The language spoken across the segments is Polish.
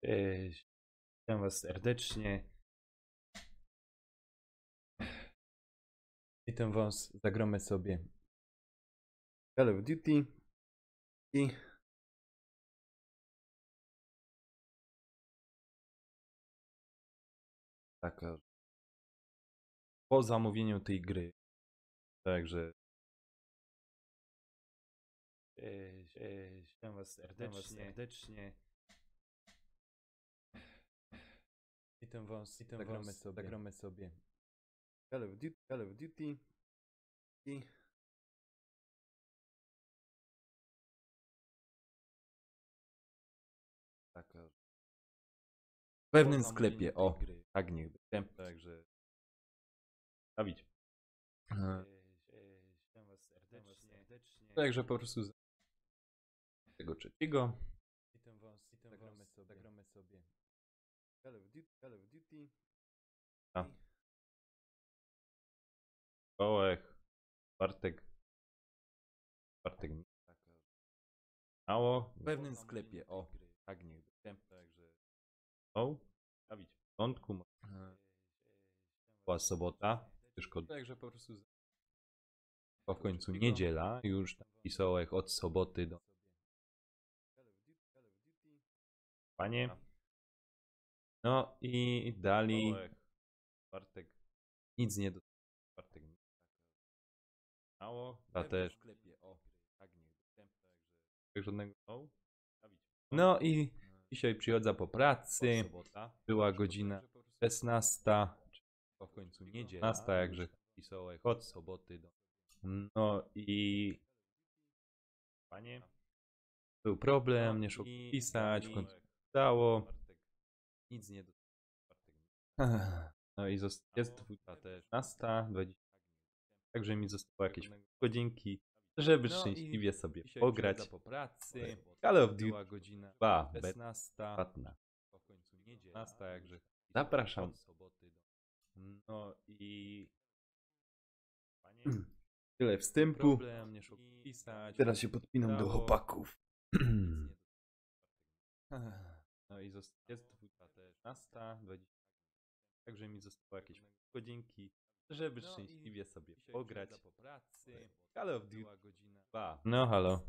Witam was serdecznie. Witam was, zagramy sobie Call of Duty i taka po zamówieniu tej gry, także witam was serdecznie. Witam was, zagramy sobie Call of Duty i taka w pewnym sklepie, o, tak niech będzie, także bawić. Także po prostu z tego trzeciego zagramy sobie Call of Duty. Kołek, Bartek mało w pewnym sklepie, o, tak niech będzie, także o, bawić w porządku. Była sobota, szkoda, także po prostu to w końcu niedziela, już taki sołek od soboty do panie. No i dali Bartek nic nie dostał. Bartek mało, a też żadnego. No i dzisiaj przychodzę po pracy, była godzina 16, w końcu niedziela, jakże sołek od soboty do. No i panie, był problem, nie szło pisać, w końcu udało. Nic nie dostał. No i jest 15:20, także mi zostało jakieś godzinki, żeby szczęśliwie sobie pograć po pracy. Call of Duty 2 beta, jakże zapraszam. No i tyle wstępu. Teraz się podpinam do chłopaków. No i jest 15:20, także mi zostało jakieś godzinki, żeby szczęśliwie sobie pograć. Call of Duty 2. No halo.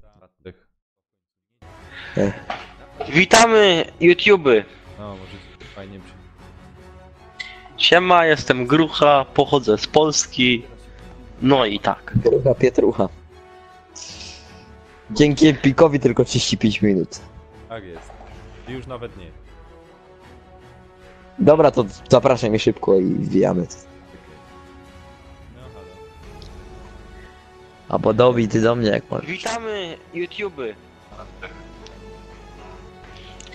Witamy YouTube. No możecie fajnie przy... Siema, jestem Grucha, pochodzę z Polski. No i tak. Grucha Pietrucha. Dzięki Epikowi tylko 35 minut. Tak jest. Już nawet nie. Dobra, to zapraszaj mnie szybko i wbijamy. No halo. Albo dobij ty do mnie jak możesz. Witamy YouTube.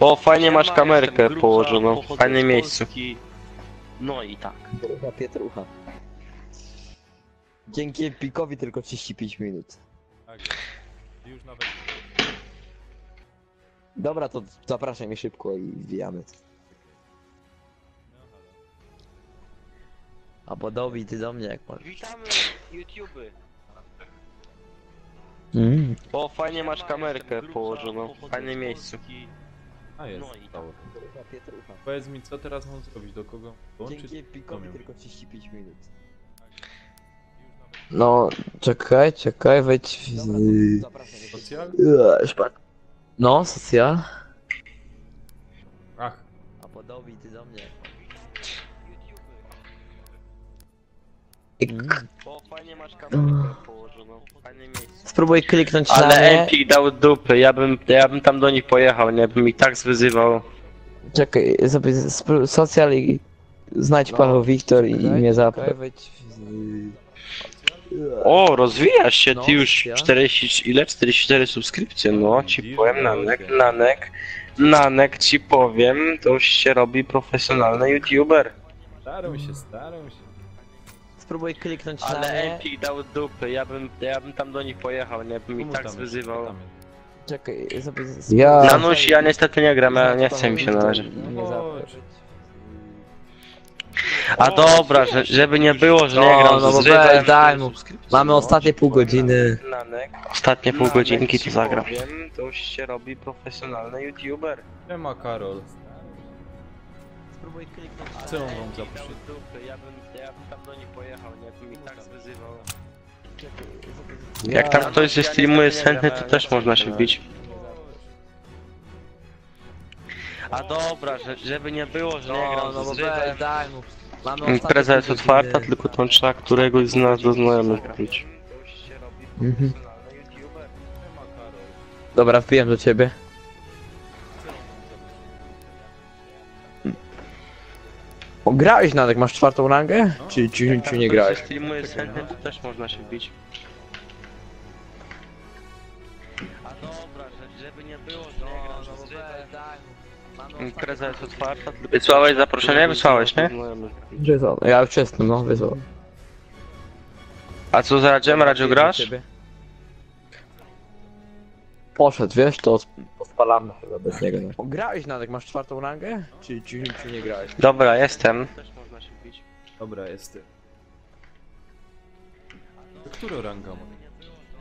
O, fajnie masz kamerkę położoną, w fajnym miejscu. No i tak. Grucha Pietrucha. Dzięki Epikowi tylko 35 minut. Tak jest. Już nawet nie. Dobra, to zapraszaj mnie szybko i wbijamy. No halo. Albo dobij ty do mnie jak możesz. Witamy YouTube. Mm. O, fajnie masz kamerkę położoną, w fajnym miejscu. A jest. No i Stało. Grucha Pietrucha. Powiedz mi, co teraz mam zrobić, do kogo dołączyć? Dzięki Epikowi Rozumiem. tylko 35 minut. Już nawet... No, czekaj, wejdź w... Dobra, to zapraszaj mnie Socjal? No, socjal. Ach, Albo dobij ty do mnie. O, fajnie masz kamerkę położoną, w fajnym miejscu. Spróbuj kliknąć na Ale mnie. Empik dał dupy, ja bym tam do nich pojechał, nie? Bym ich tak zwyzywał. Czekaj, sobie socjal i znajdź Paweł Wiktor i mnie zapraszaj. O, rozwijasz się, No, ty już ja. 40, ile? 44 subskrypcje, no ci powiem, Nanek ci powiem, to już się robi profesjonalny youtuber. staram się. Spróbuj kliknąć na Ale mnie. Empik dał dupy, ja bym tam do nich pojechał, nie? Bym ich Komu tak tam zwyzywał. tam jest? Czekaj, sobie... Nanuś, ja niestety nie gram, ja nie chcę mi się na razie. Nie zapraszać. A dobra, żeby nie było, że nie No, gram, no bo zrywałem weź, daj mu. subskrypcje, Mamy no, ostatnie ci pół powiem, godziny. Ostatnie pół godzinki ci to zagram. To już się robi profesjonalny youtuber. Siema Karol. spróbuj kliknąć. Co on wam zapuszczy? Ja bym tam do nich pojechał, nie? Jakby mi tak wyzywał. Ja- Jak tam ktoś ze streamu jest chętny, to też można się bić. A dobra, żeby nie było, że nie gram no z bo Żydem. daj mu. Mamy Impreza jest ostatnie otwarta, godziny. tylko tam trzeba któregoś z nas do znajomych wbić. Mhm. Dobra, wbijam do ciebie. O, grałeś nawet, masz 4. rangę? Czy nie grałeś? Jak streamu jest chętny, to też można się bić. A dobra, żeby nie było, że nie gram z Żydem. Impreza jest otwarta, tylko... Wysłałeś zaproszenie? Wysłałeś, nie? Wysłał. Ja już jestem, no, wysłał. A co za Radziem? Radziu grasz? Poszedł, wiesz, to odpalamy chyba bez niego. No. O, grałeś nawet, masz 4. rangę? Czy nie grałeś? Dobra, jestem. Dobra, jestem. Którą rangę mam?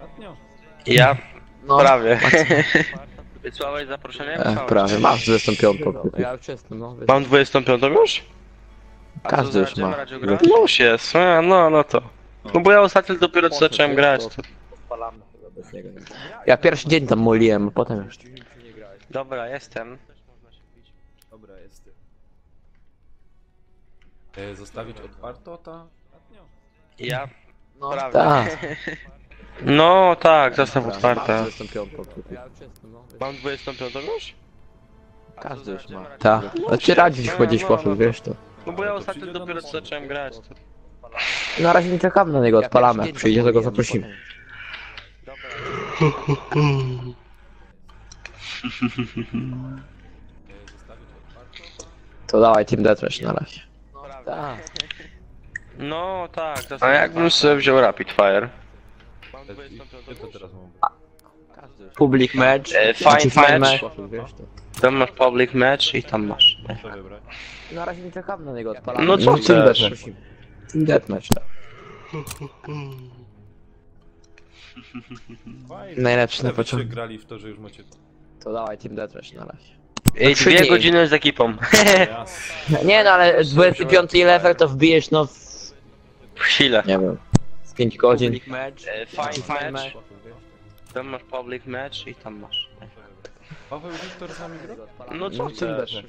Ostatnio? Ja No, prawie. Wysłałeś zaproszenie? Wysłałeś. prawie, masz 25. Ja już jestem, no, wysłał. Mam 25 już? A co Każdy za już Radziem? ma. Radziu grasz? No już jest, no to. No bo ja ostatnio dopiero co zacząłem grać. To... Odpalamy chyba bez niego. No. Ja pierwszy dzień tam moliłem, a potem już. Dobra, jestem. Dobra, jestem. Zostawić otwarto ta ostatnio? Ja No, prawie. tak. No tak, zostaw otwarte. Mam 25. Ja już jestem, no, Mam 25 już? każdy już ma. Tak. No ci radzić chyba gdzieś poszedł, wiesz to. No bo ja to ostatnio przyjdzie do dopiero nas. co zacząłem grać. To... Na razie nie czekamy na niego, odpalamy. Jak przyjdzie, to go zaprosimy. Zostawić otwarto? To dawaj Team Deathmatch na razie. Tak. No tak, zostaw. A jakbym sobie wziął Rapid Fire? Mam Gdzie to teraz mam? Public match. Find match. Poszedł, wiesz to. Tam masz public match i tam masz. Co wybrać? Na razie nie czekamy na niego, odpalamy. No co Team chcesz? Deathmatch. Team Deathmatch, tak. Fajnie. Najlepszy na Nawet się początku. grali w to, że już macie... To dawaj Team Deathmatch na razie. Ej, 2 dni. godziny z ekipą. Jasne. Nie no, ale 25 level to wbijesz no w... W sile. nie wiem. Z 5 godzin. Find match. Tam masz public match i tam masz. Paweł Wiktor z nami gra? No co chcesz?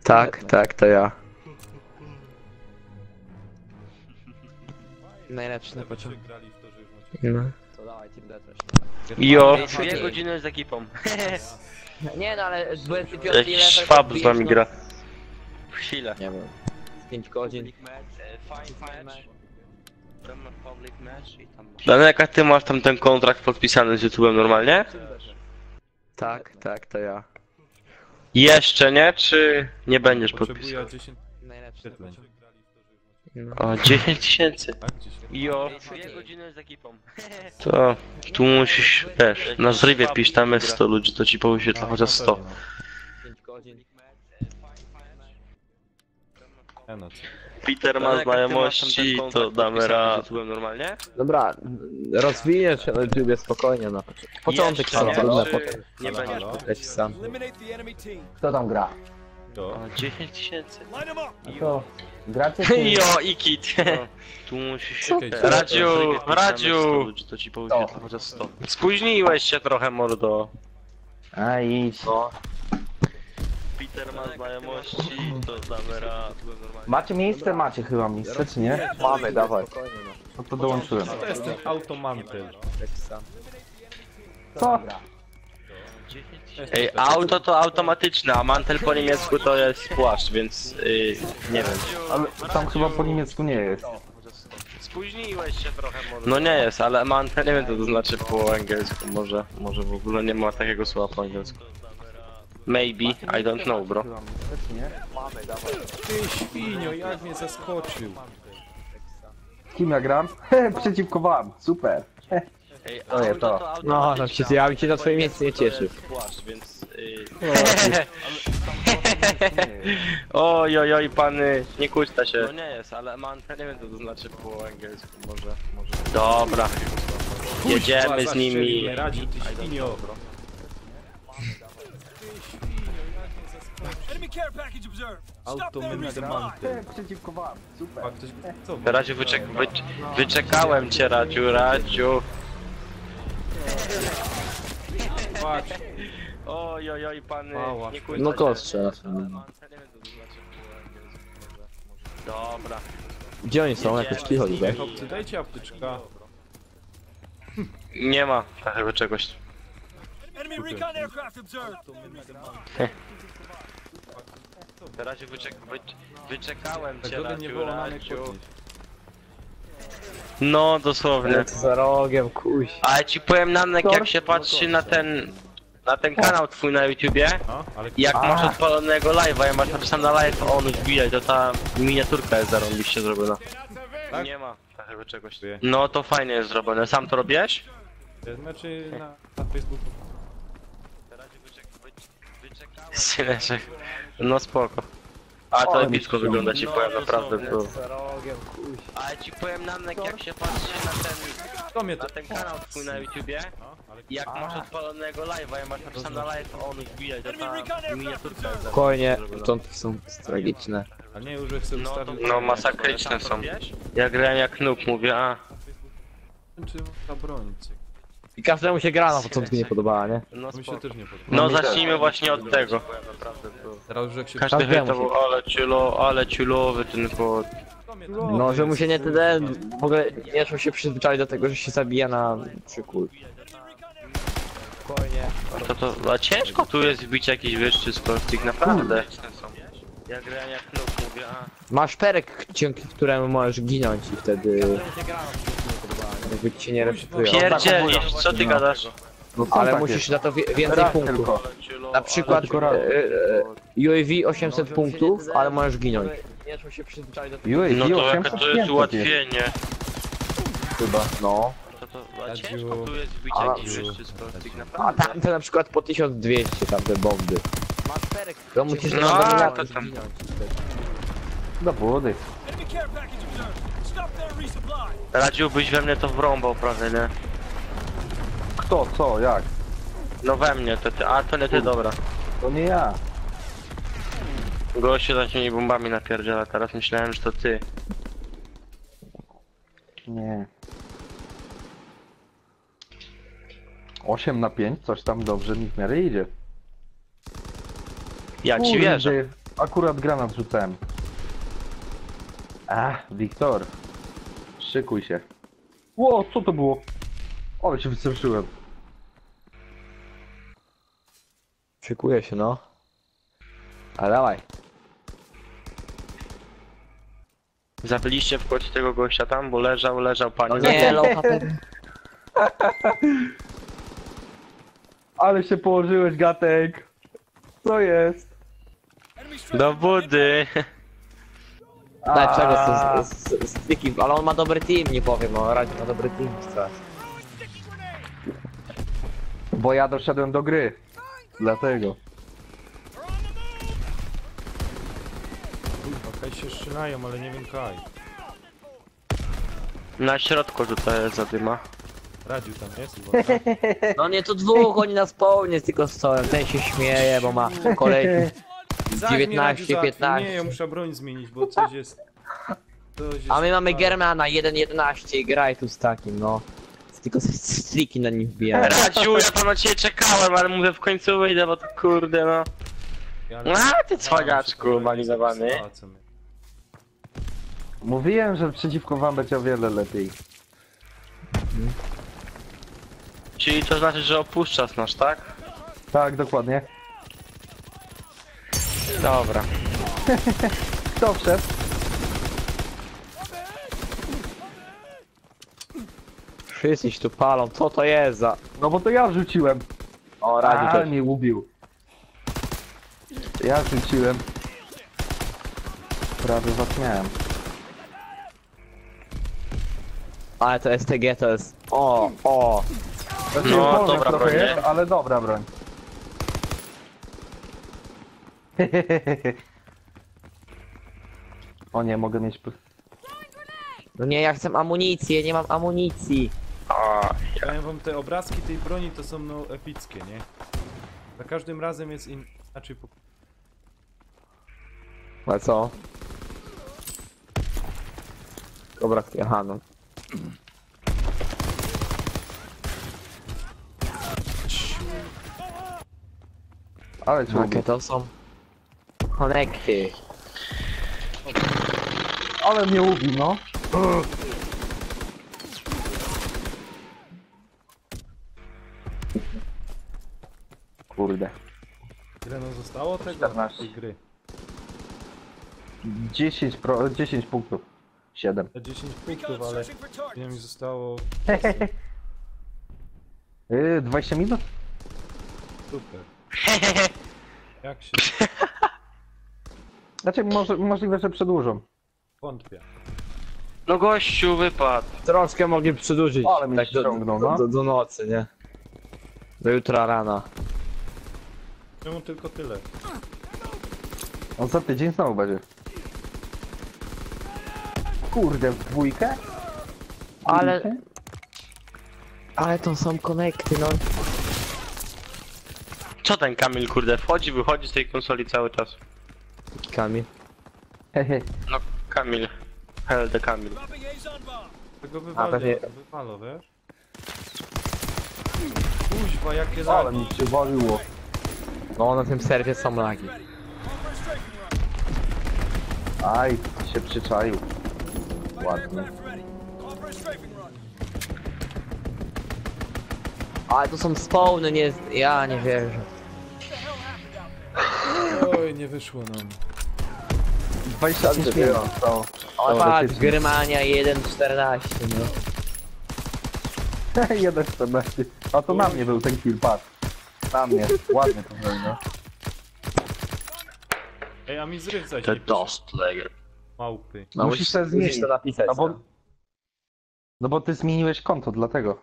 Tak, to ja. Najlepszy na Nawet się początku. grali w to, że już macie... No. To dawaj Team Deathmatch. Jo, Ej, 2 godziny z ekipą. Nie no, ale 25 Jakiś level to szwab z wbijesz, nami no gra. W sile. Nie wiem. Z 5 godzin. Find match. Tam masz public match i tam masz. Danek, a ty masz tam ten kontrakt podpisany z YouTube'em normalnie? Tak, to ja. Jeszcze nie? Czy nie będziesz Potrzebuję podpisał? 10 Najlepszy na wyświetleń. początku. No. O, 10 tysięcy. Tak? 10. Jo, 2 godziny z ekipą. To tu musisz też. Na zrywie pisz, tam jest 100 ludzi, to ci powyświetla chociaż 100. 5 godzin. No co? Peter ma znajomości, to damy radę. normalnie? Dobra, rozwiniesz na YouTubie spokojnie na początek Jeszcze sam, nie, trudno czy potem. nie będziesz Halo? Leć sam. Kto tam gra? To? O, 10 tysięcy. To gracie czy... Jo, i kit. Tu musisz... Czekaj, Radziu! To ci powyświetla chociaż 100. Spóźniłeś się trochę, mordo. A idź. No. Peter ma znajomości, to damy radę. Macie miejsce? Macie chyba miejsce, czy nie? Mamy, dawaj. No to dołączyłem. To jest ten automantel. Leć sam. Co? Ej, auto to automatyczne, a mantel po niemiecku to jest płaszcz, więc nie wiem. Ale tam chyba po niemiecku nie jest. Spóźniłeś się trochę, może. No nie jest, ale mantel nie wiem co to znaczy po angielsku, może w ogóle nie ma takiego słowa po angielsku. Maybe, I don't know, bro. Chyba miejsce, czy nie? Ty świnio, jak mnie zaskoczył. Z kim ja gram? Przeciwko wam, super. Ej, To nie to. No, no przecież ja bym cię na twoje miejsce nie cieszył. Płaszcz, więc... Nie Oj, oj, oj, pany, nie kłóćta się. No nie jest, ale mantel nie wiem co to znaczy po angielsku, może. Dobra. Jedziemy z nimi. Nie radził, ty świnio. Automatymanty. Przeciwko wam, super. A ktoś... Co? Radziu, wyczekałem cię, Radziu. Patrz. Oj, pany. Mała. Nie kłóćcie No się. to strzela. Dobra. Gdzie oni są? Jakoś cicho tutaj. Chłopcy, dajcie apteczka. Nie ma takiego czegoś. Radziu, wyczekałem cię, Tak żeby nie było na mnie Radziu. podnieść. No, dosłownie. Za rogiem, kuś. Ale ci powiem, Nanek, jak się patrzy na ten kanał twój na YouTubie, No, ale... jak masz odpalonego live'a, jak masz napisane na live, a on już bije, to ta miniaturka jest zarąbiście zrobiona. Tak? Nie ma takiego czegoś. Dziękuję. No to fajnie jest zrobione. Sam to robiłeś? Znaczy na Facebooku. Syneczek. No spoko. A to epicko wygląda, ci powiem naprawdę. To... Za rogiem, kuś. Ale ci powiem, Nanek, jak się patrzy To mnie to... na ten kanał twój na YouTubie, No, ale... jak masz odpalonego live'a, jak masz napisane na live, a on już bije, to ta miniaturka jest Spokojnie, zrobiona. początki są tragiczne. A nie, już jak sobie ustawił... No masakryczne są. Ja grałem jak noob, mówię, a. Czy ta broń? I każdemu się gra na początku nie podobała, nie? No Mi się spoko. też nie podoba. No zacznijmy właśnie od tego. Teraz już jak się... Każdy Każdemu hejtował, ale ciulowy ten pod... No, że mu się nie ten, w ogóle nie czuł się przyzwyczaić do tego, że się zabija na przykód. Spokojnie. A ciężko tu jest wbić jakiś wyższy skor z tych, naprawdę. Ja grałem jak noob, mówię, a. Masz perek, dzięki któremu możesz ginąć i wtedy... Jakby ci się nie repetują. Pierdzielisz, co ty gadasz? No są Ale takie. musisz na to więcej Raz punktów. tylko. Na przykład Tylko raz. UAV 800 punktów, ale możesz ginąć. Nie czuł się przyzwyczaić do tego. UAV No to 800 jakie to jest ułatwienie. chyba. No. A ciężko tu jest wbić A, jakiś wyższy skor z tych, A naprawdę. tamte na przykład po 1200 tamte bomby. Masz perek, to musisz No, na a, dominator to tam. ginąć. Do wody. Radziłbyś we mnie to wrąbał prawie, nie? Kto, co, jak? No we mnie, to ty, a to nie ty, dobra. To nie ja. Gościu takimi bombami napierdziela, teraz myślałem, że to ty. Nie. 8-5, coś tam dobrze mi w miarę idzie. Ja ci Kurde, wierzę. Akurat granat rzucałem. Wiktor. Szykuj się. Ło, co to było? Ale się wystraszyłem. Szykuję się, no. Ale dawaj. Zabiliście w końcu tego gościa tam, bo leżał pani. No nie, low HP. Ale się położyłeś, Gatek. Co jest? Do budy. Najlepszego z Sticky, ale on ma dobry team, nie powiem, o Radzi ma dobry team strasznie. Bo ja doszedłem do gry. Dlatego. Kaj się strzelają, ale nie wiem kaj. Na środku tutaj jest zadyma. Radziu tam jest, uwaga. No nie, to dwóch, oni na spawnie tylko stoją, ten się śmieje, bo ma kolejki Zaś mnie 19, Radziu załatwił. 15. Nie, ja muszę broń zmienić, bo coś jest... Coś jest A my mamy tak. Germana 1.11 i graj tu z takim, no. Tylko striki na nim wbijamy. Radziu, ja tam na ciebie czekałem, ale mówię w końcu wyjdę, bo to kurde no. Ja- A ty cwaniaczku malinowany. Mówiłem, że przeciwko wam będzie o wiele lepiej. Czyli to znaczy, że opuszczasz nasz, tak? Tak, dokładnie. Dobra. Kto wszedł? Wszyscy się tu palą, co to jest za... No bo to ja rzuciłem. O, Radzi Ale też. mnie ubił. Ja rzuciłem. Prawie was miałem. Ale to STG to jest... O. Znaczy, No, wolne dobra trochę broń, nie? jest, ale dobra broń. O nie, mogę mieć... No nie, ja chcę amunicję, nie mam amunicji. A, Powiem wam, te obrazki tej broni to są no epickie, nie? Za każdym razem jest inaczej po... Ale co? Dobra, aha no. Ale cię Jakie lubię. to są? Konekty. Ale mnie lubi, no. Kurde. Ile nam zostało tego? 14. Tej gry? 10 punktów. 7. 10 punktów, ale ile mi zostało? 20 minut? Super. Jak się Znaczy, możliwe, że przedłużą. wątpię. No gościu, wypadł. Troszkę mogli przedłużyć. Ale mnie tak ściągnął, no. do nocy, nie? Do jutra rana. Czemu tylko tyle? On za tydzień znowu będzie. Kurde, w dwójkę? Ale... Ale to są konekty, no. Co ten Kamil, kurde, wchodzi, wychodzi z tej konsoli cały czas. Kamil. Hehe. No, Kamil. HLD Kamil. Tego pewnie- wywalo, wiesz? Kuźwa, jakie Ale lagi. mi się waliło. No na tym serwie są lagi. Aj, się przyczaił. Ładnie. Ale to są spawny, nie... Ja nie wierzę. Oj, nie wyszło nam. 25 minut zostało. O Dobra, tak, lecieć. Grimania 1.14, no. 1.14. A to na mnie był ten kill, patrz. Na mnie. Ładnie to było, no. Ej, a mi zryw zaś The nie poszedł. Dust Lager. Małpy. No Musisz sobie zmienić. to napisać. No bo ty zmieniłeś konto, dlatego.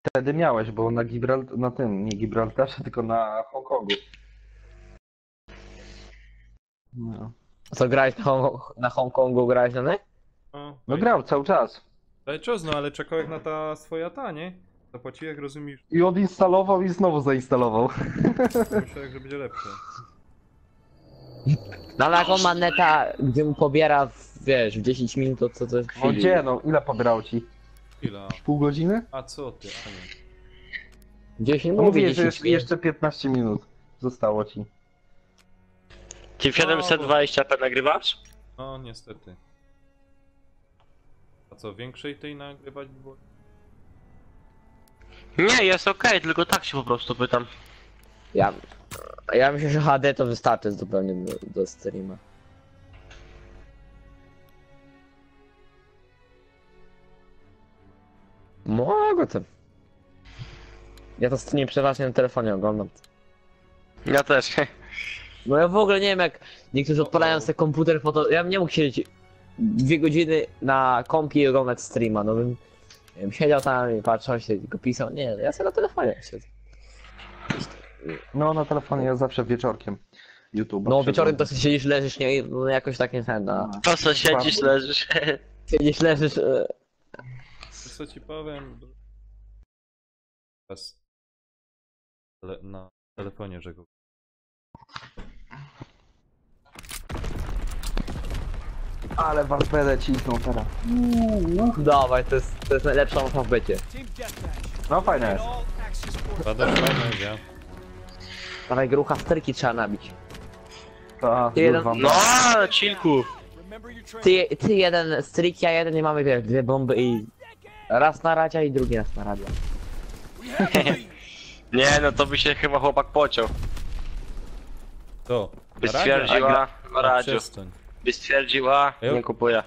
Wtedy miałeś, było na na tym, nie Gibraltarze, tylko na Hongkongu. No. Co grałeś na Hongkongu, grałeś na nie? No grał cały czas. Ale czos, no ale czekał jak na ta swoja ta, nie? Zapłacił, jak rozumiesz. I odinstalował i znowu zainstalował. Myślałem, że będzie lepsze. No ale jak on ma neta, gdy mu pobiera, wiesz, w 10 minut, to co to jest No gdzie no, ile pobrał ci? Chwila. Pół godziny? A co ty? A nie. 10 No mówię, mówię, że 10 minut. jeszcze 15 minut zostało ci. Ty w 720p nagrywasz? No niestety. A co, większej tej nagrywać było? Nie, jest okej, tylko tak się po prostu pytam. Ja myślę, że HD to wystarczy zupełnie do streama. Mogę to. Ja to stream przeważnie na telefonie oglądam. Ja też. No ja w ogóle nie wiem jak niektórzy odpalają sobie komputer foto... Ja bym nie mógł siedzieć 2 godziny na kompie i oglądać streama, no bym... Nie wiem, siedział tam i patrzył się, tylko pisał. Nie, ja sobie na telefonie siedzę. No na telefonie ja zawsze wieczorkiem. YouTube. No wieczorem to sobie siedzisz, leżysz, nie, no jakoś tak nie ten, no. Po co siedzisz, leżysz? Siedzisz, leżysz... Co ci powiem? Teraz na telefonie, że go... Ale was będę cisnął teraz. Dawaj, to jest najlepsza mapa w becie. No fajne jest. Pada szalne, ja. Dawaj, grucha sterki trzeba nabić. To, Ty jeden- wam No, chillku. Ty jeden strik, ja jeden, nie mamy, wiesz, 2 bomby i... Raz na radia i drugi raz na radia. Nie, no to by się chyba chłopak pociął. To. By na radio? stwierdziła, A, radio. przestań. By stwierdziła, Jo. nie kupuję.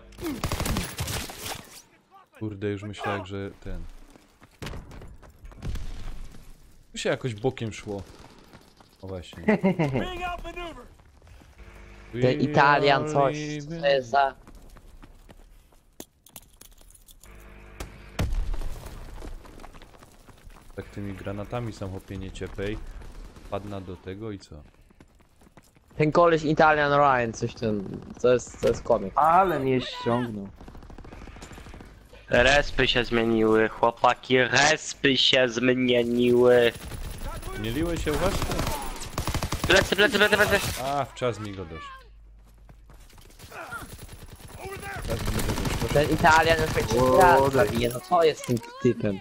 Kurde, już myślałem, że ten... Tu się jakoś bokiem szło. O właśnie. Ten Italian coś, co jest za... Tak tymi granatami sam chłopie nie ciepej. Padna do tego i co? Ten koleś Italian Ryan, coś ten... To jest komik. Ale mnie ściągnął. Respy się zmieniły, chłopaki, respy się zmieniły. Mieliły się właśnie? Plecy. A, w czas mi go doszło. Ten Italian już mnie O, raz daj. zabije, no co jest z tym typem?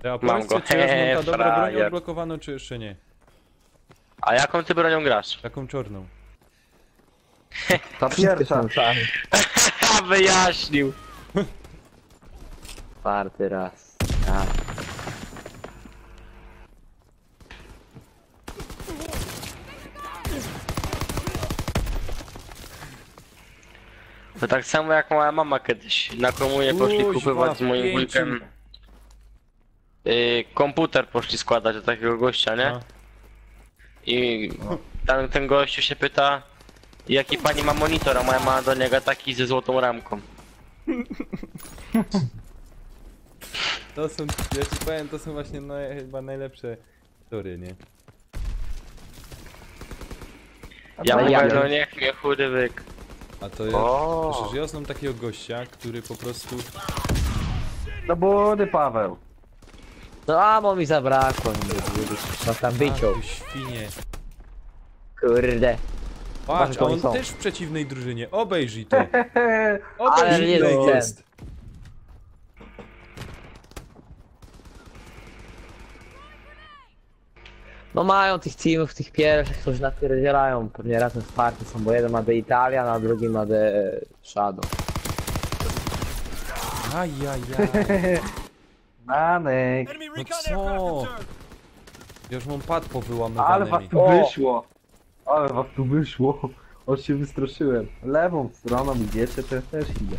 Ja Mam go. powiedzcie, czy już mam ta dobra broń Frajer. odblokowaną, czy jeszcze nie? A jaką ty bronią grasz? Taką czarną. Ta pierwsza. Wyjaśnił. Czwarty raz. Tak. To tak samo jak moja mama kiedyś na komunie poszli Kuźwa, kupować z moim pięciu. wujkiem. Komputer poszli składać do takiego gościa, nie? No. I tam ten gościu się pyta, jaki pani ma monitor, a moja ma do niego taki ze złotą ramką. To są, ja ci powiem, to są właśnie chyba najlepsze tury, nie? Ja No mówię, ja no wiem. niech mnie chudy wyk. A to jest... O. Przecież ja znam takiego gościa, który po prostu... No budy, Paweł. No a bo mi zabrakło, no tam A, wyciął. ty świnie. Kurde. Patrz, a oni on są. też w przeciwnej drużynie. Obejrzyj to. Ale Obejrzyj, nie ile jest ich ten. jest. No mają tych teamów, tych pierwszych, którzy napierdzielają. Pewnie razem z party są, bo jeden ma The Italian, a drugi ma The Shadow. Ajajaj. Nanek. No co? Ja już mam pad Ale was powyłamywanymi. tu O. wyszło. Ale was tu wyszło. Aż się wystraszyłem. Lewą stroną idziecie, to ja też idę.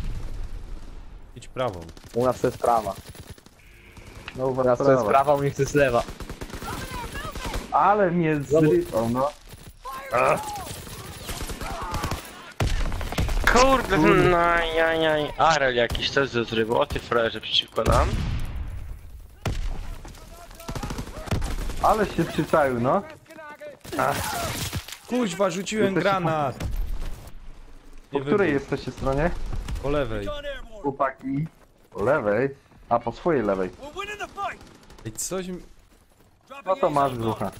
Idź prawą. U nas to jest prawa. No u U was nas to jest prawa. prawa, u nich to jest lewa. Ale mnie zrypał, no. Kurde, no jajaj. Arel jakiś też ze zrywu, o ty frajerze przeciwko nam. Ale się przyczaił, no. Kuźwa, rzuciłem Jesteście granat. Po Nie której wybuch. jesteście stronie? Po lewej. Chłopaki. Po lewej? A po swojej lewej. Ej, coś mi... No to masz grucha.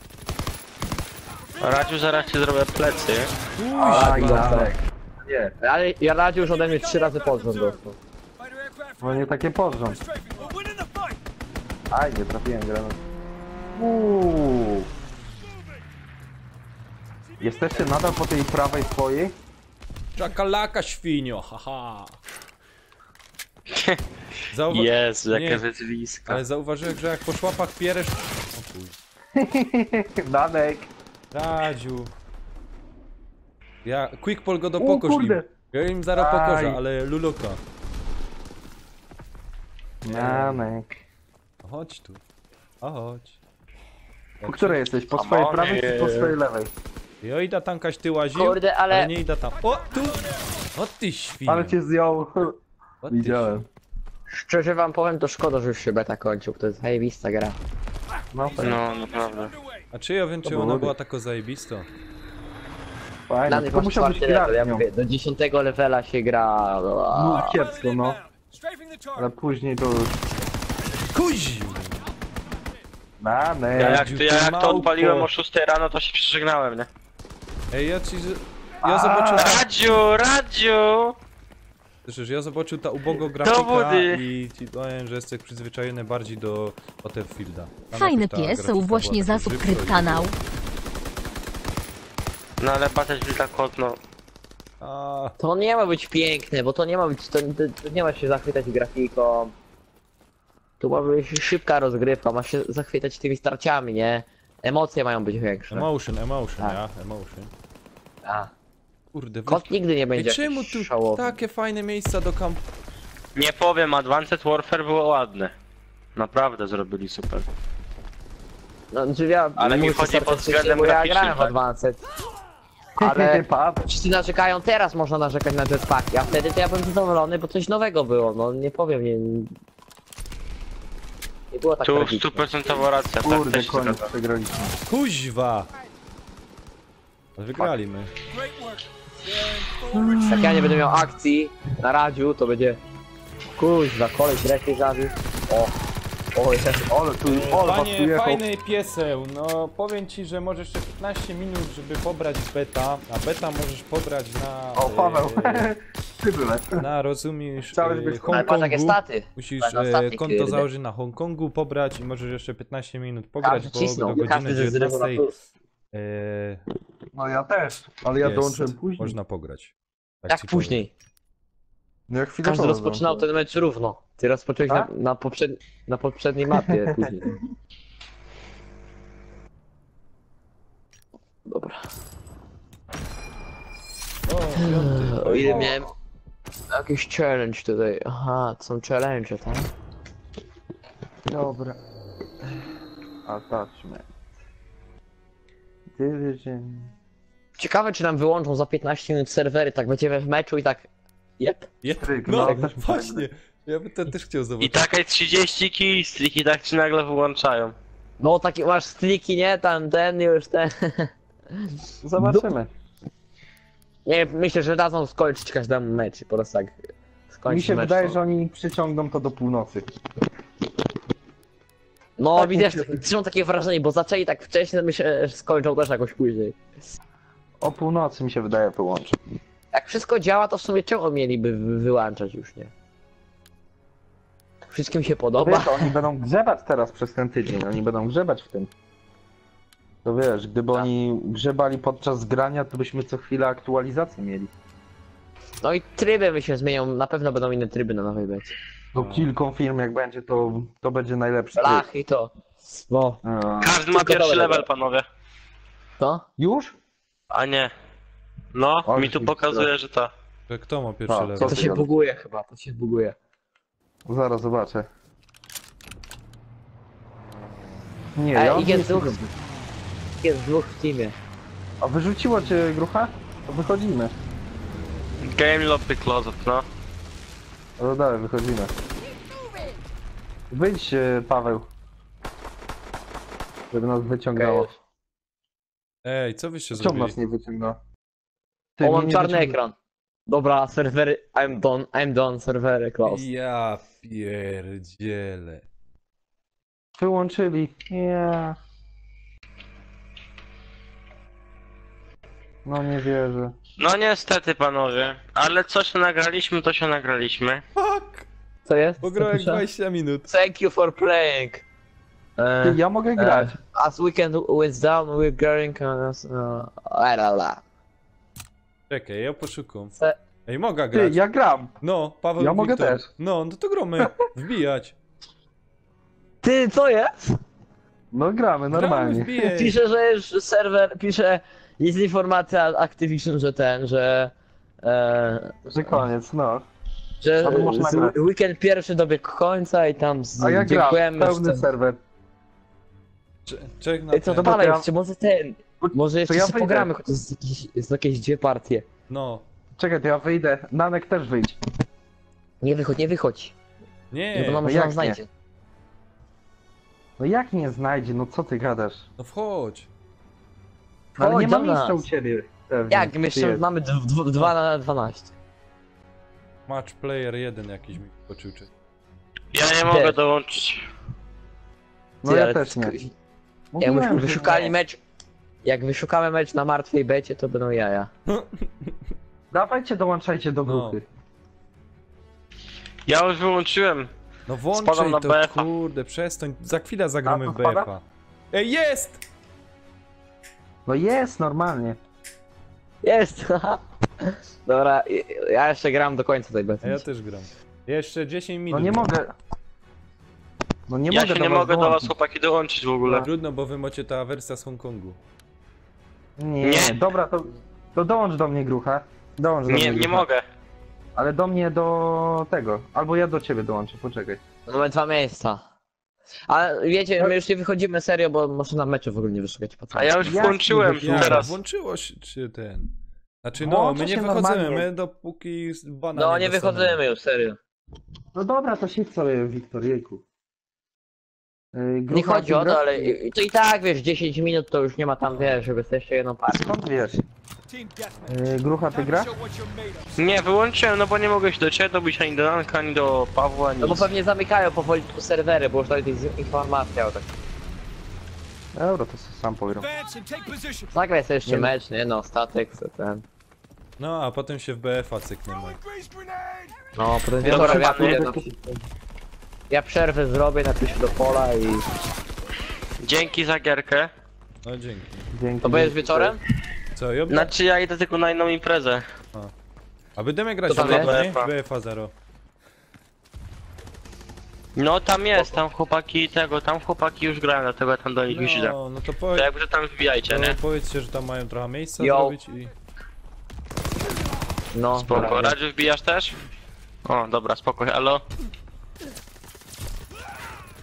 Radziu, zaraz ci zrobię plecy. Aj, Kuźwa. Danek. Nie, Ale ja radził już ode mnie 3 razy pod rząd dostał. bo nie takie porząd. Aj, nie trafiłem granat. Jesteście nadal po tej prawej swojej? Czakalaka, świnio, haha. Zauwa... Jezu, jakie Nie. wyzwiska. Ale zauważyłem, że jak po szłapach pieresz... O chuj. Danek. Radziu. Ja... Quickpol go O dopokorz im. kurde. Ja im zaraz Aj. pokorzę, ale luluka. Danek. Chodź tu. O, chodź. Po której jesteś? Po Come swojej on, prawej czy po swojej lewej? Jo, ida tankaś ty łaził, Kurde, ale- nie ida tam. O, tu! O ty świnio. Ale cię zdjął. O, ty Widziałem. Szczerze wam powiem, to szkoda, że już się beta kończył, to jest zajebista gra. No tak. No, naprawdę. A czy ja wiem, czy To ona było była tak. taka zajebista? Fajnie. Dla mnie Tylko masz musiałbyś czwarty level, grać ja z nią. mówię, do 10 levela się gra... No kiepsko, no. Ale później to już... Kuziu! Danek. Ja jak to małpo. odpaliłem o 6 rano, to się przeżegnałem, nie? Ej, ja zobaczyłem... Radziu! Słyszysz, ja zobaczył ta ubogo grafika Dowody. i ci powiem, że jesteś przyzwyczajony bardziej do Battlefielda. Tam Fajny jakoś ta pies, grafika właśnie była taka zasubskryb szybko i- kanał. No ale Battlefield kot, no. A, To nie ma być piękne, bo to nie ma być, to nie ma się zachwytać grafiką. Tu ma być szybka rozgrywka, ma się zachwytać tymi starciami, nie? Emocje mają być większe. emotion, Tak. ja, emotion. A. Kurde, Kot nigdy nie Ej, będzie czemu jakiś tu szałowny. takie fajne miejsca do kamp... Nie powiem, Advanced Warfare było ładne. Naprawdę zrobili super. No, znaczy ja, Ale mi mówię, chodzi starcie pod wcześniej, względem bo ja graficznym, grałem w tak? Advanced. Ale Paweł. wszyscy narzekają, teraz można narzekać na jetpacki, a wtedy to ja byłem zadowolony, bo coś nowego było, no nie powiem, nie było tak Tu tragicznie. 100% racja, tak Kurde, też się koniec, zgadza. przegraliśmy. Kuźwa! Wygrali my. Jak ja nie będę miał akcji na radziu, to będzie... Kuźwa, koleś lepiej zabił. O, Oj, też. Ale was tu Panie, jechał. fajny pieseł, no powiem ci, że możesz jeszcze 15 minut, żeby pobrać beta, a beta możesz pobrać na... O, Paweł, ty byłeś. Na, rozumiesz, Chciałeś być- Ale patrz jakie Hongkongu. staty. Musisz Na staty, konto kurde. założyć na Hongkongu, pobrać i możesz jeszcze 15 minut pograć, Każdy bo cisnął, do godziny każdy ze 19 No ja też. Ale ja jest, dołączyłem później. można pograć. Tak Jak ci później. No jak chwilę Każdy po rozpoczynał ten mecz równo. Ty rozpocząłeś Tak? na poprzedniej mapie później. Dobra. powiem. O, piąty. O ile miałem... Jakiś challenge tutaj. Aha, to są challenge, tak? Dobra. Attachment. Division. Ciekawe czy nam wyłączą za 15 minut serwery, tak będziemy w meczu i tak... Jep. Stryk, No, no, też właśnie. Ja bym to też chciał I zobaczyć. takie 30 killstreak i tak ci nagle wyłączają. No takie masz striki, nie? Tam ten już ten... Zobaczymy. Nie, myślę, że dadzą skończyć każdemu mecz i po prostu tak... skończyć Mi się mecz, wydaje, to- że oni przyciągną to do północy. No tak widzisz, mi się- są takie wrażenie, bo zaczęli tak wcześnie, to myślę, że skończą też jakoś później. O północy mi się wydaje wyłączy. Jak wszystko działa, to w sumie czemu mieliby wyłączać już, nie? Wszystkim się podoba. Wiesz, oni będą grzebać teraz przez ten tydzień, oni będą grzebać w tym. To wiesz, gdyby oni grzebali podczas grania, to byśmy co chwilę aktualizację mieli. No i tryby mi się zmienią, na pewno będą inne tryby na nowej becie. To kilką firm jak będzie, to będzie najlepszy tryb. Lach i to. Bo, A. Każdy ma Tylko pierwszy dobre, level, dobra. panowie. to? Już? A nie. No, Oj, mi tu ty- pokazuje, że to. Że kto ma pierwszy A, level? co To ty się gadasz? buguje chyba, to się buguje. Zaraz zobaczę. Nie, Ej, ja mam jest 200 dwóch. zębów. Jest dwóch w teamie. A wyrzuciło cię grucha? To wychodzimy. Game lobby closet, no. No dalej, wychodzimy. Wyjdź, Paweł. Żeby nas wyciągało. Okej. Ej, co wyście Czemu zrobili? nas nie wyciąga? O, mam mnie czarny wyciąga- ekran. Dobra, serwery, I'm done, serwery closed. Ja pierdzielę. Wyłączyli. Nie. No nie wierzę. No niestety, panowie. Ale co się nagraliśmy, to się nagraliśmy. Fuck! Co jest? Pograłem Co pisze? 20 minut. Thank you for playing. Ty, ja mogę grać. As weekend went down, we're going on us. Czekaj, ja poszukam. Se- Ej, mogę Ty, grać. ja gram. No, Paweł Ja mogę Wiktor. też. No, no to gromy. Wbijać. Ty, co jest? No gramy, Gramy, normalnie. wbijaj. Pisze, że już serwer, pisze, jest informacja Activision, że ten, że... Że koniec, no. że Ale można grać. weekend pierwszy dobiegł końca i tam A ja gram, dziękujemy. pełny że- serwer. Czek na Ej, co to ten. dalej ja- jest? Może ten... Może jeszcze ja sobie wyjdę. pogramy, chociaż jest jakieś dwie partie. No. Czekaj, to ja wyjdę. Nanek też wyjdź. Nie wychodź, nie wychodź. Nie, Bo nam no może jak nam nie? znajdzie. No jak nie znajdzie, no co ty gadasz? no wchodź. No, ale Chodź nie ma do miejsca nas. u ciebie. Pewnie. Jak? My Ty jeszcze jest. mamy 2 na 12. Match player 1 jakiś mi skoczył. Czy... Ja nie mogę dołączyć. No Ty, ja ale też nie. Jak Mówiłem, myśmy że wyszukali nie. mecz... Jak wyszukamy mecz na martwej becie, to będą jaja. Dawajcie, dołączajcie do No. grupy. Ja już wyłączyłem. No Spadam włączaj na to, BF-a. kurde, przestań. Za chwilę zagramy A, w to spada? BF-a. Ej, jest! No jest, normalnie. Jest! haha. Dobra, ja jeszcze gram do końca tej A bety. ja też gram. Jeszcze 10 No minut. nie mam. mogę. No nie Ja mogę się do nie was mogę do was, dołączyć. chłopaki, dołączyć w ogóle. Trudno, bo wy macie ta wersja z Hongkongu. Nie, Nie. dobra, to dołącz do mnie, grucha. Dołącz do mnie, Nie, nie grucha. mogę. Ale do mnie do tego. Albo ja do ciebie dołączę, poczekaj. Mamy 2 miejsca. Ale wiecie, my już nie wychodzimy serio, bo może na meczu w ogóle nie wyszukać patrona. A ja już Jak włączyłem nie Ja, teraz. włączyło się ten. Znaczy no, Włącza my nie się wychodzimy, normalnie. my dopóki bana No nie dostanemy. wychodzimy już, serio. No dobra, to siedź sobie, Wiktor, jejku. Nie Grucha, chodzi o ty to, grasz? ale to i tak wiesz, 10 minut to już nie ma tam, wiesz, żeby jesteście jedną partię. Skąd wiesz? Grucha, ty grasz? Nie, wyłączyłem, no bo nie mogę się do ciebie dobić ani do Anka, ani do Pawła, ani No bo nic. pewnie zamykają powoli tu serwery, bo już tutaj jest informacja o tak. Dobra, to sam pogram. Zagraj sobie jeszcze Nie. mecz, nie no, statek, co ten. No, a potem się w BF-a cykniemy. No, potem Dobrze, wieczorem ja panie. pójdę Ja przerwę zrobię, napiszę do pola i... Dzięki za gierkę. No dzięki. Dzięki. To będziesz wieczorem? Co, Job? Znaczy ja idę tylko na inną imprezę. A będziemy grać To tam w jest? nie? BF-a. BF-a 0. No tam jest, tam chłopaki już grają, dlatego ja tam do nich już idę. No to, To jakby tam wbijajcie, nie? powiedzcie, że tam mają trochę miejsca Yo. zrobić i... No, Spoko, dobra. Radziu wbijasz też? O, dobra, spoko, elo.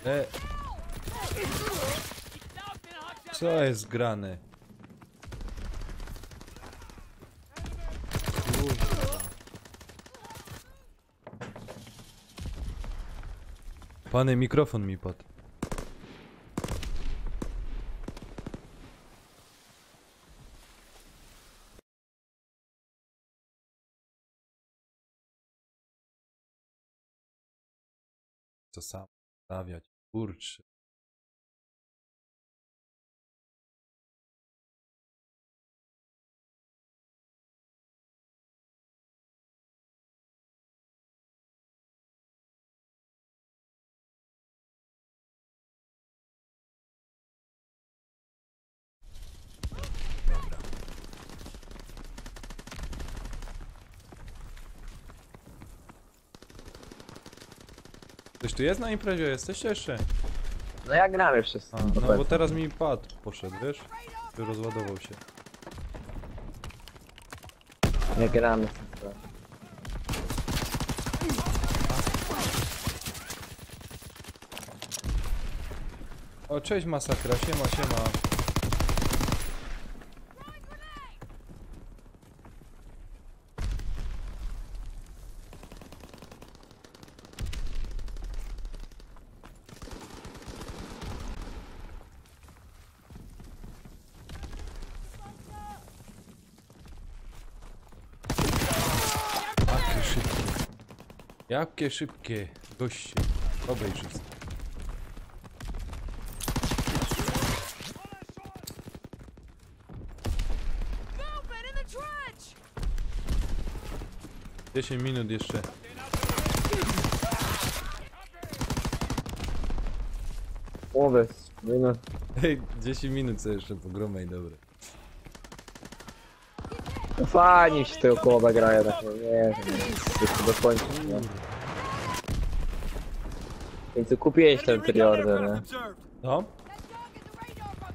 E... Co jest grane? Kurwa. Pany, mikrofon mi padł. Co sam stawiać? Kurczę. Dobra. Ktoś tu jest na imprezie? Jesteście jeszcze? No ja gramy wszyscy. A, no bo teraz mi pad poszedł, wiesz? Rozładował się. Nie gramy. O, cześć masakra, siema, siema. Jakie szybkie. Jakie szybkie goście. Obejrzyj. 10 minut jeszcze. Mówię, no. Ej, 10 minut co jeszcze pogromej, dobra. No fajnie się tego kołowa grają, tak nie wiem, jeszcze do końca. No. W końcu kupiłeś ten preorder, nie? No?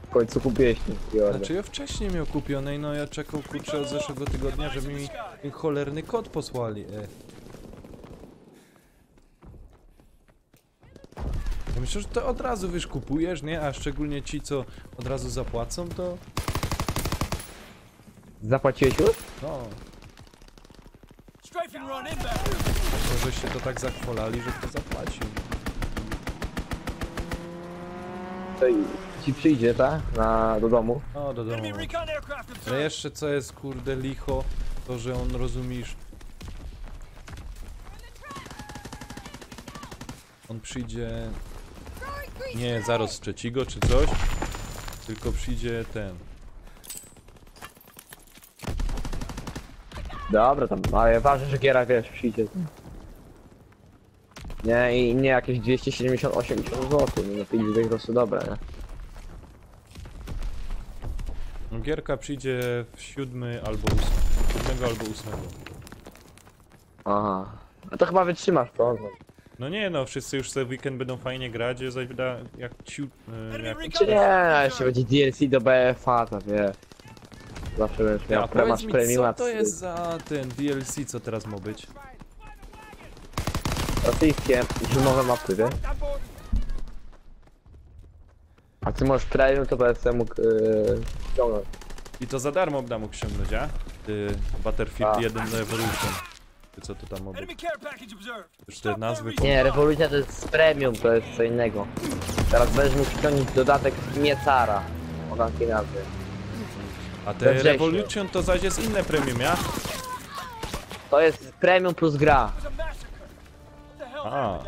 W końcu kupiłeś ten preorder. Znaczy ja wcześniej miał kupione, no ja czekał kurczę od zeszłego tygodnia, żeby mi ten cholerny kod posłali. Ja myślę, że to od razu wiesz kupujesz, nie? A szczególnie ci co od razu zapłacą, to Zapłaciłeś już? no. To żeście to tak zachwalali, że kto zapłacił. To i ci przyjdzie, tak? Do domu. No do domu. Ale jeszcze co jest kurde licho, to że on rozumiesz. On przyjdzie nie zaraz z trzeciego czy coś, tylko przyjdzie ten. Dobra, tam, ale ważne, że giera, wiesz, przyjdzie. Nie, i nie jakieś 278 zł, no to idzie po prostu dobre, nie? No, gierka przyjdzie w 7 albo 8. 7 albo 8. Aha. No to chyba wytrzymasz to. No nie no, wszyscy już sobie w weekend będą fajnie grać, jak ciut... jak... Czy nie, a jeszcze będzie DLC do BFA, to wie. Zawsze będziesz Ja, miał powiedz masz mi, premium. co to jest za ten DLC, co teraz ma być? Rosyjskie zimowe mapy, wie? A ty możesz premium, to będę mógł ściągnąć. I to za darmo będę mógł ściągnąć, a? Battlefield A. 1 Revolution. Czy co to tam ma być? Już te nazwy... Nie, rewolucja to jest premium, to jest co innego. Teraz będziesz mógł ściągnąć dodatek Miecara. Mogę taki nazwy. A We te wrześniu. Revolution to zaś jest inne premium, ja? To jest premium plus gra. A,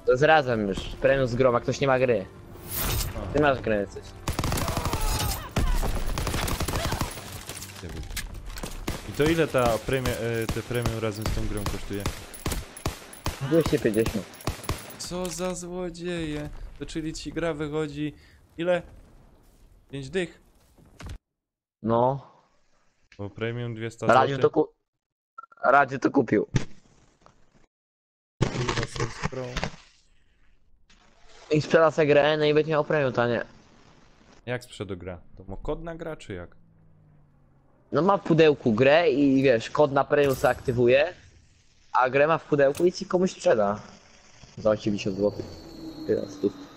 To jest razem już. Premium z grą, jak ktoś nie ma gry. Ty masz grę coś. nie wiem. I to ile ta te premium razem z tą grą kosztuje? 250. Co za złodzieje? To czyli ci gra wychodzi... Ile? 5 dych? No. Bo premium 200 Radziu zł. to Radziu to kupił. Kurwa, Saints Row. I sprzeda sobie grę, no i będzie miał premium tanie. Jak sprzeda gra? To ma kodna gra czy jak? No ma w pudełku grę i wiesz, kod na premium se aktywuje. A grę ma w pudełku i ci komuś sprzeda. Za 80 zł. Tyle, stów.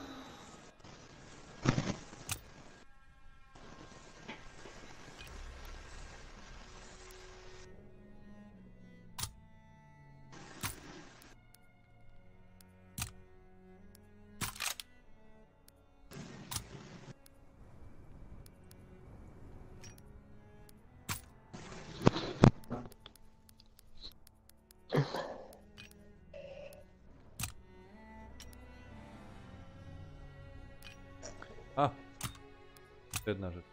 A! Jedna rzecz.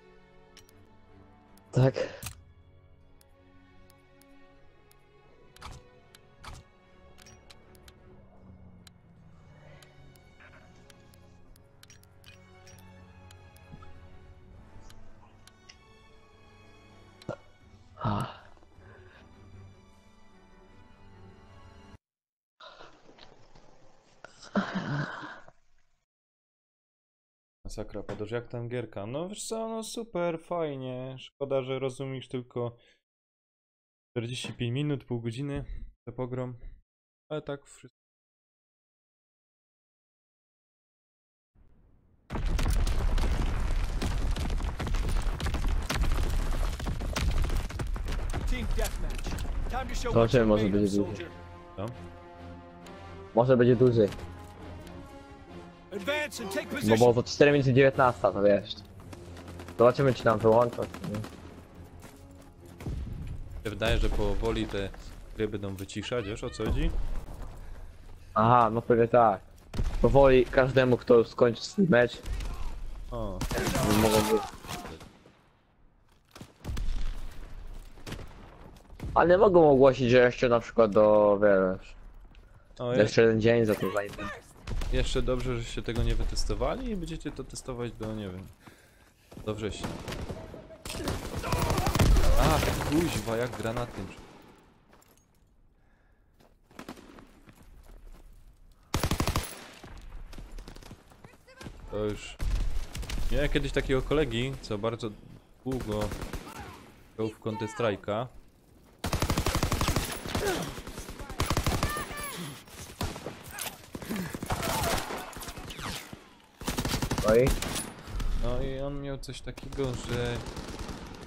Tak. Ah. Masakra, Padosz, jak tam gierka? No wiesz co, no super, fajnie. Szkoda, że rozumiesz tylko 45 minut, pół godziny to pogrom. Ale tak wszystko. Zobaczymy, może będzie dłużej. Co? Może będzie dłużej. No bo to 4 minuty 19, to wiesz. Zobaczymy, czy nam wyłączą. czy nie. Mi się wydaje, że powoli te gry będą wyciszać, wiesz o co chodzi? Aha, no pewnie tak. Powoli każdemu, kto skończy swój mecz, O, mogą być. Ale nie mogą ogłosić, że jeszcze na przykład do, wiesz, o jeszcze jeden dzień za to zajmę. jeszcze dobrze, żeście tego nie wytestowali i będziecie to testować do, nie wiem, do września. A, kuźwa, jak granatem. To już... Miałem kiedyś takiego kolegi, co bardzo długo grał w Counter Strike'a. No i? No i on miał coś takiego, że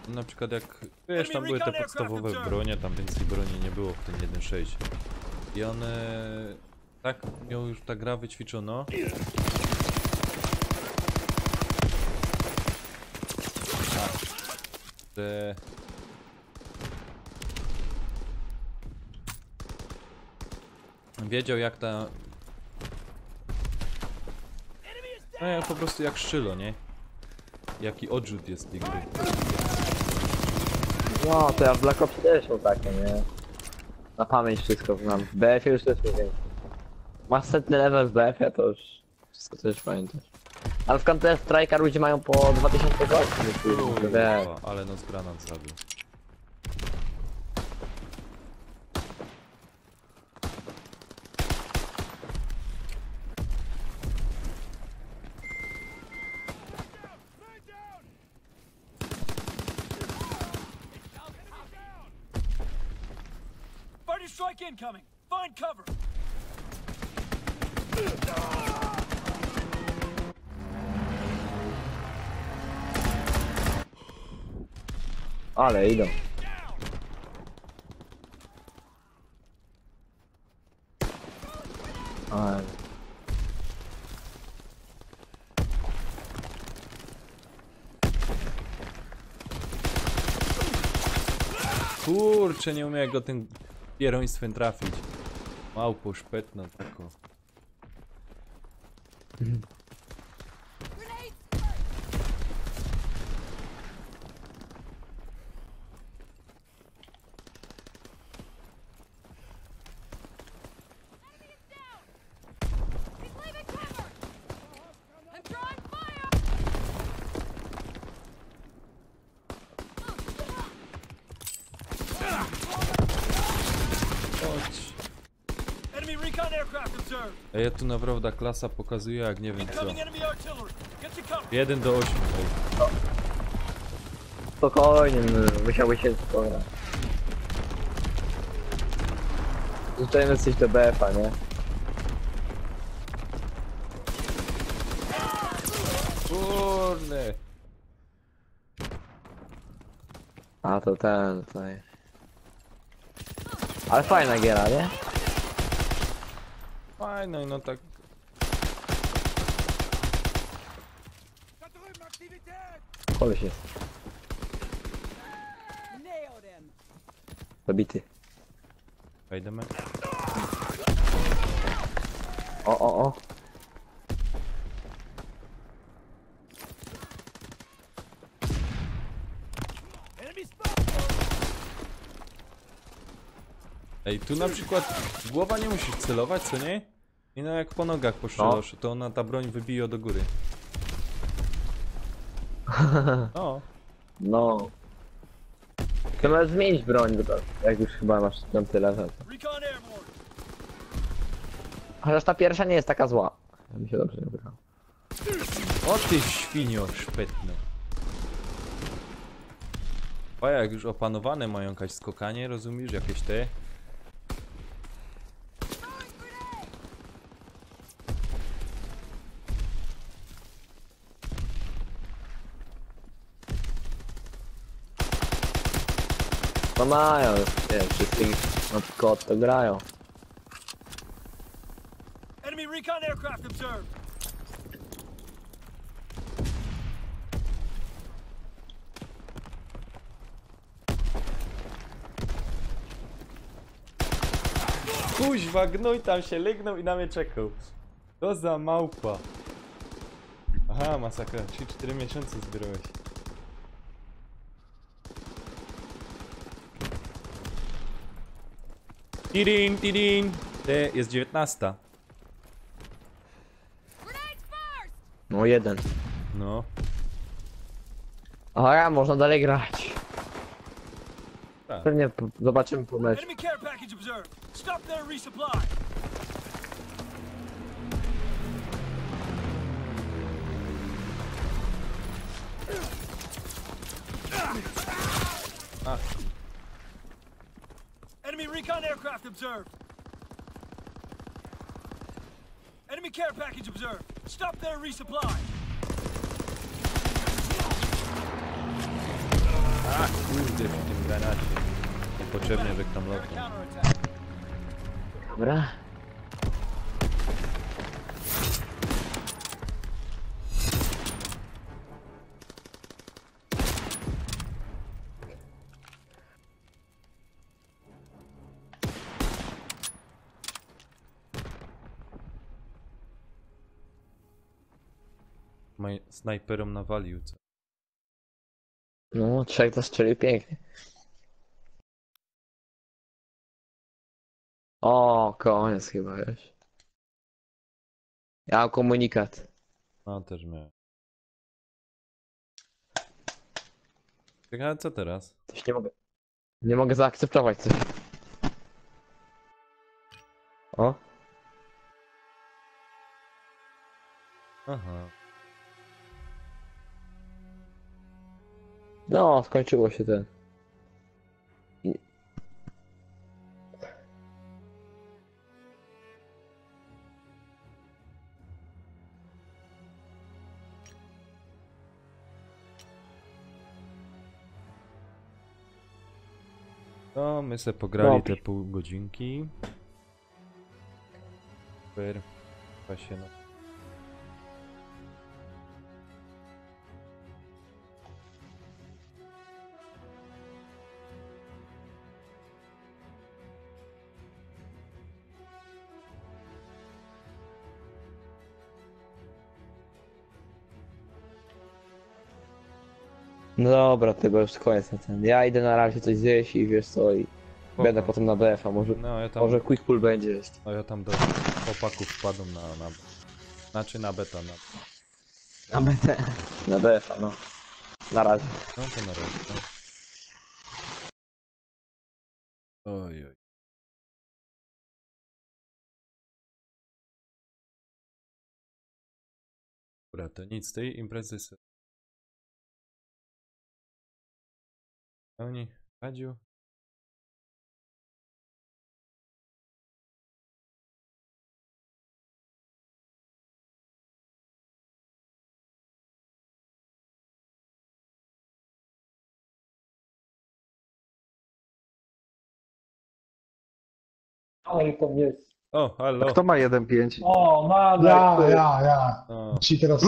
na przykład jak, wiesz, tam były te podstawowe bronie, tam więcej broni nie było w tym 1.6. I on tak miał już ta gra wyćwiczono. Że wiedział jak ta... No ja po prostu jak szczylo, nie? Jaki odrzut jest tej gry. No, to ja w Black Ops też mam takie, nie? Na pamięć wszystko znam. W BF-ie już też nie wiem. Masz setny level w BF-ie, to już wszystko też pamiętasz. Ale w Counter Strike'a ludzie mają po 2000 godzin, więc wiesz. Kurwa, ale nos granat zabił. Fighter strike incoming! Find cover! Ale idą. Ale... Kurczę, nie umiem jak go tym pieroństwem trafić. Małpo szpetno tako. I'm drawing fire! Chodź. Enemy recon aircraft observed. A ja tu naprawdę klasa pokazuje jak nie wiem co. Incoming enemy artillery. Get to cover. 1 do 8. Spokojnie, musiałby się... Dobra. Zwyczajnie jesteś do BF-a, nie? Kurde. A to ten tutaj. Ale fajna giera, nie? Fajno, no tak. Koleś jest. Zabity. Wejdziemy. O. Enemy spot. Ej, tu na przykład w głowa nie musisz celować, co nie? I no jak po nogach poszczelasz, to ona ta broń wybije do góry. O, No. To możesz zmienić broń, bo to, jak już chyba masz tam tyle lat. Recon airborne. Chociaż ta pierwsza nie jest taka zła. Ja mi się dobrze nie wygrało. o ty świnio szpetno. A jak już opanowane mają jakieś skokanie, rozumiesz? Jakieś te? No mają, nie wiem, wszyscy na kot to grają. Enemy recon aircraft observed. Kuźwa, gnój tam się lygnął i na mnie czekał. To za małpa. Aha, masakra, 3-4 miesiące zbierałeś. Tidin, tidin. Jest 19. No jeden. No. Aha, można dalej grać. Tak. Pewnie zobaczymy po meczu. Enemy care package observed. Stop there, resupply. A, Enemy recon aircraft observed. Enemy care package observed. Stop there, resupply. kurde w tym granacie. Niepotrzebnie, że tam lotą. Counterattack. Dobra. Snajperom nawalił co? No, trzech zastrzelił pięknie. O, koniec chyba, wiesz. Ja mam komunikat. No też miałem. Czekaj, co teraz? Coś nie mogę. Nie mogę zaakceptować coś. O, Aha. no, skończyło się ten. No, my se pograli Dobrze. te pół godzinki. Super. Właśnie no. No dobra, tego już koniec na ten. Ja idę na razie coś zjeść i wiesz co, i będę potem na BF-a, może, No ja tam, może quick pull będzie jeszcze. no, ja tam do chłopaków wpadłem na znaczy na beta, Na BT. Na BF-a, no. Na razie. no to na razie. No. Oj, oj. Dobra, to nic z tej imprezy se... Pełni, radził. Oj, tam jest. O, halo. Kto ma 1-5? O, mamy. Ja. O, Ci teraz...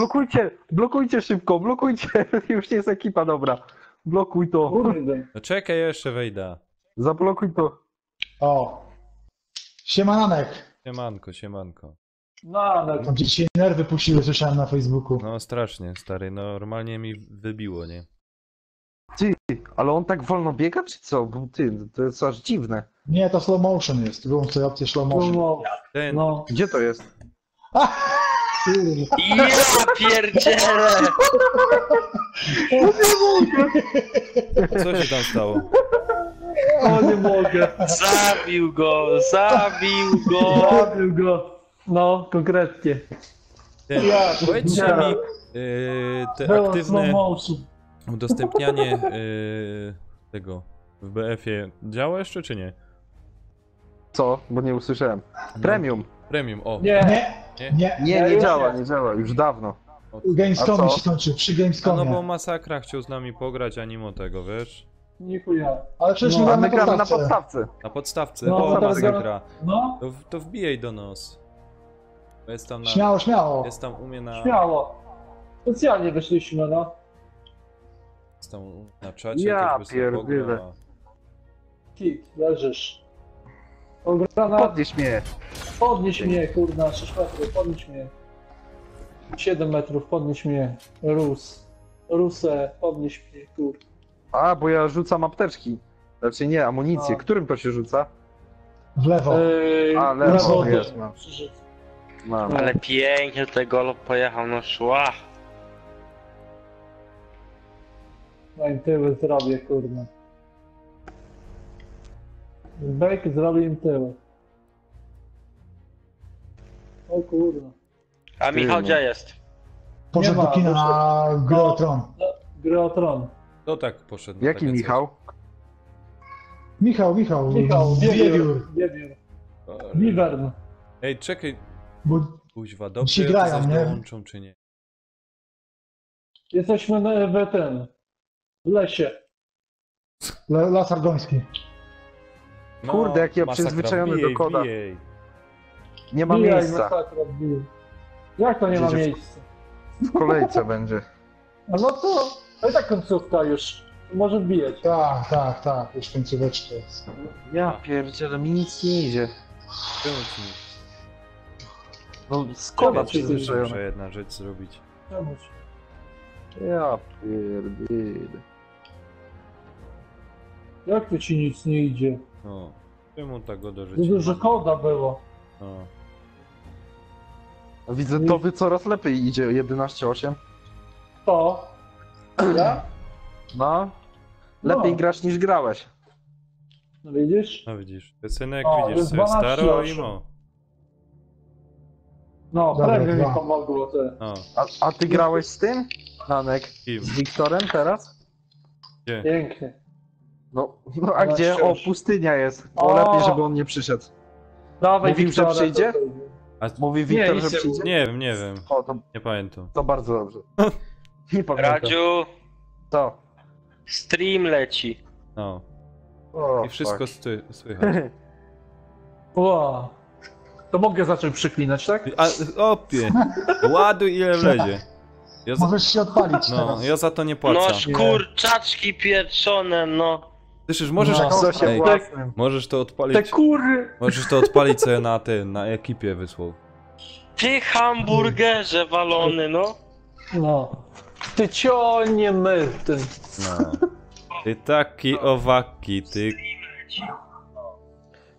Blokujcie szybko, blokujcie. Już nie jest ekipa dobra. Blokuj to. Kurde. no czekaj, ja jeszcze wejdę. Zablokuj to. O. Siemananek. Siemanko, siemanko. No, Tam ci się nerwy puściły, słyszałem na Facebooku. No strasznie, stary, normalnie mi wybiło, nie? Ale on tak wolno biega, czy co? Bo ty, to jest aż dziwne. Nie, to slow motion jest. Wyłącz sobie opcję slow motion. no, Ten, no. Gdzie to jest? Kurde. Ja pierdzielę! co się tam stało? O, nie mogę. Zabił go! Zabił go! Zabił go. No, konkretnie. Ten, Ja powiedzcie pierdzielę. mi, te Było aktywne slow motion. udostępnianie tego w BF-ie działa jeszcze czy nie? Co? Bo nie usłyszałem. No, Premium. Premium, o. Nie. Nie. Nie już działa, nie. nie działa. Już dawno. Gamescomie A co? się skończył, przy A Gamescomie. no bo Masakra chciał z nami pograć, a mimo tego, wiesz? Nikuja. Ale przecież No, nie A gramy my gramy na podstawce. podstawce. Na podstawce, No, o, teraz Masakra. No, To wbijaj do nas. Bo jest tam na... Śmiało, śmiało. Jest tam u mnie na... śmiało. Specjalnie wyszliśmy, no. Jest tam na czacie, Ja ktoś by sobie pierdolę. pograł, a- Kit, leżysz. Ograna, Podnieś mnie. podnieś mnie, kurna, 6 metrów, podnieś mnie. 7 metrów, podnieś mnie. Rusę, podnieś mnie, kur. A, bo ja rzucam apteczki. Znaczy nie, amunicję. A. Którym to się rzuca? W lewo. A, lewo prawo jest, do- mam. przyrzut. Mam. Ale pięknie tutaj golf pojechał, no szła. No i tyły zrobię, kurna. Bejk zrobię im tyły. O kurwa. A Michał gdzie jest? Poszedł nie ma, do kina na Grę o Tron. Gry o Tron. To tak poszedł. na Jaki takie Michał? Michał, Michał, Wiewiór. Wiewiór. coś. Wivern. Ej, czekaj, Bo kuźwa, dobrze Ci to grają, zaś nie? dołączą czy nie? Jesteśmy w tym. W lesie. Las Argoński. No, Kurde, jak ja Masakra, przyzwyczajony do wbijaj, koda. wbijaj. Nie ma Bijaj, miejsca. masakra, bijaj. Jak to nie ma Gdzieś- miejsca? W kolejce będzie. No to i tak końcówka już. Może wbijać. Tak, już końcóweczka jest. Ja pierdzielę, mi nic nie idzie. Czemu ci nie? No skoda Czemu ci nie przyzwyczajony. Muszę jedna rzecz zrobić. Czemu ci? Ja pierdolę. Jak to ci nic nie idzie? No. Czemu tak go do Za życia? dużo koda było. No. Widzę, to wy coraz lepiej idzie, 11-8. To? Ja? No. Lepiej No. grasz niż grałeś. No widzisz? No widzisz, synek, O, widzisz jest sobie 12 staro osób. i mo. No, Dobra, prawie mi dwa. pomogło te. No, A ty grałeś z tym? Nanek. kim? Z Wiktorem teraz? Gdzie? Pięknie. No a Na gdzie? O, wciąż. pustynia jest. Bo O! lepiej, żeby on nie przyszedł. Dawaj, Mówił, że Wiktora, przyjdzie? tutaj. Mówi Wiktor, nic że nie przyjdzie? Nie wiem, O, to, nie pamiętam. to bardzo dobrze. Nie pamiętam. Radziu, To. stream leci. No. O, I wszystko fuck. słychać. Ła. To mogę zacząć przyklinać, tak? A, opie! Ładuj ile wlezie. Ja za, Możesz się odpalić no, teraz. ja za to nie No płacę. kurczaczki pieczone, no. Słyszysz, możesz, No. W sosie ej, własnym. możesz to Te odpalić, kury! możesz to odpalić sobie na ekipie wysłał. Ty hamburgerze walony, no. No. Ty ciągnie my tym. No. Ty taki owaki, ty...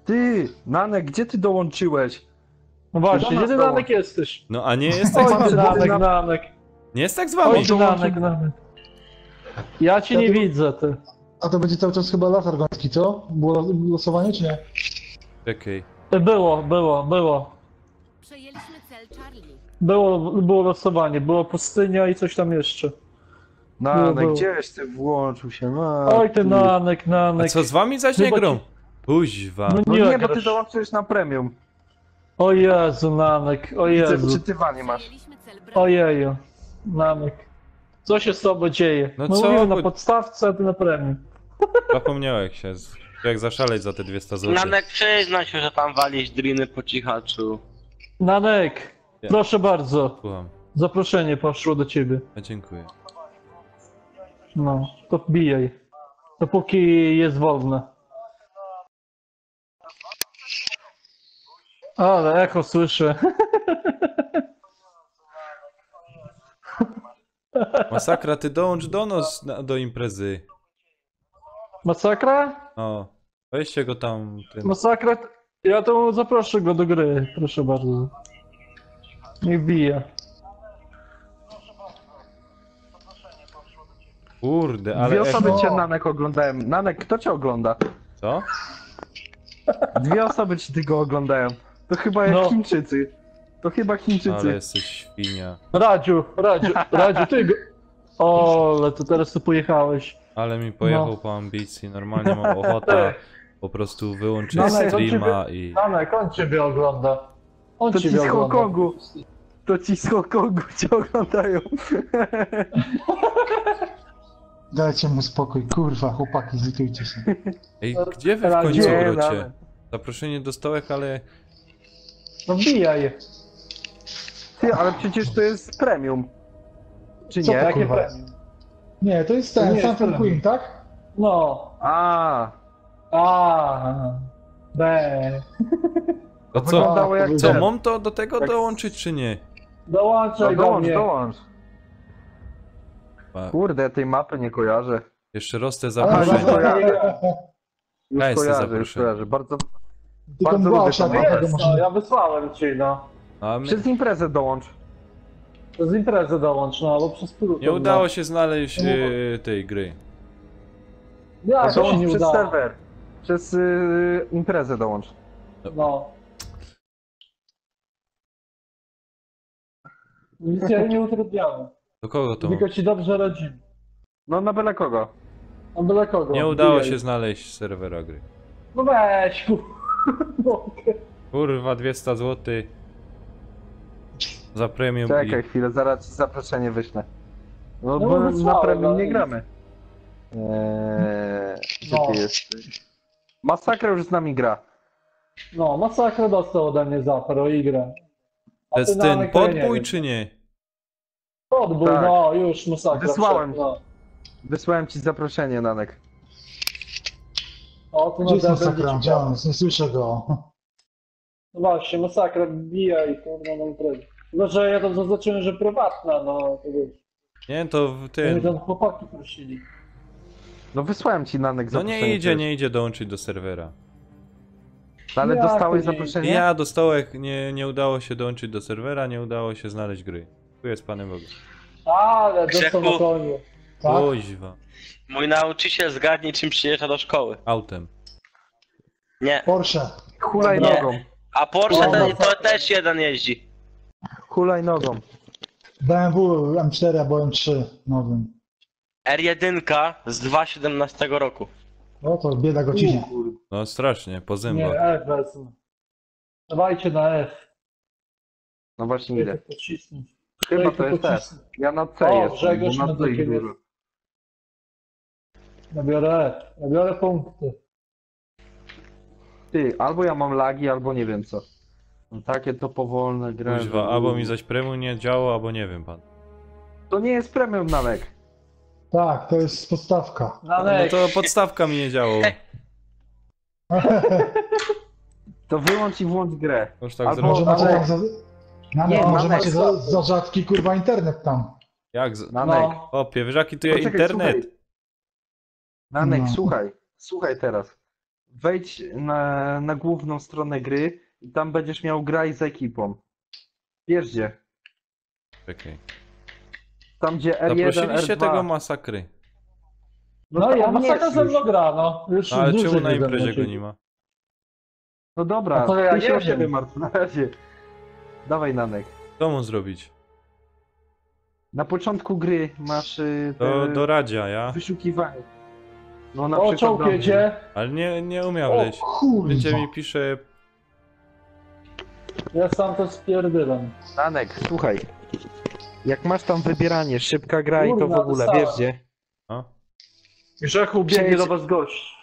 Ty, Nanek, gdzie ty dołączyłeś? No właśnie, Ty do gdzie ty nas Nanek jesteś? No a nie jest tak Oj z ty wami? Nanek, Nanek. Nie jest tak z wami? Oj ty Nanek, Nanek. Ja cię nie widzę, ty. A to będzie cały czas chyba latar gąski, co? Było losowanie, czy nie? Czekaj. Było. Przejęliśmy cel Charlie. Było losowanie, była pustynia i coś tam jeszcze. Nanek, było. gdzieś ty włączył się, no. Oj ty Nanek, A Nanek. co z wami zaś nie grą? Kuźwa. No No nie, bo ty grasz. dołączyłeś na premium. O Jezu, Nanek, o Widzę, Jezu. wczytywanie masz. Przejęliśmy cel Bravo. Ojeju, Nanek. Co się z tobą dzieje? No No co? mówiłem na Bo- podstawce, a ty na premium. Zapomniałeś się. Jak zaszaleć za te 200 zł. Nanek, przyznaj się, że tam walisz driny po cichaczu. Nanek, Nie. proszę bardzo. Słucham. Zaproszenie poszło do ciebie. A dziękuję. No, to wbijaj. Dopóki jest wolne. Ale echo słyszę. Masakra, ty dołącz do nas do imprezy. Masakra? O. Weźcie go tam. Masakra? Ja to zaproszę go do gry, proszę bardzo. Niech wbija. Kurde, ale... Dwie osoby echo- cię, Nanek, oglądałem. Nanek, kto cię ogląda? Co? Dwie osoby ci tylko oglądają. To chyba jak No. Chińczycy. To chyba Chińczycy. Ale jesteś świnia. Radziu, ty go... O, ale to teraz tu pojechałeś. Ale mi pojechał No. po ambicji. Normalnie mam ochotę po prostu wyłączyć No, ale to streama i... Nanek, on ciebie ogląda. On To ci ciebie z ogląda. Hongkongu. To ci z Hongkongu cię oglądają. Dajcie mu spokój, kurwa, chłopaki, zlitujcie się. Ej, gdzie wy w Ale końcu nie, grocie? ale- Zaproszenie do stołek, ale... No wbijaj. Ty, ale przecież to jest premium. Czy Co nie? tak? Jakie kurwa. premium? Nie, to jest To ten, nie jest Phantom premium. Queen, tak? No. A, B. To co? wyglądało jak Co, ten. mam to do tego Jak- dołączyć czy nie? No Dołączaj do dołącz, mnie. dołącz. A, Kurde, tej mapy nie kojarzę. jeszcze rosnę Ale zaproszenie. dobra. Już Ja jestem kojarzę, już zaproszony. kojarzę. Bardzo... Tylko Bardzo mgła lubię osiadła, tą mapę. tego Jest, może... no, ja wysłałem ci, no. A my... Przez imprezę dołącz. Z imprezy dołącz, no, albo przez próbę. Nie udało się znaleźć tej gry. Jak to się Dołącz nie przez udało? serwer. Przez imprezę dołącz. No. Nic ja nie utrudniamy. Do kogo to? Tylko ci dobrze radzimy. No na byle kogo. A byle kogo. Nie udało Wbijaj. się znaleźć serwera gry. No weź, Kurwa, 200 zł. Za premium Czekaj chwilę, zaraz ci zaproszenie wyślę. No, No, bo na wysłałem, premium ale nie nic. gramy. Gdzie No. ty jesteś? Masakra już z nami gra. No, masakrę dostał ode mnie za pro i grę. A To jest ty ten Nanek, to ja nie podbój wiem. czy nie? Podbój, Tak. no, już masakra. Wysłałem. wszedł, No. Wysłałem ci zaproszenie, Nanek. O, tu Gdzie jest na będzie masakra? Gdzie on jest? Nie słyszę go. No właśnie, masakra bija i kurwa na imprezie. Chyba, że ja tam zaznaczyłem, że prywatna, no to wiesz. Nie, to w Mnie tym... tam chłopaki prosili. No wysłałem ci, Nanek, No zaproszenie. nie idzie, też. nie idzie dołączyć do serwera. Ale Jak dostałeś to nie zaproszenie? Ja do stołek nie udało się dołączyć do serwera, nie udało się znaleźć gry. Tu jest Panem Bogiem. Ale dostał Grzechu. na koniu. Tak? Kuźwa. Mój nauczyciel zgadnie, czym przyjeżdża do szkoły. Autem. Nie. Porsche. Hulajnogą. A Porsche No, to też jeden jeździ. Hulajnogą. BMW M4 albo M3 nowym. R1 z 2017 roku. No to bieda godzinie. No strasznie, po Nie, zębach. F wezmę. Dawajcie na F. No właśnie idę. Chcę pocisnąć. Chyba Chcę to jest F. pocisnąć. Ja na C O, jestem, Grzegorz bo na na C ich drugim dużo. Nabiorę F. Nabiorę punkty. Ty, albo ja mam lagi, albo nie wiem co. No, takie to powolne gra. Kuźwa, albo mi zaś premium nie działo, albo nie wiem pan. To nie jest premium, Nanek. Tak, to jest podstawka. No Nanek. to podstawka mi nie działo. To wyłącz i włącz grę. Już tak Albo- zrobię. Może macie ale- tam za... Nie, może Nanek, macie za rzadki kurwa internet tam. Jak z... Nanek, No. Opie, wiesz jaki tu jest Poczekaj, internet? słuchaj. Nanek, No. słuchaj teraz. Wejdź na główną stronę gry i tam będziesz miał graj z ekipą. Wiesz gdzie? Czekaj. Tam gdzie R1, Zaprosiliście R2. tego masakry. No ja tam masakra jest ze już. mną gra, no. Już No, ale dłużej czemu na nie ze mną imprezie go siedzi. nie ma? No dobra, No to ja ty się nie o siebie wiem. martw na razie. Dawaj Nanek. Co mu zrobić? Na początku gry masz Do radzia, ja? wyszukiwanie. No na O, przykład czołg dobrze. jedzie. Ale nie umiał O wleć. Będzie kurwa. mi pisze... Ja sam to spierdylam. Nanek, słuchaj. Jak masz tam wybieranie, szybka gra i to w Kurwa, ogóle, dostałem. wiesz gdzie? No. Grzechu biegnie Przejdź- do was gość.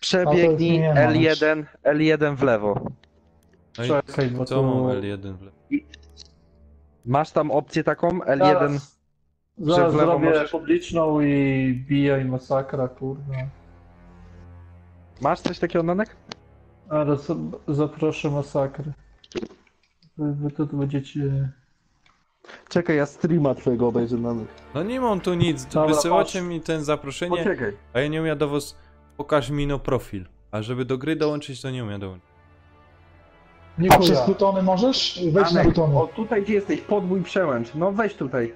Przebiegnij nie ma, L1 w lewo. No i Czekaj, bo co tu- mam L1 w lewo? Masz tam opcję taką L1. Zaraz, zaraz w lewo zrobię możesz- publiczną i bija i masakra, kurwa. Masz coś takiego, Nanek? Ale zaproszę masakry. Wy tu będziecie... Czekaj, ja streama twojego obejrzę, Nanek. No nie mam tu nic, Dobra, wysyłacie patrz. mi ten zaproszenie, Poczekaj. a ja nie umiem do was... Pokaż mi no profil. A żeby do gry dołączyć, to nie umiem dołączyć. A przez plutony możesz? Wejdź na Nanek, plutony. o tutaj gdzie jesteś, podwój przełęcz. No weź tutaj.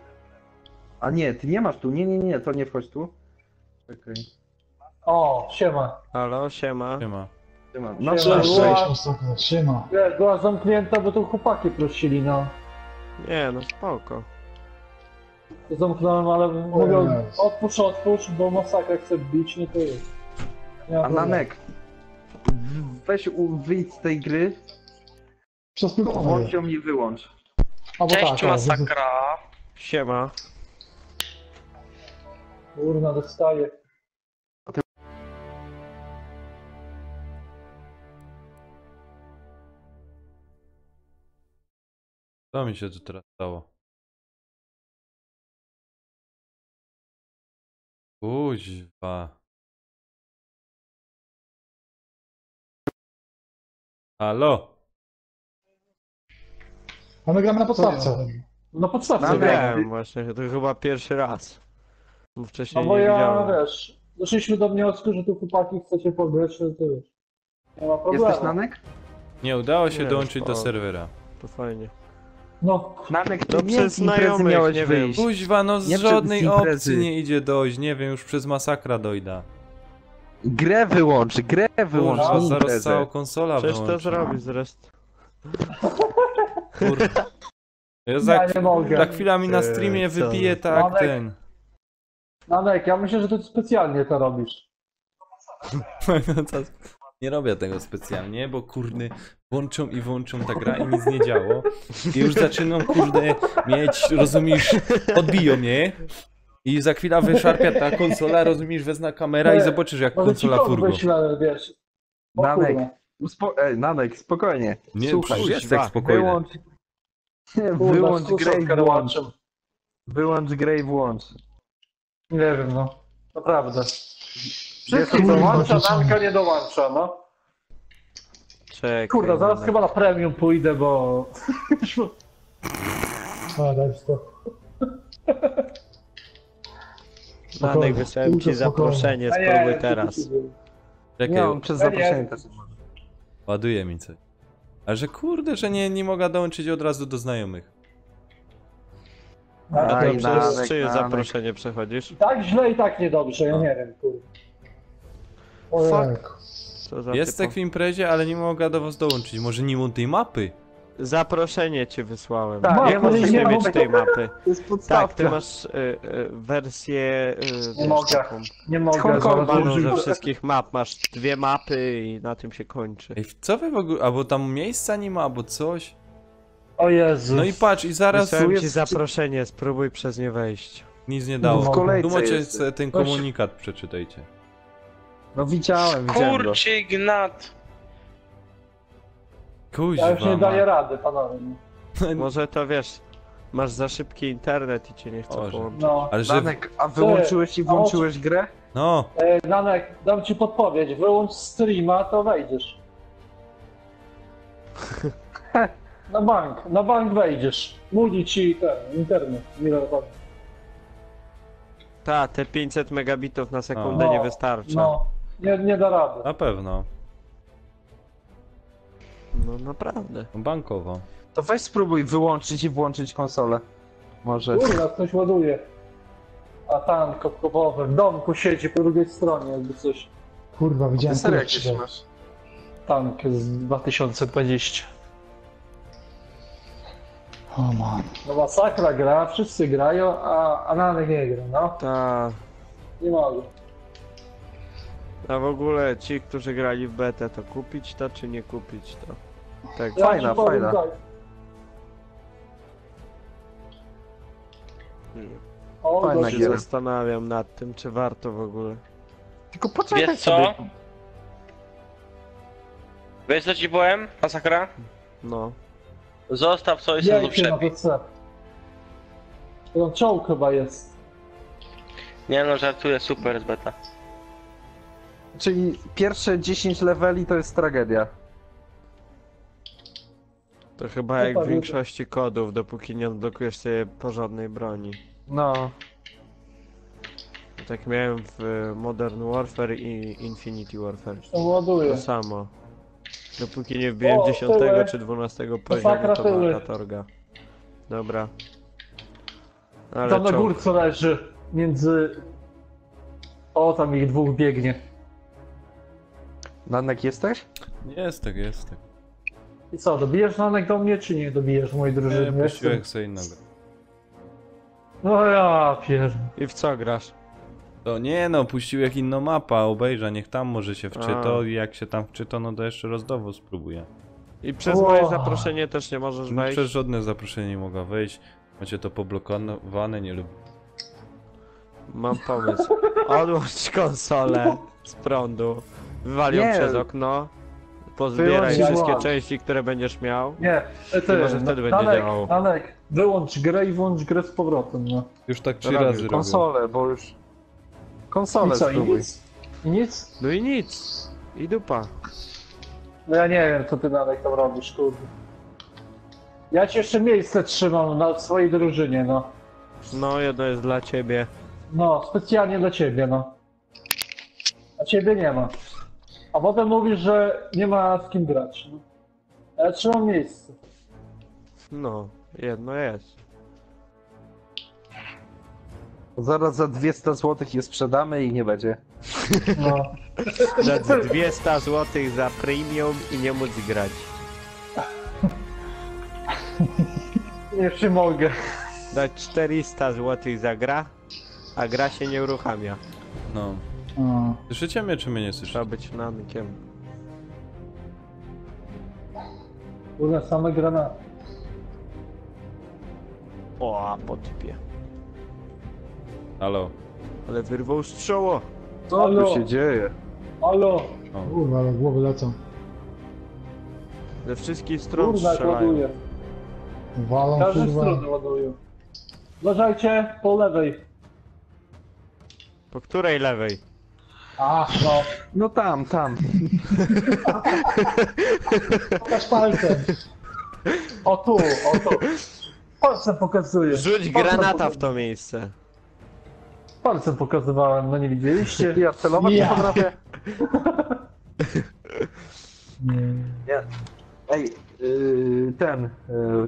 A nie, ty nie masz tu. Nie, to nie wchodź tu. Czekaj. O, siema. Halo, siema. Nie ma. No Siema. Cześć, była- cześć, masakra. Siema. Nie, była zamknięta, bo tu chłopaki prosili, no. Nie, no spoko. To zamknąłem, ale mówią, Jezu. otwórz, bo masakra chce bić, nie to jest. Nie ma A problemu. Nanek, weź wyjdź z tej gry, Przez plutony. włącz ją i wyłącz. Albo tak, o, Siema. Kurna, dostaję. Co mi się tu teraz stało? Kuźwa. Halo? A my gramy na podstawce. No podstawce Nanek, grałem. Wiem właśnie, to chyba pierwszy raz. Bo wcześniej No bo nie ja, widziałem. wiesz, doszliśmy do wniosku, że tu chłopaki chcecie pograć, to wiesz. Nie ma problemu. Jesteś Nanek? Nie udało się Nie, dołączyć do spoko. serwera. To fajnie. No, Nanek, To ty nie przez z imprezy znajomych, miałeś nie wiem. wyjść. Kuźwa, no z Nie przed żadnej imprezy. opcji nie idzie dojść. Nie wiem, już przez masakra dojda. Grę wyłącz, Kurwa, nie zaraz imprezę. cała konsola Przecież to wyłączy. zrobi zresztą. Kurwa. Ja ja nie mogę. za chwilę mi na streamie Co? wypije tak Tomek. ten. Nanek, ja myślę, że ty specjalnie to robisz. Nie robię tego specjalnie, bo kurde włączą i włączą ta gra i nic nie działo. I już zaczynam kurde mieć, rozumiesz, odbiją mnie. I za chwilę wyszarpia ta konsola, rozumiesz, wezna kamera i zobaczysz jak Może ci konsola kod furgo. wyślę, wiesz. O Nanek, kurwa. Nanek, spokojnie. Nie, Słuchaj, przecież jest kuźwa, tak spokojnie. wyłącz, Kurwa, wyłącz z grę i kuszewkę włącz. dołączam. Wyłącz grę i włącz. Nie wiem, no. Naprawdę. Wszystko Kurwa, dołącza, to Nanka nie dołącza, no. Czekaj. Kurde, zaraz no. chyba na premium pójdę, bo... A, daj to. Danek, wysłałem ci Spokojnie. zaproszenie, A nie, spróbuj to teraz. ci było. Czekaj, Nie, on przez Ja nie. zaproszenie też nie może. ładuje mi coś. Ale że kurde, że nie mogę dołączyć od razu do znajomych. A, A Aj, ty dobrze. przez Danek, czyje Danek. zaproszenie przechodzisz? I tak źle i tak niedobrze, ja No. nie wiem, kurde. Ojejku. Co za Jestem typo? w imprezie, ale nie mogę do was dołączyć. Może nie mam tej mapy? Zaproszenie ci wysłałem. Tak, nie ja możesz nie nie mieć mam- tej mapy. To jest Tak, podstawka. ty masz wersję wiesz, mogę. taką Nie mogę, Hongkongu, zaraz baną ze użyję. wszystkich map. Masz 2 mapy i na tym się kończy. Ej, co wy w ogóle... Albo tam miejsca nie ma, albo coś. O Jezu. No i patrz, i zaraz Wysłałem tu ci jest- zaproszenie, spróbuj przez nie wejść. nic nie dało. W kolejce Tu macie jest. ten komunikat, przeczytajcie. No widziałem go. Kurczę, Ignat! Kuźwa, Ja już nie ma. daję rady, panowie. no. Może to wiesz, masz za szybki internet i cię nie chce Boże. połączyć. No. Ale że... Nanek, a wyłączyłeś i włączyłeś grę? No, Nanek, dam ci podpowiedź. Wyłącz streama, to wejdziesz. Na bank wejdziesz. Mówi ci ten internet. Miliardowy. Ta, te 500 megabitów na sekundę No, nie wystarcza. No, nie da rady. Na pewno. No naprawdę. Bankowo. To weź spróbuj wyłączyć i włączyć konsolę. Może. Kurwa, ktoś ładuje. A tank kokowowy w domku siedzi po drugiej stronie, jakby coś. Kurwa, widziałem Serio kurczę. jakieś masz? Tank z 2020. O man. No masakra gra, wszyscy grają, a Nanek nie gra, no. Ta. Nie mogę. A w ogóle ci, którzy grali w betę, to kupić to czy nie kupić to? Tak. Ja Fajna, ci powiem fajna. tak. O, Fajna gościu, Się giera. zastanawiam nad tym, czy warto w ogóle. Tylko poczekaj Wiesz co? sobie. Wiesz co ci powiem, masakra? No. Zostaw coś, co do Jajcie na przebieg. PC. To czołg chyba jest. Nie no, żartuję, super jest beta. Czyli pierwsze 10 leveli to jest tragedia. To chyba jak w Super, większości kodów, dopóki nie odblokujesz sobie porządnej broni. No. Tak miałem w Modern Warfare i Infinity Warfare. To ładuje. To samo. Dopóki nie wbiłem O, 10 tyłek. czy 12 Masakra, poziomu, to była tyłek. katorga. Dobra. Ale Tam na czołg. górce leży. Między... O, tam ich dwóch biegnie. Nanek jesteś? Jest tak, jest tak. I co, dobijesz Nanek do mnie, czy nie dobijesz mojej drużyny? Nie, Ja puściłem jestem- sobie innego. No ja pierdolę. I w co grasz? To nie no, puścił jak inną mapa, obejrza, niech tam może się wczyta A. i jak się tam wczyta, no to jeszcze rozdowo spróbuję. I przez Wow. moje zaproszenie też nie możesz No, wejść? przez żadne zaproszenie nie mogła wejść. Macie to poblokowane, nie lubię. Mam pomysł. Odłącz konsolę z prądu. Wywal ją Nie. przez okno. Pozbieraj Wyłącz wszystkie włącz. części, które będziesz miał. Nie, I może wtedy będzie Nanek, działało. Nanek, wyłącz grę i włącz grę z powrotem, no. Już tak 3 Robię razy robię. Konsolę, bo już... I Konsolę co, i spróbuj. nic? I nic? No i nic. I dupa. No ja nie wiem, co ty Nanek tam robisz, kurde. Ja ci jeszcze miejsce trzymam na swojej drużynie, no. No, jedno jest dla ciebie. No, specjalnie dla ciebie, no. A ciebie nie ma. A potem mówisz, że nie ma z kim grać. No. A ja trzymam miejsce. No, jedno jest. Zaraz za 200 zł je sprzedamy i nie będzie. No. Dać 200 zł za premium i nie móc grać. Jeszcze mogę. Dać 400 zł za gra, a gra się nie uruchamia. No. O. Słyszycie mnie, czy mnie nie słyszycie? Trzeba być nankiem. Kurde, same granaty. O, a po typie. Halo. Ale wyrwał strzoło. Co Halo? tu się dzieje? Halo, Kurwa, ale głowy lecą. Ze wszystkich stron kurwa, jak strzelają. ładuje. Walą, Każdy kurwa. stronę ładują. Uważajcie, po lewej. Po której lewej? A, no. No tam. Pokaż palcem. O tu, o tu. Palcem pokazuję. Rzuć Palcem granata w to miejsce. Palcem pokazywałem, no nie widzieliście? Ja celować nie Ja. potrafię. Nie. Ej,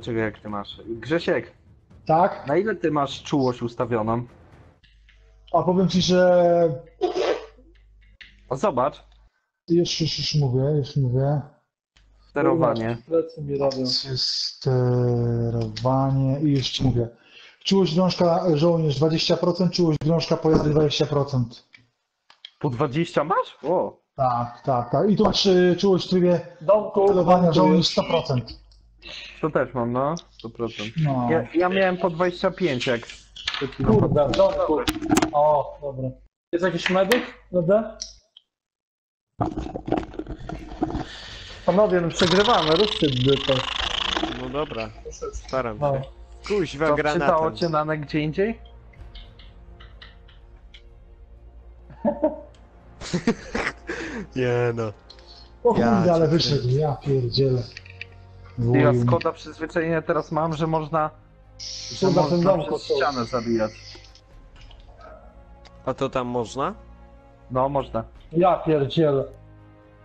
czekaj, jak ty masz? Grzesiek, Tak? na ile ty masz czułość ustawioną? A powiem ci, że... O, zobacz, Już mówię. sterowanie. Plecy mi robią. Sterowanie i już ci mówię. Czułość drążka żołnierz 20%, czułość drążka pojazdy 20%. Po 20 masz? O, Tak. I tu masz czułość w trybie Domku, celowania domku żołnierz już. 100%. to też mam, no, 100%. No. Ja miałem po 25, jak... Kurde, w domku. O, dobra. Jest jakiś medyk? Dobra? Panowie, no przegrywamy, ruszcie dupę. No dobra, staram No. się. Kuźwa To czytało granatem. cię Nanek gdzie indziej? Nie no. O Ja kurde, ale cię wyszedł, ja pierdzielę. Ja Wuj. Skoda przyzwyczajenia teraz mam, że można... Że Chyba w tym można domku przez są. ścianę zabijać. A to tam można? No, można. Ja pierdzielę.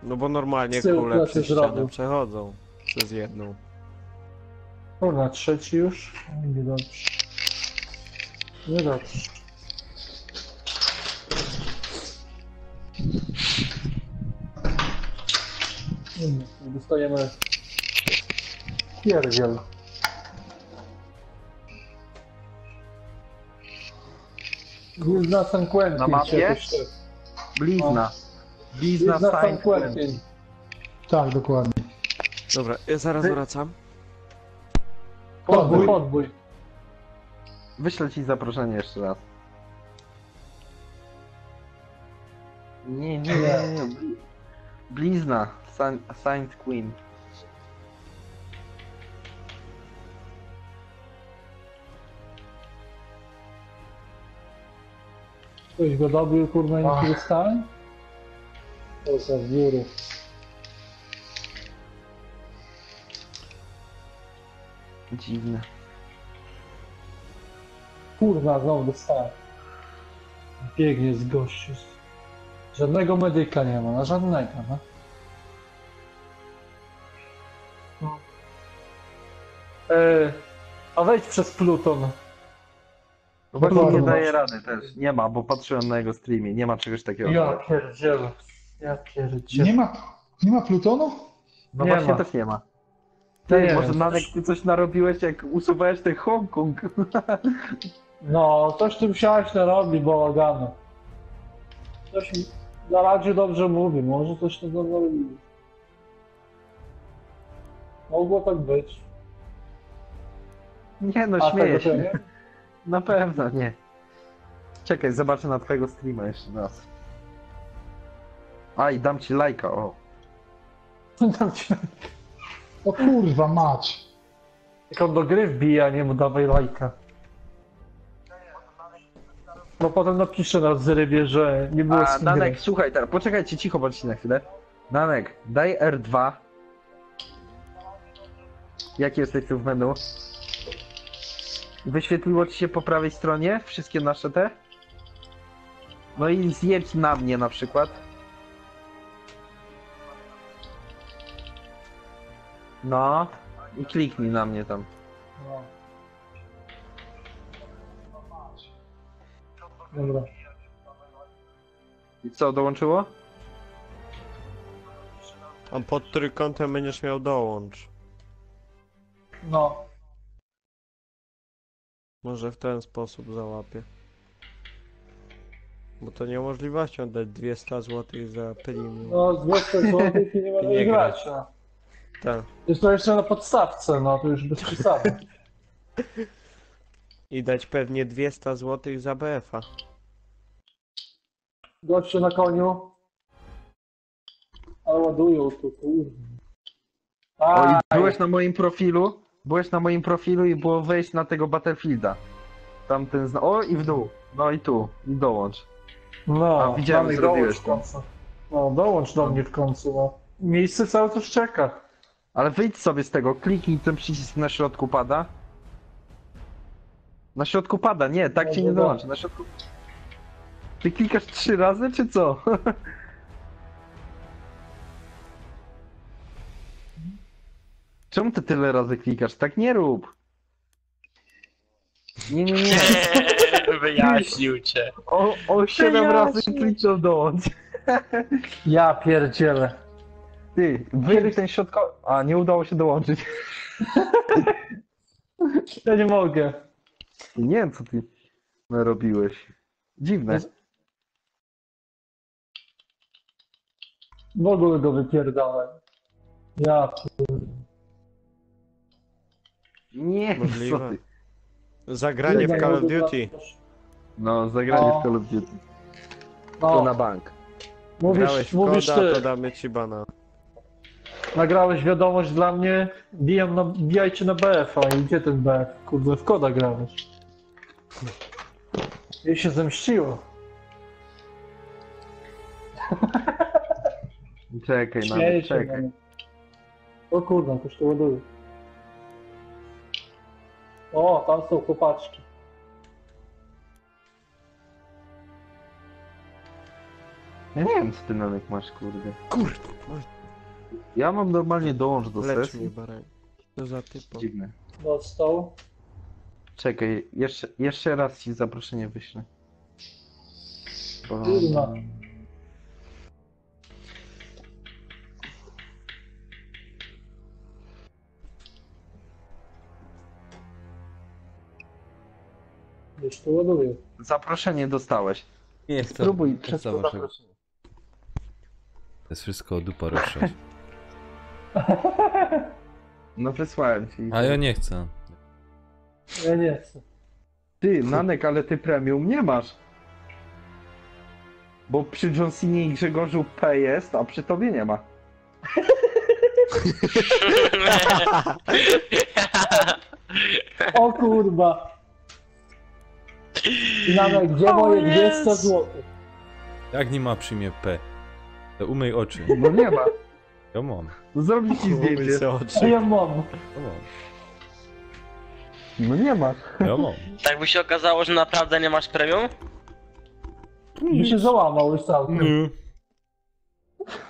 No bo normalnie Sył kule plecy przez ścianę zrobił. przechodzą. Przez jedną. Kurwa, trzeci już? Niedobrze. Niedobrze. Dostajemy pierdziel. Blizna San Quentin. Na mapie? czy jakoś tak. Blizna. Blizna Blizna San Saint Quentin. Tak, dokładnie. Dobra, ja zaraz wracam. Podbój, podbój. Wyślę ci zaproszenie jeszcze raz. Nie. Blizna. Saint Queen. Ktoś go dobił, kurwa, i nie dostałem? To za wióry. Dziwne. Kurwa, znowu dostałem. Biegnie z gościu. Żadnego medyka nie ma, na żadnego, no. A wejdź przez Pluton. No właśnie Dokładnie. nie daje rady też. Nie ma, bo patrzyłem na jego streamie. Nie ma czegoś takiego. Ja pierdzielę. Ja pierdzielę. Nie ma Plutonu? No Nie właśnie ma. też nie ma. To Ty, nie może wiem. Nanek, ty coś narobiłeś, jak usuwałeś ten Hongkong. No, coś tu musiałeś narobić, bałaganu. Coś mi na radzie dobrze mówi, może coś tu narobić. Mogło tak być. Nie no, A śmieję tego to się. nie? Na pewno nie. Czekaj, zobaczę na twojego streama jeszcze raz. A i dam ci lajka, o. O kurwa mać. Jak on do gry wbija, nie mu dawaj lajka. No potem napiszę na zrybie, że nie było A z kim Nanek, grać. słuchaj teraz, poczekajcie, cicho bądźcie na chwilę. Nanek, daj R2. Jaki jesteś tu w menu? Wyświetliło ci się po prawej stronie wszystkie nasze te? No i zjedź na mnie na przykład. No i kliknij na mnie tam. No. Dobra. I co, dołączyło? A pod trójkątem będziesz miał dołącz. No. Może w ten sposób załapię. Bo to niemożliwością dać 200 zł za premium. No, z 200 zł i nie będę Nie grać. grać. No. Tak. Jest to jeszcze na podstawce, no to już bez przesady. I dać pewnie 200 zł za BF-a. Goście na koniu. Ale ładują tu, kurde. O, i Aj, byłeś na moim profilu? Byłeś na moim profilu i było wejść na tego Battlefielda. Tamten o i w dół. No i tu. I dołącz. no, A, widziałem, Danek, zrobiłeś dołącz w końcu. No, dołącz do mnie w końcu, no. Miejsce cały czas czeka. Ale wyjdź sobie z tego, kliknij ten przycisk na środku pada. Na środku pada, nie, tak cię nie Dobra. dołączy, na środku... Ty klikasz 3 razy, czy co? Czemu ty tyle razy klikasz? Tak nie rób! Nie. Wyjaśnił cię. O 7 razy kliknął dołącz. Ja pierdzielę. Ty, wyjdź ten środkowy... A, nie udało się dołączyć. Ja nie mogę. Nie wiem, co ty narobiłeś. Dziwne. W ogóle go wypierdałem. Ja Nie, co Możliwe. ty. Zagranie w Call of Duty. No, zagranie No. w Call of Duty. To na No, bank. Grałeś w mówisz koda, to ty. damy ci bana. Nagrałeś wiadomość dla mnie, wbijajcie na BF-a i gdzie ten BF? Kurde, w koda grałeś. I się zemściło. Czekaj, Śmieję nawet, się. czekaj. No. O kurde, jakoś to ładuje. O, tam są chłopaczki. Ja nie wiem co ty Nanek masz, kurde. Kurde. Ja mam normalnie dołącz do Lecz sesji. mnie barań. Co za typo. Dziwne. Dostał. Czekaj, jeszcze raz ci zaproszenie wyślę. Kurwa. Już tu ładuję. Zaproszenie dostałeś. Nie chcę. Spróbuj przez chcę to waszego. zaproszenie. To jest wszystko dupa rozszerz. No wysłałem ci. A ja nie chcę. Ja nie chcę. Ty, Nanek, ale ty premium nie masz. Bo przy Johnsonie i Grzegorzu P jest, a przy tobie nie ma. O kurwa. I nawet gdzie moje 200 zł? Jak nie ma przy mnie P? To umyj oczy. No nie ma. Ja mam. No zrobić ci zdjęcie. Umyj se A oczy. ja mam. Ja mam. No nie ma. Ja mam. Tak by się okazało, że naprawdę nie masz premium? Mi się załamał już całkiem. Nie.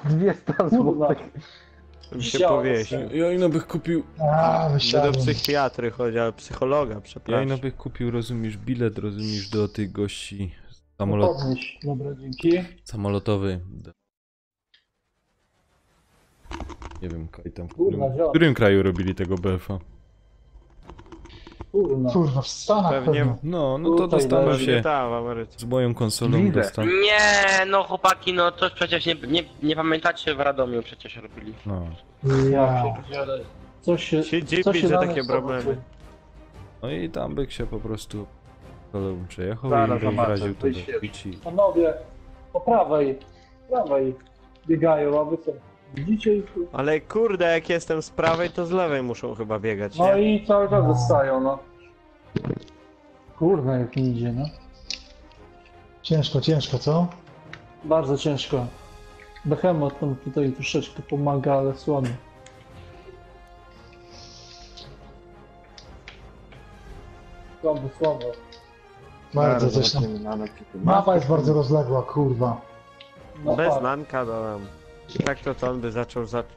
200 Kurwa. zł. Bym się Wziąłem powiesił. sobie. Ja ino bych kupił. A, Nie do wysiadłem. psychiatry chodzi, ale psychologa, Ja przepraszam. ino bych kupił, rozumiesz, bilet, rozumiesz, do tych gości. No podnieś. Dobra, dzięki. Samolotowy. Nie wiem, kaj tam. Kurwa, W wziąłem. którym kraju robili tego BF-a? Kurwa. Kurwa, w Stanach Pewnie- pewnie. No to Tutaj dostanę leży. się Tam w Ameryce. z moją konsolą Widzę. dostanę. Nie, no chłopaki, no to przecież nie pamiętacie, w Radomiu przecież robili. No. Ja pierdzielę. Co się... Się co dziwić, się że na takie nas problemy. zobaczy? No i tam bych się po prostu konsolą przejechał Zaraz i zobaczę, wyraził to do wyświetl. pici. Panowie, po prawej biegają, a wy co? Widzicie ich tu? Ale kurde, jak jestem z prawej, to z lewej muszą chyba biegać, No nie? i cały czas zostają, no. Kurwa, jak nie idzie, no. Ciężko, ciężko, co? Bardzo ciężko. Behemoth tam tutaj troszeczkę pomaga, ale słabo. Słabo. Bardzo coś tam. Mapa jest bardzo rozległa, kurwa. No Bez tak. Nanka dodam. Tak to on by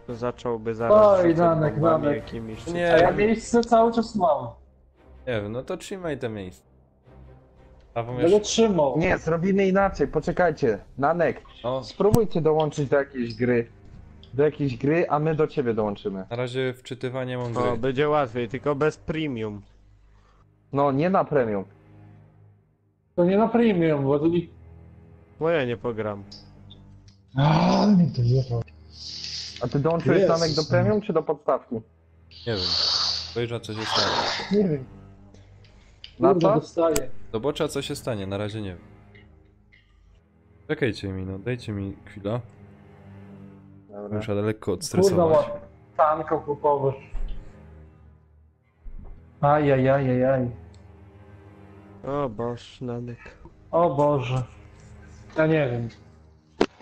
zacząłby zaraz Oj, rzucać Nanek, bombami Nanek. jakimiś. czy Nie. A ja miejsce cały czas mam. Nie wiem, no to trzymaj to miejsce. A wam Będę jeszcze... trzymał. Nie, zrobimy inaczej, poczekajcie. Nanek, No, spróbujcie dołączyć do jakiejś gry. Do jakiejś gry, a my do ciebie dołączymy. na razie wczytywanie mam O, gry. będzie łatwiej, tylko bez premium. No, nie na premium. To nie na premium, bo to nie... Bo ja nie pogram. Ale mnie to jechał. A ty dołączyłeś Jezus. Nanek do premium, czy do podstawki? Nie wiem. Spojrzę co się stanie. Nie wiem. Na Kurde, co? dostaję. Zobaczę co się stanie, na razie nie wiem. Czekajcie mi, no dajcie mi chwilę. Dobra. Muszę lekko Kurwa, odstresować. ładnie. Tanko kupowy. Ajajajajaj. O boż, Nanek. O Boże. Ja nie wiem.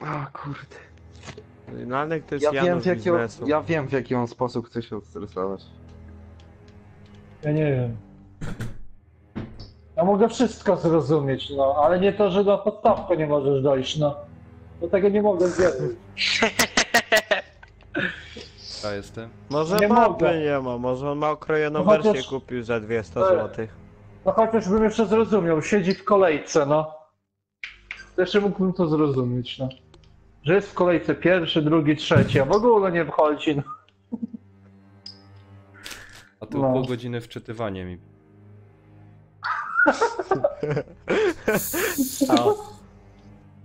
O kurde. Nanek to jest Ja wiem, Janusz biznesu. ja wiem w jaki on sposób chce się odstresować. Ja nie wiem. Ja mogę wszystko zrozumieć, no, ale nie to, że na podstawkę nie możesz dojść, no. Do tego nie mogę zwiedzić. Ja jestem. Może Nie mapy mogę. nie ma, może on ma okrojoną No chociaż- wersję kupił za 200 zł. No chociaż bym jeszcze zrozumiał, siedzi w kolejce, no. Jeszcze mógłbym to zrozumieć, no. Że jest w kolejce pierwszy, drugi, trzeci, a w ogóle nie wchodzi, no. A tu No. pół godziny wczytywanie mi.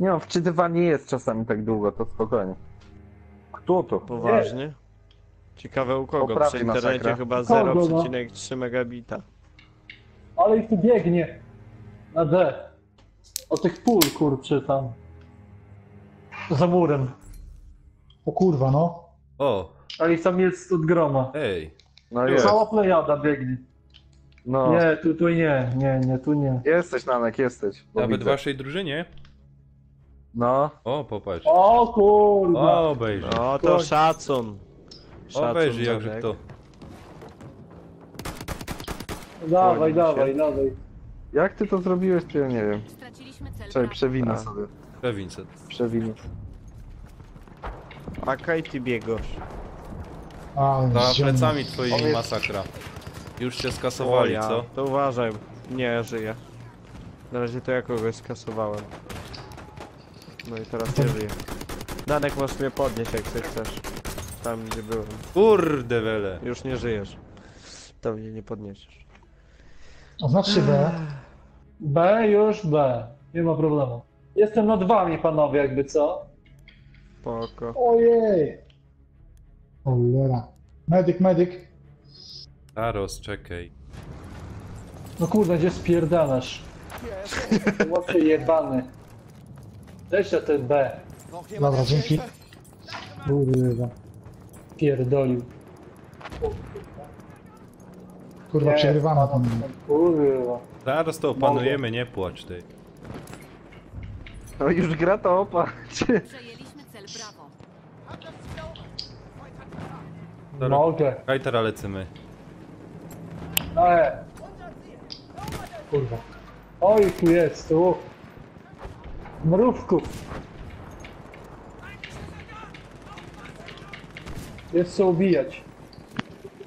Nie no, wczytywanie jest czasami tak długo, to spokojnie. Kto to? Poważnie? Ciekawe u kogo, Poprawi przy internecie masakra. chyba Kogo, no? 0,3 megabita. Ale ich tu biegnie. Na D. O tych pól, kurczy tam. Za murem. O kurwa, no. O, Ale ich tam jest od groma. ej. No jest. Cała plejada biegnie. No. Nie, tu nie, tu nie. Jesteś Nanek, jesteś. Bo Nawet w widzę. waszej drużynie? No. O, popatrz. O kurwa. O, obejrzyj. No to szacun. Obejrzyj Szacun, jakże Nanek. to. Dawaj, Broni się. dawaj. Jak ty to zrobiłeś, to ja nie wiem. Straciliśmy cel Czekaj, Bravo. przewinę A. sobie. Przewin se. Przewinął. A kaj ty biegasz? A, Za ziemia. plecami twoimi masakra. Już cię skasowali, ja, co? to uważaj. Nie, żyję. Na razie to ja kogoś skasowałem. No i teraz nie żyję. Danek, możesz mnie podnieść jak ty chcesz. Tam gdzie byłem. Kurde wele. Już nie żyjesz. To mnie nie podniesiesz. Oznaczcie B. B już B. Nie ma problemu. Jestem nad wami, panowie, jakby co? Spoko. Ojej! Cholera. Medyk. Taros, czekaj. No kurde, gdzie spierdalasz? Łapie jebany. Weź na ten B. Dobra, dzięki. Kurwa. Pierdolił. Kurwa, przegrywamy tam. Kurwa. Taros to opanujemy, nie płacz ty. No już gra to opa. Przejęliśmy cel Brawo. Mogę. Kajtera lecimy. Kurwa. Oj, tu jest, tu. Mrówków. Jest co ubijać.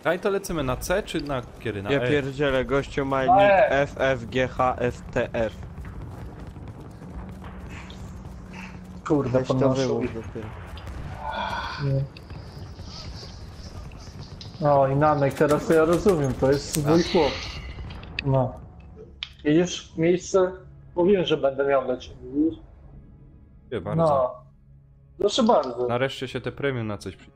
Kajto lecimy na C czy na kiedy? Na Ja E? pierdzielę, gościu ma Na nick E. FFGHFTF. Kurde, Weź to podnoszę. wymów dopiero. No i Namek, teraz to ja rozumiem, to jest mój chłop. No. Widzisz, miejsce? Mówiłem, że będę miał dla ciebie, widzisz? Dziękuję bardzo. No. Proszę bardzo. Nareszcie się te premium na coś przy...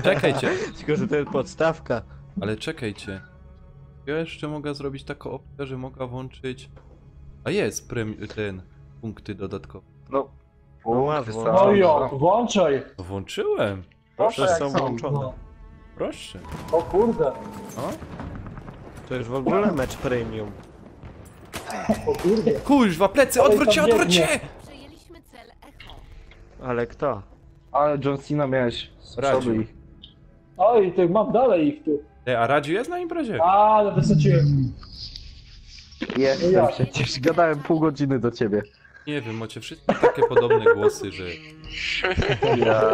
Czekajcie, Tylko, że to jest podstawka. ale czekajcie. Ja jeszcze mogę zrobić taką opcję, że mogę włączyć... A jest ten punkty dodatkowe. No. No masz, No jo, włączaj. No włączyłem. Proszę, są włączone. No. Proszę. O kurde, O. To już w ogóle mecz premium. o kurde. Kuźwa, plecy, Oj, odwróć się, tam odwróć się! biegnie. Przejęliśmy cel Echo. Ale kto? Ale John Cena miałeś z Radził. przodu ich. Oj, to mam dalej ich tu. A Radziu jest na imprezie? Ale wysadziłem. Jestem Ja. przecież. Gadałem pół godziny do ciebie. Nie wiem, macie wszyscy takie podobne głosy, że... Ja...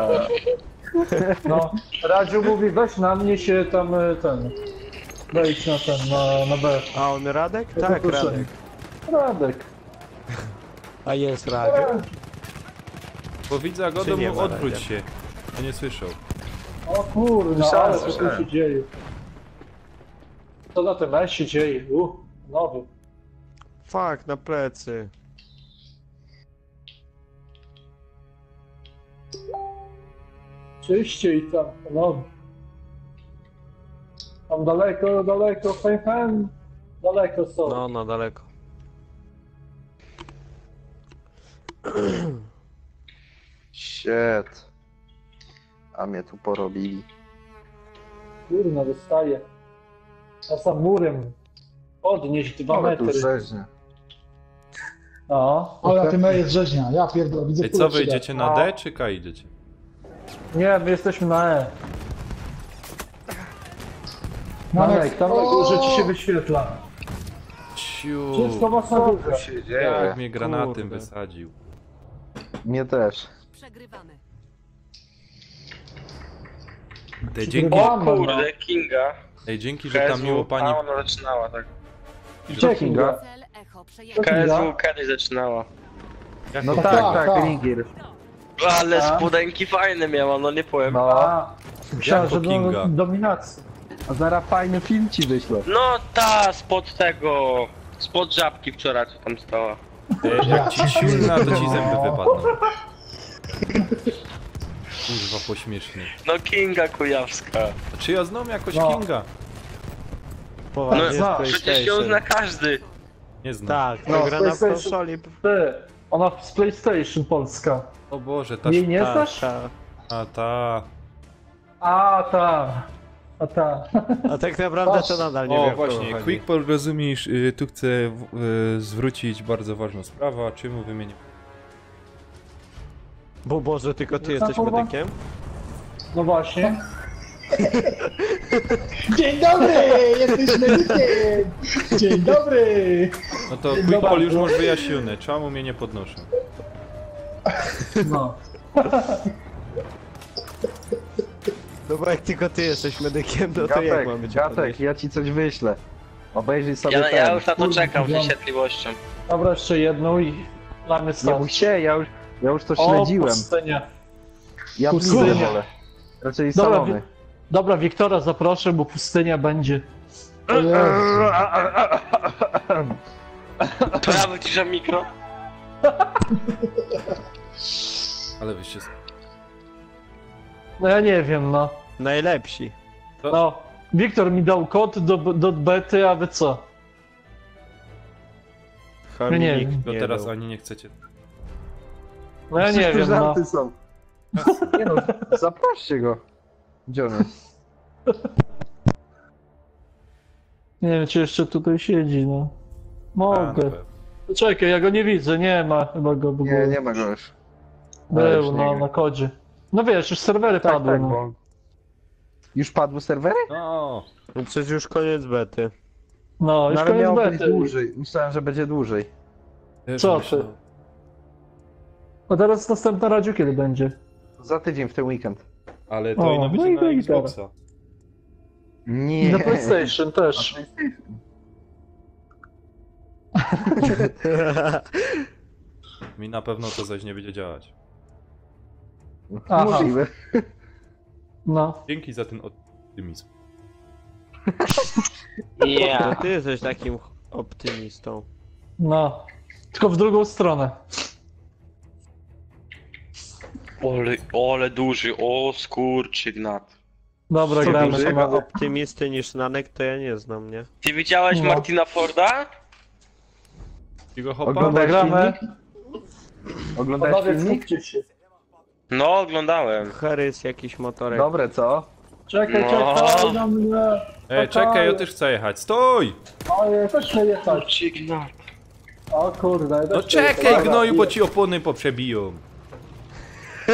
No, Radziu mówi, weź na mnie się tam ten. Wejdź na ten, na B. A on Radek? Ja Tak, poproszę. Radek. Radek. A jest Radio? Bo widzę, Czy Godo nie mu ma odwróć radia? się. Ja nie słyszał. O kurde, Słyszałem, ale co tu słyszałem. się dzieje? Co na tym S się dzieje? Nowy. Fuck, na plecy. Czyściej tam, no. Tam daleko, fajn. Daleko są. No, na daleko. Shit. A mnie tu porobili. Kurna, dostaję. A sam murem podnieść 2 Ale tu metry. rzeźnia. No. Ale ty jest rzeźnia, ja pierdolę, widzę Ej, kulę co, przyda. wyjdziecie na D czy K idziecie? Nie, my jesteśmy na E. Namek, Tam na górze ci się wyświetla. Ciu. Wszystko mocno Co duże. tu się Jak dzieje? mnie granatem Kurde. wysadził. Mnie też. Przegrywamy. Ej, dzięki, O, Kurde, Kinga. dzięki, że tam miło A pani... ona zaczynała, tak. Gdzie Kinga? Cel Echo przejęliśmy. KSW kiedyś zaczynała. Jak No to- tak, tak. Ringier. Ale A? spodenki fajne miała, no nie powiem. No. A, myślałem, Jak to że Kinga? dominacji. A zaraz fajny film ci wyślę. No ta, spod tego... Spod żabki wczoraj, co tam stała. Jak ci siulna, to ci zęby wypadną. Kurwa, pośmiesznie. No Kinga Kujawska. A czy ja znam jakoś No. Kinga? Poważnie No, z przecież ją PlayStation. zna każdy. Nie znam. Tak, No, to gra na PlayStation. konsoli. Ty, ona z PlayStation Polska. O Boże, ta... Jej nie Tak, znasz? tak. A ta... A ta. A tak naprawdę to nadal nie O, wiem, o kogo właśnie, chodzi. Quickpol, rozumiesz, tu chcę zwrócić bardzo ważną sprawę, czemu wymienię... Bo Boże, tylko ty Co, jesteś kurwa? medykiem? No właśnie. Dzień dobry! Jesteś medykiem! Dzień dobry! No to Quickball już masz wyjaśnione, czemu mnie nie podnoszą? No. Dobra, jak tylko ty jesteś medykiem, no to jak mamy cię Gatek, podnieść? ja ci coś wyślę. Obejrzyj sobie Ja ten. już na to czekam z niecierpliwością. Dobra, jeszcze jedną i mamy Nie start. bój się, ja już to O, śledziłem. pustynia. Ja pustynia. bliżej wolę. Raczej Dobra, salony. Dobra, Wiktora zaproszę, bo pustynia będzie. O Jezu. To ja wyciszam mikro. Ale wyście... No ja nie wiem, no. Najlepsi. No. Wiktor mi dał kod do bety, a wy co? Hamik nie nie, wiem. No teraz dał. ani nie chcecie. No ja nie Przecież to wiem, no. żarty są. Nie no, zaproście go. Gdzie on jest? Nie wiem, czy jeszcze tutaj siedzi, no. A, na Mogę. pewno. Czekaj, ja go nie widzę, nie ma chyba go w ogóle. Nie ma go już. Ale już Był, nie no, wiem. na kodzie. No wiesz, już serwery Tak, padły, tak, no. bo... Już padły serwery? No, No przecież już koniec bety. No, już No ale koniec miało być bety. dłużej. Myślałem, że będzie dłużej. też Co myślę. ty? A teraz następna radziu kiedy będzie? Za tydzień w ten weekend. Ale to O, inno no będzie i na to i Xboxa. Nie. Na PlayStation też. Mi na pewno to zaś nie będzie działać. Aha. Możliwe. No. Dzięki za ten optymizm. To Yeah. ty jesteś takim optymistą. No. Tylko w drugą stronę. Ole duży, o skurczygnat. Dobra, Co gramy większego panowie. optymisty niż Nanek to ja nie znam, nie? Ty widziałeś No. Martina Forda? Jego hopa? Oglądałeś gramy. filmik? Oglądałeś Panowie, filmik? skupcie się. No, oglądałem. Harrys jakiś motorek. Dobre, co? Czekaj, No. czekaj na mnie. Czekaj, ja też chcę jechać. Stój! Ojej, też chcę jechać. Skurczygnat. O kurde, ja też No chcę jechać. czekaj, Dobra, gnoju, bo jedź. ci opony poprzebiją.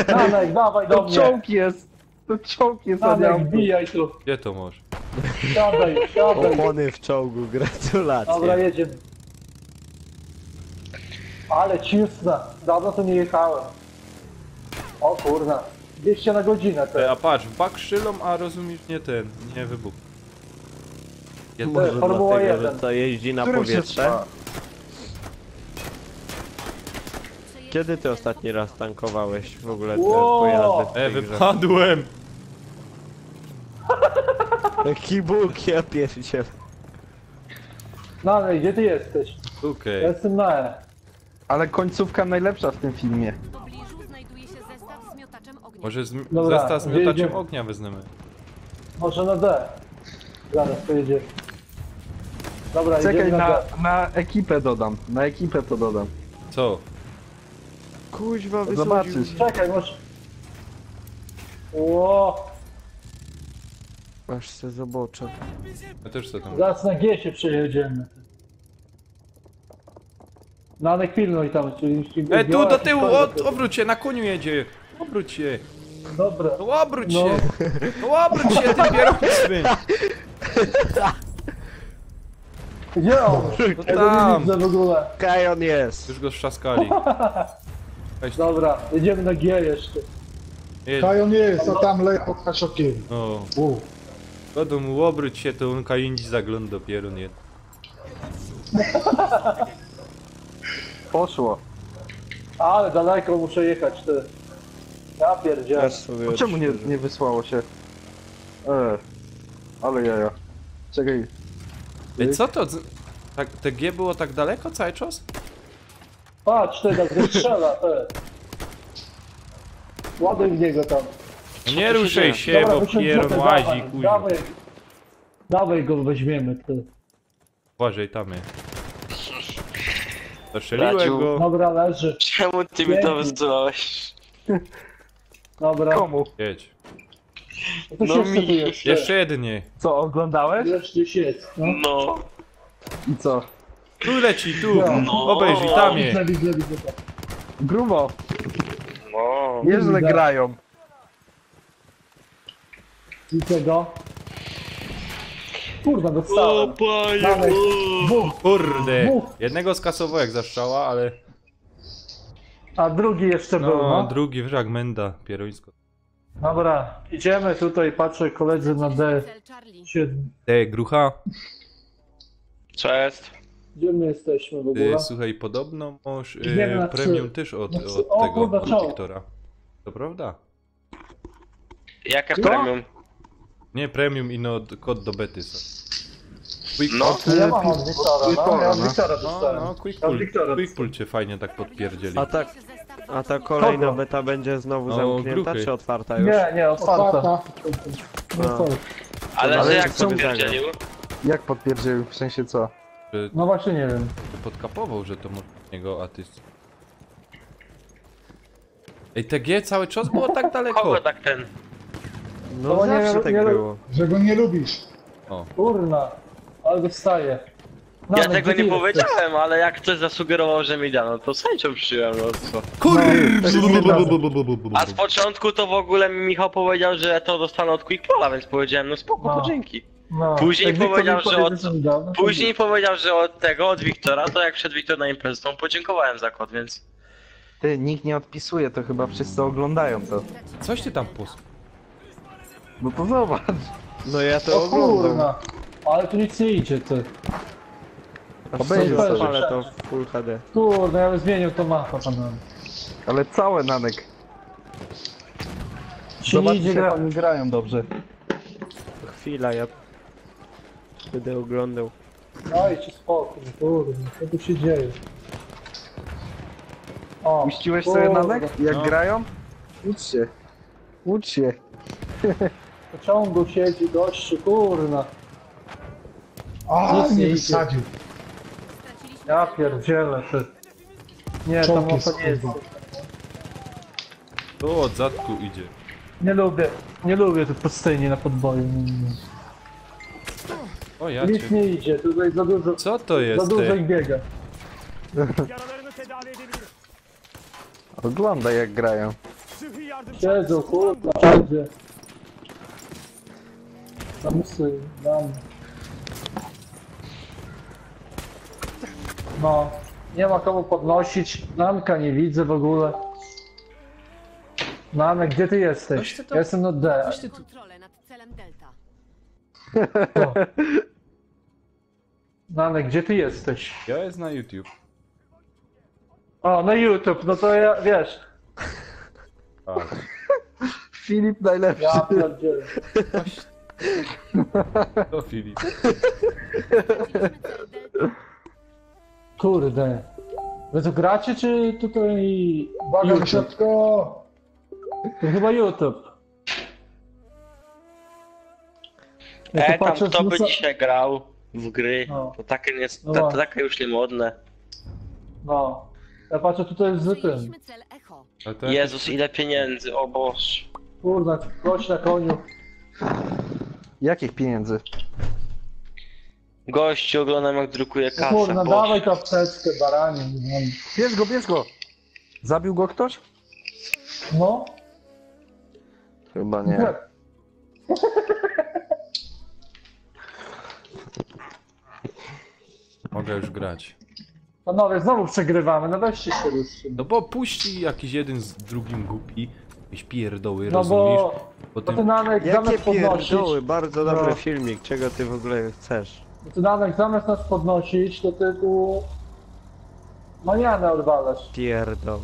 Danek, dawaj do To mnie. czołg jest! To czołg jest, a nie Danek, auto. wbijaj tu. Gdzie to masz? Siadaj, siadaj. Opony w czołgu, gratulacje. Dobra, jedziemy. Ale cisnę. Dawno tu nie jechałem. O kurna. 200 na godzinę A to. patrz, bak szylą, a rozumiesz, nie ten, nie wybuch. Może Formuła dlatego, 1. że to jeździ na Którym się powietrze. trzyma? Kiedy ty ostatni raz tankowałeś w ogóle te Wow. pojazdy w tej grze? Wypadłem! Jaki Bóg, ja pierdziel. Danek, gdzie ty jesteś? Okej. Ja jestem na E. Ale końcówka najlepsza w tym filmie. W pobliżu znajduje się zestaw z miotaczem ognia. Może Dobra, zestaw z miotaczem jedziemy. ognia wezmemy. Może na D. Zaraz pojedziemy. Dobra, Czekaj, jedziemy na D. na ekipę dodam. Na ekipę to dodam. Co? Kuźwa, Zobaczysz. wysadził. Czekaj, może... Ło, Aż se zobaczę. Ja też chcę tam. zaraz na G się przejedziemy. Danek, pilnuj tam. Tu do tyłu, obróć się, na koniu jedzie. Obróć się. Dobra. No obróć No. się. No obróć się, ty kierowcy. Gdzie on? No Ja go nie tam. widzę w ogóle. Kajon jest. Już go strzaskali. Dobra, jedziemy na G jeszcze. Jedź. Kajon jest, a tam leje pod haszokiem. No. U. Godą mu obróć się, to on kajędzi zagląd dopiero, nie? Poszło. Ale daleko muszę jechać, ty. Ja pierdzielę. Aż sobie A czemu nie, odświeżę. nie wysłało się? Ale jaja. Czekaj. Ej, co to? Tak, te G było tak daleko cały czas? Patrz, ty, tak strzela, ty. Ładuj w niego tam. No nie ruszaj się, bo wysiądź Pieron sobie, łazi, dawaj, kuźwa. dawaj. Dawaj go weźmiemy, ty. Uważaj, tam jest. Zastrzeliłem Radziu. go. Dobra, leży. Czemu ty mi to wysyłałeś? Dobra. Komu? Jedź. To No jeszcze tu mi. jeszcze. Jeszcze jednie. Co, oglądałeś? Jeszcze gdzieś jest, no. No. I co? Tu leci, tu. No. Obejrzyj, tam jest. Widzę, widzę to. Grubo. No. Nieźle Widzę. grają. Widzę go. Kurwa, dostałem. Danek, dwóch, Kurde! dwóch. Jednego skasował jak zaszczała, ale... A drugi jeszcze był, No, no. drugi wrzak menda, pierońsko. Dobra, idziemy tutaj, patrzę koledzy na D7. Cel Charlie. Te grucha, Co jest? Gdzie my jesteśmy w ogóle? słuchaj, podobno masz Idziemy na premium trzy. też od Na trzy. O, tego, kurde, od czoło. Wiktora. To prawda? Jakie Co? premium? Nie, premium i no, kod do bety są. Quick No. pull. Ja mam od Wiktora, no. Ja od Wiktora No, dostałem. no, quick Ja od pull. Wiktora Quick pull cię fajnie tak podpierdzieli. A tak, Znajduje się zestaw a ta do kolejna Kogo? beta będzie znowu No, zamknięta, grupy. czy otwarta już? Nie, otwarta. Otwarta. No, otwarta. Ale Ale że jak jak sobie potwierdził? Jak potwierdził, w sensie co? Że No właśnie nie wiem. podkapował, że to może niego, a ty... Ej, TG cały czas było tak daleko. Kogo tak ten? No No nie, zawsze tak nie- było. Że go nie lubisz. O, Kurna, ale dostaję. Ja Danek, tego gdzie nie ty jesteś? powiedziałem, ale jak ktoś zasugerował, że mi da, no to z chęcią przyjąłem, no co. A z początku to w ogóle mi Michał powiedział, że to dostanę od Quickpola, więc powiedziałem, no spoko, No. to dzięki. No, Później jak Wiktor powiedział, mi że powiedział, od- że mi dał, no to Później powiedział, że od tego, od Wiktora, to jak wszedł Wiktor na imprezę, to mu podziękowałem za kod, więc... Ty, nikt nie odpisuje, to chyba wszyscy oglądają to. coś ty tam No to zobacz. No ja to O oglądam. kurna, ale tu nic nie idzie, ty. Obejrzyj super, sobie. Ale to w Full HD. Kurde, ja bym zmienił to mapę, panowie. Ale całe Nanek. Się nie Zobaczcie, idzie jak gra... oni grają dobrze. Chwila, ja będę oglądał. Dajcie spokój, kurde, co tu się dzieje? O, Puściłeś kurde, sobie Nanek? Jak No. grają? Ucz się. Ucz się. W pociągu siedzi gościu, kurna. A, Nic nie nie idzie. wysadził. Straciliśmy Ja cel pierdzielę, ty. Nie, ta Czołg mapa jest, nie jest. kurwa. Tu od zadku idzie. Nie lubię tu pustyni na podboju. O, ja Nic cię... nie idzie, tutaj za dużo, Co to za jest, dużo ty? ich biega. Yaralarını tedavi edebilirim. Oglądaj jak grają. Sıhhi yardım Siedzą, kurwa, wszędzie. Zamusy, dam. No, nie ma komu podnosić. Nanka nie widzę w ogóle. Nanek, gdzie ty jesteś? Coś ty to- Ja jestem na D. Coś ty tu... kontrolę nad celem Delta. Nanek, gdzie ty jesteś? Ja jest na YouTube. O, na YouTube, no to ja, wiesz. Tak. Filip najlepszy. Ja pierdzielę. To Filip. Straciliśmy cel Delta. Kurde. Wy tu gracie, czy tutaj... Uwaga, YouTube? Wysiadko! To chyba YouTube. Ja tu tam patrzę, kto by co- dzisiaj grał w gry, No. to takie nie... No To właśnie. takie już niemodne. No. Ja patrzę tutaj z tym. Przejęliśmy cel Echo. Ale to Jezus, ile pieniędzy, o Boże. Kurde, gość na koniu. Jakich pieniędzy? Gościu, oglądam jak drukuje kasę, Kurde, Boże. dawaj tą apteczkę, baranie. nie wiem. Bierz go, bierz go! Zabił go ktoś? No. Chyba nie. Mogę już grać. Panowie, znowu przegrywamy, no weźcie się ruszcie. No bo puści jakiś jeden z drugim głupi. Jakieś pierdoły, No rozumiesz? bo... Bo Potem... ty Nanek Jakie zamiast podnosić... pierdoły, bardzo dobry No. filmik, czego ty w ogóle chcesz? Bo ty Nanek zamiast nas podnosić, to ty tu... Manianę odwalasz. Pierdoły.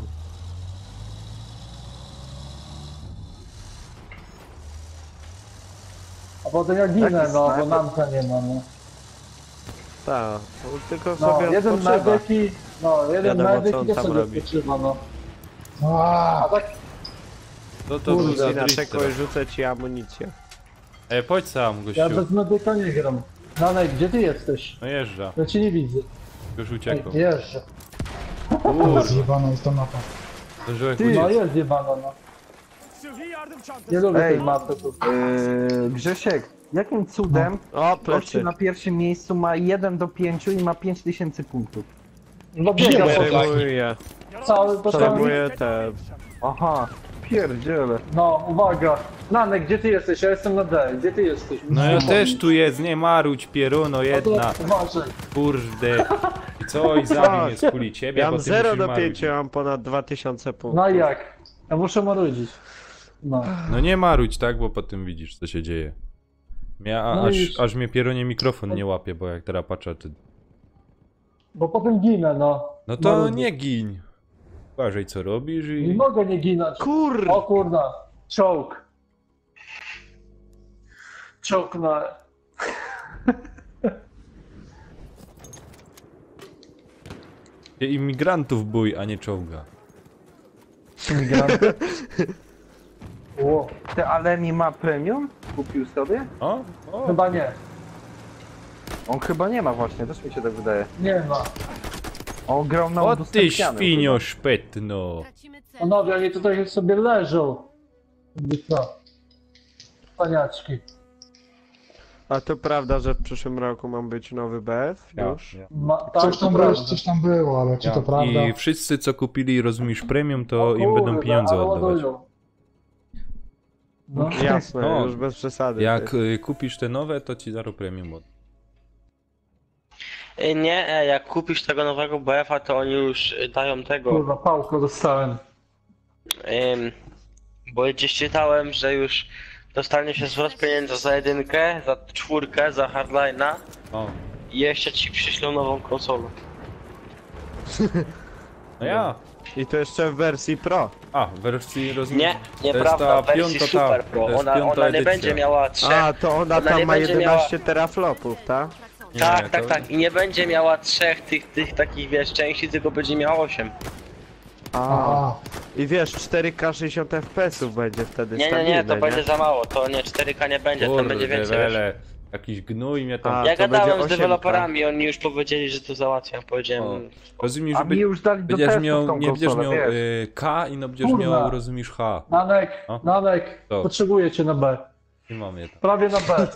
A potem ja ginę, Taki no, bo snajper. namka nie ma, no. Tak, tylko No, sobie jeden odpoczywa. medyk i... No, jeden Wiadomo, medyk co on i ja tam sobie robi. odpoczywa, no. A, A tak... To był Kurde, za Na drifter. czekoj rzucę ci amunicję. Ej, chodź sam, Ja gościu. bez medyka nie gram. Nanek, gdzie ty jesteś? No jeżdża. Ja cię nie widzę. Już Ej, uciekł. jeżdżę. zjebana jest ta mapa. Zdążyłeś No uciec. jest jebana, no. Sıhhi yardım çantası. Nie lubię Ej. tej mapy tu. Grzesiek, jakim cudem O, gościu plecy. na pierwszym miejscu ma 1 do 5 i ma 5000 punktów? No biega po Przejmuję, cały, po całym... przejmuję te... Aha, pierdziele. No, uwaga. Nanek, gdzie ty jesteś? Ja jestem na D. Gdzie ty jesteś? No ja też tu jest, nie marudź, pieruno jedna. Uważaj. Kurde. I co, i zabił mnie z kuli ciebie, Ja bo mam ty 0 musisz do marudzić. 5, mam ponad 2000 punktów. No i jak? Ja muszę marudzić. No. No nie marudź, tak, bo potem widzisz, co się dzieje. No i- Aż mnie pieronie mikrofon nie łapie, bo jak teraz patrzę, ty... Bo potem ginę, no. No to Marudzić. nie gin. Uważaj, co robisz Nie i... mogę nie ginąć. Kur... O kurna. Czołg. Czołg na... Imigrantów bój, a nie czołga. Ło. Ty Alemi ma premium? Kupił sobie? O? O? Chyba nie. On chyba nie ma właśnie, też mi się tak wydaje. Nie ma. On grał na O ty udostępnianym świnio szpetno. Tracimy cel. Panowie, oni tutaj sobie leżą. Jakby co? Paniaczki. A to prawda, że w przyszłym roku mam być nowy BF już? Tak, Coś tam to było, prawda. coś tam było, ale czy to prawda? I wszyscy, co kupili, rozumiesz, premium, to O im będą kurde, pieniądze ale oddawać. ładują. No. Jasne, No. już bez przesady. Jak ty. kupisz te nowe, to ci zaro premium od... Nie, jak kupisz tego nowego BF-a, to oni już dają tego. Kurwa, pałkę dostałem. Bo gdzieś czytałem, że już dostanie się zwrot pieniędzy za jedynkę, za czwórkę, za hardline'a O, i jeszcze ci przyślą nową konsolę. no ja. I to jeszcze w wersji Pro. A, w wersji rozumiem. Nie, To jest nieprawda, ta w wersji piąta, Super ta, Pro. to jest Ona piąta nie edycja. będzie miała trzech. A, to ona Ona tam nie ma będzie 11 teraflopów, tak? Nie, Tak, tak, to- tak. I nie będzie miała trzech tych takich, wiesz, części, tylko będzie miała 8. A. A, I wiesz, 4K 60 FPS będzie wtedy Nie, stabilne, to będzie za mało. To nie 4K nie będzie, tam będzie więcej. Wiesz. Wele. Jakiś gnój mnie tam... A, Ja to gadałem będzie z 8K. deweloperami, oni już powiedzieli, że to załatwiam. O, Powiedziałem, rozumiesz, A że mi już dali do będziesz testów miał, tą nie będziesz konsolę, miał wiesz. K i no będziesz Kurwa. miał, rozumiesz, H. Nanek, O. Nanek, To. potrzebuję cię na B. I mam je tam. Prawie na B.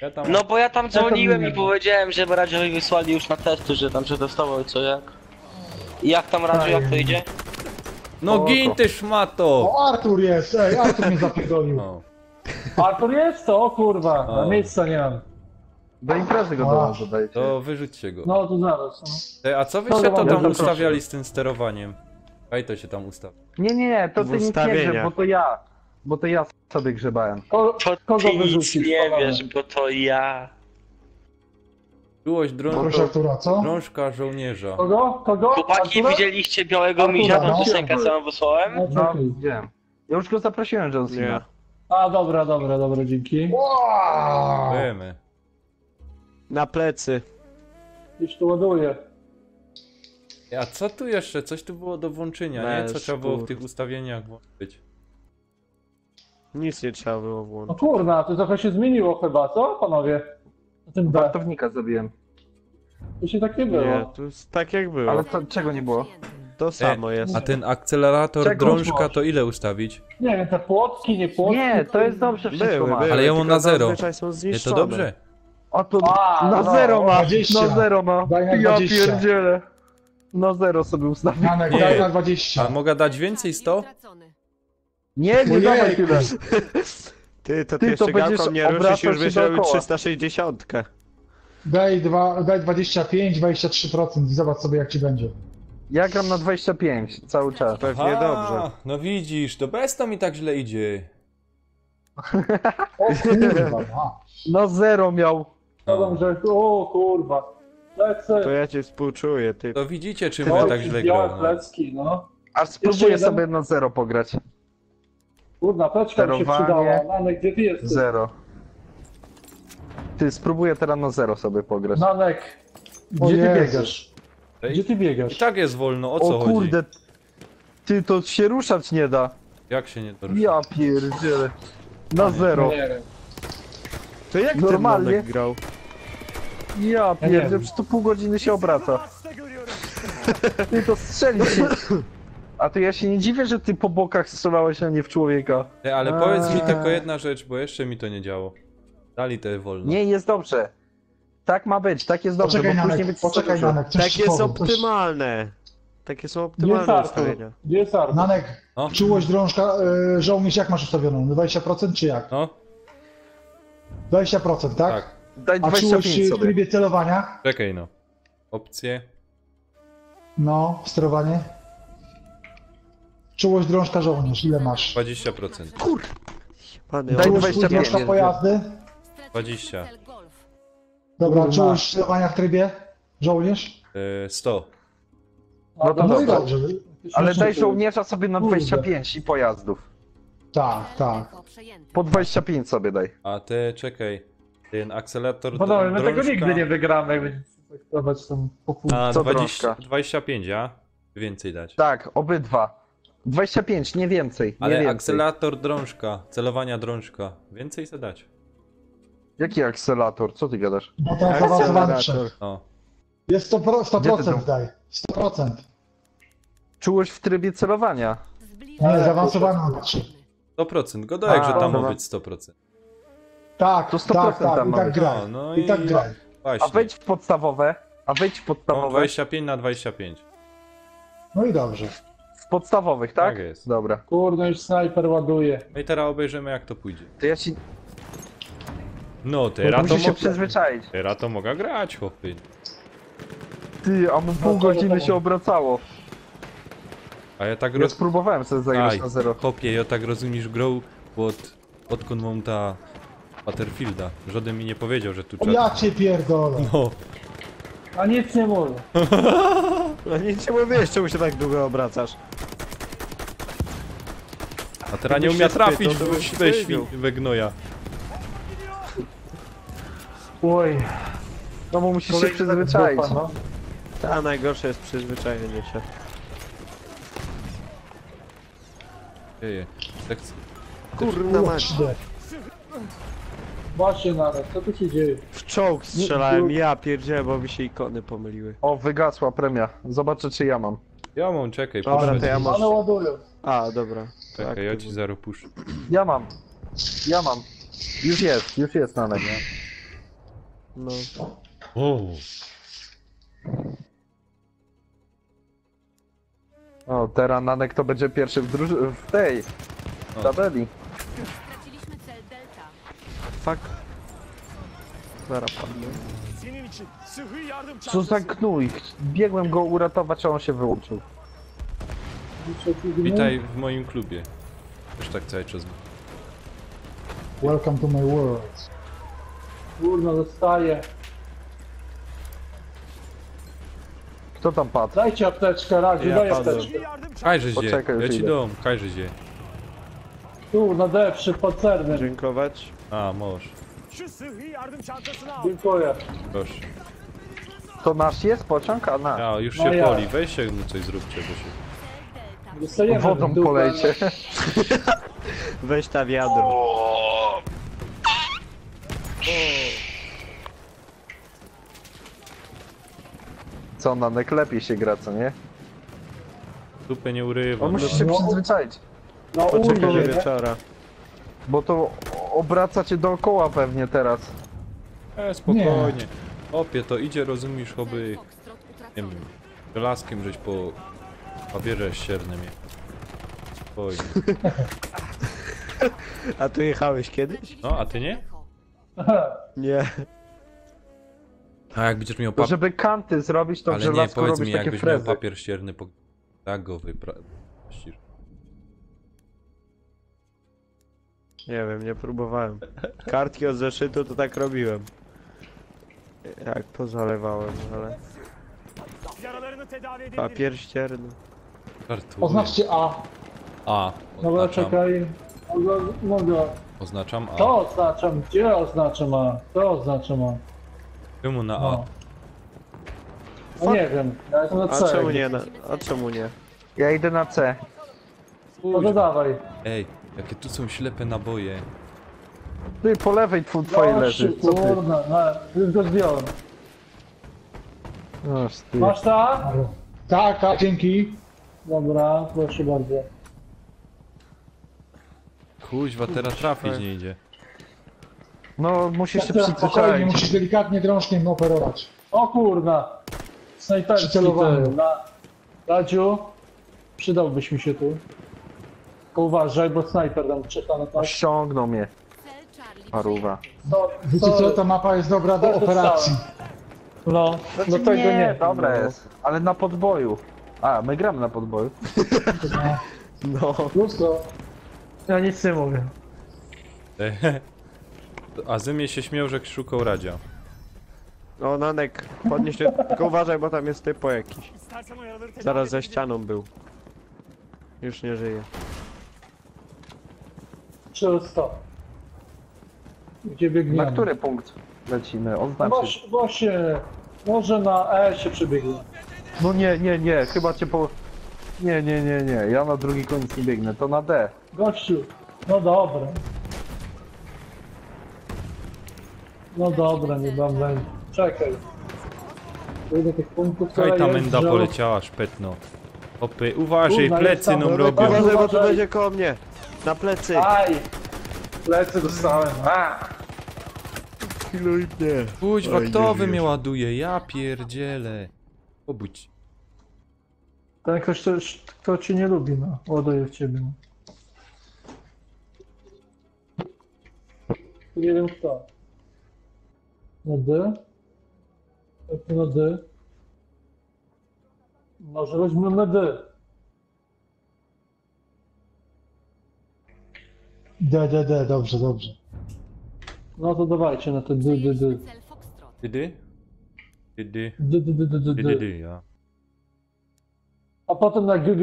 Ja tam... no bo ja tam dzwoniłem nie i ma. powiedziałem, żeby Radziowi wysłali już na testy, że tam przetestował i co jak. I jak tam Radziu, jak to idzie? No gin ty szmato! o, Artur jest! Ej, Artur mnie zapierdolił. No. Artur jest to? O kurwa, O. na miejsca nie mam. Do imprezy go A. dołączę, dajcie. To wyrzućcie go. No to zaraz. No. A co wy To się to mam tam zaprosić. ustawiali z tym sterowaniem? Kaj to się tam ustawia. Nie, to W ty nic nie ustawieniach. wiesz, bo to ja sobie grzebałem. To Kogo ty nic wyrzucić, nie panowie? wiesz, bo to ja. Czułość Proszę Artura, co? drążka żołnierza. Kogo? Chłopaki, Artura? widzieliście białego Artura, misia, tą no. piosenkę co wam wysłałem? No, No, czekaj. wiem. Ja już go zaprosiłem, John Nie. Cena. A dobra, dzięki. Wow! Wiemy. Na plecy. Już tu ładuję. A co tu jeszcze? Coś tu było do włączenia, nie? Co Weź, trzeba było w kur- tych ustawieniach włączyć? Nic nie trzeba było No włączyć. kurna, to trochę się zmieniło chyba, co panowie? Na tym B. Wartownika zabiłem. To się tak nie było. Nie, to jest tak jak było. Ale to czego nie było? To samo jest. A ten akcelerator Czego drążka masz? to ile ustawić? Nie wiem, te płotki, nie płotki. Nie, to jest dobrze wszystko Były, ma. były, Ale ja mam tylko na zero. zazwyczaj są Nie, zniszczone. to dobrze. O to A, na no, zero ma, 20. na zero ma. Daj na Ja 20. pierdzielę. Na zero sobie ustawię. Janek, Nie. daj na A 20. mogę dać więcej 100? Stracony. Nie Ojej. dawaj tyle. Ty, to Ty jeszcze to będziesz gałką nie ruszysz, obracać już się byś robił dookoła. 360. Daj 25, 23% i zobacz sobie jak ci będzie. Ja gram na 25 cały czas. Pewnie dobrze. No widzisz, to bez to mi tak źle idzie. O kurwa, ma. Na zero miał. Powiem, że... O kurwa. Lecę. To ja cię współczuję, ty. To widzicie, czym Oj, ja tak źle białe gram. No. plecki, no. Aż spróbuję jeden. sobie na zero pograć. Kurna, teczka mi się Sterowanie. przydała. Nanek, gdzie ty jesteś? Zero. Ty, spróbuję teraz na zero sobie pograć. Nanek, O gdzie ty Jezu. biegasz? Gdzie ty I biegasz? tak jest wolno, o co O chodzi? kurde. Ty, to się ruszać nie da. Jak się nie to rusza? Ja pierdzielę. Na zero. Nie wiem. To jak Normalnie. ten Monek grał? Ja Ja nie pierdzielę, wiem. przecież to pół godziny się obraca. Ty, to strzelić się. A to ja się nie dziwię, że ty po bokach strzelałeś, a nie w człowieka. Ty, ale powiedz mi tylko jedna rzecz, bo jeszcze mi to nie działo. Dali te wolno. Nie, jest dobrze. Tak ma być, tak jest dobrze, Poczekaj bo później Janek, być poczekaj za dużo. Janek, coś Tak ci jest powiem, coś- optymalne. takie są Gdzie jest optymalne Artur? ustawienia. Gdzie jest Artur? Nanek, No. czułość drążka, żołnierz jak masz ustawioną? 20% czy jak? No, 20%, tak? tak. Daj A czułość 25 w sobie. trybie celowania? Czekaj no. Opcje. No, sterowanie. Czułość drążka żołnierz, ile masz? 20%. Pany, Daj Czułość 25. drążka pojazdy? 20. Cel golf. Dobra, Kurwa. czułość sterowania w trybie żołnierz? 100. No to No i dobra. dobrze. Ale daj żołnierza sobie na Kurde. 25 i pojazdów. Tak, tak. Echo przejęty. Po 25 sobie daj. A te, czekaj. Ten akcelerator Panowie, my tego drążka. nigdy nie wygramy, więc traktować tam po pół. A Co 20, drążka? 25, a? Więcej dać. Tak, obydwa. 25, nie więcej. Nie Ale więcej. akcelerator drążka, celowania drążka. Więcej se dać. Jaki akcelerator? Co ty gadasz? No to jest awansowany Akcelerator. przed. O. Jest 100% Gdzie ty to? daj. 100%. Czułość w trybie celowania. Zbliżamy Nie, się zaawansowany do znaczy. 100%. Godajek, A, że tam dobra. ma być 100%. Tak, To 100% tak, tak, tam i ma tak być. graj. No I tak graj. Właśnie. A wejdź w podstawowe. A wejdź w No, podstawowe. 25 na 25. No i dobrze. W podstawowych, tak? Tak jest. Dobra. Kurde, już snajper ładuje. No i teraz obejrzymy jak to pójdzie. To ja ci... No teraz to, Musisz się przyzwyczaić. teraz to mogę grać, chłopy. Ty, a mu pół godziny się obracało. A ja tak Ja spróbowałem sobie zagrać na zero. Chłopie, ja tak rozumiesz grą odkąd mam ta Battlefielda. Żaden mi nie powiedział, że tu O, trzeba... ja cię pierdolę. No. A nic nie mówię. No nic nie mówisz, czemu się tak długo obracasz? A teraz nie Gdybyś umie się trafić spytał, to bym ci we powiedział. we gnoja. Oj. No bo musisz się Kolejny przyzwyczaić. dupa, no. A najgorsze jest przyzwyczajenie się. Dzieje. Sekcja. Kurna mać. Cztery. Właśnie nawet, co tu się dzieje? W czołg strzelałem, ja pierdzielę, bo mi się ikony pomyliły. O, wygasła premia. Zobaczę czy ja mam. Ja mam, czekaj, Dobra, proszę. to ja Ale może... ładują. A, dobra. Czekaj, ja ci zero puszczę. Ja mam. Ja mam. Już jest na nie. No. O, teraz Nanek to będzie pierwszy w tej O. tabeli. Straciliśmy cel Delta. Fuck. Zaraz padnę. Co za gnój. Biegłem go uratować, a on się wyłączył. Witaj w moim klubie. Też tak cały czas. Welcome to my world. Kurno, zostaje. Kto tam padł? Dajcie apteczkę, Radziu, Ja daj padłem. apteczkę. Kajże się, Poczekaj, już ja ci idę. dom, kajże się. Tu, na D, przy pancernym. Dziękować. A, możesz. Dziękuję. Proszę. To nasz jest pociąg? A nasz. A, już No się ja. poli, weź się mu coś zróbcie, bo się... Cel Delta. Dostajemy Wodą w dupę. polejcie. Weź ta wiadro. Co, Nanek, lepiej się gra, co nie? Dupę nie urywa. On musi się No. przyzwyczaić. No, Poczekaj do ujdzie, nie? wieczora. Bo to obraca cię dookoła pewnie teraz. Spokojnie. Opie, to idzie, rozumiesz, Cel oby... Foxtrot Nie wiem, utracony. żelazkiem żeś po papierze ściernym je. Spokojnie. A tu jechałeś kiedyś? Straciliśmy No, a ty cel nie? Echo. Nie. A jak będziesz miał To papier... żeby kanty zrobić, to w Ale nie, żelazku powiedz robisz mi, takie jakbyś miał frezy. papier ścierny, tak go wypraścisz. Nie wiem, nie próbowałem. Kartki od zeszytu to tak robiłem. Jak pozalewałem, ale... Papier ścierny. Żartuję. Oznaczcie A. A, Dobra, oznaczam, czekaj. Mogę. oznaczam A. To oznaczam, gdzie oznaczam A? To oznaczam A. Czemu na A? No. No nie wiem, ja jestem na A C. czemu nie? A czemu nie? Ja idę na C. No to dawaj. Ej, jakie tu są ślepe naboje. Ty, po lewej twoje leży. Co ty? Kurna, no, już go zdjąłem. Aż ty. Masz ta? Tak, tak, dzięki. Dobra, proszę bardzo. Kuźwa, teraz trafić nie idzie. No, musisz się Teraz spokojnie, przyzwyczaić. musisz delikatnie drążkiem operować. O kurna! Snajperski Przycelowany. ten, Radziu, przydałbyś mi się tu. Tylko uważaj, bo snajper tam czeka na to. Ściągnął mnie, Cel Charlie paruwa. Wiecie co, ta mapa jest dobra do operacji. No, no tego nie. Dobra jest, ale na podboju. A, my gramy na podboju. No. Ludzko. Ja nic nie mówię. A Zymie się śmiał, że szukał Radzia. O, Nanek, podnieś się, tylko uważaj, bo tam jest typo jakiś. Zaraz za ścianą był. Już nie żyje. Czysto. Gdzie biegniemy? Na który punkt lecimy? No Oznaczyć. właśnie, może na E się przebiegnie. No nie, chyba cię po... Nie, ja na drugi koniec nie biegnę, to na D. Gościu, no dobra. No dobra, nie dam będzie. Czekaj. Dojdę tych punktów, które Kaj ta jest, menda że- poleciała, szpetno. Hopy, uważaj, Kurwa, plecy jest tam, nam no, robią. Uważaj, bo tu uważaj. będzie koło mnie. Na plecy. Aj! Plecy dostałem. A! Chwiluj mnie. Kuźwa, Oj, kto nie wy mnie wiesz. ładuje? Ja pierdzielę. Obudź. Ten ktoś, kto cię nie lubi, no. Ładuje w ciebie, no. Nie wiem kto. Na D? Jak na D? Może weźmy na D. D, dobrze. No to dawajcie na te D. Cel Foxtrot. Dydy? Dydy. D. Ja. A potem na G.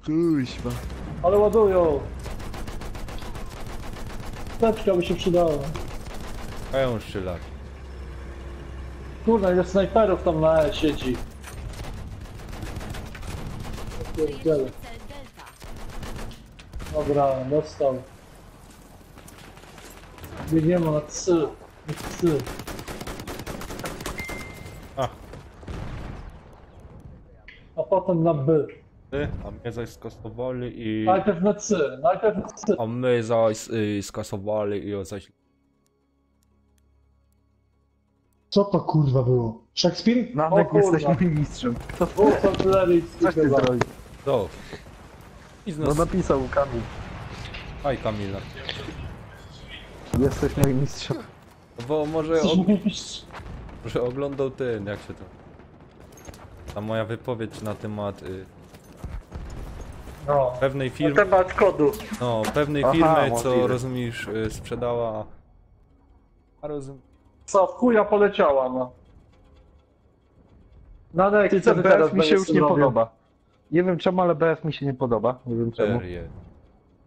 Kuźwa. Ale ładują. Teczka by się przydała. A ja strzelać. Kurna, ile snajperów tam na E siedzi. Pierdziele. Cel Delta. Dobra, dostał. Biegniemy na C. A. A potem na B. A mnie zaś skasowali i... Najpierw na C. A my zaś skasowali i zaś... Co to kurwa było? Szekspir? Nanek, O kurwa. jesteśmy mistrzem. Dwóch artyleryjskich Coś ty chyba. zrobił? To. I z No nas... napisał Kamil. Aj Kamila. Jesteśmy mistrzem. Bo może, Jesteśmy mistrz. może oglądał ten, jak się to... Ta moja wypowiedź na temat No. pewnej Na firmy... temat kodu. No, pewnej Aha, firmy, co możliwe. rozumiesz, sprzedała... A rozum... Co, w chuja poleciała, no. Nanek, Ty, co ten ty teraz BF mi się będziesz już nie robił? podoba. Nie wiem czemu, ale BF mi się nie podoba. Nie wiem czemu. Serię.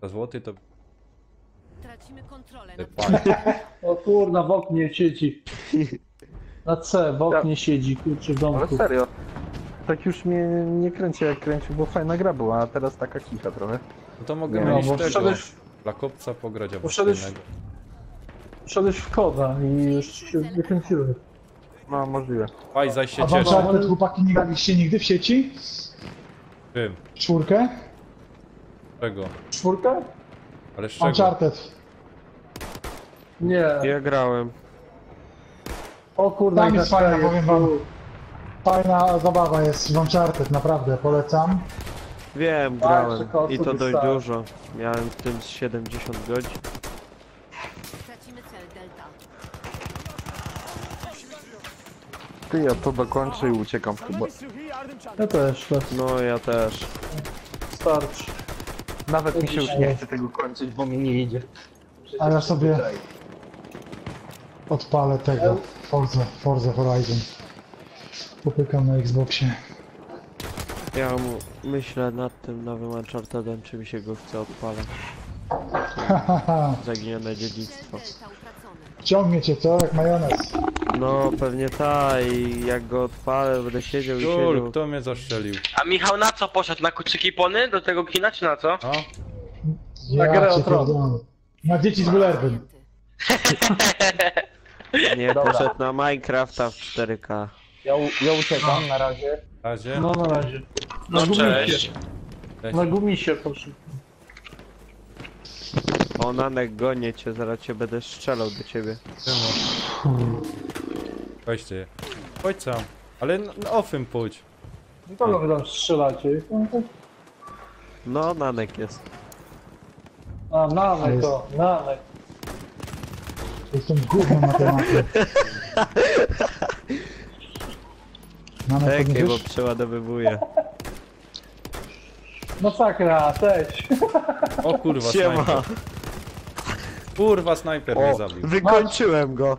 Za złoty to... Tracimy kontrolę te nad panie. O kurna, w oknie siedzi. Na C, w oknie siedzi, kurczę, w Ale domku. serio. Tak już mnie nie kręci jak kręcił, bo fajna gra była, a teraz taka kicha trochę. No to mogę No, mieć bo tego. wszedłeś, Dla kopca pograć albo Poszedłeś- innego. wszedłeś w koda i już się wykręciłeś. No, możliwe. Faj, zaś się A wam cieszę. Uncharted, chłopaki, nie graliście nigdy w sieci? Czym? Czwórkę? Czego? Czwórkę? Ale z czego? Uncharted. Nie. Ja grałem. O kurna, Tam jest fajna, jest. powiem wam. Fajna zabawa jest w Uncharted, naprawdę, polecam. Wiem, Tak, grałem. tylko I to sobie dość stałem. dużo. Miałem w tym z 70 godzin. Tracimy cel Delta. Ty, ja to dokończę i uciekam chyba. Ja też, tak. No ja też. Starczy. Nawet mi się już nie chce tego kończyć, bo mi nie idzie. A ja sobie odpalę tego Forza Horizon. Popykam na Xboxie. Ja myślę nad tym nowym Unchartedem, czy mi się go chce odpalać. Hahaha, Zaginione Cel dziedzictwo. Delta utracony. ciągnie cię to jak majonez. No pewnie ta i jak go odpalę, będę siedział i Jul, siedział. kto mnie zastrzelił? A Michał na co poszedł? Na kuczyki pony? Do tego kina czy na co? A? Na grę Ja o cię tron. pierdolę. Na dzieci z Bullerbyn. Nie, poszedł na Minecrafta w 4K. Ja uciekam na razie. W razie? No na razie. No gumisie. cześć. Cześć. Na gumisie poszedł. O Nanek, gonię cię, zaraz cię będę strzelał do ciebie. Czemu? Weźcie. Chodź sam. Ale na offem pójdź. No kogo wy tam strzelacie? No, Nanek jest. A, Nanek to, Nanek. Jestem gównem matematyki. Mamy Czekaj, bo podnieść? przeładowywuję. Masakra, też. O kurwa, Siema. snajper. Kurwa, snajper mnie zabił. Wykończyłem go.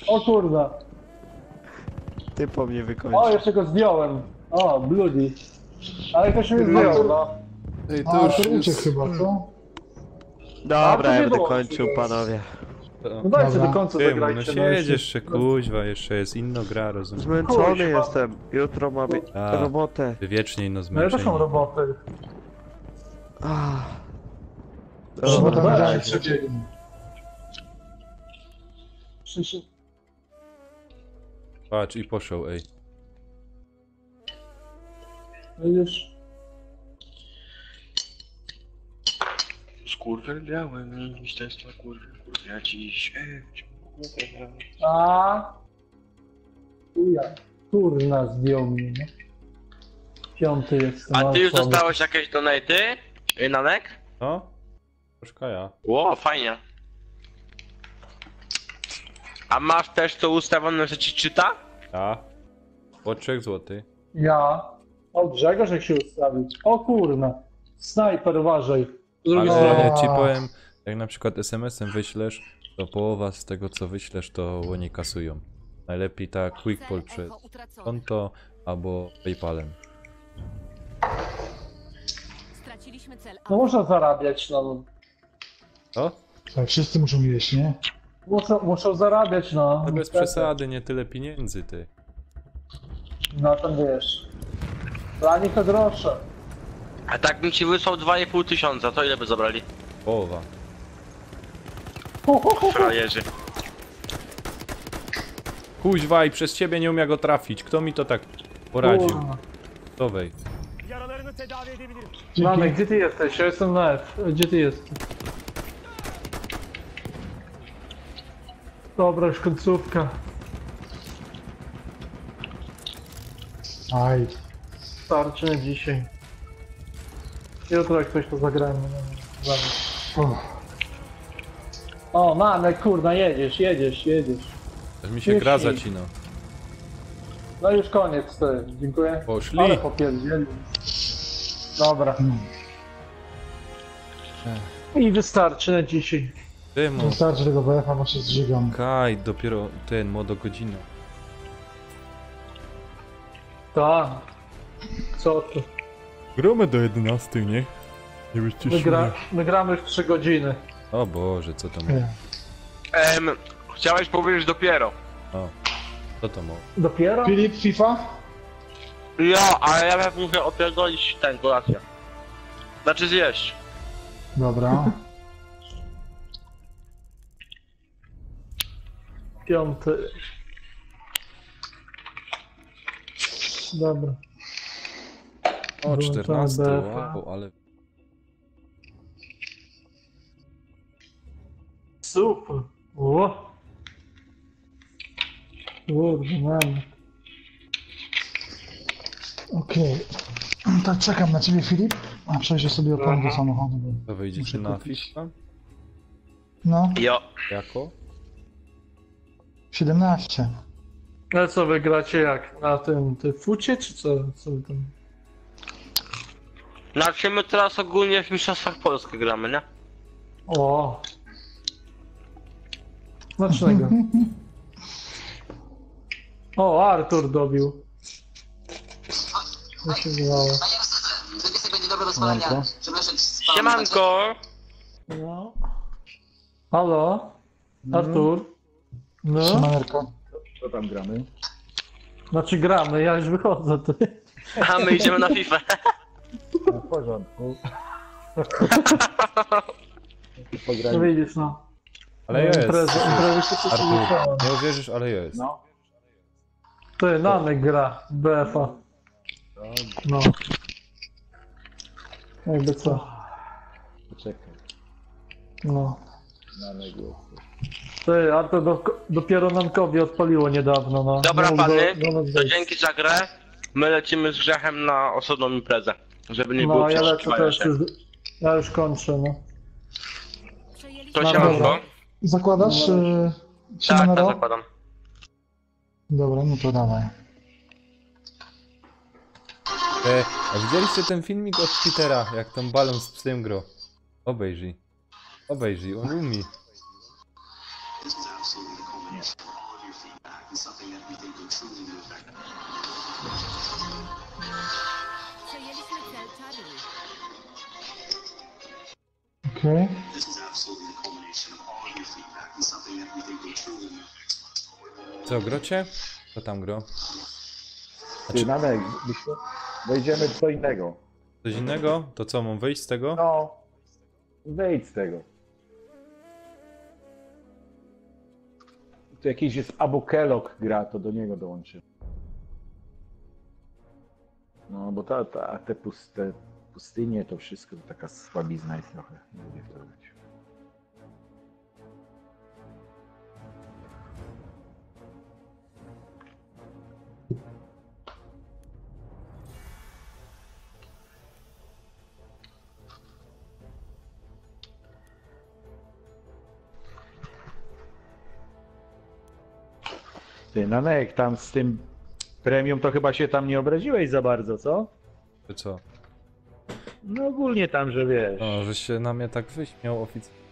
O kurwa. Ty po mnie O, wykończył. jeszcze go zdjąłem. O, bloody. Ale ktoś mnie zdjął, no. Ej, A, to już to uciekł jest... chyba, co? Dobra, to ja nie będę było kończył, tego. panowie. No dajcie Dobra. do końca Ty, no zagrajcie. siedziesz się, kuźwa, jeszcze jest inna gra, rozumiem. Zmęczony Kurwa. jestem. Jutro mamy A. robotę. Ty wiecznie no No ja też mam zmęczeni. roboty. Ah. Robota Dobra, na dajcie. dzień codziennie. Patrz i poszło, ej. Widzisz? Skurwiałem, ministerstwa kurwa dziś. A. Chuja. Kurna zdjął mnie, no. Piąty jestem. A ale ty już słaby. dostałeś jakieś donaty? Nanek? No? Troszkę ja. Ło, fajnie. A masz też to ustawione, że ci czyta? A? Po 3 zł. Ja. O, Grzegorz jak się ustawił. O kurna. Snajper, uważaj. Z drugiej Ale strony. ja ci powiem, jak na przykład SMS-em wyślesz, to połowa z tego co wyślesz to oni kasują. Najlepiej tak QuickPoll Cel przez echo utracony. konto albo PayPalem. Straciliśmy cel A. No można zarabiać, no. Co? Tak, wszyscy muszą jeść, nie? Muszą zarabiać, no. No bez przesady, nie tyle pieniędzy ty. No to wiesz. Dla nich to grosze. A tak bym ci wysłał 2,5 tysiąca, to ile by zabrali? Połowa. Frajerzy. Kuźwa i przez ciebie nie umia go trafić. Kto mi to tak poradził? Kurwa. To wej. Dzięki. Mamy, gdzie ty jesteś? Ja jestem na F. Gdzie ty jesteś? Dobra, już końcówka. Aj. Starczy na dzisiaj. Jutro jak ktoś to zagramy. O, O, Nanek, kurna, jedziesz. Aż mi się gra Jeśli- zacina. No już koniec, to jest. Dziękuję. Poszli. Ale popierdzieli. Dobra. I wystarczy na dzisiaj. Dymu. wystarczy tego BF-a, bo się zżygam. Kaj, dopiero ten młodogodzina. Tak. Co ty? Gramy do 11, nie? Nie byście My gramy w 3 godziny. O Boże, co to ma? Nie. Chciałeś powiedzieć dopiero. O, co to ma? Dopiero? Filip, FIFA? Ja, ale ja muszę opierdolić ten kolację. Znaczy zjeść. Dobra. Piąty. Dobra. O, Włączamy 14, BF-a. wow, ale... Super. O. Kurde, mam. Okej. Tak, czekam na ciebie, Filip. A przejdę sobie opon do samochodu. Bo... To wyjdziecie Muszę na kupić. FIFA? No, Jo. Jako? 17. Ale co wy gracie jak? Na tym fucie czy co? Co wy tam? Znaczy my teraz ogólnie w Mistrzostwach Polski gramy, nie? O. Znacznego. O, Artur dobił. Co się wydało? Manko. Siemanko! No. Halo? Artur? No? Szymanerko. Znaczy gramy, ja już wychodzę. Ty. A my idziemy na FIFA. W porządku. No widzisz, no. Ale jest. Imprezy się Artur, przeciwko. nie uwierzysz, ale jest. Ty, Nanek gra. BF-a. No. Jakby co. Poczekaj. No. Ty, a to dopiero Nankowi odpaliło niedawno, no. Dobra, Nie mógł pany, do nas to wejść. dzięki za grę. My lecimy z Grzechem na osobną imprezę. Żeby nie było No, ja lecę przeszukiwania też się. już. Ja już kończę, no. To No, się dobra. manko. Zakładasz? Tak, tak, Siemanero? zakładam. Dobra, no to dawaj. A widzieliście ten filmik od Petera, jak tam balon z psem gro? Obejrzyj. Obejrzyj, on umie. Przejęliśmy cel Charlie. Okej. Co, grocie? Co tam gro? Ty, Nanek, wejdziemy w co innego. Coś innego? To co, mam wyjść z tego? No, wejdź z tego. Tu jakiś jest Abokelok gra, to do niego dołączy. No, bo te pustynie, to wszystko to taka słabizna jest trochę. Nie lubię w to grać. Ty, Nanek, tam z tym premium to chyba się tam nie obraziłeś za bardzo, co? Czy co? No ogólnie tam, że wiesz. O, że się na mnie tak wyśmiał oficjalnie.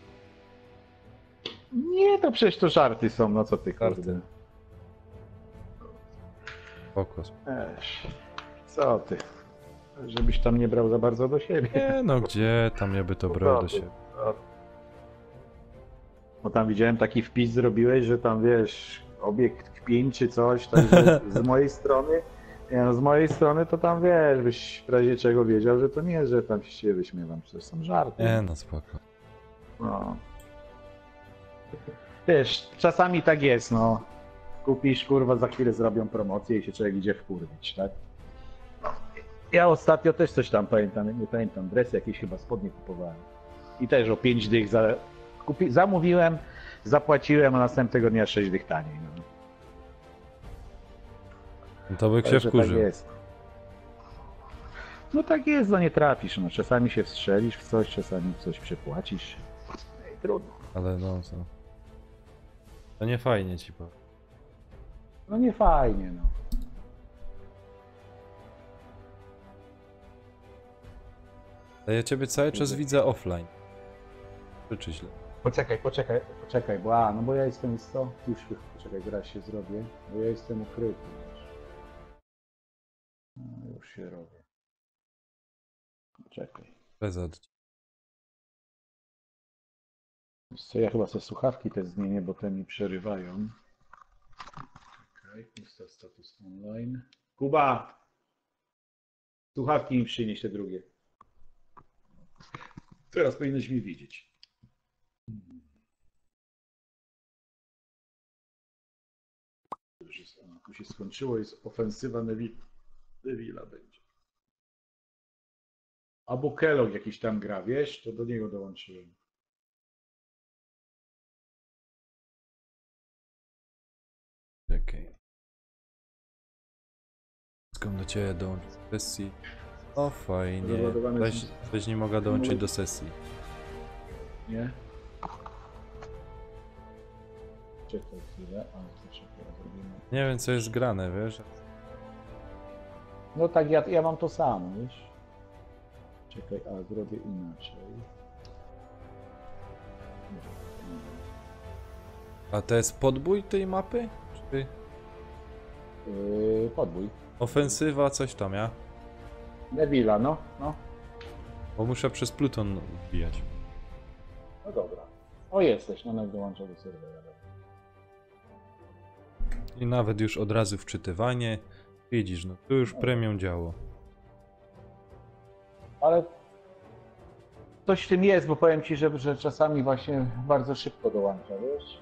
Nie, to przecież to żarty są, no co ty, Żarty. kurde. Pokos. Co ty? Żebyś tam nie brał za bardzo do siebie. Nie no, gdzie tam ja by to brał do siebie? Bo tam widziałem taki wpis zrobiłeś, że tam wiesz, obiekt kpień czy coś, także z mojej strony, nie, no, z mojej strony to tam wiesz, byś w razie czego wiedział, że to nie jest, że tam się wyśmiewam, to są żarty. Nie no, spoko. No. Wiesz, czasami tak jest, no. Kupisz, kurwa, za chwilę zrobią promocję i się człowiek idzie wkurwić, tak? No. Ja ostatnio też coś tam pamiętam, nie pamiętam, dresy jakieś chyba spodnie kupowałem. I też o 5 dych zamówiłem, zapłaciłem, a następnego dnia 6 dych taniej. No. No to by się Także wkurzył. Tak jest. No tak jest, no nie trafisz, no. Czasami się wstrzelisz w coś, czasami coś przepłacisz. No i trudno. Ale no co. To nie fajnie ci powiem. No nie fajnie, no. Ale ja ciebie cały czas widzę offline. Czy źle? Poczekaj, bo ja jestem poczekaj, teraz się zrobię, bo ja jestem ukryty, wiesz. No, już się robię. Poczekaj. Bez od... Wiesz co, ja chyba sobie słuchawki te zmienię, bo te mi przerywają. Czekaj, pusta status online. Kuba! Słuchawki mi przynieś te drugie. Teraz powinieneś mnie widzieć. Tu się skończyło, jest ofensywa Neville'a będzie. Albo Kellogg jakiś tam gra, wiesz, to do niego dołączyłem. Okej. Skąd do ciebie dołączyć do sesji? O fajnie. Załadowane Weź nie mogę dołączyć do sesji. Nie? Czekaj chwilę, a poczekaj, zrobimy. Nie wiem co jest grane, wiesz? No tak, ja mam to samo, wiesz? Czekaj, a zrobię inaczej. A to jest podbój tej mapy? Czy Podbój. ofensywa coś tam, ja? Neville'a, no. Bo muszę przez Pluton wbijać. No dobra. O, jesteś, no dołączę do serwera. I nawet już od razu wczytywanie. Widzisz, no tu już premium działo. Ale coś w tym jest, bo powiem ci, że czasami właśnie bardzo szybko dołącza, wiesz?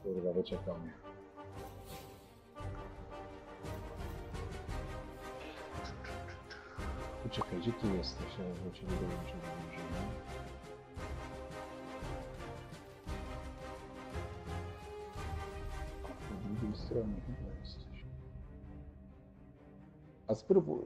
Kurwa, wyczekał mnie. Poczekaj, gdzie ty jesteś? Ja do ciebie dołączę do drużyny. Po drugiej stronie chyba jesteś. A spróbuj.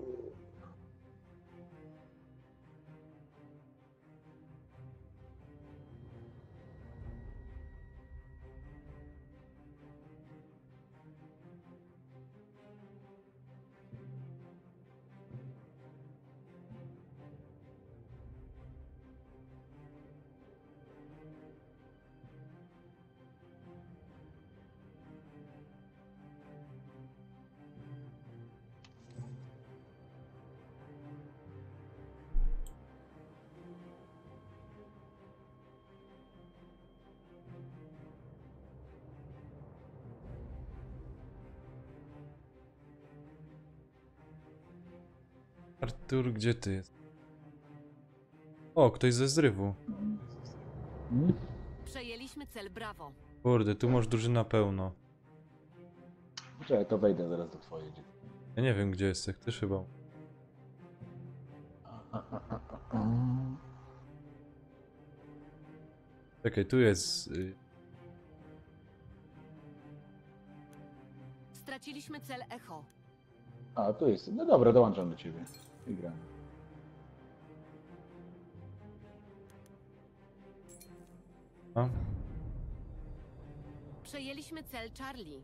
Artur, gdzie ty jest? O, ktoś ze zrywu. Przejęliśmy cel Bravo. Kurde, tu masz drużyna pełno. Poczekaj, to wejdę zaraz do twojej dzieci. Ja nie wiem, gdzie jesteś, ty chyba. Czekaj, tu jest... Straciliśmy cel Echo. A, tu jest. No dobra, dołączam do ciebie. I gramy. A? Przejęliśmy cel Charlie.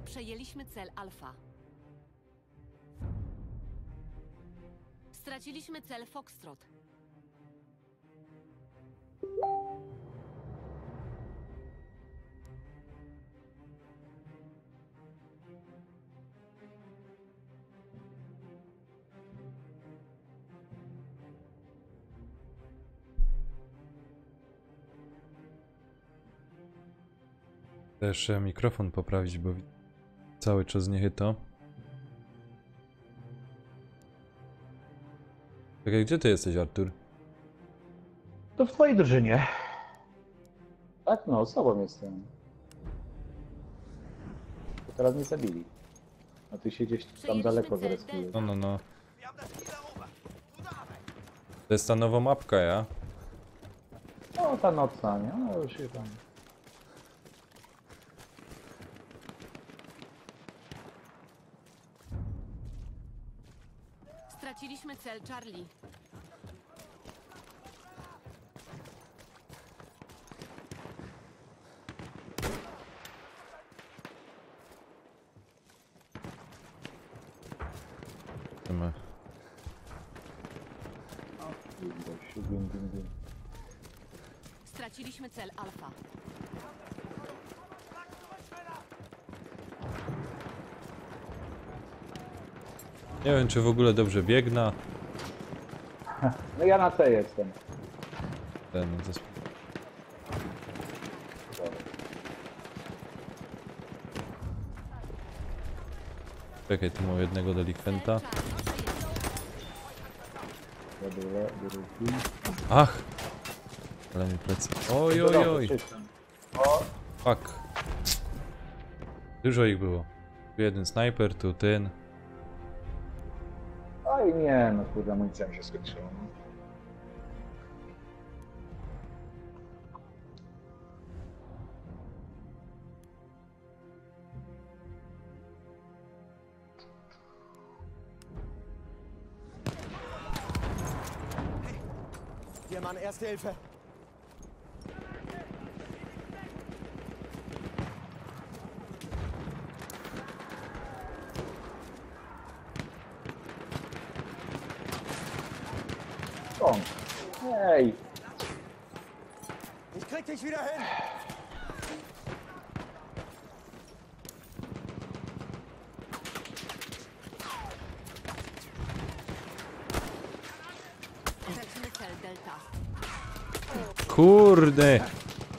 Przejęliśmy cel Alfa. Straciliśmy cel Foxtrot. Też mikrofon poprawić, bo cały czas nie chyto. Czekaj, gdzie ty jesteś, Artur? To w twojej drużynie. Tak, no, z tobą jestem. To teraz mnie zabili. A ty się gdzieś tam daleko zrespiłeś. No. To jest ta nowa mapka, ja? No, ta nocna, nie? No, już się tam... Straciliśmy cel Charlie. Straciliśmy cel Alfa. Nie wiem, czy w ogóle dobrze biegnę. No ja na C jestem. Ten zespół. Czekaj, tu mam jednego delikwenta. Ach! Ale mi plecy. Oj, oj, oj! Fuck. Dużo ich było. Tu jeden snajper, tu ten. Oj nie, no kurde, amunicja mi się skończyła. Hier, Mann, Erste Hilfe. Skąd? Ej! Ich krieg dich wieder hin! Tracimy cel Delta. Kurde!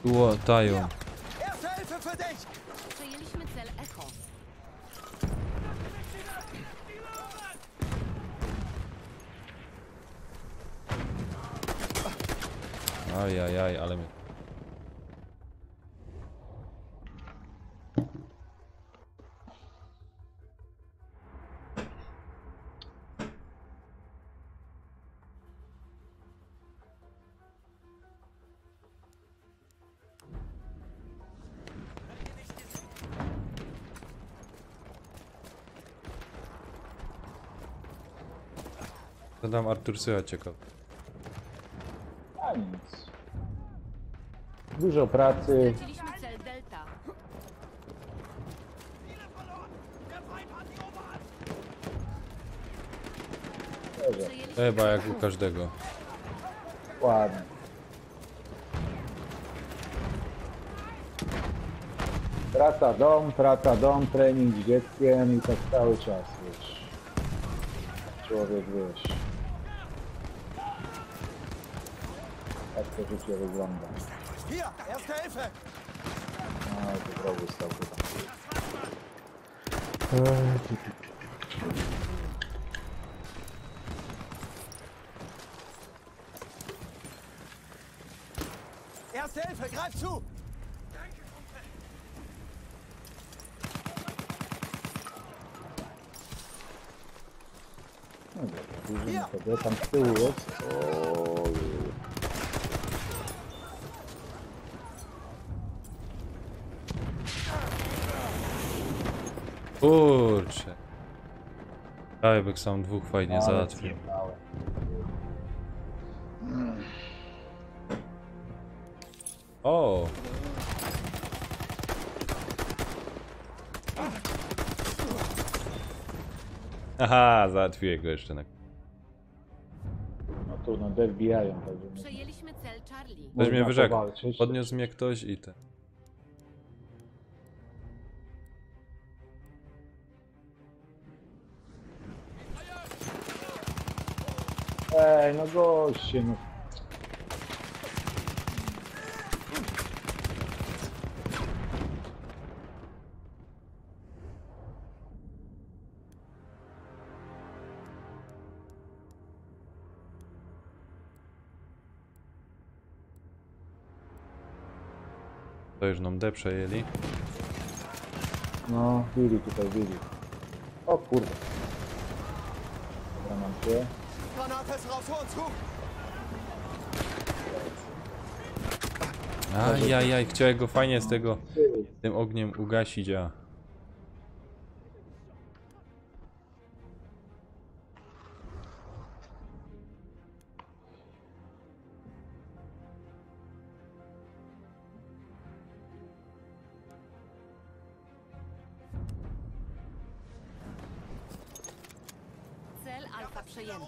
Tu łatają. Erste Hilfe für dich! Przejęliśmy cel Echo. Ajajaj, ale my... Co tam Artur słychać ciekawe? A nic. Dużo pracy. Straciliśmy cel Delta. Przejęliśmy Chyba jak u każdego. Ładnie. Praca, dom, trening z dzieckiem i tak cały czas, wiesz. Człowiek, wiesz. Tak to życie wygląda. Hier, erste Hilfe! No, to drogi stał tutaj. Erste Hilfe, greif zu! No dobra, bierzemy tego, tam z tyłu jest. Ojej. Kurczę. Jakby sam dwóch fajnie załatwił. O! Aha, załatwiłem go jeszcze na... No tu, no wbijają, także... Przejęliśmy cel Charlie. Ktoś mnie Można wyrzekł. powalczyć. Podniósł mnie ktoś i ten. Ej, no goście, no. To już nam D przejęli. No, bili tutaj, bili. O kurde. Dobra, mam cię. Granate ist raus, vor uns, hoch! Ajajaj, chciałem go fajnie z tego... tym ogniem ugasić, a... Cel Alfa przejęty.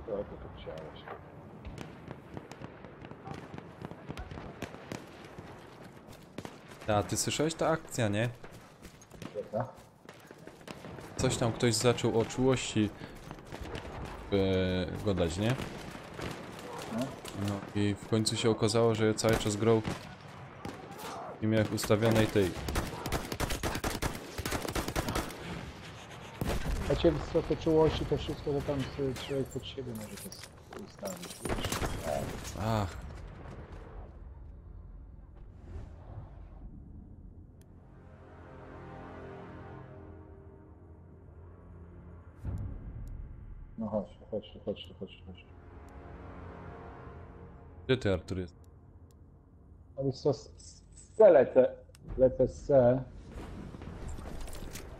Co ty tu chciałeś? A ty słyszałeś ta akcja, nie? Dobra. Coś tam ktoś zaczął o czułości gadać, nie? No i w końcu się okazało, że ja cały czas grał i miałem ustawionej tej... A ciebie co te czułości, to wszystko, to tam człowiek pod siebie może to ustawić, wiesz. Ach. No chodź. Gdzie ty, Artur, jest? No więc to z C lecę z C.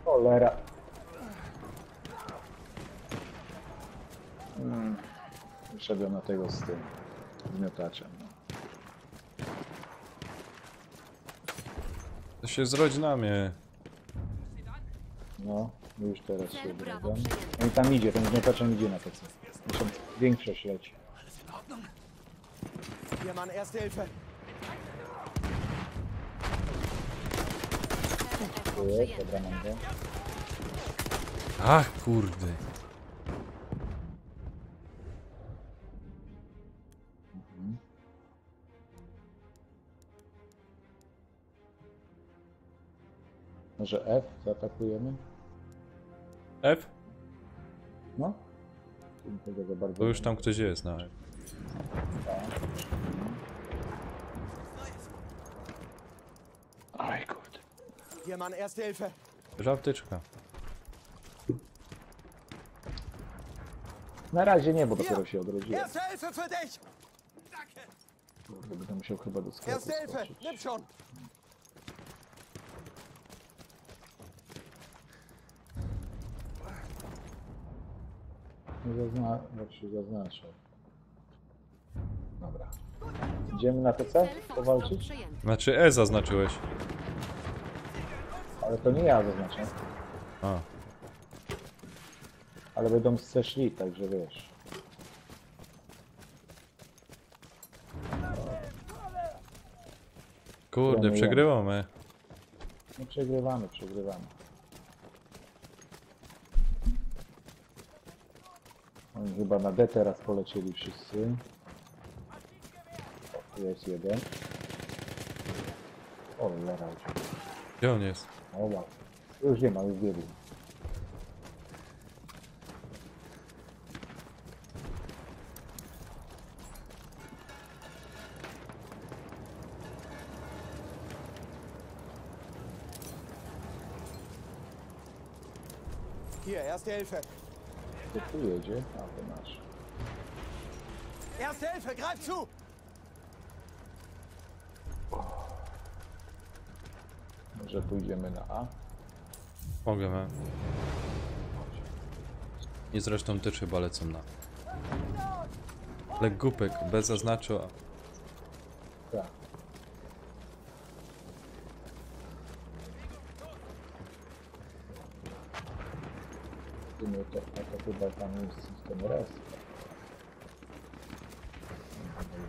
Cholera. Wyszedłem na tego z tym zmiotaczem. To się zrodzi na mnie. No, już teraz się Cel brawo odradzam. przejęty. No i tam idzie, ten zmiotacz idzie na PC. Zresztą większość leci. Hier, Mann, Erste Hilfe. Cel Jest, przejęty. dobra, mam go. Ach, kurde. Może F zaatakujemy? F? No. Tego za bardzo To już tam ktoś jest, no. Oj kurde. Hier, Mann, Erste Hilfe. Żartyczka. Na razie nie, bo dopiero się odrodziłem. Erste Hilfe für dich. Danke. Kurde, będę musiał chyba do sklepu Erste Hilfe, skoczyć. nimm schon. Jak się zaznaczę. Dobra. Idziemy na PC Cel został powalczyć? przejęty. Znaczy E zaznaczyłeś. Ale to nie ja zaznaczę. A. Ale będą szli, także wiesz. Kurde, przegrywamy. No przegrywamy. Oni chyba na D teraz polecieli wszyscy. O, tu jest jeden. O, lera. Gdzie on jest? O, wow. Już nie ma, już biegł. Hier, Erste Hilfe. To tu jedzie? A, to masz. Erste Hilfe, greif zu. Może pójdziemy na A? Mogę, me. I zresztą też chyba lecą na. Ale głupek, bez zaznaczu. Tak. To chyba tam jest system REST.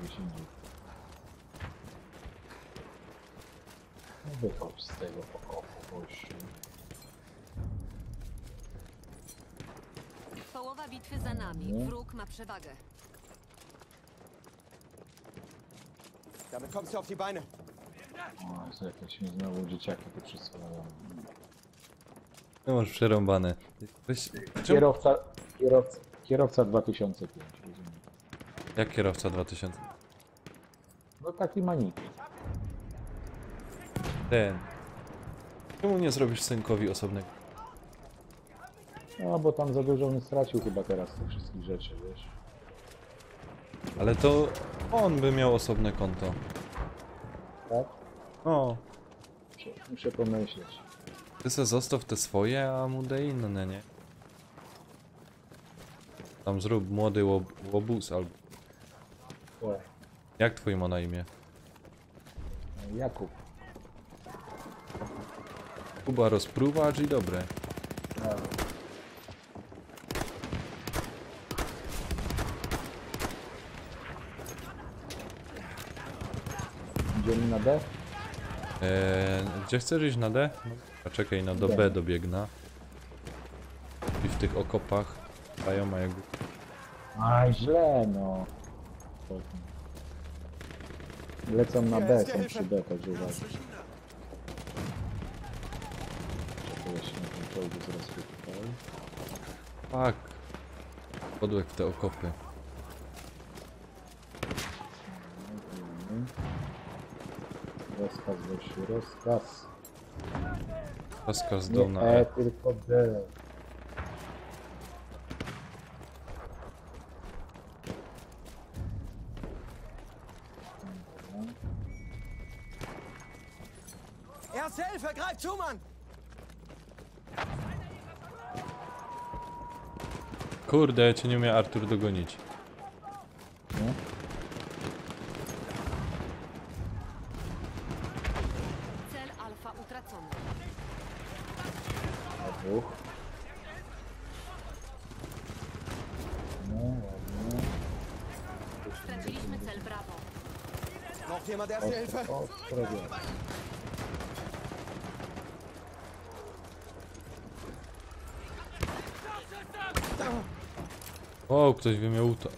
Gdzieś indziej. No wychodź z tego okopu, gościu. Połowa bitwy za nami. Wróg ma przewagę. Damit kommst du auf die Beine. O, jest jakieś mi znowu dzieciaki tu przysłają. No masz przerąbane. Weź... Czemu... Kierowca 2005, rozumiem. Jak kierowca 2000? No taki manik. Ten. Czemu nie zrobisz synkowi osobnego? No bo tam za dużo nie stracił chyba teraz tych wszystkich rzeczy, wiesz. Ale to on by miał osobne konto. Tak? No. Muszę pomyśleć. Ty se zostaw te swoje, a mu daj inne, nie? Tam zrób młody łobuz albo... Tak. Jak twój ma na imię? Jakub. Kuba rozpruwacz i dobre. Idziemy na D? Gdzie chcesz iść na D? No, a czekaj, no do B dobiegna. I w tych okopach dają a jak... A źle no. Lecą na B, są przy B, także uważaj. Czekaj, ja się na tym czołgu zaraz tutaj. Tak. Podłek w te okopy. Rozkaz, gościu, rozkaz. Rozkaz Nie dał na E, E. tylko D. Erste Hilfe, greif zu, Mann. Kurde, ja cię nie umiem Artur dogonić. No. Cel alfa utracony. Na dwóch. No, ładnie. Straciliśmy cel Bravo. O, prawie. O, ktoś wymiał to.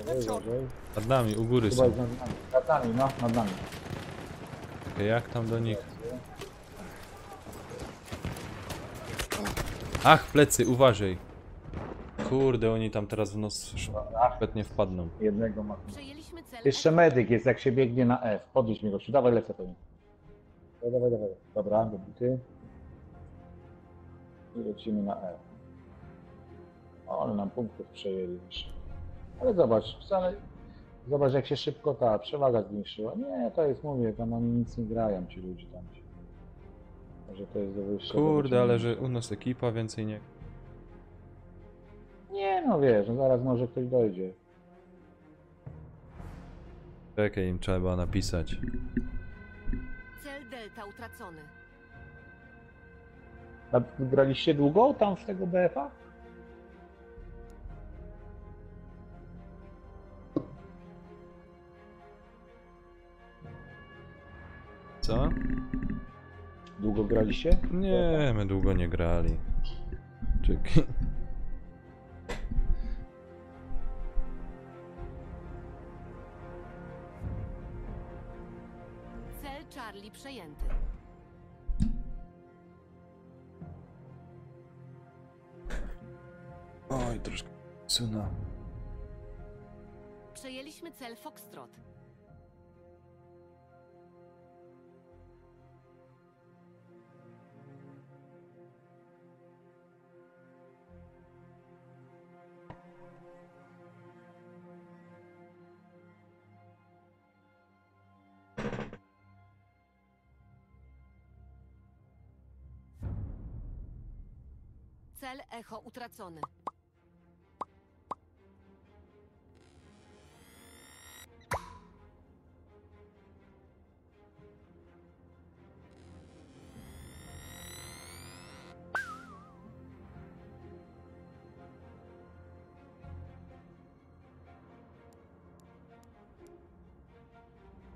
Uważaj, uważaj. Nad nami, u góry Chyba są. jest nad nami. Nad nami, no, nad nami. Okej, jak tam do nich? Ach, plecy, uważaj. Kurde, oni tam teraz w nos szpetnie wpadną. Jednego ma. Przejęliśmy cel Jeszcze medyk jest, jak się biegnie na F. Podnieś mnie gościu, dawaj lecę to. Dawaj, dawaj. Dobra, dobity. I lecimy na F. O, ale nam punktów przejęli już. Ale zobacz, wcale... Zobacz jak się szybko ta przewaga zwiększyła. Nie, to jest, mówię, tam oni nic nie grają ci ludzie tam. Może to jest do wyższego. Kurde, ale że u nas ekipa więcej nie... Nie, no wiesz, no zaraz może ktoś dojdzie. Czekaj, im trzeba napisać. Cel Delta utracony. A graliście długo tam w tego BF-a? Co? Długo graliście? Nie, my długo nie grali. Czekaj. Cel Charlie przejęty. Oj, troszkę suna. Przejęliśmy cel Foxtrot. Cel Echo utracony.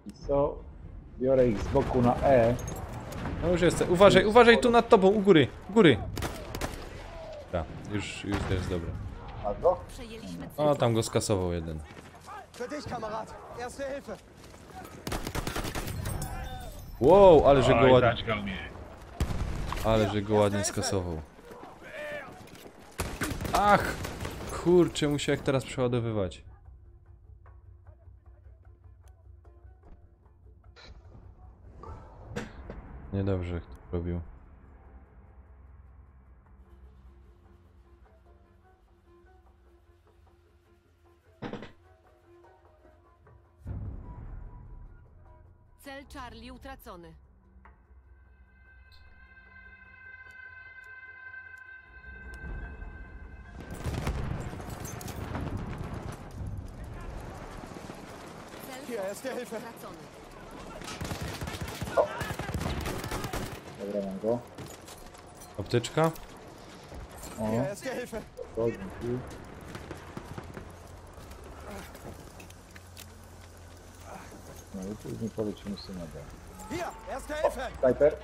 I co? Biorę ich z boku na E. No już jestem. Uważaj, uważaj tu nad tobą, u góry, u góry. Dobra, już jest dobra. A go? Przejęliśmy cel. O, tam go skasował jeden. Wow, ale że go ładnie... Ale że go ładnie skasował. Ach! Kurczę, muszę jak teraz przeładowywać. Niedobrze jak to robił. Cel Charlie utracony. Cel utracony. Dobra, mam go. Apteczka? O, to, dzięki. No i później polecimy sobie na B. Sniper.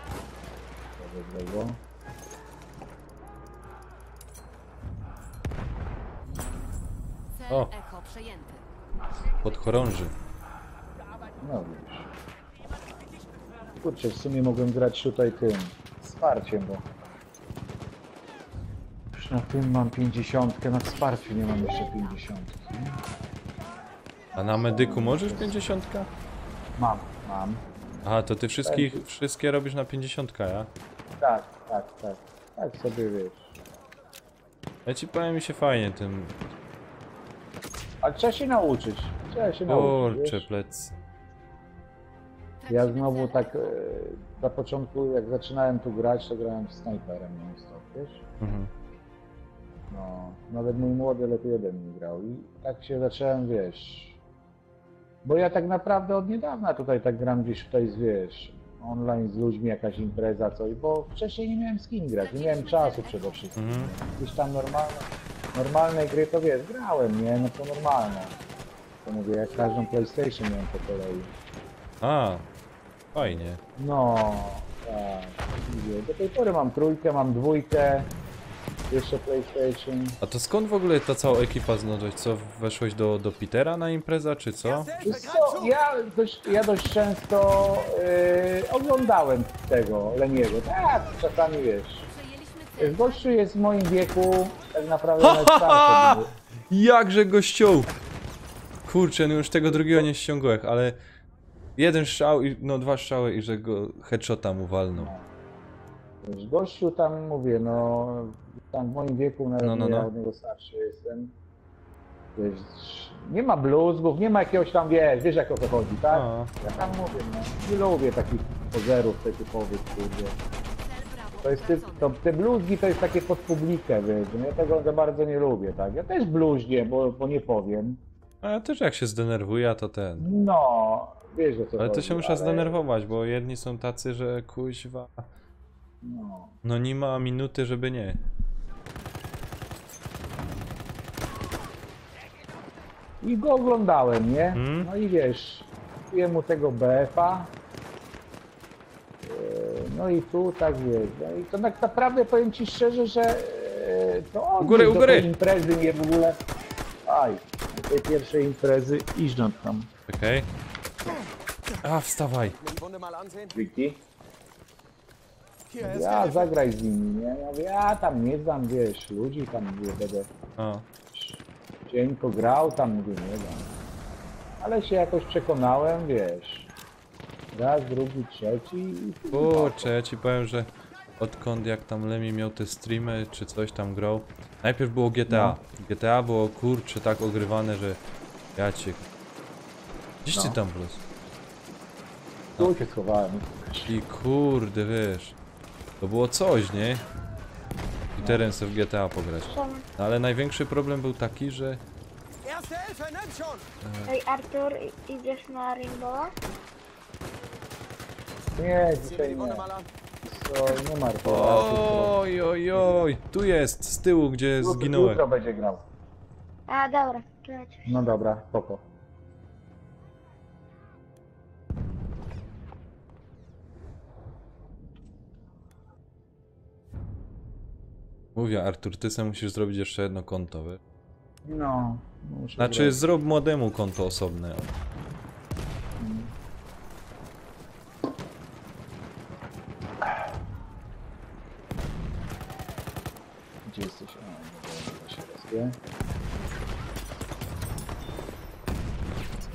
Dobrego. Cel O. Echo przejęty. Podchorąży. No widzisz. Kurczę, w sumie mogłem grać tutaj tym wsparciem, bo już na tym mam 50, na wsparciu nie mam jeszcze 50. A na medyku możesz 50? Mam. Aha, to ty wszystkie robisz na 50, ja? Tak. Tak sobie wiesz. Ja ci powiem, mi się fajnie tym... Ale trzeba się nauczyć. Kurczę, Wiesz? plecy. Ja Tracimy znowu cel tak Echo. na początku jak zaczynałem tu grać, to grałem z snajperem non stop, wiesz? Mhm. No, nawet mój młody lepiej ode mnie grał i tak się zacząłem, wiesz... Bo ja tak naprawdę od niedawna tutaj tak gram gdzieś tutaj, wiesz, online z ludźmi, jakaś impreza, coś, bo wcześniej nie miałem z kim grać, nie miałem czasu przede wszystkim. Mhm. Jakieś tam normalne gry to wiesz, grałem, nie? No to normalne. To mówię, jak każdą PlayStation miałem po kolei. A, fajnie. No, tak. Mówię, do tej pory mam trójkę, mam dwójkę, jeszcze PlayStation. A to skąd w ogóle ta cała ekipa znalazłeś? Co, weszłeś do Petera na imprezę, czy co? Wiesz co, ja dość często oglądałem tego Lemiego, tak, czasami wiesz. Przejęliśmy cel. Gościu jest w moim wieku, tak naprawdę nawet starszy. Jakże go ściął! Kurczę, no już tego drugiego nie ściągłem, ale... Jeden strzał, no 2 strzały i że go headshota mu walnął. Wiesz, gościu tam, mówię, no, tam w moim wieku, nawet No. ja od niego starszy jestem. Wiesz, nie ma bluzgów, nie ma jakiegoś tam, wiesz jak o to chodzi, tak? A. Ja tam mówię, no, nie lubię takich pozerów typowych, kurde. Cel brawo To jest utracony. te bluzgi to jest takie pod publikę, wiesz, no ja tego za bardzo nie lubię, tak? Ja też bluźnię, bo nie powiem. A ja też jak się zdenerwuję, to ten. No, wiesz o co Ale to chodzi, się muszę zdenerwować, bo jedni są tacy, że kuźwa... No. No nie ma minuty, żeby nie. I go oglądałem, nie? Hmm? No i wiesz, kupiłem mu tego BF-a. No i tu tak wiesz. No i to tak naprawdę powiem ci szczerze, że to on U góry, u do góry! tej imprezy mnie w ogóle. Aj, do tej pierwszej imprezy iść tam. Okej. A, wstawaj. Wiki. Ja zagraj z nimi, nie? Ja mówię, ja tam nie znam, wiesz, ludzi tam mówię, będę A. cienko grał, tam mówię, nie dam. Ale się jakoś przekonałem, wiesz. Raz, drugi, trzeci i Kurczę, ja ci powiem, że odkąd jak tam Lemmy miał te streamy, czy coś tam grał. Najpierw było GTA. GTA było kurczę tak ogrywane, że ja cię... Gdzieś ty No. tam plus? tu się schowałem. I kurde, wiesz. To było coś, nie? I teraz sobie w GTA pograć. No, ale największy problem był taki, że... Ej, Artur, idziesz na Rainbowa? Nie, dzisiaj nie. Co, nie martw się. Oj, oj, oj. Tu jest, z tyłu, gdzie zginąłem. Jutro będzie grał. A, dobra, to lecisz. No dobra, spoko. Mówię, Artur, ty sam musisz zrobić jeszcze jedno konto, wiesz? No, muszę Znaczy, grać. zrób młodemu konto osobne. Gdzie jesteś? O, dobra, się rozwie.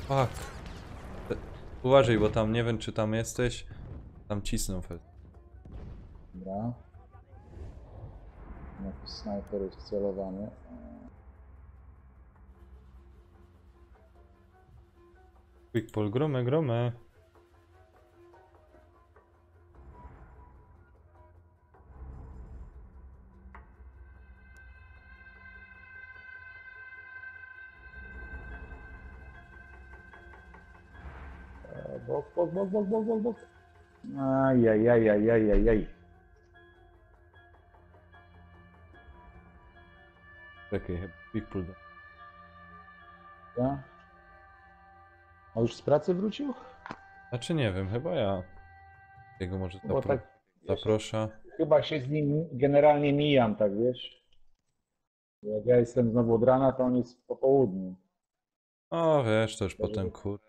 Fuck. Uważaj, bo tam nie wiem, czy tam jesteś. Tam cisną fest. Dobra. Jakiś snajper jest wcelowany. Quickpol, gromę, gromę. Bok. Ajajajajajajaj. Czekaj, chyba Quickpol. Ja? A już z pracy wrócił? Znaczy nie wiem, chyba ja. Jego może Bo tak, wiesz, zaprosza. chyba się z nim generalnie mijam, tak wiesz? Jak ja jestem znowu od rana, to on jest po południu. O, wiesz, to już potem kur...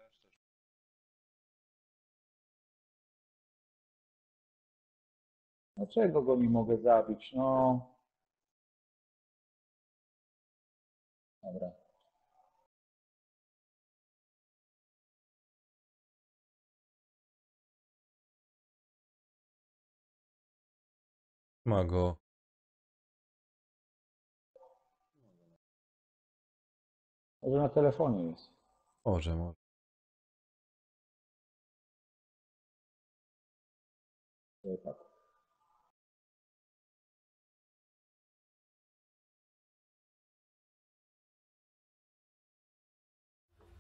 Dlaczego go nie mogę zabić? No. Dobra. Ma go. Może na telefonie jest. Może. Tak.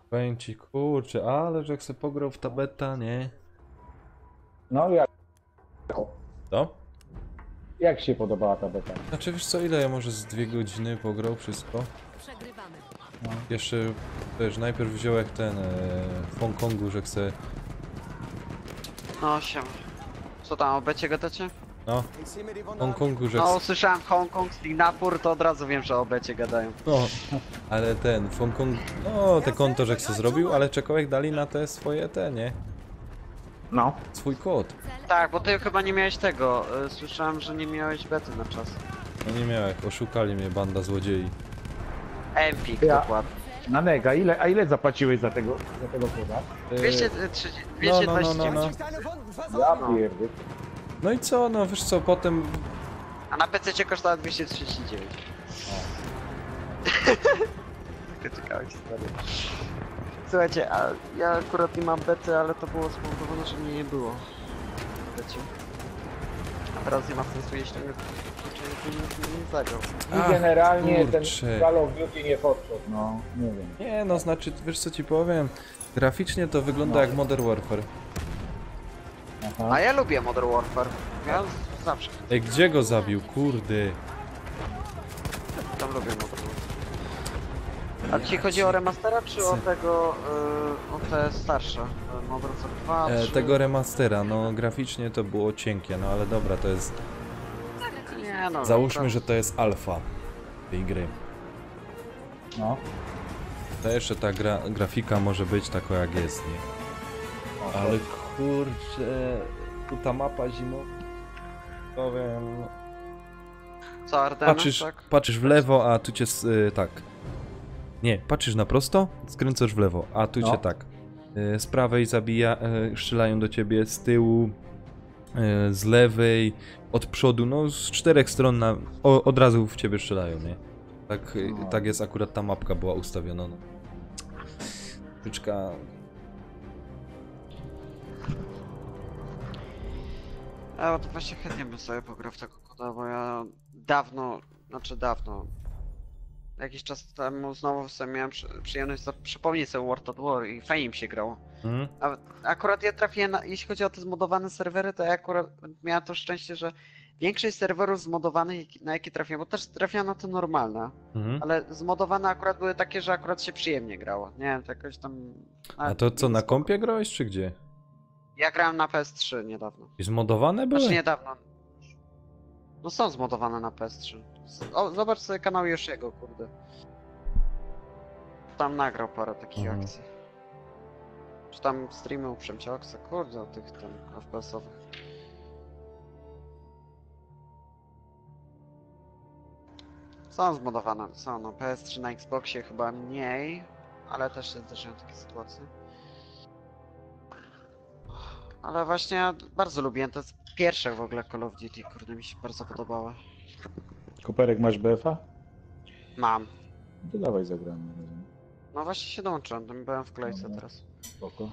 Powiem ci, kurczę, ale że jak se pograł w tabeta, nie? No jak, To? jak się podobała ta beta? Znaczy wiesz co, ile ja może z 2 godziny pograł wszystko? Przegrywamy. Jeszcze, wiesz, najpierw wziął jak ten w Hongkongu, że chce, No się. Co tam, o becie gadacie? no, w Hongkongu, że No chce, usłyszałem Hongkong, Singapur, to od razu wiem, że o becie gadają. no, ale ten, w Hongkongu, no, te konto, że chce zrobił, ale czekołek dali na te swoje, te, nie? No. Swój kod. Tak, bo ty chyba nie miałeś tego. Słyszałem, że nie miałeś bety na czas. No nie miałem, oszukali mnie banda złodziei. Empik, Ja- dokładnie. Nanek, a ile zapłaciłeś za tego koda? 229. Ja pierdolę. No i co, no wiesz co, potem, A na PC cię kosztowała 239. Tylko ciekawe historie. Słuchajcie, a ja akurat nie mam bety, ale to było spowodowane, że mnie nie było. Wiecie. A teraz nie ma sensu, jeśli nie zagrał. I generalnie ten kurczę. Call of Duty nie podszedł, no nie wiem. nie no, znaczy, wiesz co ci powiem, graficznie to wygląda jak Modern Warfare. Aha. A ja lubię Modern Warfare. Ja zawsze Ej, gdzie go zabił, kurde? tam lubię Modern Warfare. A ci chodzi o remastera, czy o tego, o te starsze? Modern Warfare 2, czy... Tego remastera, no graficznie to było cienkie, no ale dobra, to jest, Nie no, załóżmy, że to jest alfa tej gry. No. To jeszcze ta grafika może być taka jak jest, nie? Ale kurczę, tu ta mapa zimowa, powiem... Co, Ardennes, Patrzysz, tak? patrzysz w lewo, a tu cię, tak. Nie, patrzysz na prosto, skręcasz w lewo, a tu No. cię tak. Z prawej strzelają do ciebie, z tyłu, z lewej, od przodu, no z 4 stron od razu w ciebie strzelają, nie? Tak, No. tak jest, akurat ta mapka była ustawiona, no. Tyczka... A to właśnie chętnie bym sobie pograł w tego koda, bo ja dawno, jakiś czas temu znowu sobie miałem przyjemność przypomnieć sobie World at War i fajnie mi się grało. Mhm. A akurat ja trafiłem, jeśli chodzi o te zmodowane serwery, to ja akurat miałem to szczęście, że większość serwerów zmodowanych, na jakie trafiłem, bo też trafiałem na te normalne, Mhm. ale zmodowane akurat były takie, że akurat się przyjemnie grało. Nie wiem, to jakoś tam... A to co, na kompie grałeś, czy gdzie? Ja grałem na PS3 niedawno. I zmodowane były? Znaczy niedawno. No są zmodowane na PS3. O, zobacz sobie kanał Yoshiego, kurde. Tam nagrał parę takich akcji. Czy tam streamy u Przemcioksa, kurde, o tych tam FPS-owych. Są zmodowane, są no PS3 na Xboxie chyba mniej, ale też się zdarzają takie sytuacje. Ale właśnie ja bardzo lubiłem, to jest pierwsze w ogóle Call of Duty, kurde mi się bardzo podobało. Koperek, masz BF-a? Mam. To dawaj zagramy. No właśnie się dołączyłem, tam byłem w kolejce teraz. Spoko.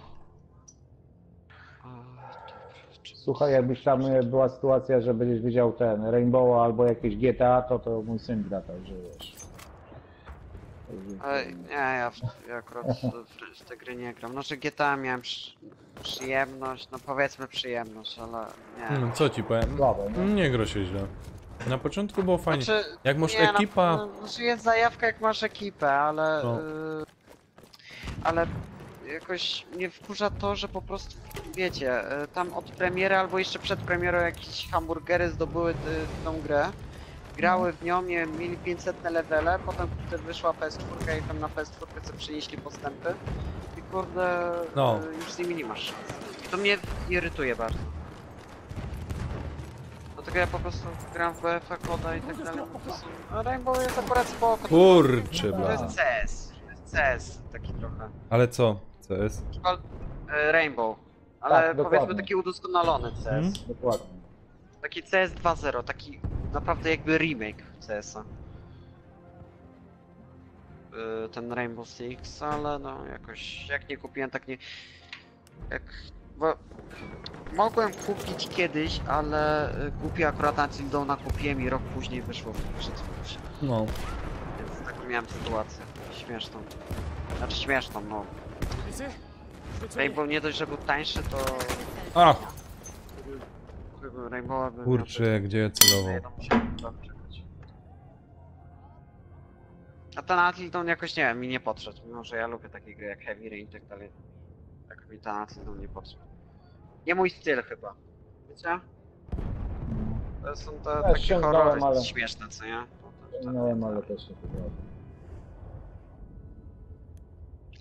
Słuchaj, jakbyś tam była sytuacja, że będziesz widział ten Rainbow albo jakieś GTA, to mój syn gra, także wiesz. Nie, ja akurat w te gry nie gram. Znaczy GTA miałem przyjemność, no powiedzmy przyjemność, ale nie. No, co ci powiem? Nie gra się źle. Na początku było fajnie. Znaczy, jak masz nie, ekipa... Znaczy jest zajawka jak masz ekipę, ale... No. Ale jakoś mnie wkurza to, że po prostu, wiecie, tam od premiery albo jeszcze przed premierą jakieś hamburgery zdobyły tą grę. Grały w nią, mieli 500 levele, potem wyszła PS4 i tam na PS4 sobie przynieśli postępy. I kurde, No. już z nimi nie masz szans. To mnie irytuje bardzo. Dlatego ja po prostu gram w BF-a, koda i tak dalej, po prostu... A Rainbow jest akurat spoko. Kurczę, To bla. jest CS. To jest CS, taki trochę. Ale co? Co jest? Rainbow. Ale Tak, powiedzmy dokładnie. taki udoskonalony CS. Dokładnie. Taki CS 2.0, taki naprawdę jakby remake CS-a. Ten Rainbow Six, ale no jakoś jak nie kupiłem, tak nie... Bo mogłem kupić kiedyś, ale kupię akurat Until Dawna kupiłem i rok później wyszło przed. No. Więc taką miałem sytuację śmieszną. Znaczy śmieszną, no Rainbow nie dość, że był tańszy, to... A! Rainbowa by... Kurczę, gdzie ja celował? A ten Atildon jakoś, nie wiem, mi nie podszedł, mimo że ja lubię takie gry jak Heavy Rain i tak dalej. Tak mi ten Atildon nie podszedł. Nie mój styl chyba, wiecie? To są te Ja takie ściągnąłem, horrory ale- śmieszne, co nie? No wiem, ale też nie podoba.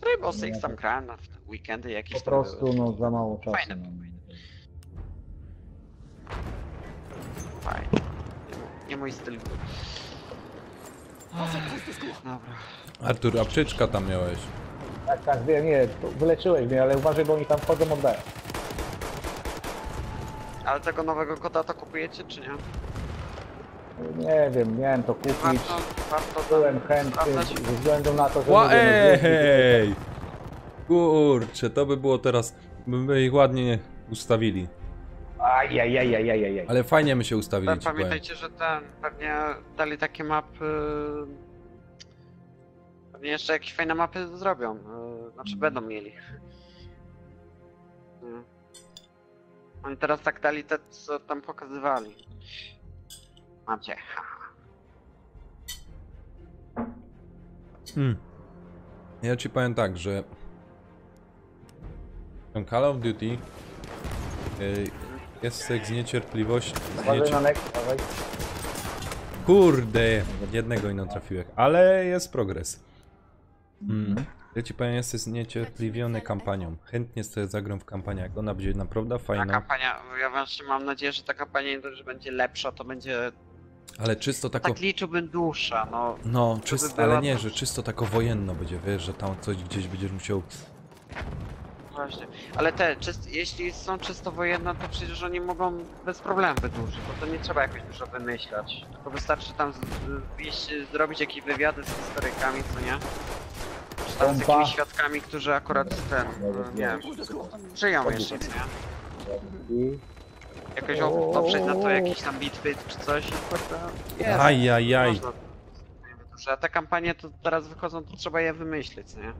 Rainbow Six tam grałem na weekendy jakieś Po tam prostu były. no za mało czasu Fajne. mam. Fajnie. Nie mój styl. Dobra. Artur, apteczka tam miałeś. Tak, wiem, nie, wyleczyłeś mnie, ale uważaj, bo oni tam wchodzą od B. Ale tego nowego koda to kupujecie, czy nie? Nie wiem, miałem to kupić. Warto Byłem chętny, sprawdzać. ze względu na to, że... Ła, lubię rozgrywki, ej! Kurczę, to by było teraz... by ich ładnie ustawili. Ajajajajajajaj. Ale fajnie my się ustawili, ci powiem. Pamiętajcie, że ten pewnie dali takie mapy. Pewnie jeszcze jakieś fajne mapy zrobią. Znaczy będą mieli. Nie. Oni teraz tak dali te, co tam pokazywali. Macie. Ja ci powiem tak, że... ten Call of Duty... jest tak z niecierpliwością... Uważaj na nek, uważaj. Kurde! Jednego inną trafiłek, ale jest progres. Ja ci powiem, jesteś zniecierpliwiony kampanią. Chętnie sobie zagram w kampanię, jak ona będzie naprawdę Ta fajna. kampania, ja właśnie mam nadzieję, że ta kampania nie dość, że będzie lepsza, to będzie. Ale czysto tako... Tak liczyłbym dłuższa, no. No, żeby czysto, była ale nie, to- że czysto tako wojenno będzie, wiesz, że tam coś gdzieś będziesz musiał... Właśnie. Ale te, jeśli są czysto wojenne, to przecież oni mogą bez problemu wydłużyć, bo to nie trzeba jakoś dużo wymyślać. Tylko wystarczy tam zrobić jakieś wywiady z historykami, co nie? Czy tam z Pompa. jakimiś świadkami, którzy akurat ten, nie wiem, żyją jeszcze, co nie? I... Jakoś oprzeć na to jakieś tam bitwy czy coś i kurde, jest. Ajajaj. Można wydłużyć. A te kampanie to teraz wychodzą, to trzeba je wymyślić, co nie?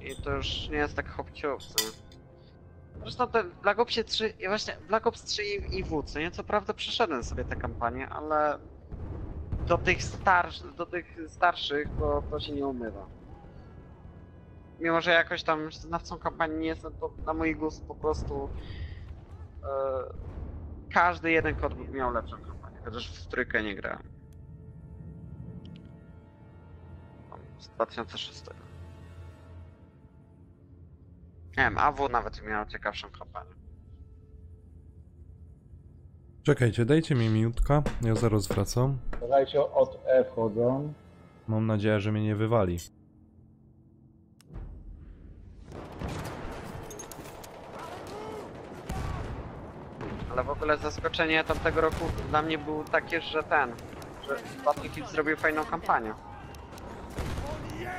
I to już nie jest tak hop-ciup, co nie? Zresztą te Black Opsie 3, ja właśnie Black Ops 3 i W, co nie? Co prawda przeszedłem sobie tę kampanię, ale do tych starszych to się nie umywa. Mimo, że jakoś tam znawcą kampanii nie jestem, to na mój gust po prostu każdy jeden kod miał lepszą kampanię, chociaż w trójkę nie grałem. Tam z 2006. Nie wiem, AW nawet miał ciekawszą kampanię. Czekajcie, dajcie mi minutka, ja zaraz wracam. Uważajcie, od E wchodzą. Mam nadzieję, że mnie nie wywali. Ale w ogóle zaskoczenie tamtego roku dla mnie było takie, że że Battlefield zrobił fajną kampanię.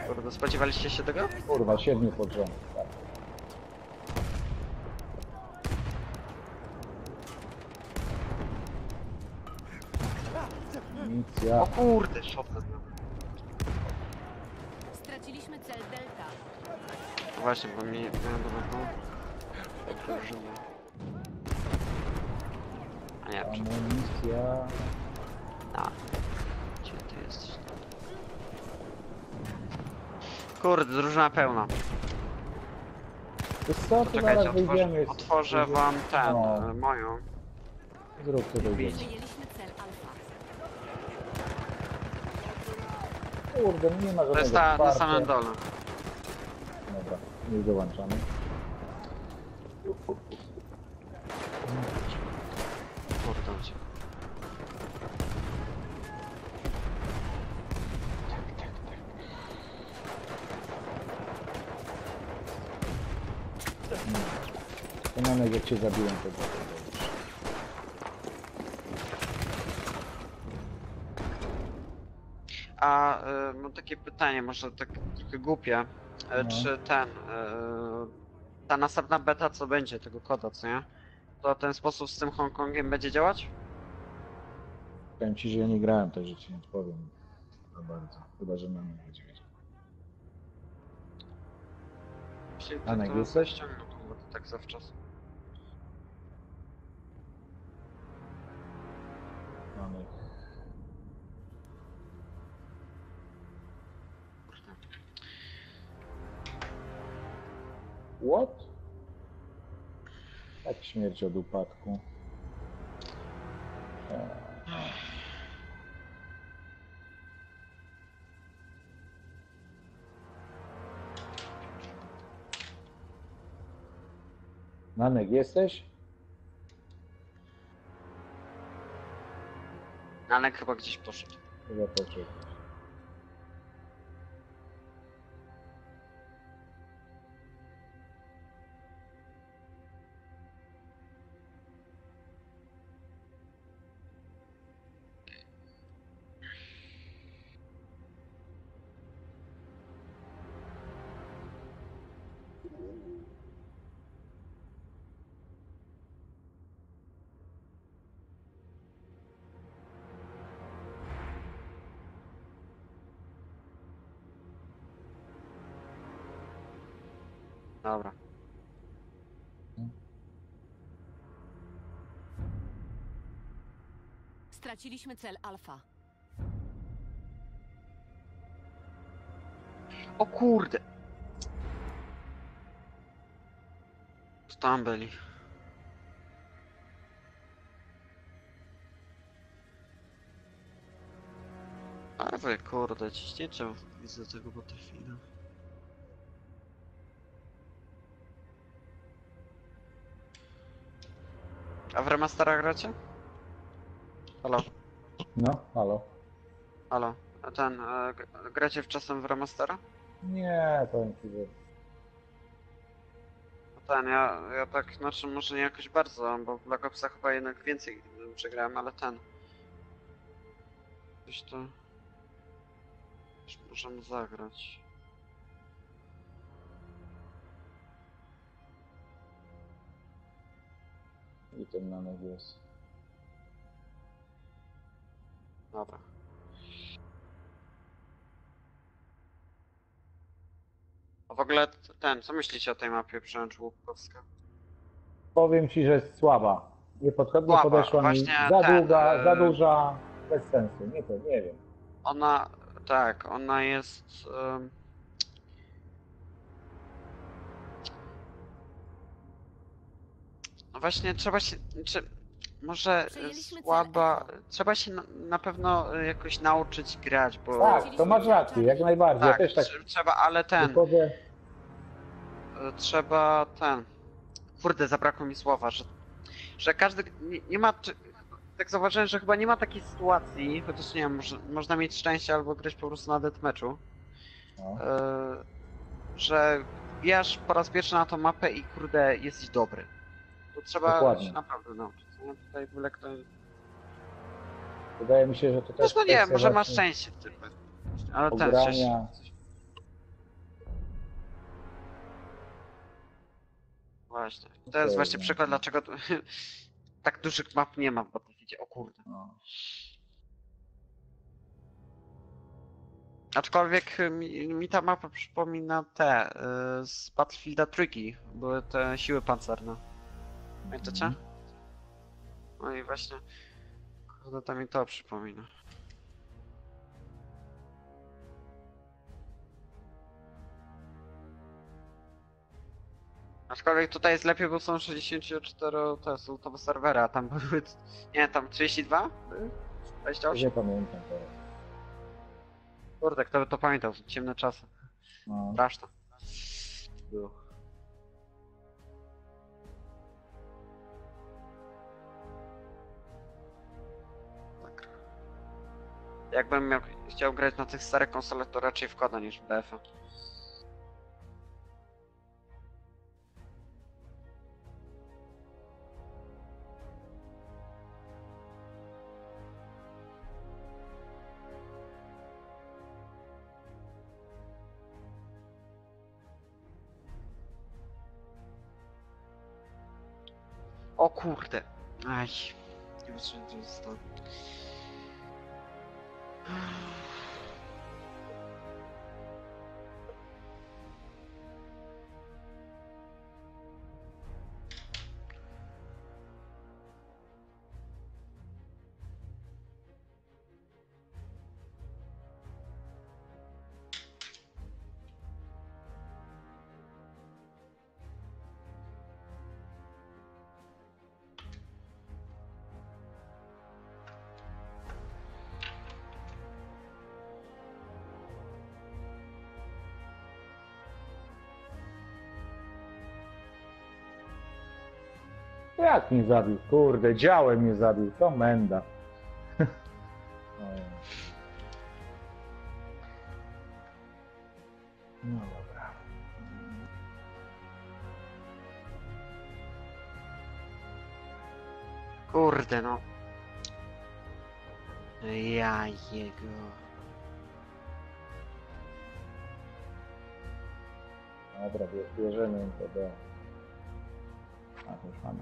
Kurde, spodziewaliście się tego? Kurwa, 7 pod rząd. Tak. Misja. O kurde, szopę. Straciliśmy cel Delta. Właśnie, bo mnie miałem do A nie, Amunicja. A. Gdzie ty jesteś? Kurde, drużyna pełna. Wiesz co, to Czekajcie, zaraz wyjdziemy. otworzę wam ten, No. moją. Zrób to wyjdziemy. Przejęliśmy cel Alfa. Kurde, nie ma żadnego To jest ta na wsparcia. samym dole. Dobra, już dołączamy. Kurde, cię. Pamiętaj, jak cię zabiłem, to było. A mam takie pytanie, może tak trochę głupie. No. Czy ta następna beta, co będzie tego koda, co nie? To ten sposób z tym Hongkongiem będzie działać? Powiem ci, że ja nie grałem, także ci nie odpowiem za bardzo. Chyba, że mamy będzie wiedział. Czyli ty Anek, to jesteś? ściągnął, bo to tak zawczasu. Mamy. What? Tak śmierć od upadku. Nanek, jesteś? Anek chyba gdzieś poszedł. Chyba poczekaj. Dobra. Straciliśmy cel Alfa. O kurde! Co tam byli? A wy kurde, ciśniecie widzę tego Battlefielda. A w remastera gracie? Halo? No, halo. Halo? A ten, gracie czasem w remastera? Nie, powiem ci, że... Ten, ja tak, znaczy może nie jakoś bardzo, bo w Black Opsa chyba jednak więcej przegrałem, ale ten... Coś to... Już możemy zagrać. I ten Nanek jest. Dobra. A w ogóle ten, co myślicie o tej mapie Przemęcz Łupkowska? Powiem ci, że jest słaba. Niepotrzebnie Słaba, podeszła mi. właśnie Za ten, długa, za duża, bez sensu. Nie wiem. Ona, tak, ona jest... No właśnie trzeba się, może Przejęliśmy cel słaba, Echo. trzeba się na pewno jakoś nauczyć grać, bo... Tak, to masz rację, jak najbardziej. Tak, Ja też tak trzeba, ale ten, wychodzę. trzeba ten... Kurde, zabrakło mi słowa, że każdy, nie ma... Tak zauważyłem, że chyba nie ma takiej sytuacji, chociaż nie wiem, można mieć szczęście albo grać po prostu na deathmatchu, No. że wbijasz po raz pierwszy na tą mapę i kurde, jesteś dobry. To trzeba Dokładnie. się naprawdę nauczyć. No tutaj byle kto... Wydaje mi się, że to też Zresztą nie wiem, kwestia może masz właśnie szczęście w tym. Ale ten ogrania. Właśnie. To jest właśnie przykład, dlaczego tak dużych map nie ma w Battlefieldzie. O kurde. No. Aczkolwiek mi ta mapa przypomina te z Battlefielda trójki. Były te siły pancerne. Pamiętacie? No i właśnie. Kurde, to mi to przypomina. Aczkolwiek tutaj jest lepiej, bo są 64 te ultowe serwery, a tam były, nie tam 32? 28? Nie pamiętam teraz. Kurde, kto by to pamiętał, ciemne czasy. No. Straszne. Było. Tak. Jakbym chciał grać na tych starych konsolach, to raczej w koda niż w DF-a. O kurde. Aj. Nie wiem, co jest to. Jak mnie zabił? Kurde, działem mnie zabił. To menda. Ojej. No dobra. Kurde no. Ja jego. Dobra, bierzemy MPD. A to już mamy.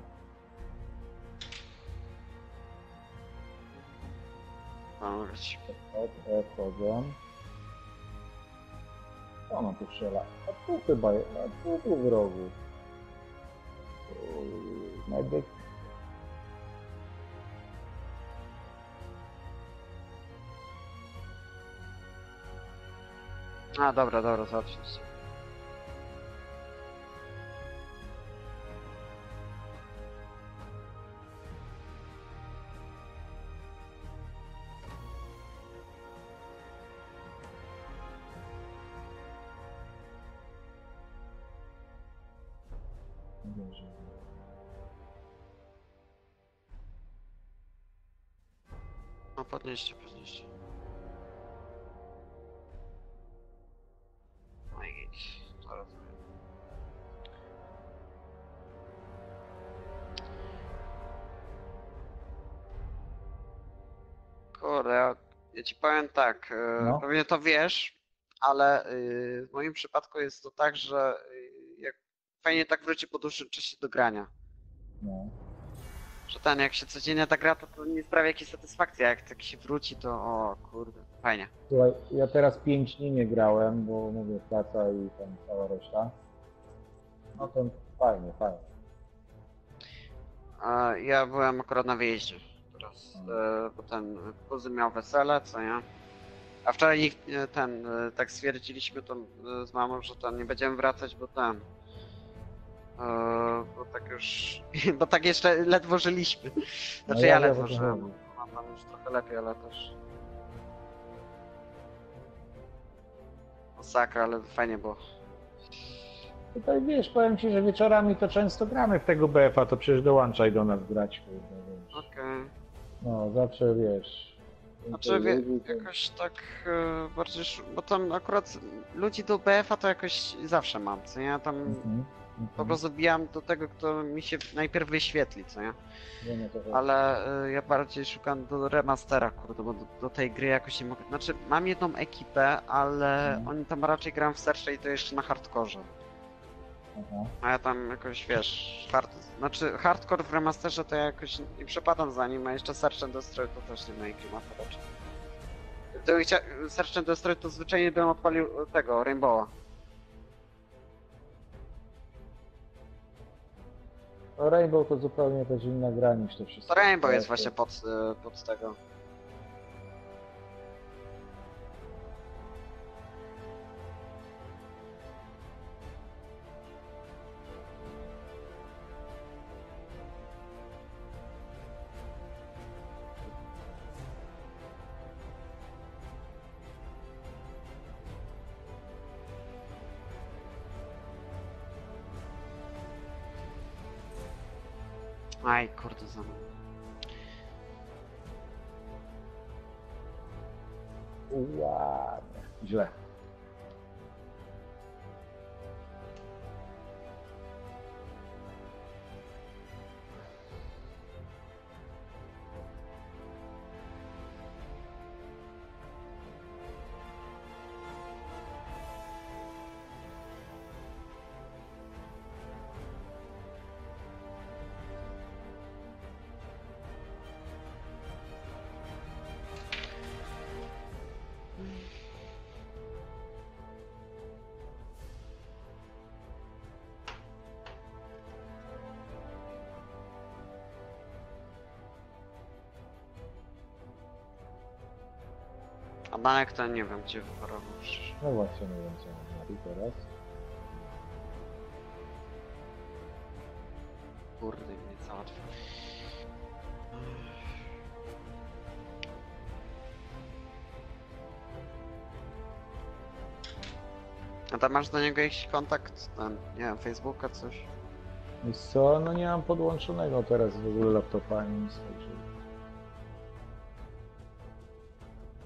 Dobra. Wchodzą. Co ono tu strzela? A tu chyba, a tu w rogu. Medyk. A dobra, załatwię. No podnieście. No i to rozumiem. Kurde, ja ci powiem tak, No. pewnie to wiesz, ale w moim przypadku jest to tak, że jak fajnie tak wróci po dłuższym czasie do grania. No. Że ten, jak się codziennie tak gra, to nie sprawia jakiejś satysfakcji, a jak tak się wróci, to o kurde, fajnie. Słuchaj, ja teraz 5 dni nie grałem, bo mówię praca i tam cała reszta. No to fajnie. Ja byłem akurat na wyjeździe teraz, bo ten kuzyn miał wesele, co nie? A wczoraj tak stwierdziliśmy to z mamą, że nie będziemy wracać, bo bo tak już, bo tak jeszcze ledwo żyliśmy. Znaczy No ja ja ledwo wiem, o co żyłem, chodzi. mam tam już trochę lepiej, ale też masakra, ale fajnie było. Tutaj wiesz, powiem ci, że wieczorami to często gramy w tego BF-a, to przecież dołączaj do nas grać, kurde, wiesz. Okej. No, zawsze wiesz. Znaczy jakoś tak bardziej, bo tam akurat ludzi do BF-a to jakoś zawsze mam, co nie? Ja tam po prostu bijam do tego, kto mi się najpierw wyświetli, co nie? Wiem, o co chodzi. Ale ja bardziej szukam do remastera, kurde, bo do tej gry jakoś nie mogę. Znaczy, mam jedną ekipę, ale oni tam raczej grają w sersze i to jeszcze na hardkorze. Aha. A ja tam jakoś, wiesz, hardcore w remasterze to ja jakoś nie przepadam za nim, a jeszcze Search and Destroy to też nie moje klimaty raczej. Search and Destroy to zwyczajnie bym odpalił tego, Rainbowa. No Rainbow to zupełnie też inna gra niż to wszystko. To Rainbow jest właśnie pod tego. Aj, kurde, za mną. Ładnie. Źle. A Danek to nie wiem, gdzie wyparował. No właśnie, nie wiem co on robi teraz. Kurde, mnie załatwił. A tam masz do niego jakiś kontakt? Ten, nie wiem, Facebooka, coś? Wiesz co, no nie mam podłączonego teraz w ogóle laptopa ani nic, także...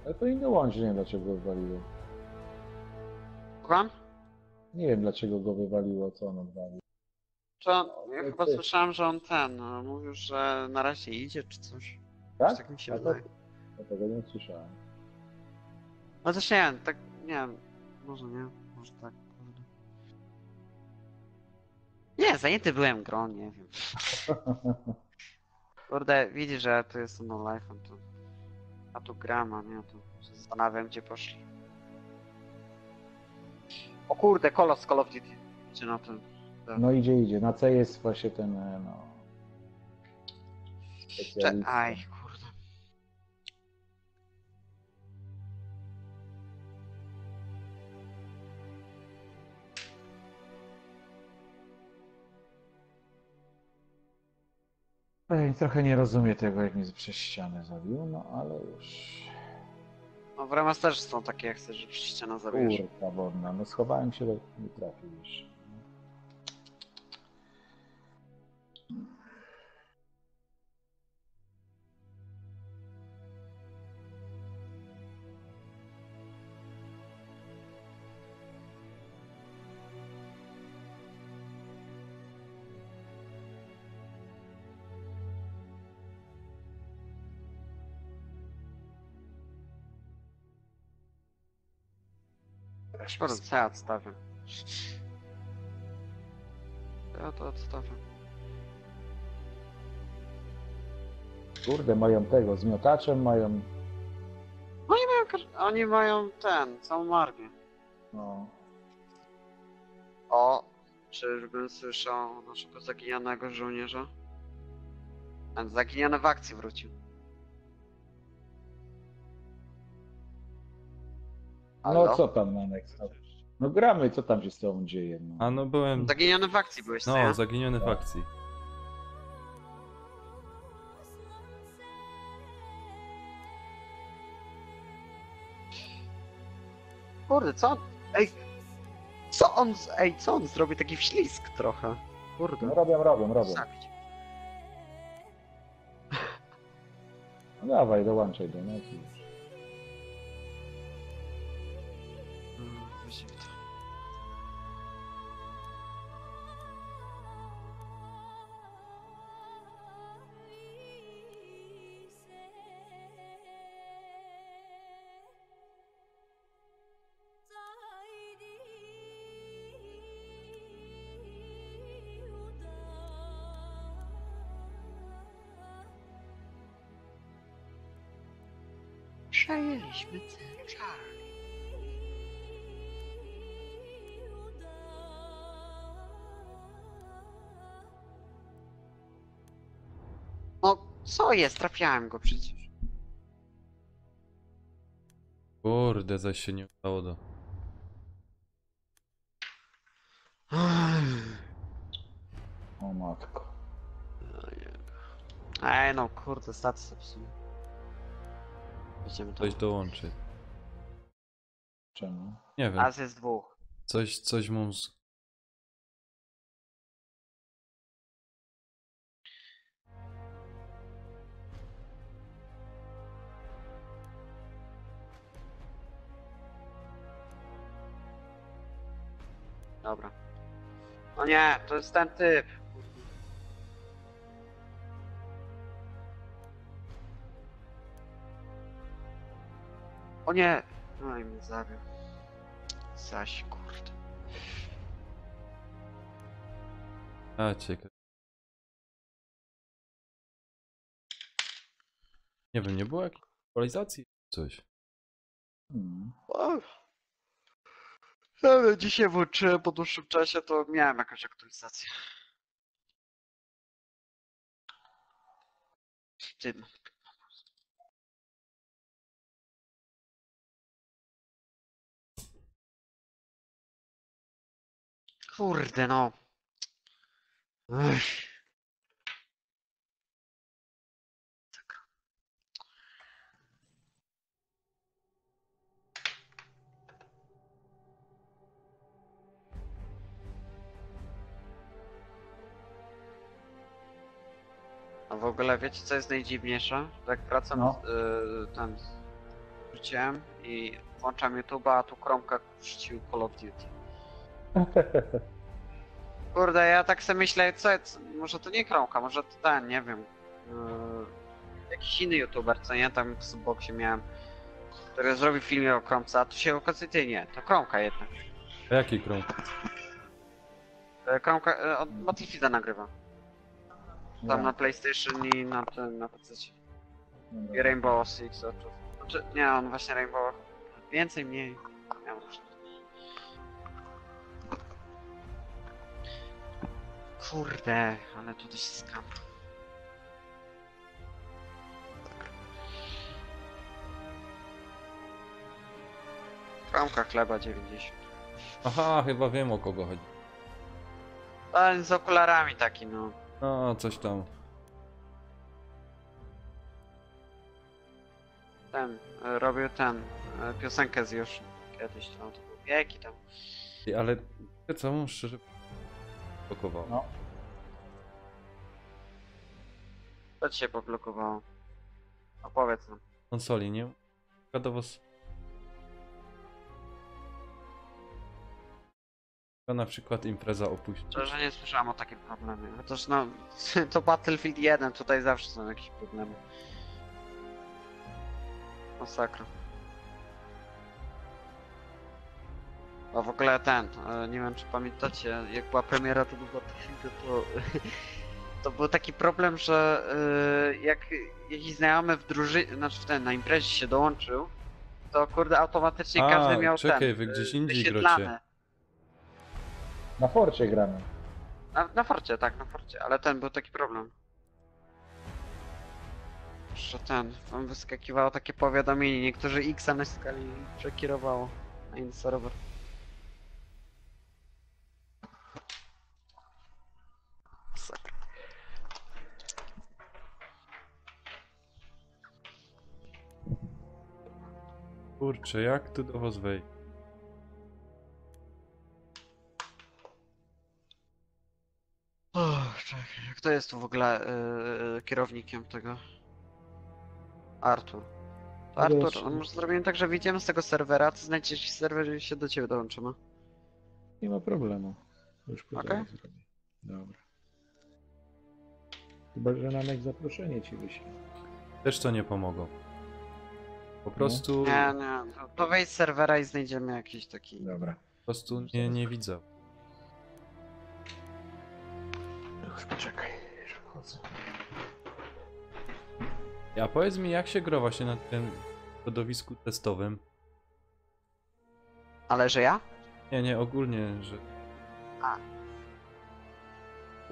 Ale powinno łączyć, nie wiem dlaczego go wywaliło. Słucham? Nie wiem dlaczego go wywaliło, co on odwalił. To ja chyba słyszałem, że on mówił, że na razie idzie czy coś. Tak? Tak mi się A wydaje. Ja tego nie słyszałem. No też nie wiem, tak nie wiem. Może nie, może tak. Kurde. Nie, zajęty byłem grą, nie wiem. Kurde, widzisz, że tu jestem no live'em, to... A tu gram, a nie, to się zastanawiam, gdzie poszli. O kurde, kolos z Call of Duty. Idzie na tym. No idzie. Na C jest właśnie ten, no... specjalista. Aj, kurde. Ej, trochę nie rozumie tego, jak mnie przez ścianę zabił, no ale już... No w remasterze są takie akcje, że przez ścianę zabijesz. Kurka wodna, no schowałem się, nie trafił już. Szkoda, co ja odstawiam. Ja to odstawiam. Kurde, mają tego, z miotaczem mają... Oni mają całą armię. No. O, czyżbym słyszał naszego zaginionego żołnierza? Ten zaginiony w akcji wrócił. Halo? No co tam, Nanek? No gramy, co tam się z tobą dzieje? No. A no byłem... Zaginiony w akcji byłeś, co No, nie? zaginiony w akcji. Kurde, co on... co on zrobi? Taki wślizg trochę. Kurde. No robią. Zabić. No dawaj, dołączaj do nas już. Weźmy to. Przejęliśmy cel Charlie. No, co jest? Trafiałem go przecież. Kurde, zaś się nie udało do... O matko. Ej, no kurde, staty w sumie. Będziemy to. Coś dołączy. Czemu? Nie wiem. Nas jest dwóch. Coś mu... Dobra. No nie, to jest ten typ. O nie! No i mnie zabił. Zaś, kurde. A, ciekawe. Nie wiem, nie było jakiejś aktualizacji? Coś. Ale dzisiaj włączyłem po dłuższym czasie, to miałem jakąś aktualizację. W tym. Kurde no. Ech. A w ogóle wiecie co jest najdziwniejsze? Tak wracam No. tam wróciłem i włączam YouTube'a, a tu Chromka puścił Call of Duty. Kurde, ja tak sobie myślę, może to nie Chromka, może to ten, nie wiem. Jakiś inny YouTuber, co nie? Tam w Subboxie miałem, który zrobił film o Chromce, a tu się okazuje, ty nie, to Chromka jednak. A jaki krąg? Chromka od Battlefielda nagrywa. Tam na PlayStation i na PC. I Rainbow Six Siege. Znaczy, nie, on właśnie Rainbow. Więcej, mniej. Nie wiem. Kurde, ale tu dość skam. Kromka chleba 90. Aha, chyba wiem o kogo chodzi. Ten z okularami taki, no. No, coś tam. Robił piosenkę z już kiedyś, no to był wieki tam. Ale co, mu szczerze blokowało. No. Co ci się poblokowało? Opowiedz nam. Konsoli, nie? Gadowo. Na przykład impreza opuści. Szczerze nie słyszałem o takim problemie. Chociaż no, to Battlefield 1, tutaj zawsze są jakieś problemy. Masakra. A w ogóle nie wiem czy pamiętacie, jak była premiera tego Battlefieldu, to był taki problem, że jak jakiś znajomy w drużynie, na imprezie się dołączył, to kurde automatycznie każdy miał czekaj, wy gdzieś indziej wyświetlane. grocie. Na Forcie gramy. Na Forcie, tak, na Forcie, ale był taki problem. Że tam wyskakiwało takie powiadomienie, niektórzy X naciskali i przekierowało na inny serwer. Kurczę, jak tu do was wejść? Czekaj, kto jest tu w ogóle kierownikiem tego? Artur. To Artur, może zrobimy tak, że wyjdziemy z tego serwera, to znajdziesz jakiś serwer i się do ciebie dołączymy. Nie ma problemu. Już później Okej. zrobię. Dobra. Chyba, że nam jak zaproszenie ci wyślę. Też to nie pomogą. Po prostu... Nie, to wejdź z serwera i znajdziemy jakiś taki... Dobra. Po prostu nie widzę. Już poczekaj, już wchodzę. A powiedz mi, jak się gra właśnie na tym środowisku testowym? Ale że ja? Nie, ogólnie, że...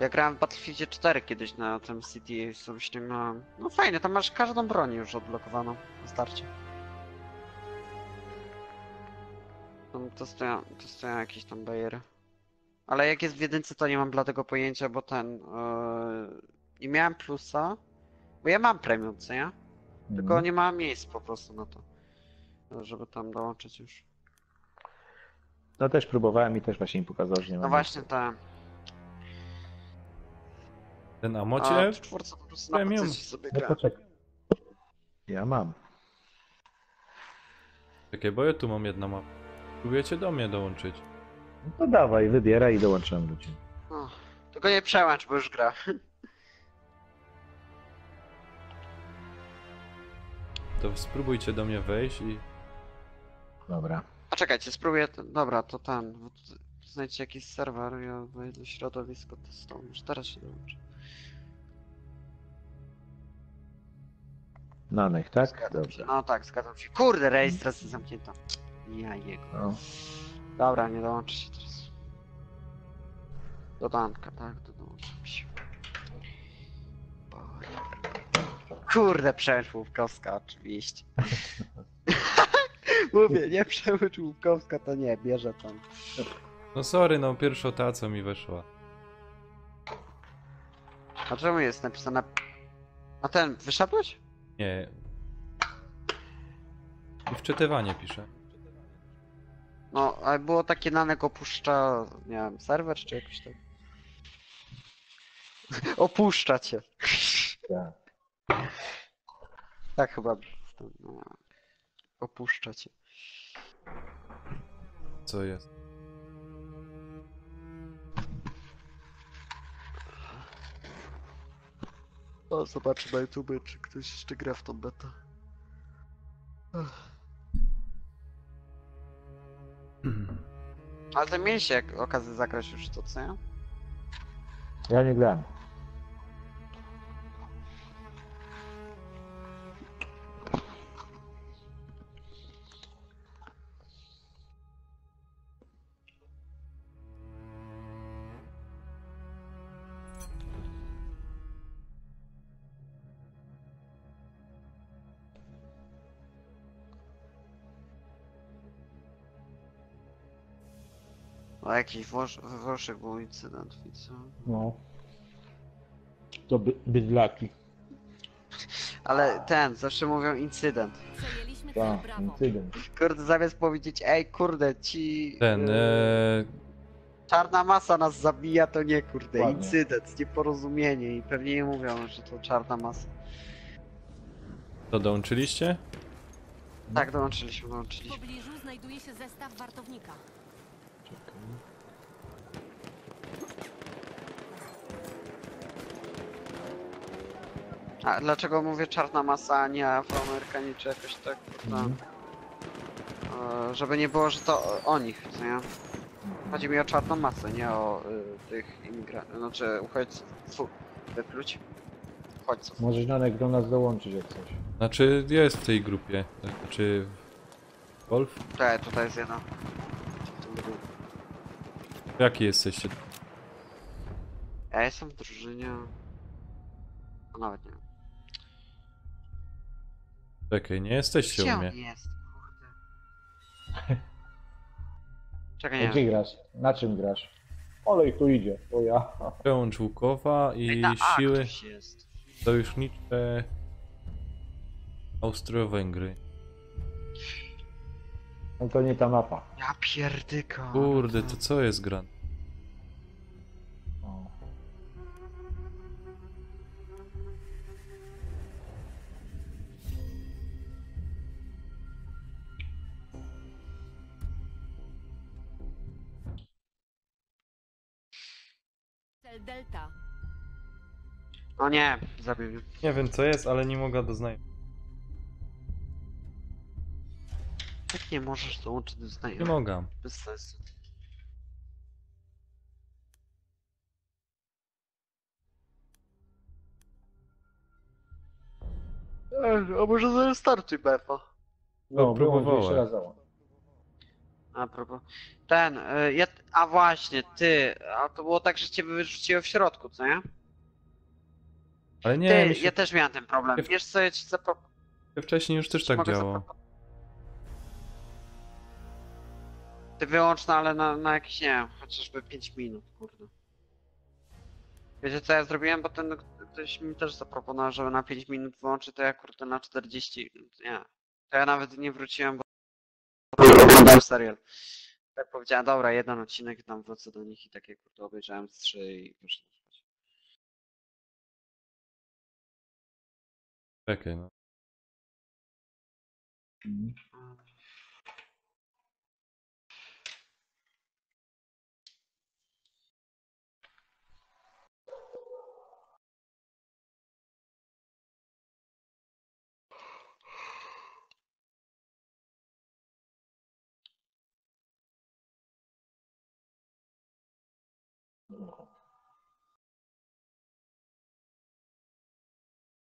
Ja grałem w Battlefieldzie 4 kiedyś na tym City, sobie ściągnąłem. No fajnie, tam masz każdą broń już odblokowaną na starcie. Tam testują jakieś tam bariery. Ale jak jest w jedynce, to nie mam dla tego pojęcia, bo nie miałem plusa. Bo ja mam premium, co nie? Tylko nie ma miejsc po prostu na to, żeby tam dołączyć już. No też próbowałem i też właśnie mi pokazało, że nie ma. No właśnie, Ten A Amocie? w czwórce po prostu na Premium. PC sobie No gra. poczekaj. Ja mam. Czekaj, bo ja tu mam jedna mapę. Próbujecie do mnie dołączyć. No to dawaj, wybieraj i dołączam do ciebie. O, tylko nie przełącz, bo już gra. To spróbujcie do mnie wejść i... Dobra. A czekajcie, spróbuję. Dobra, to znajdźcie jakiś serwer, ja wejdę do środowisko testowe. Już teraz się dołączę. Nanek, tak? Zgadzam się. Dobrze. No tak, zgadzam się. Kurde, rejestracja zamknięta. Ja jego. No. Dobra, nie dołączę się teraz. Dodanka, tak, dołączam się. Kurde, Przemysł Łupkowska, oczywiście. Mówię, nie Przemysł Łupkowska, to nie, bierze tam. No sorry, no pierwsza ta, co mi weszła. A czemu jest napisane... A wyszedłeś? Nie. I wczytywanie pisze. No, ale było takie Nanek opuszcza, nie wiem, serwer czy jakoś tak. Opuszcza cię. Tak chyba no, opuszcza cię. Co jest? O, zobaczę na YouTube, czy ktoś jeszcze gra w tą betę. Ale to mieliście jak okazję zagrać już to, co nie? Ja nie grałem. O, jakiś we Włoszech był incydent, widzę. No. To bydlaki. Ale ten, zawsze mówią incydent. Przejęliśmy Tak, cel Bravo. incydent. Kurde, zamiast powiedzieć, ej kurde, ci... Ten, Czarna masa nas zabija, to nie kurde, Ładnie. incydent, nieporozumienie i pewnie nie mówią, że to czarna masa. to dołączyliście? Tak, dołączyliśmy. W pobliżu znajduje się zestaw wartownika. A dlaczego mówię czarna masa, a nie Afroamerykanie, czy jakoś tak, kurde? Żeby nie było, że to o nich, co nie? Chodzi mi o czarną masę, nie o tych imigrantów, znaczy uchodźców, wypluć. Uchodźców. Możesz Nanek do nas dołączyć jak coś. Znaczy jest w tej grupie. Znaczy... Golf? Tutaj jest jedna. Jaki jesteście? Ja jestem w drużynie... No nawet nie wiem. Czekaj, nie jesteście Gdzie u on mnie. jest? Kurde. Czekaj, nie Gdzie wiem. grasz? Na czym grasz? Olej tu idzie, o ja. Przełącz Łukowa i Na A siły ktoś jest. sojusznicze Austro-Węgry. No to nie ta mapa. Ja pierdyka. Kurde, to co jest gran? O. Cel Delta. O nie, zabił mnie. Nie wiem co jest, ale nie mogę doznać. Jak nie możesz dołączyć do Nie znajomych? mogę. Bez sensu. A może zarestartuj Befa? No, próbowałem. wyłącz jeszcze raz załącz. A propos. A właśnie, ty. A to było tak, że cię wyrzuciło w środku, co nie? Ale nie, Ty, mi się ja też miałem ten problem. Wiesz co, ja ci zaproponuję. wcześniej już też tak Mogę działało. Ty wyłącz, no ale na jakieś, nie wiem, chociażby 5 minut, kurde. Wiecie co ja zrobiłem, bo ktoś mi też zaproponował, żeby na 5 minut wyłączyć, to ja kurde na 40, nie. To ja nawet nie wróciłem, bo oglądałem serial. Tak powiedziałem, dobra, jeden odcinek, tam wrócę do nich i takie kurde obejrzałem z 3 i poszedłem spać. Czekaj, no.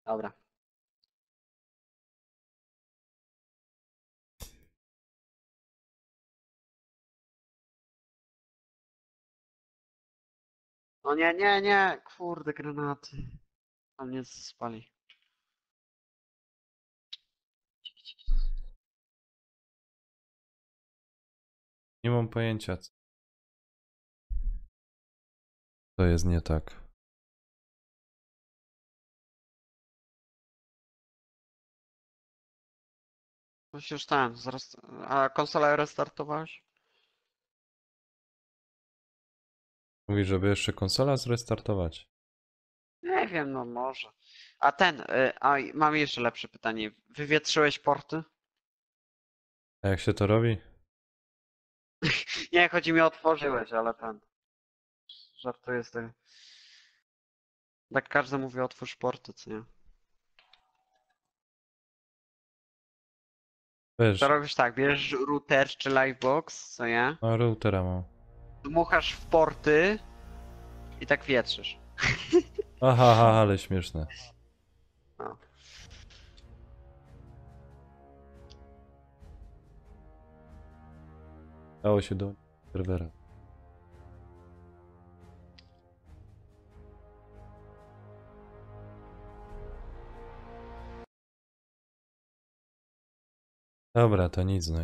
Dobra. O nie, nie, nie, kurde, granaty. A mnie spali. Nie mam pojęcia. To jest nie tak. Musisz zaraz. A konsolę restartowałeś? Mówi, żeby jeszcze konsola zrestartować. Nie wiem, no może. A mam jeszcze lepsze pytanie. Wywietrzyłeś porty? A jak się to robi? Nie, chodzi mi o otworzyłeś, ale żartuję z tego. Tak każdy mówi otwórz porty, co nie? Wiesz, To robisz tak, bierzesz router czy livebox, co nie? no routera mam. Dmuchasz w porty i tak wietrzysz. Aha, aha, ale śmieszne. No. Dało się do serwera. Dobra, to nic, no.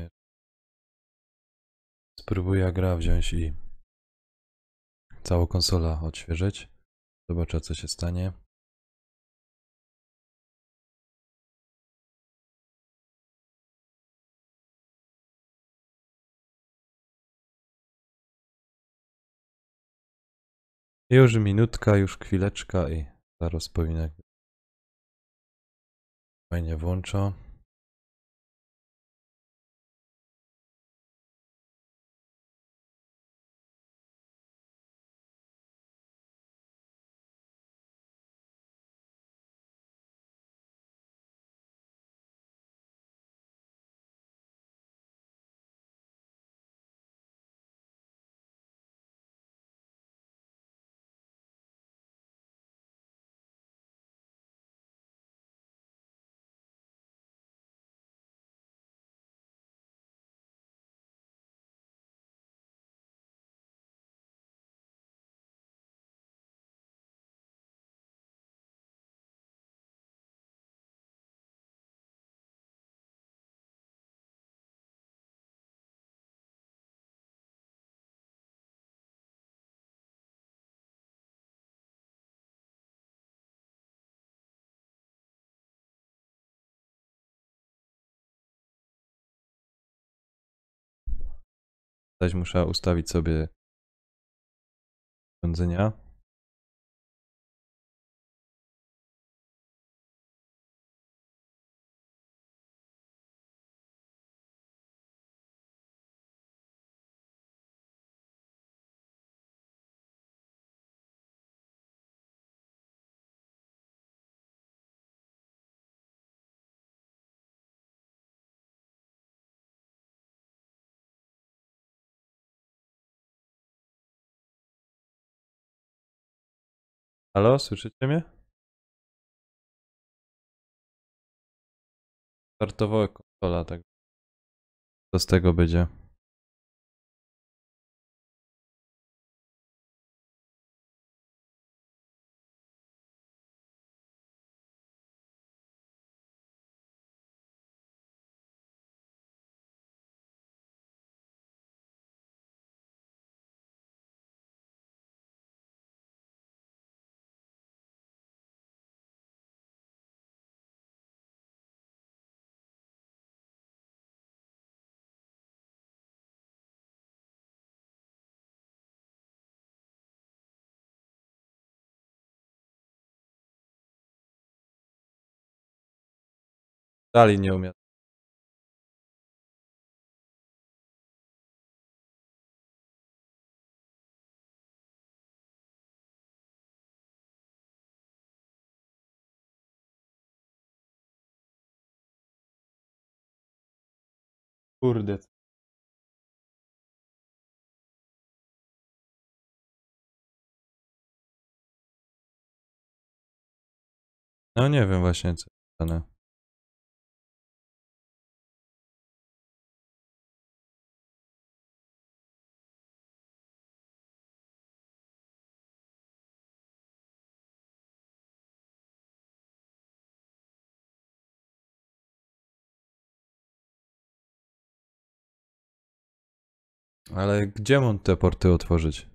Spróbuję gra wziąć i całą konsolę odświeżyć. Zobaczę, co się stanie. Już minutka, już chwileczka i zaraz powinien fajnie włączę. Zaś muszę ustawić sobie urządzenia. Halo, słyszycie mnie? Startowała konsola, tak. Co z tego będzie? Dalej nie umiem. Kurde. No nie wiem właśnie co stanie. Ale gdzie mam te porty otworzyć?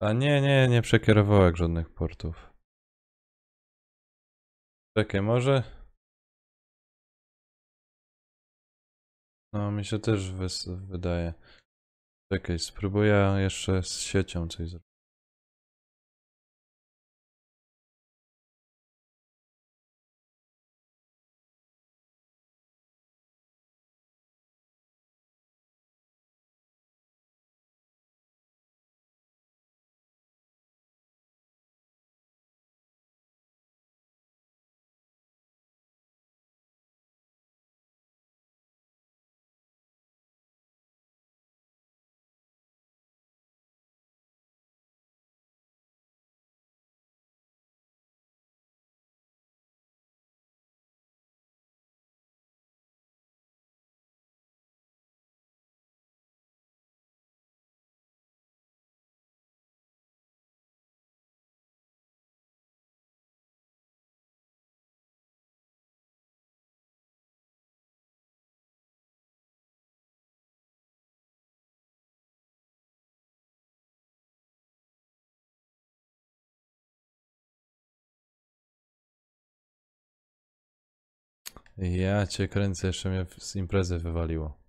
A nie przekierowałem żadnych portów. Czekaj, może? No, mi się też wydaje. Czekaj, spróbuję jeszcze z siecią coś zrobić. Ja cię kręcę, jeszcze mnie z imprezy wywaliło.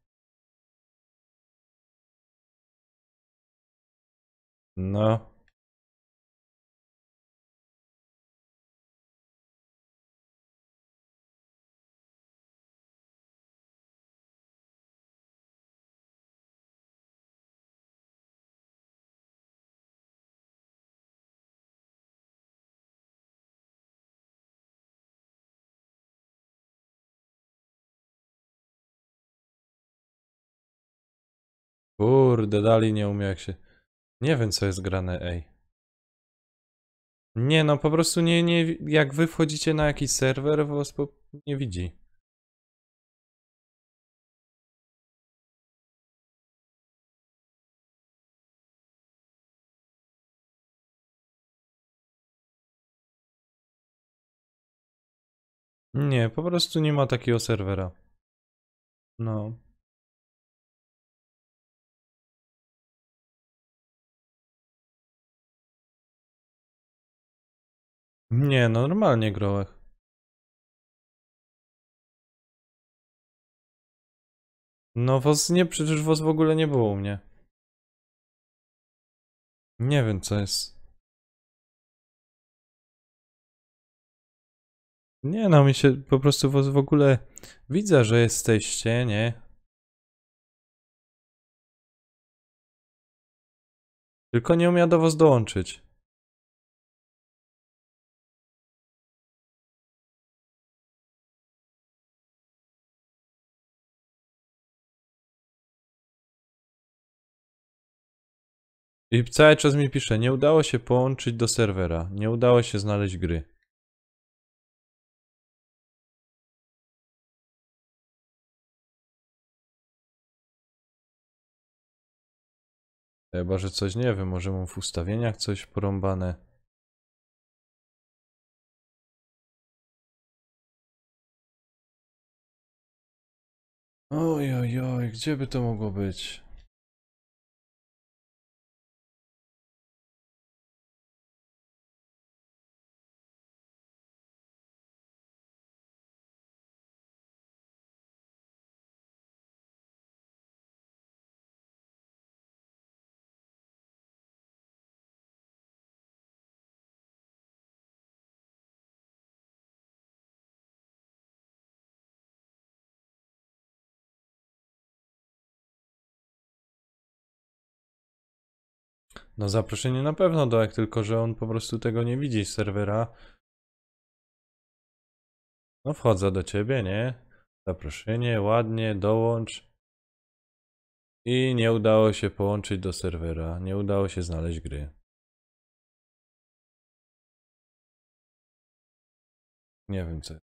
No. Kurde, dali nie umie jak się... Nie wiem co jest grane, ej. Nie no, po prostu nie... Jak wy wchodzicie na jakiś serwer, was nie widzi. Nie, po prostu nie ma takiego serwera. No. Nie, no normalnie grałeś. No was nie, przecież was w ogóle nie było u mnie. Nie wiem co jest. Nie no, mi się po prostu was w ogóle... Widzę, że jesteście, nie? Tylko nie umiem do was dołączyć. I cały czas mi pisze, nie udało się połączyć do serwera, nie udało się znaleźć gry. Chyba, że coś nie wiem, może mam w ustawieniach coś porąbane. Oj, oj, oj, gdzie by to mogło być? No zaproszenie na pewno Dołek, tylko że on po prostu tego nie widzi z serwera. No wchodzę do ciebie, nie? Zaproszenie, ładnie, dołącz. I nie udało się połączyć do serwera, nie udało się znaleźć gry. Nie wiem co.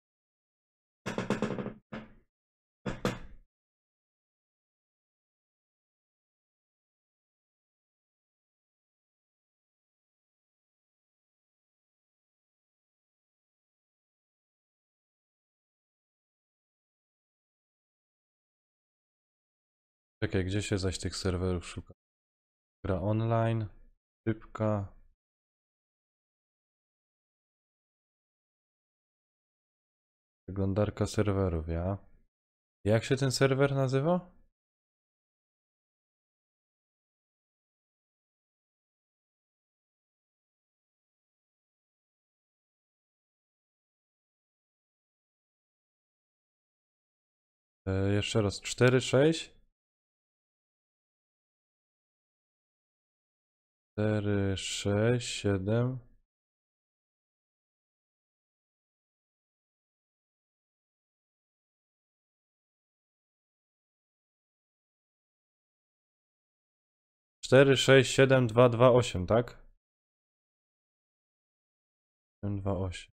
Czekaj, gdzie się zaś tych serwerów szuka? Gra online, szybka. Przeglądarka serwerów, ja. Jak się ten serwer nazywa? Jeszcze raz 4, 6. 4, 6, 7. Cztery, 6, 7, 2, 2, 8, tak? 7, 2, 8.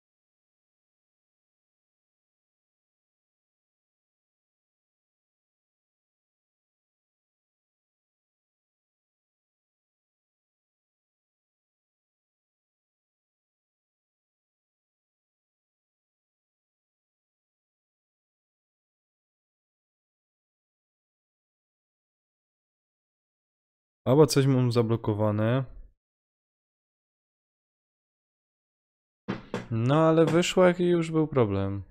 Albo coś mam zablokowane. No ale wyszło, jaki już był problem.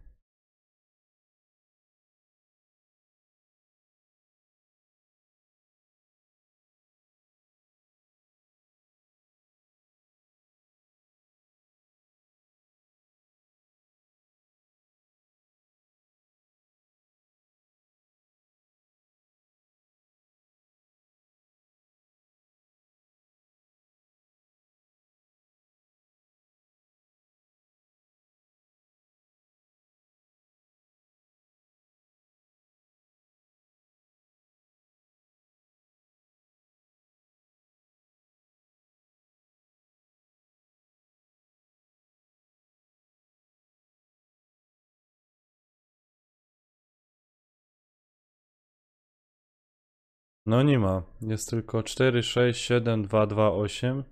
No nie ma. Jest tylko 4, 6, 7, 2, 2, 8.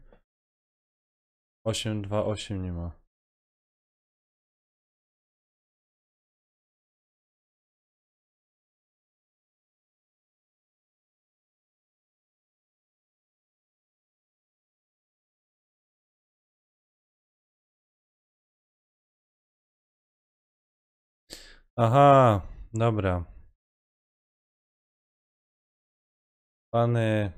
8, 2, 8 nie ma. Aha, dobra. Pany.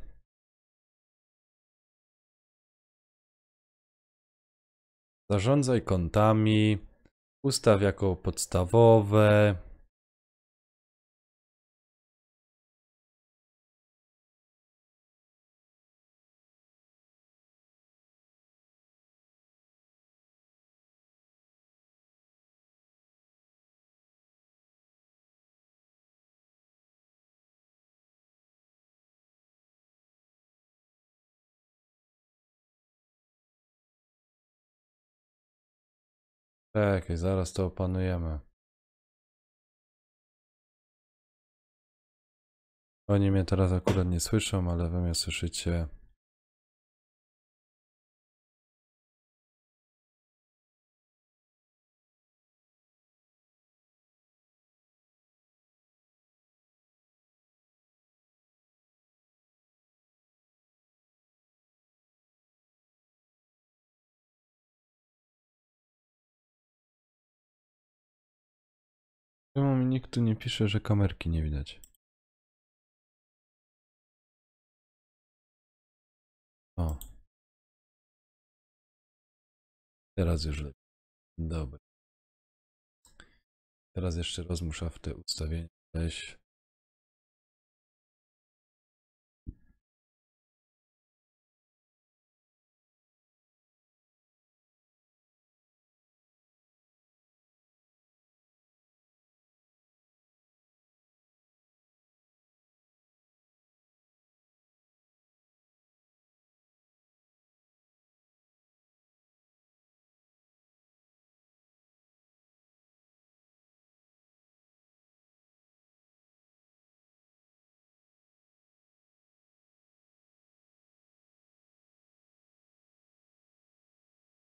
Zarządzaj kontami. Ustaw jako podstawowe. Czekaj, zaraz to opanujemy. Oni mnie teraz akurat nie słyszą, ale wy mnie słyszycie. Czemu mi nikt tu nie pisze, że kamerki nie widać? O. Teraz już lepiej. Dobra. Teraz jeszcze rozmusza w te ustawienia. Weź.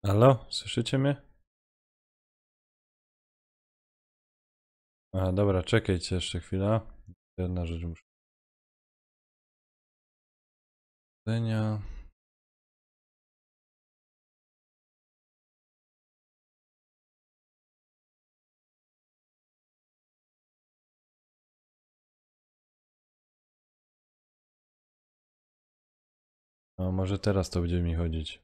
Halo? Słyszycie mnie? A, dobra, czekajcie jeszcze chwilę. Jedna rzecz muszę. A może teraz to będzie mi chodzić.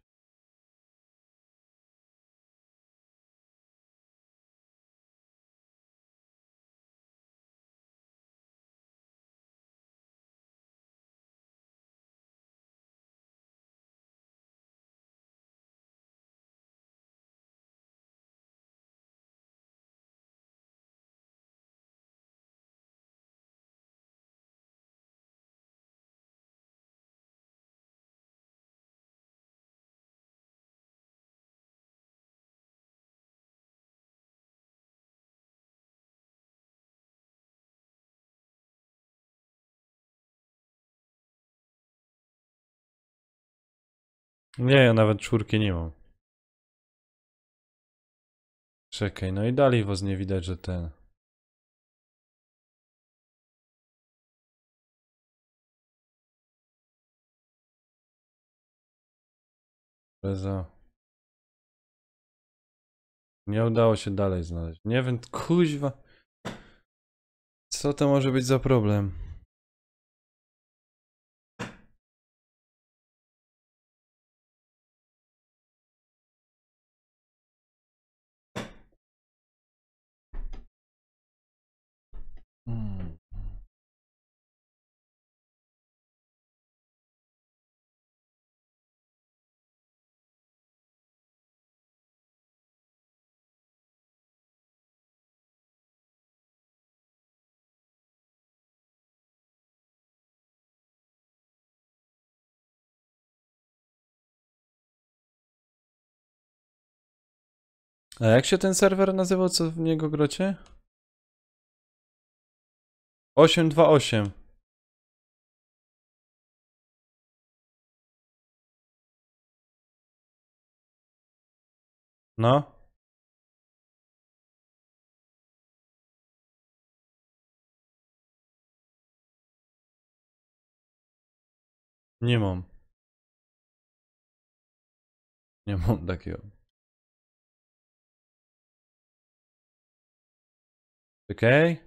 Nie, ja nawet 4 nie mam. Czekaj, no i dalej was nie widać, że ten... Beza. Nie udało się dalej znaleźć. Nie wiem, kuźwa. Co to może być za problem? Hmm. A jak się ten serwer nazywał, co w niego grocie? 828. No. Nie mam. Nie mam takiego. Okej.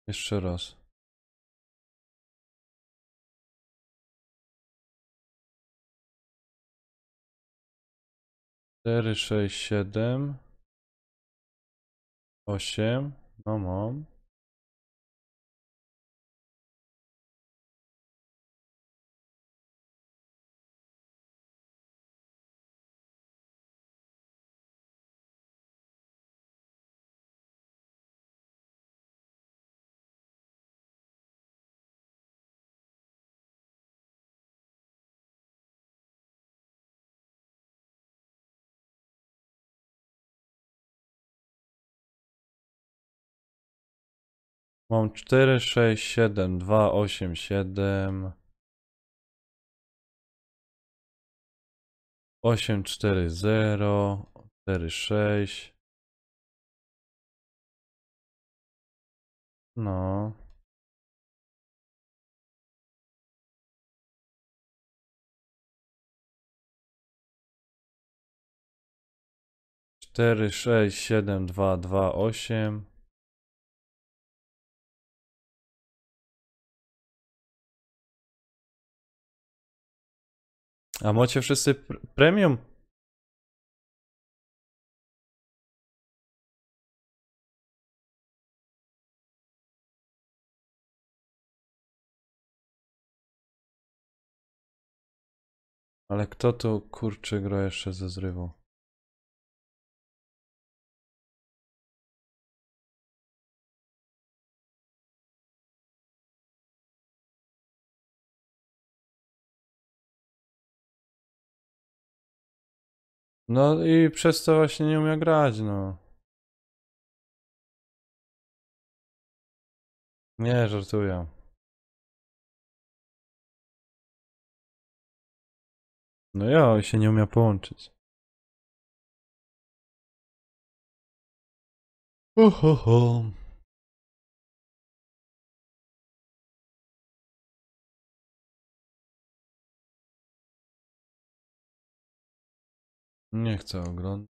Jeszcze raz. 4, 6, 7, 8. No mam. Mam 4, 6, 7, 2, 8, 7. 8, 4, 0, 4, 6. No. Cztery, 6, 7, 2, 2, 8. A macie wszyscy premium? Ale kto tu kurczę gra jeszcze ze zrywą? No i przez to właśnie nie umie grać, no. Nie, żartuję. No ja się nie umie połączyć. Ho. Nie chcę oglądać.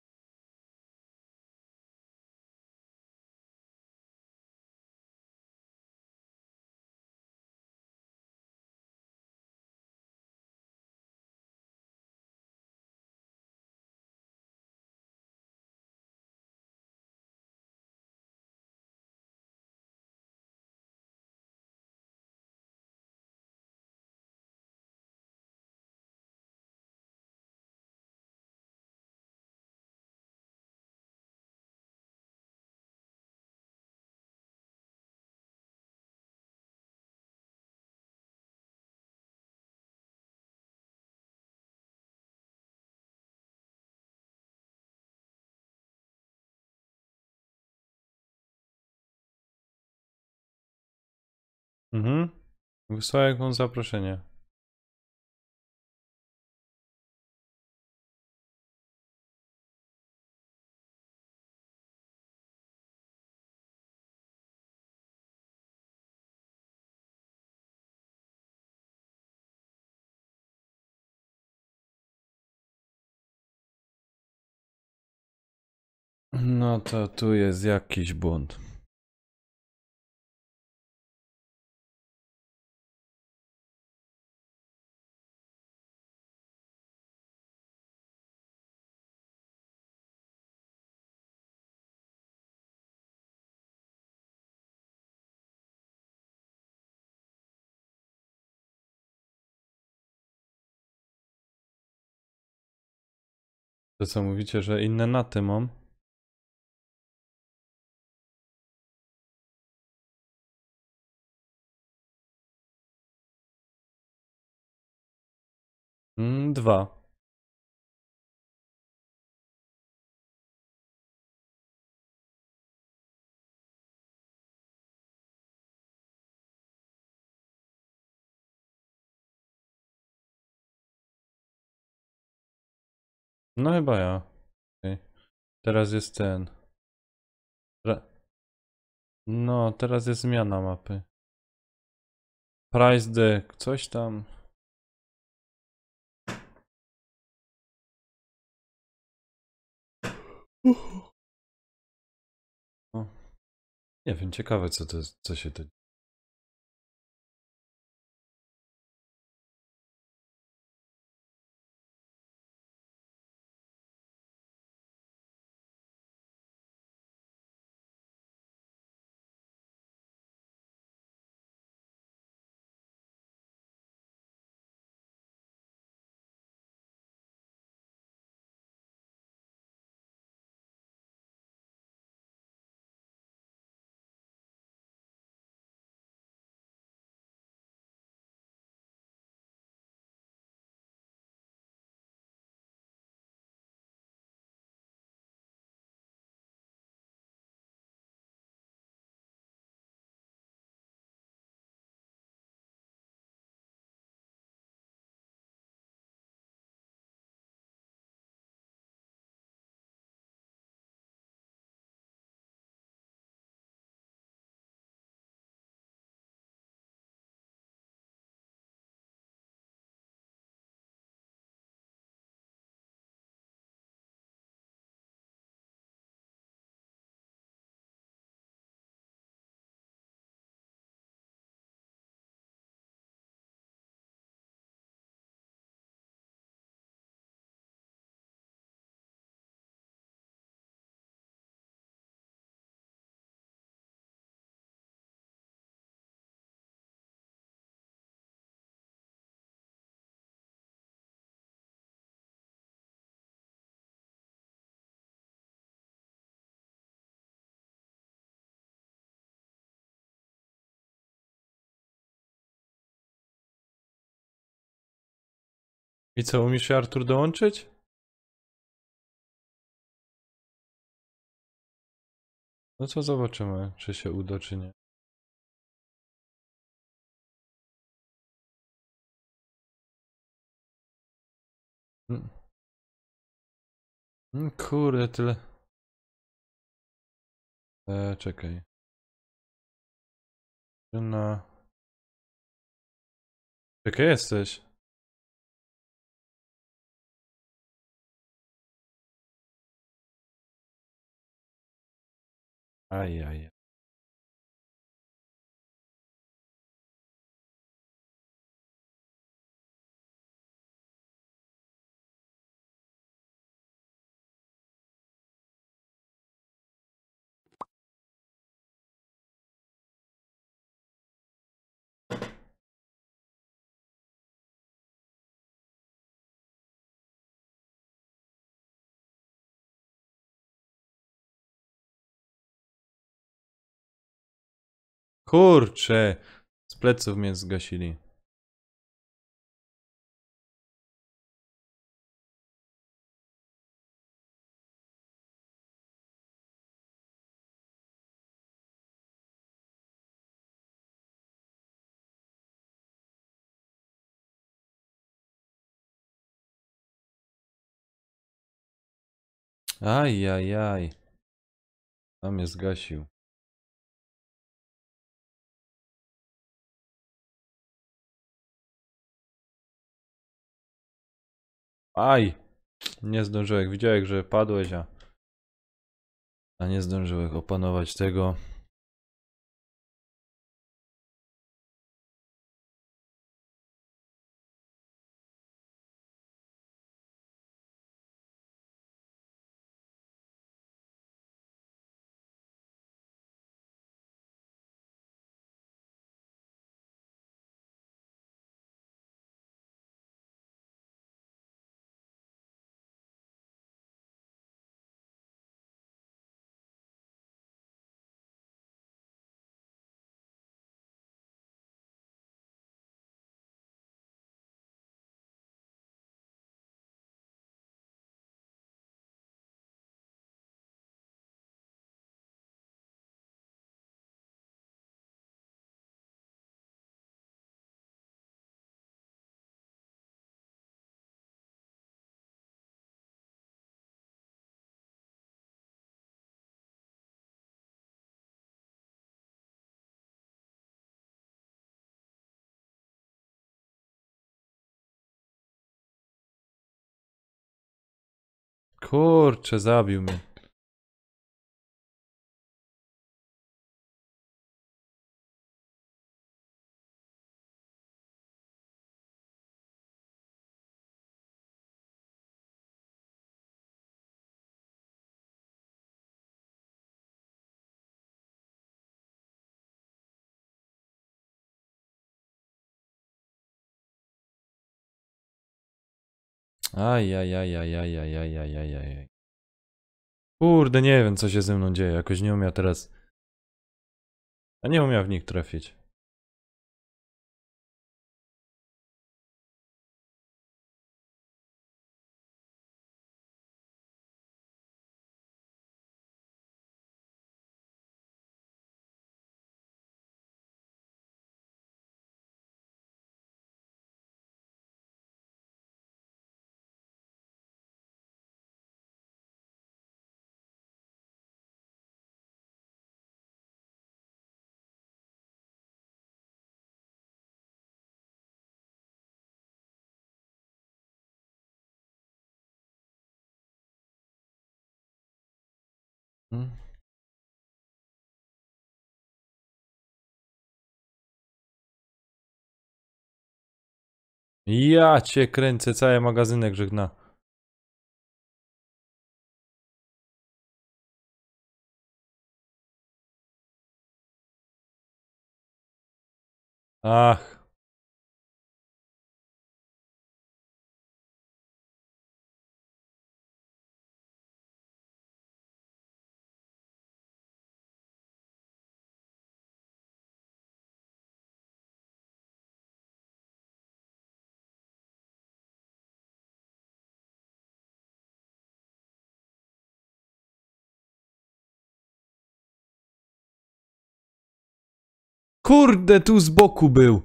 Mhm. Wysłałem wam zaproszenie. No to tu jest jakiś błąd. To co mówicie, że inne naty mam? Dwa. No chyba ja. Okej. Teraz jest ten. No, teraz jest zmiana mapy. Price deck, coś tam. O. Nie wiem, ciekawe co to jest, co się to... I co, umiesz się Artur dołączyć? No co zobaczymy, czy się uda, czy nie. Mm. Kurde, tyle. Czekaj. Na... Czekaj, jesteś. Ajaj. Kurczę, z pleców mnie zgasili. Ajajaj. A mnie zgasił. Aj! Nie zdążyłem. Widziałem, że padłeś, a nie zdążyłem opanować tego. Kurczę, zabił mnie. Ajajajajajajajajajajaj. Kurde, nie wiem, co się ze mną dzieje. Jakoś nie umiem teraz... A nie umiem w nich trafić. Ja cię kręcę, cały magazynek żegna. Ach. Kurde, tu z boku był.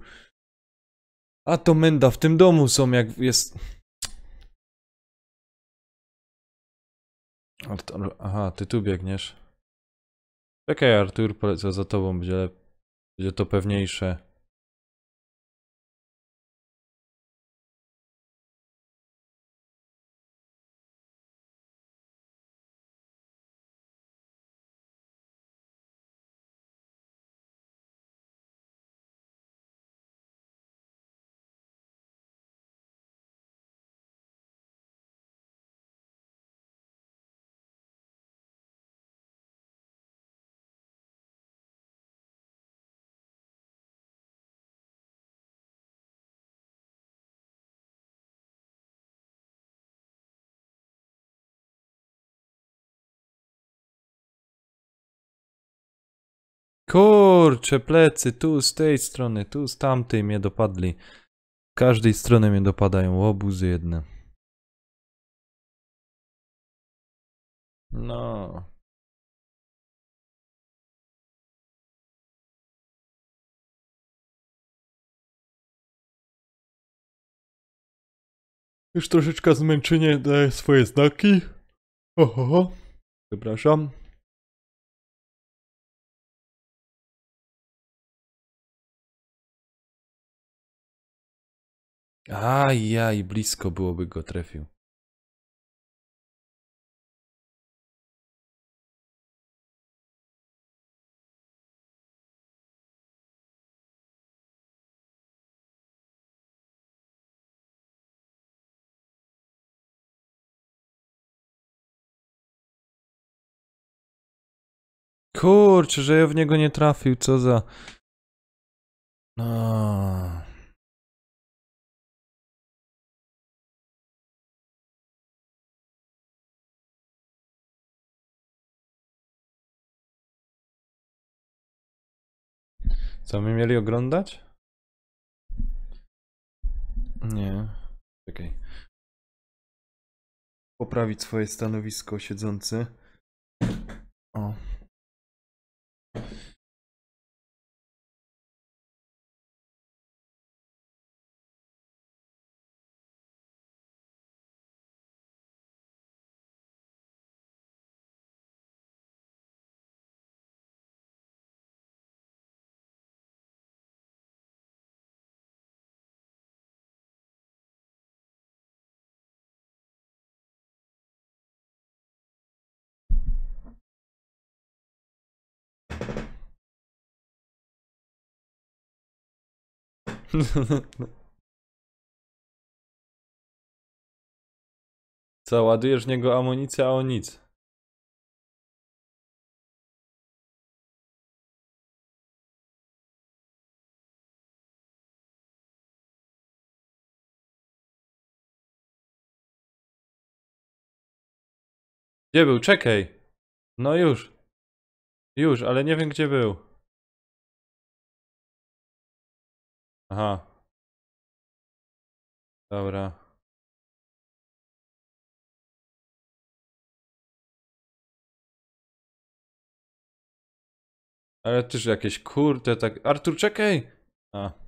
A to menda, w tym domu są, jak jest... Artur, aha, ty tu biegniesz. Czekaj, Artur, polecę za tobą, będzie to pewniejsze. Kurcze, plecy, tu z tej strony, tu z tamtej mnie dopadli. Z każdej strony mnie dopadają, łobuzy jedne. No. Już troszeczkę zmęczenie daje swoje znaki. Oho, przepraszam. Ajaj, blisko byłoby go trafił. Kurczę, że ja w niego nie trafił, co za... No. Co my mieli oglądać? Nie. Czekaj. Poprawić swoje stanowisko siedzący. O. Co, ładujesz w niego amunicję, a on nic. Gdzie był? Czekaj. No już. Już, ale nie wiem gdzie był. Aha. Dobra. Ale też jakieś kurde tak... Artur, czekaj! A.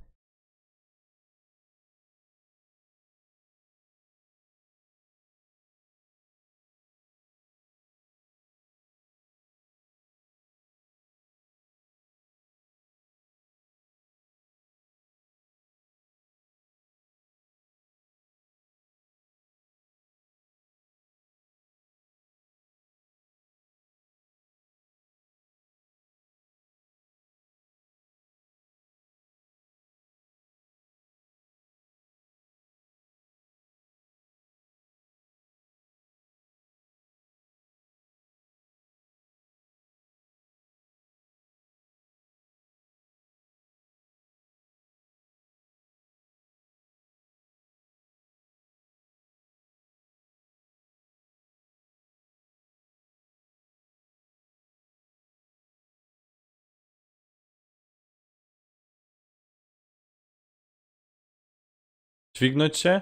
Dźwignąć się?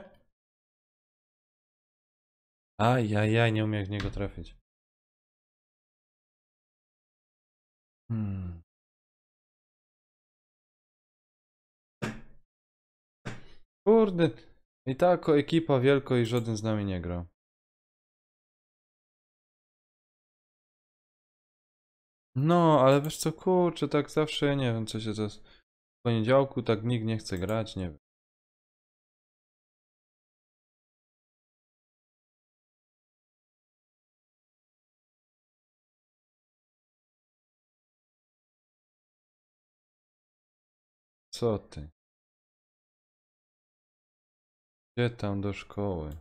Ajajaj, nie umiem w niego trafić. Kurde. I tak ekipa wielko i żaden z nami nie gra. No, ale wiesz co, kurczę, tak zawsze, ja nie wiem, co się to... W poniedziałku tak nikt nie chce grać, nie wiem. Co ty? Gdzie tam do szkoły?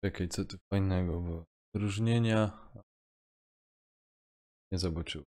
Czekaj, co tu fajnego, bo wyróżnienia nie zobaczyłem.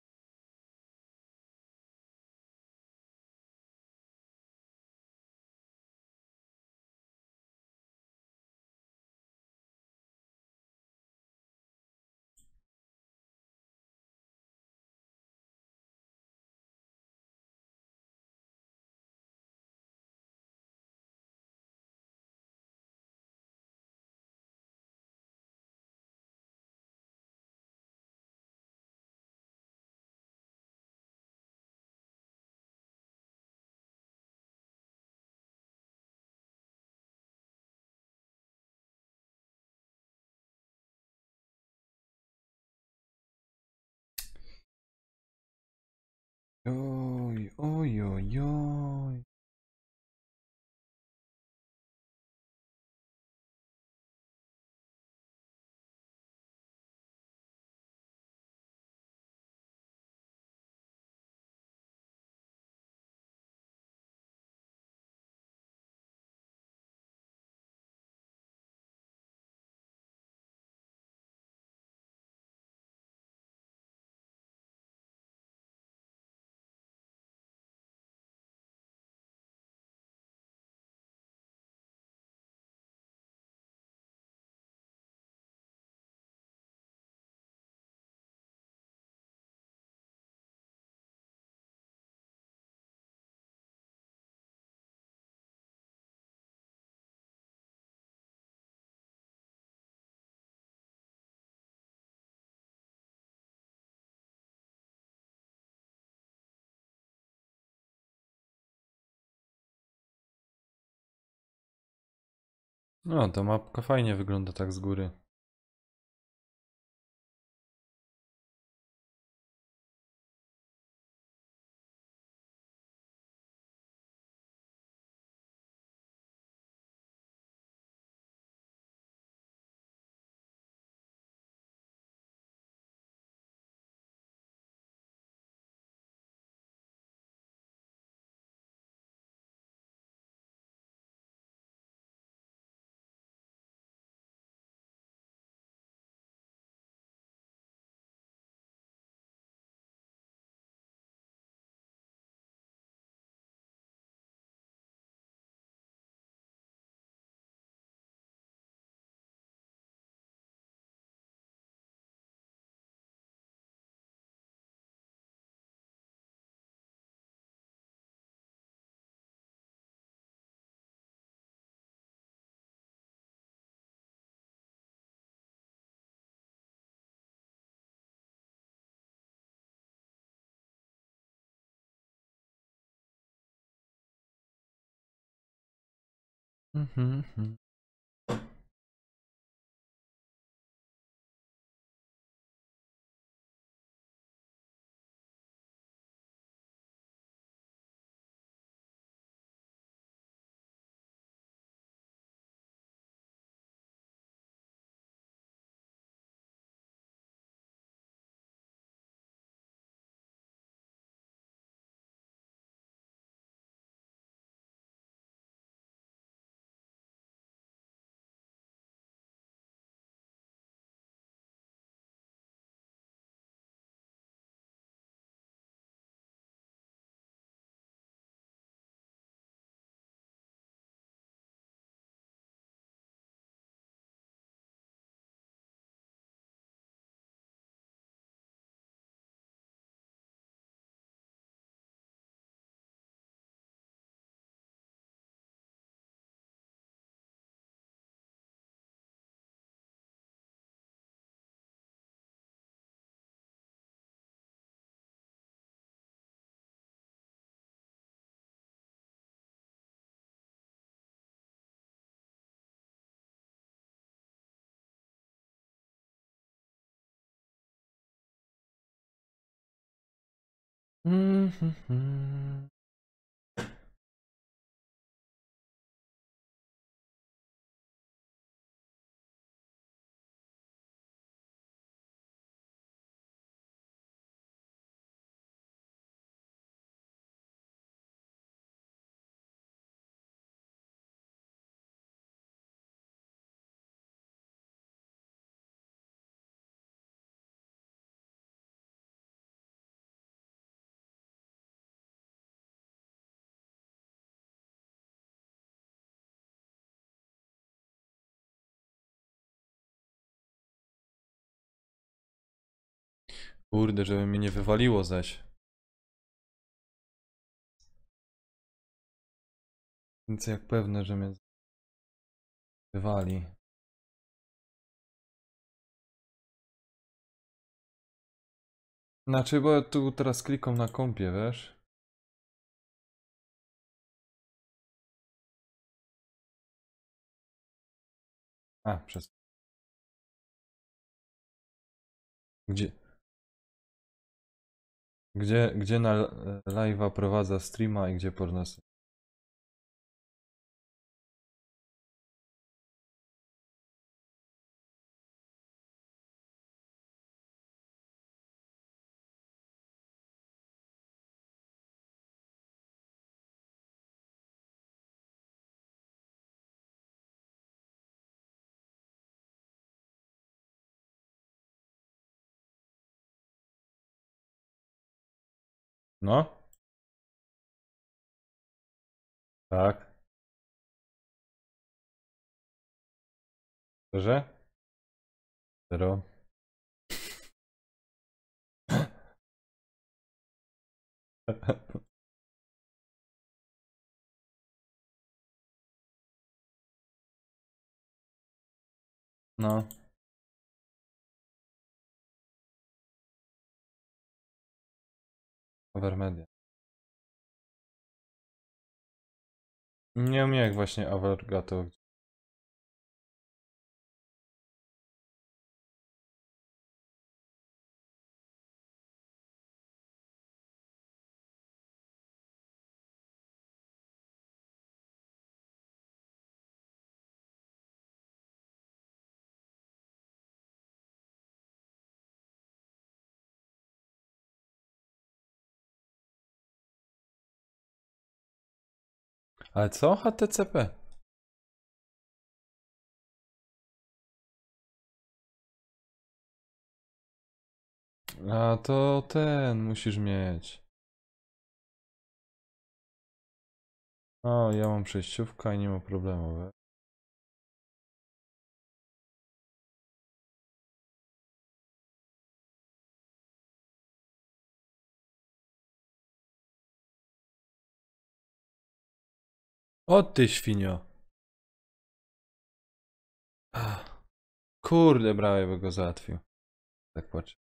Oj, oj, oj, oj. No, ta mapka fajnie wygląda tak z góry. Mhm. Mhm. Kurde, żeby mnie nie wywaliło zaś. Więc jak pewne, że mnie wywali. Znaczy, bo ja tu teraz klikam na kompie, wiesz? A, przez... Gdzie? Gdzie na live'a prowadza streama i gdzie pornos? No? Tak. Szczerze? Zero. No. Overmedia. Nie wiem jak właśnie Avergato. Ale co? HTCP? A to ten musisz mieć. O, ja mam przejściówkę i nie ma problemu, we. O ty świnio. Ach, kurde, prawie by go załatwił. Tak patrzę.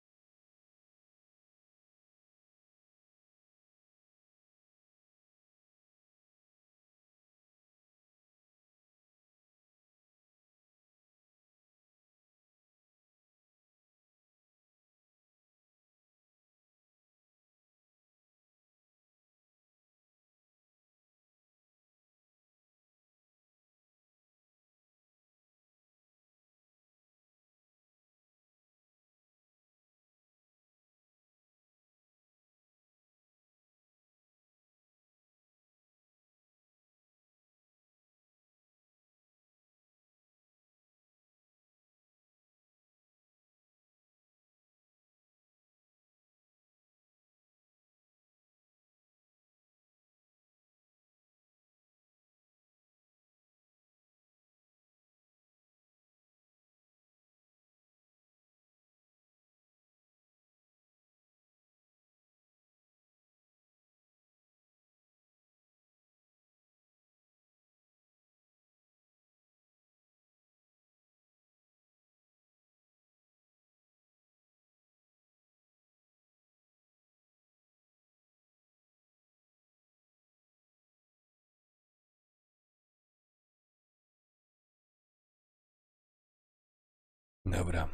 Dobra.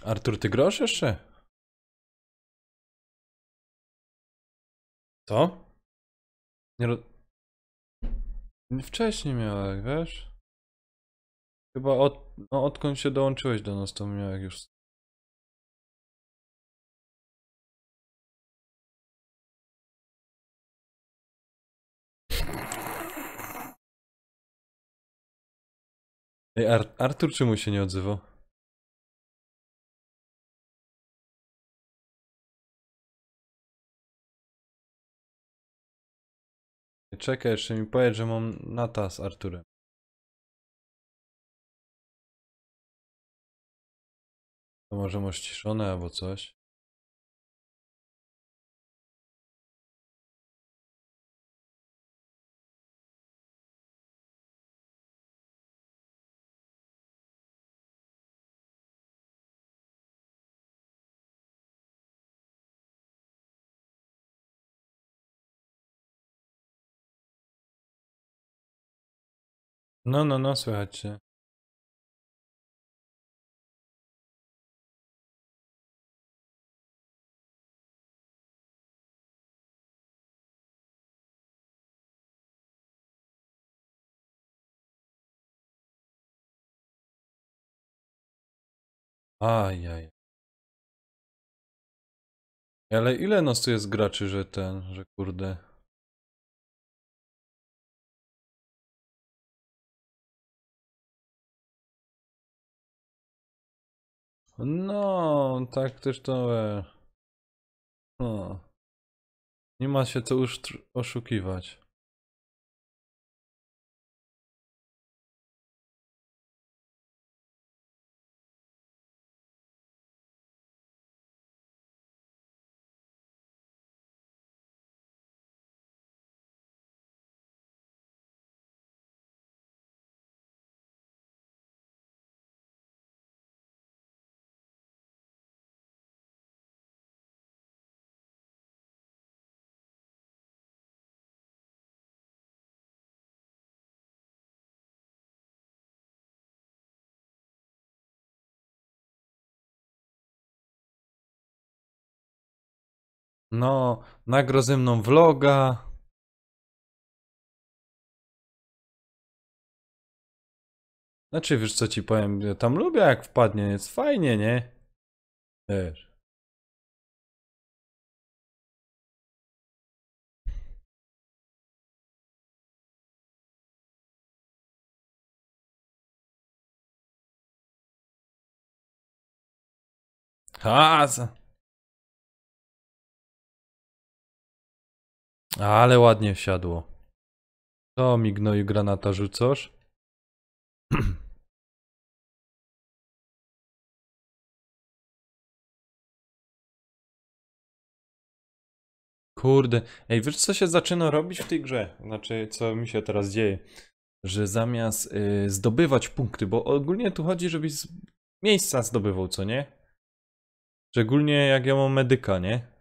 Artur, ty grosz jeszcze? Co? Nie Wcześniej miałek, wiesz? Chyba odkąd się dołączyłeś do nas, to miałek już. Ej, Artur czemu się nie odzywał? Czekaj, jeszcze mi powiedz, że mam nata z Arturem. To może masz ściszone albo coś. No, słychać cię. Ajaj. Ale ile nas tu jest graczy, że kurde. No, tak też to. No. Nie ma się co już oszukiwać. No, nagro ze mną vloga. Znaczy, wiesz co ci powiem, ja tam lubię jak wpadnie, jest fajnie, nie? Wiesz. Ale ładnie wsiadło. To mi gnoju granata rzucasz? Kurde. Ej, wiesz co się zaczyna robić w tej grze? Znaczy, co mi się teraz dzieje? Że zamiast zdobywać punkty, bo ogólnie tu chodzi, żebyś z miejsca zdobywał, co nie? Szczególnie jak ja mam medyka, nie?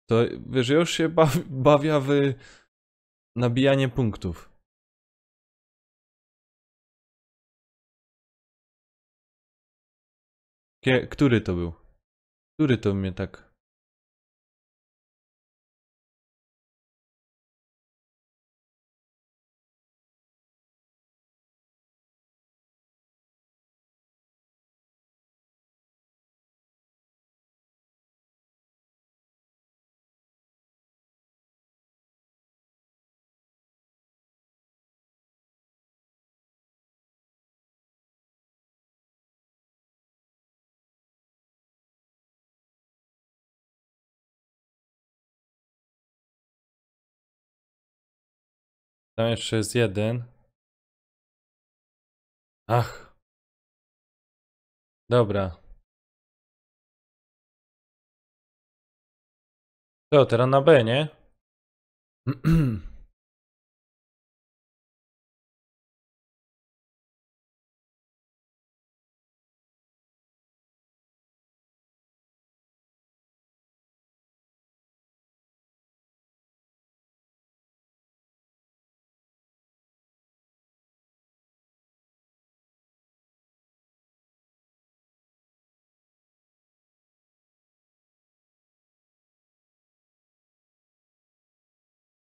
To wiesz, ja już się bawia w nabijanie punktów. Który to był? Który to mnie tak... Tam jeszcze jest jeden. Ach. Dobra. To teraz na B, nie?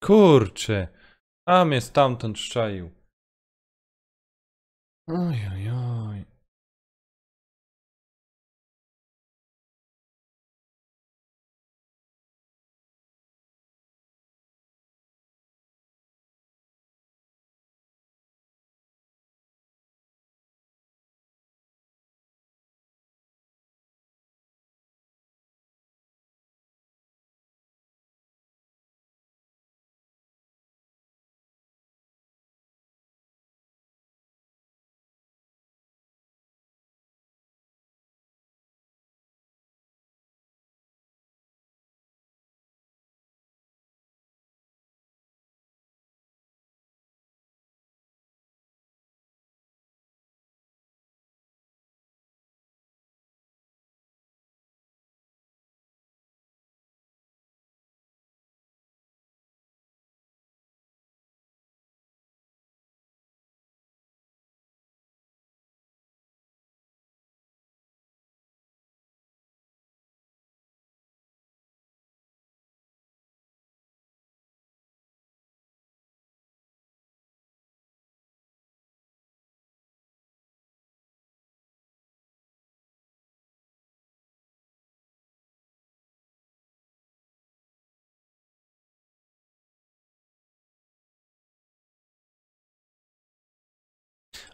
Kurczę. A mnie stamtąd szczaił. Oj.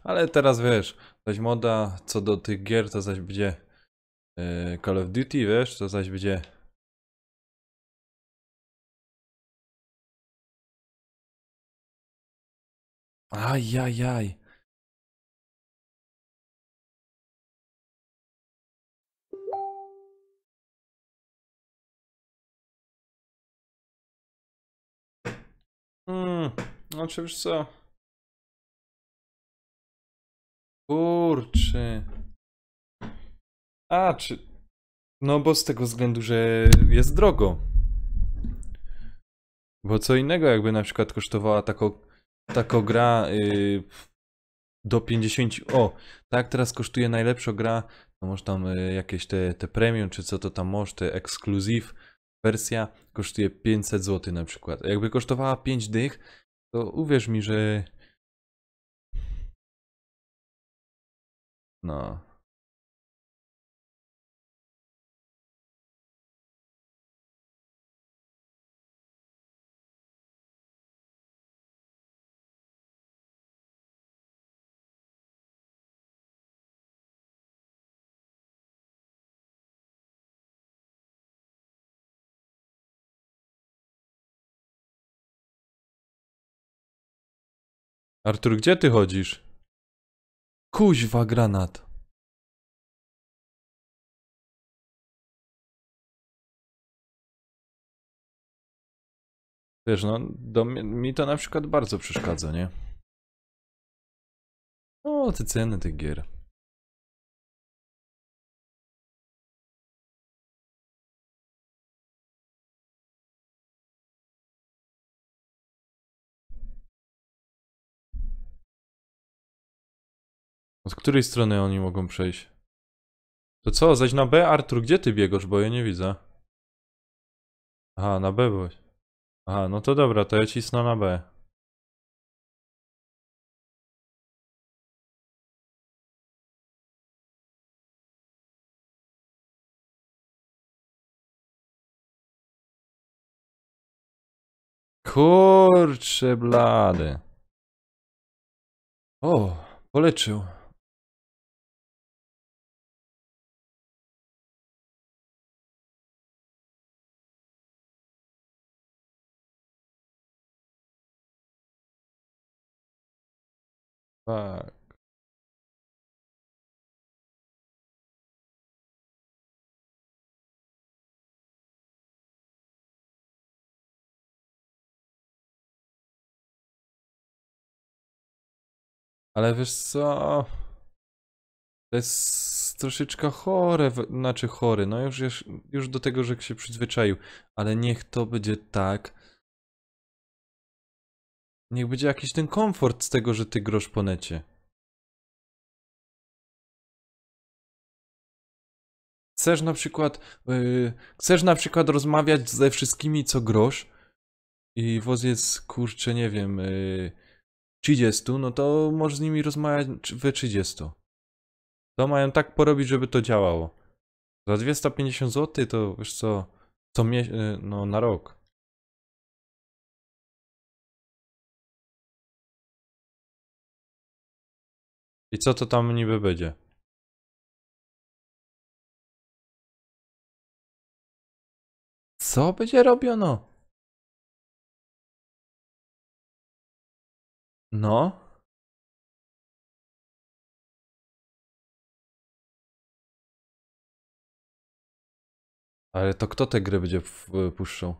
Ale teraz wiesz, zaś moda co do tych gier, to zaś będzie Call of Duty, wiesz, to zaś będzie... Ajajaj. Znaczy wiesz co? Kurczę. No bo z tego względu, że jest drogo. Bo co innego jakby na przykład kosztowała taka gra do 50... O, tak teraz kosztuje najlepsza gra, no może tam jakieś te premium, czy co to tam może, te exclusive wersja kosztuje 500 zł na przykład. Jakby kosztowała 5 dych, to uwierz mi, że... No... Artur, gdzie ty chodzisz? Kuźwa, granat. Wiesz, no, mi to na przykład bardzo przeszkadza, nie? O, te ceny tych gier. Od której strony oni mogą przejść? To co, zaś na B? Artur, gdzie ty biegasz, bo ja nie widzę. Aha, na B byłeś. Aha, no to dobra, to ja cisnę na B. Kurczę blady. O, poleczył. Tak. Ale wiesz co? To jest troszeczkę chore, znaczy chory, no już do tego, że się przyzwyczaił, ale niech to będzie tak. Niech będzie jakiś ten komfort z tego, że ty grosz po necie. Chcesz na przykład rozmawiać ze wszystkimi, co grosz i woz jest, kurczę, nie wiem, 30, no to możesz z nimi rozmawiać we 30. To mają tak porobić, żeby to działało. Za 250 zł to wiesz co no na rok. I co to tam niby będzie? Co będzie robiono? No. Ale to kto te gry będzie puszczał?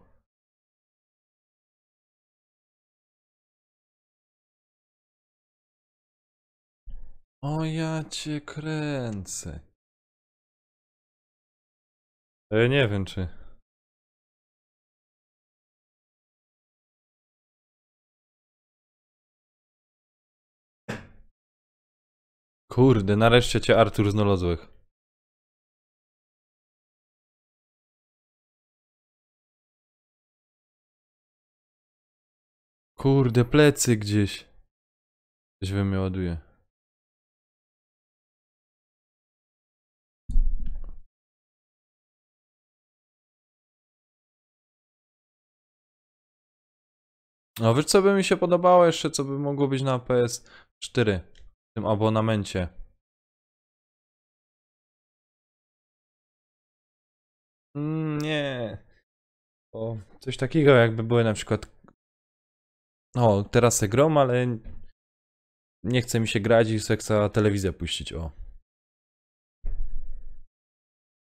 O ja cię kręcę. Ja nie wiem czy... Kurde, nareszcie cię Artur znalazłeś. Kurde, plecy gdzieś. Coś we mnie ładuje. A wiesz co by mi się podobało jeszcze, co by mogło być na PS4? W tym abonamencie. Nie. O, coś takiego jakby były na przykład... O, teraz se grom, ale... Nie chce mi się grać i seksa telewizję puścić, o.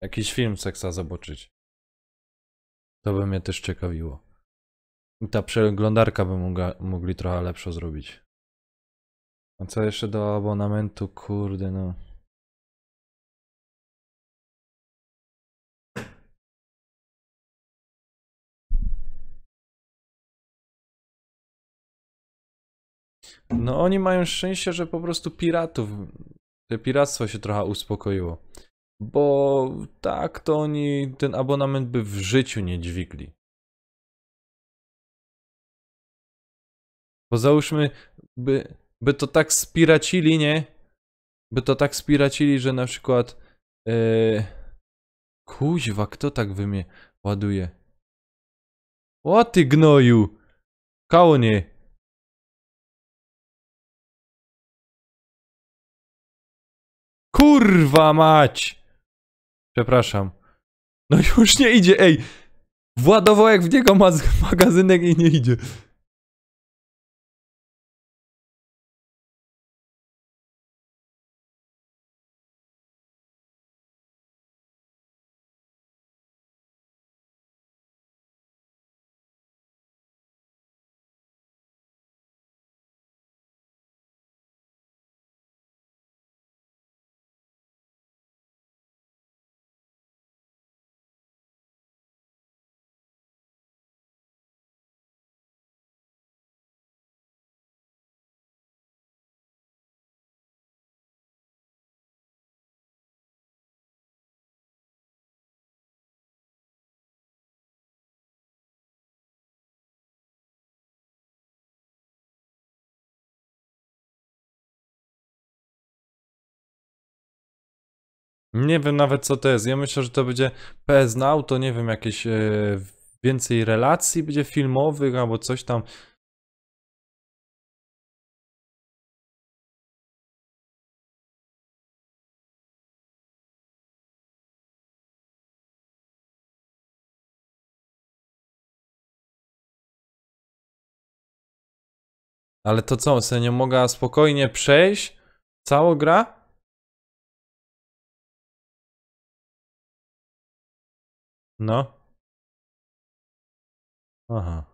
Jakiś film seksa zobaczyć. To by mnie też ciekawiło. I ta przeglądarka by mogli trochę lepszą zrobić. A co jeszcze do abonamentu? Kurde no. No oni mają szczęście, że po prostu piratów... Te piractwo się trochę uspokoiło. Bo tak to oni ten abonament by w życiu nie dźwigli. Bo załóżmy, by to tak spiracili, nie? By to tak spiracili, że na przykład... Kuźwa, kto tak mnie ładuje? O ty gnoju! Kaunie! Kurwa mać! Przepraszam. No już nie idzie, ej! Władował jak w niego magazynek i nie idzie. Nie wiem nawet co to jest. Ja myślę, że to będzie PS Now, to nie wiem, jakieś więcej relacji będzie filmowych albo coś tam. Ale to co, sobie nie mogę spokojnie przejść? Całą gra? No. Aha.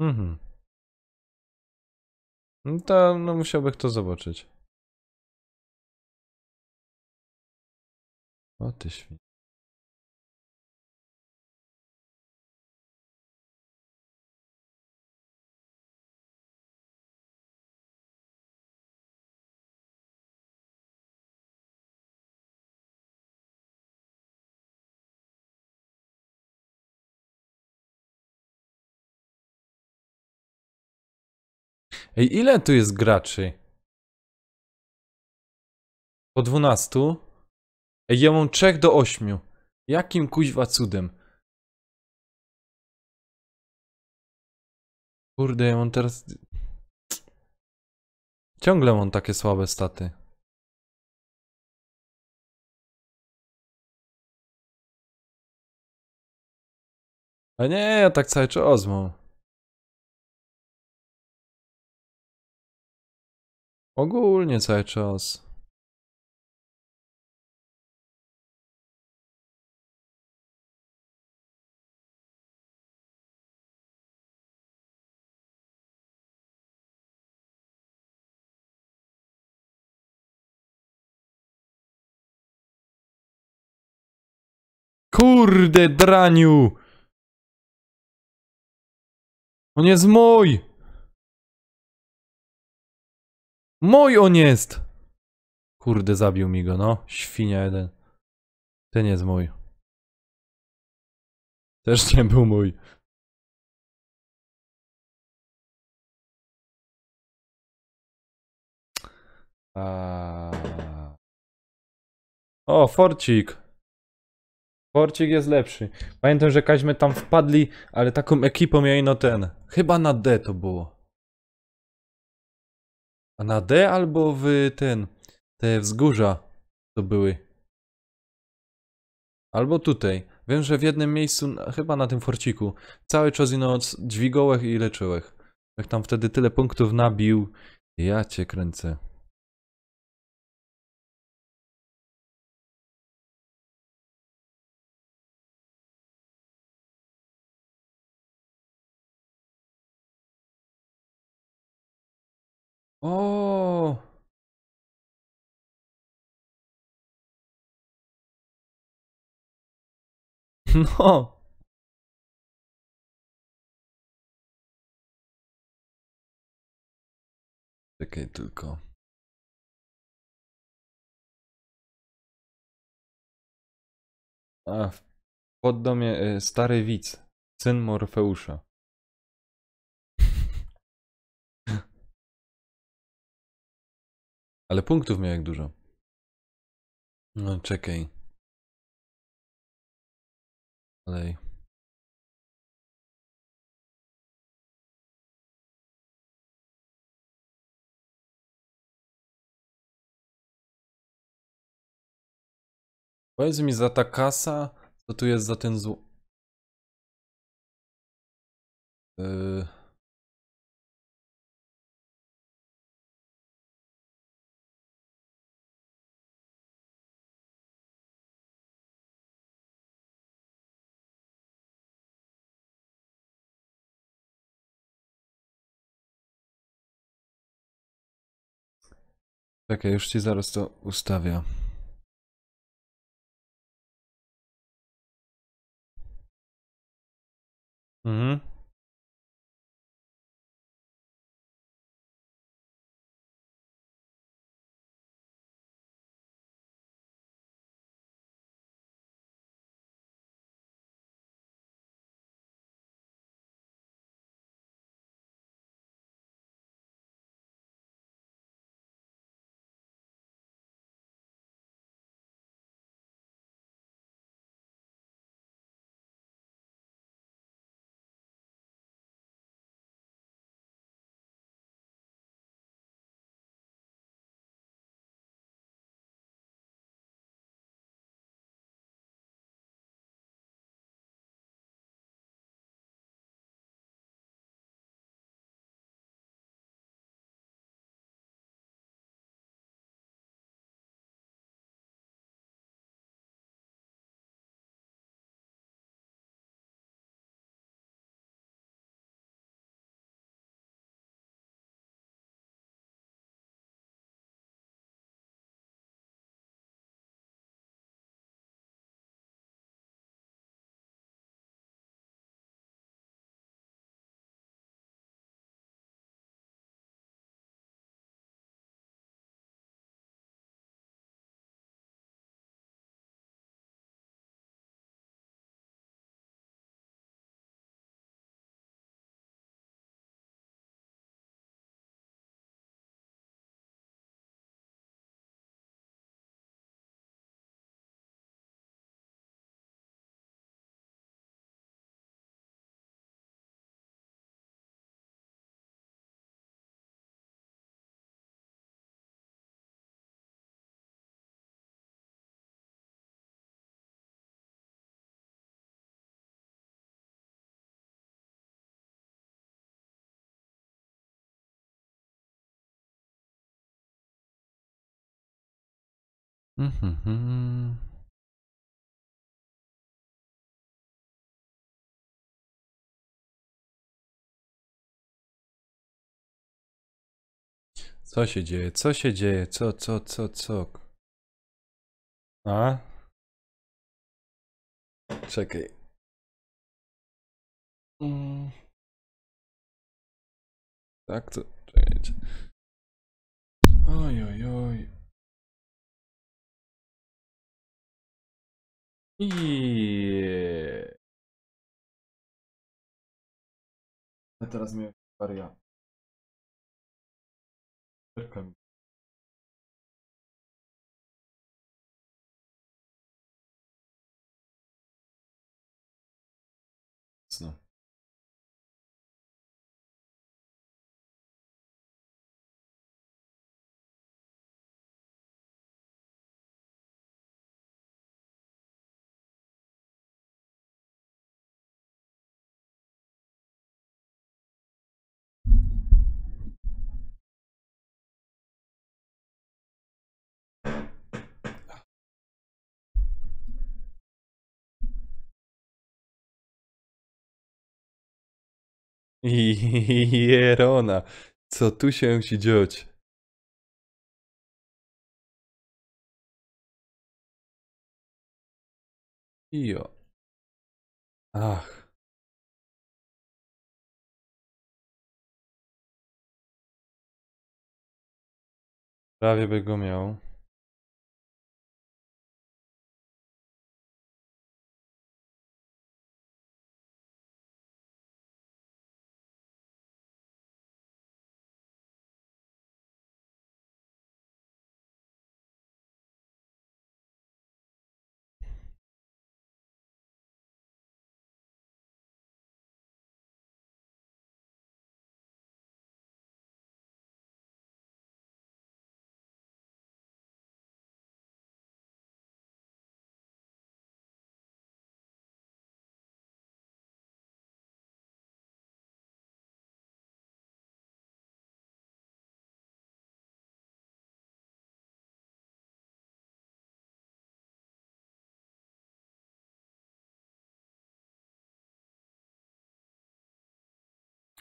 Mhm. No to no musiałbym to zobaczyć. O ty świn. Ej, ile tu jest graczy? Po 12? Ej, ja mam 3 do 8. Jakim kuźwa cudem? Kurde, ja mam teraz... Ciągle mam takie słabe staty. A nie, ja tak cały czas mam. Ogólnie cały czas. Kurde, draniu! On jest mój! Mój on jest! Kurde, zabił mi go, no. Świnia jeden. Ten jest mój. Też nie był mój. O, Forcik. Forcik jest lepszy. Pamiętam, że kaśmy tam wpadli, ale taką ekipą ja no ten. Chyba na D to było. A na D albo w te wzgórza to były. Albo tutaj. Wiem, że w jednym miejscu, chyba na tym forciku, cały czas ino dźwigołech i leczyłech. Jak tam wtedy tyle punktów nabił, ja cię kręcę. O! No! Czekaj tylko. A, w poddomie Stary Widz, syn Morfeusza. Ale punktów miał jak dużo. No, czekaj. Dalej. Powiedz mi za ta kasa, co tu jest za ten Czekaj, już ci zaraz to ustawię. Mhm. Mhm. Co się dzieje? Co się dzieje? Co? A? Czekaj. Tak to... Czekajcie. Oj, oj, oj. Ja teraz miałem wariant. Czekam. No. Jerona, co tu się musi dziać? Jo. Ach. Prawie by go miał.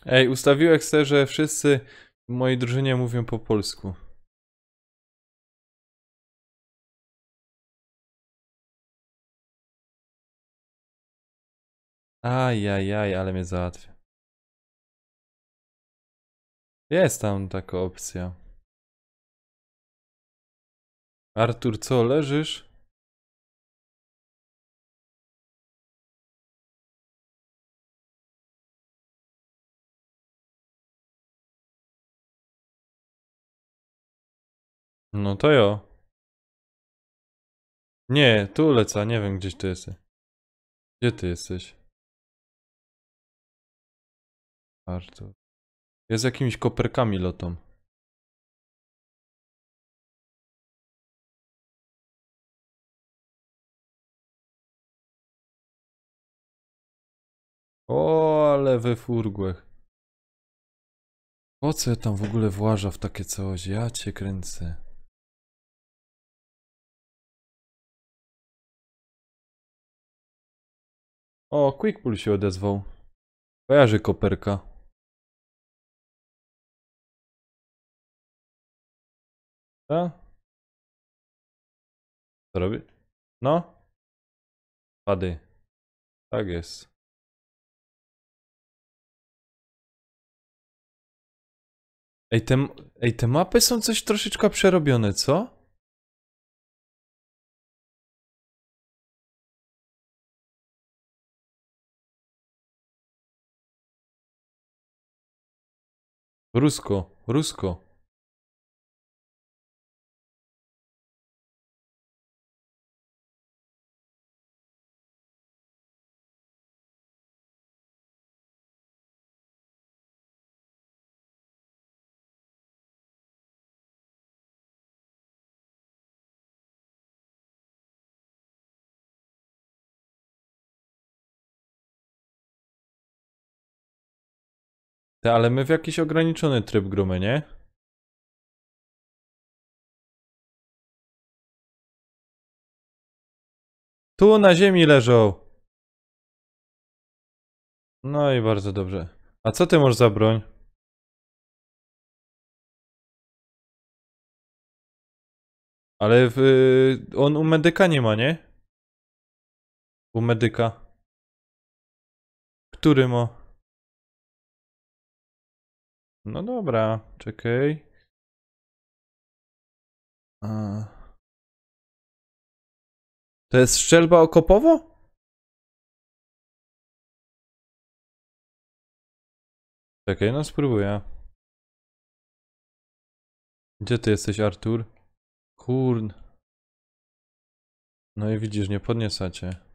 Ej, ustawiłem sobie, że wszyscy w mojej drużynie mówią po polsku. Ajajaj, ale mnie załatwia. Jest tam taka opcja. Artur, co, leżysz? No to jo. Nie, tu lecę, nie wiem gdzieś ty jesteś. Gdzie ty jesteś? Artur. Jest jakimiś koperkami lotą. O, ale we furgłach. Po co ja tam w ogóle włażę w takie coś? Ja cię kręcę. O, Quickpull się odezwał. Kojarzy koperka. A? Co robi? No? Pady. Tak jest. Ej, te mapy są coś troszeczkę przerobione, co? Rusko, Rusko. Ale my w jakiś ograniczony tryb gramy, nie? Tu na ziemi leżą. No i bardzo dobrze. A co ty masz za broń? Ale on u medyka nie ma, nie? U medyka. Który ma? No dobra, czekaj. To jest strzelba okopowa? Czekaj, no spróbuję. Gdzie ty jesteś, Artur? Kurn. No i widzisz, nie podniesacie.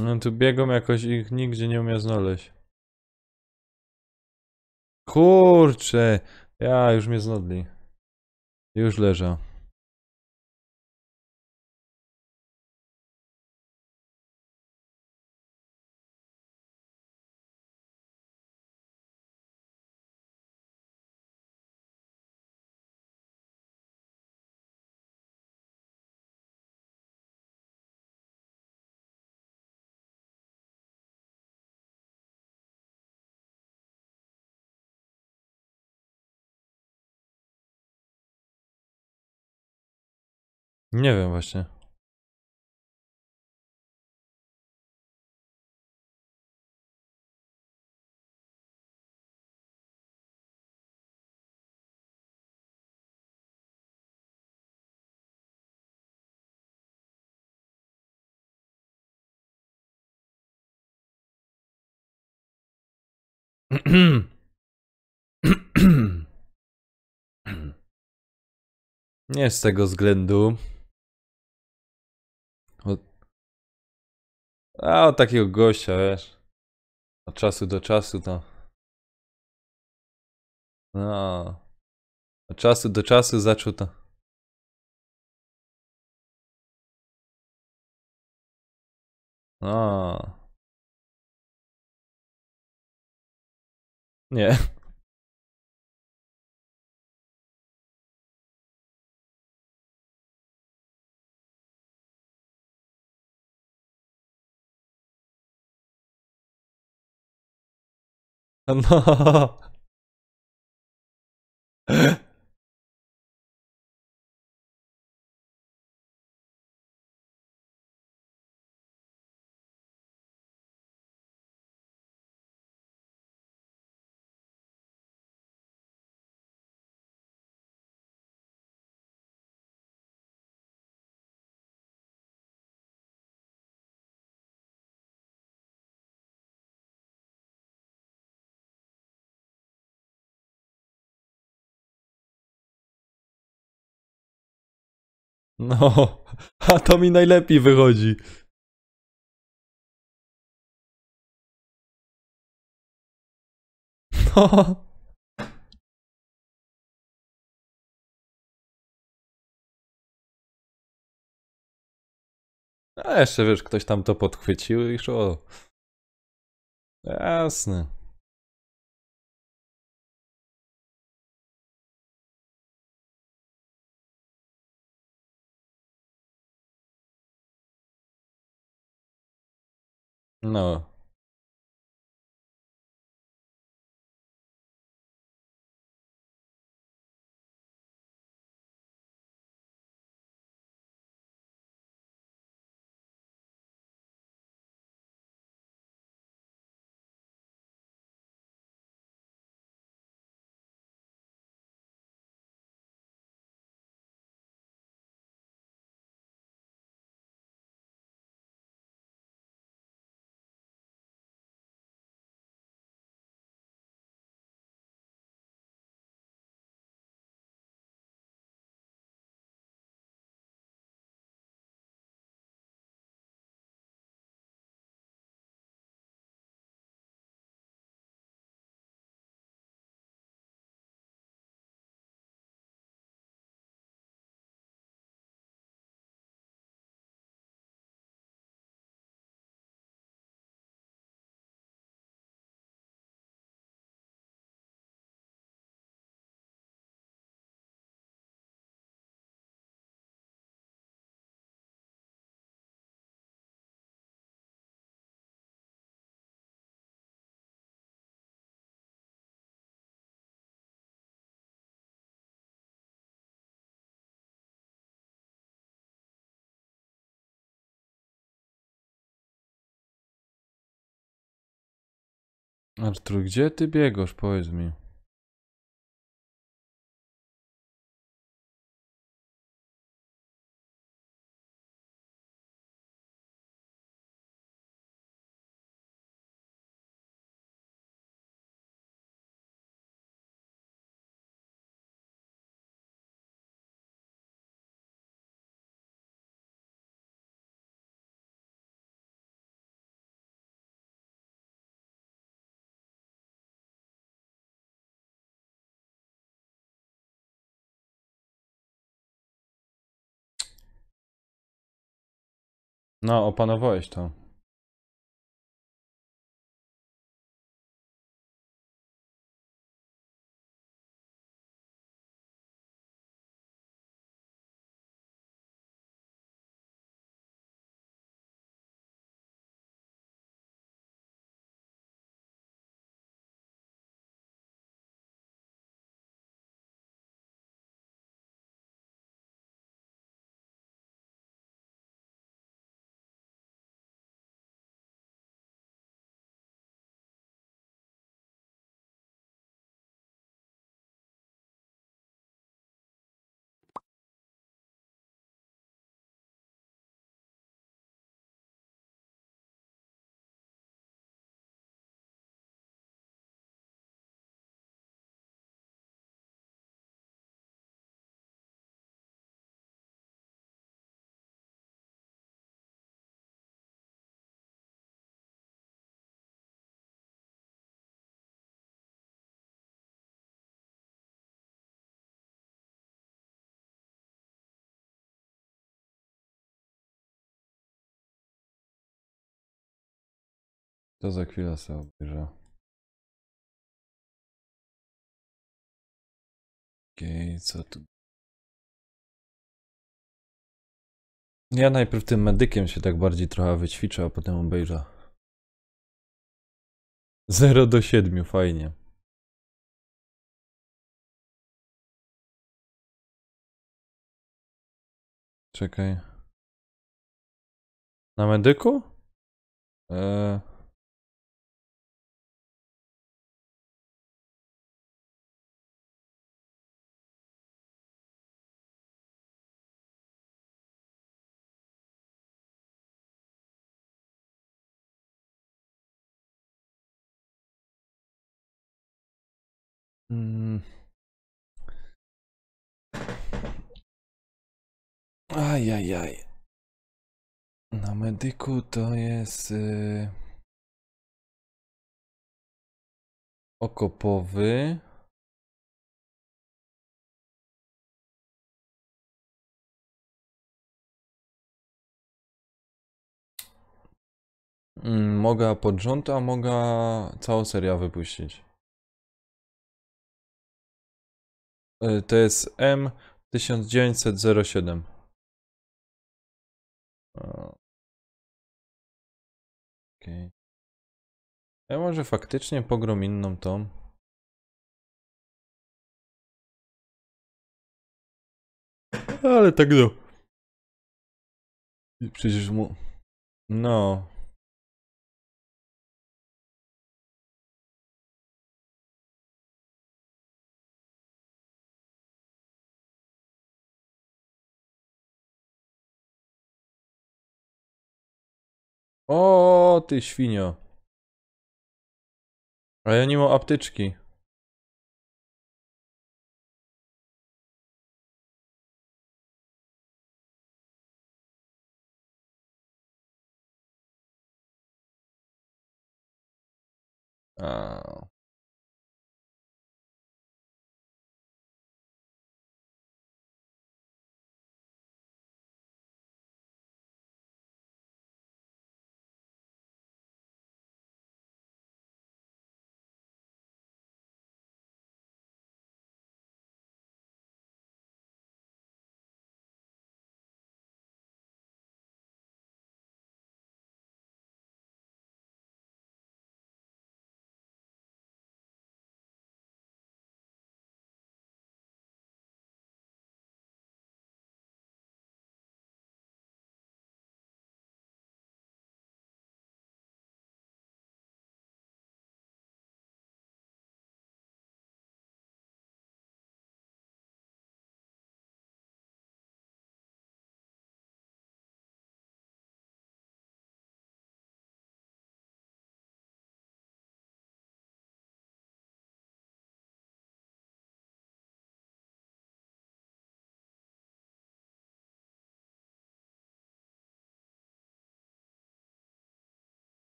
No tu biegą jakoś ich nigdzie nie umie znaleźć. Kurczę, ja już mnie znodli. Już leżę. Nie wiem właśnie. Nie z tego względu. Od takiego gościa, wiesz. Od czasu do czasu to. No. Od czasu do czasu zaczął to. No. Nie. No. No. A to mi najlepiej wychodzi. No. A jeszcze wiesz, ktoś tam to podchwycił i szło. Jasne. No. Artur, gdzie ty biegasz? Powiedz mi. No, opanowałeś to. To za chwilę sobie obejrzę. Okej, co tu? Ja najpierw tym medykiem się tak bardziej trochę wyćwiczę, a potem obejrzę. 0 do 7, fajnie. Czekaj. Na medyku? Eee... Mm. Ajajaj. Na medyku to jest okopowy. Mogę pod rząd, a mogę całą serię wypuścić. To jest M1907. Okej. Ja może faktycznie pogrom inną tą. Ale tak no. Przecież mu... No. O, ty świnio. A ja nie mam apteczki. A.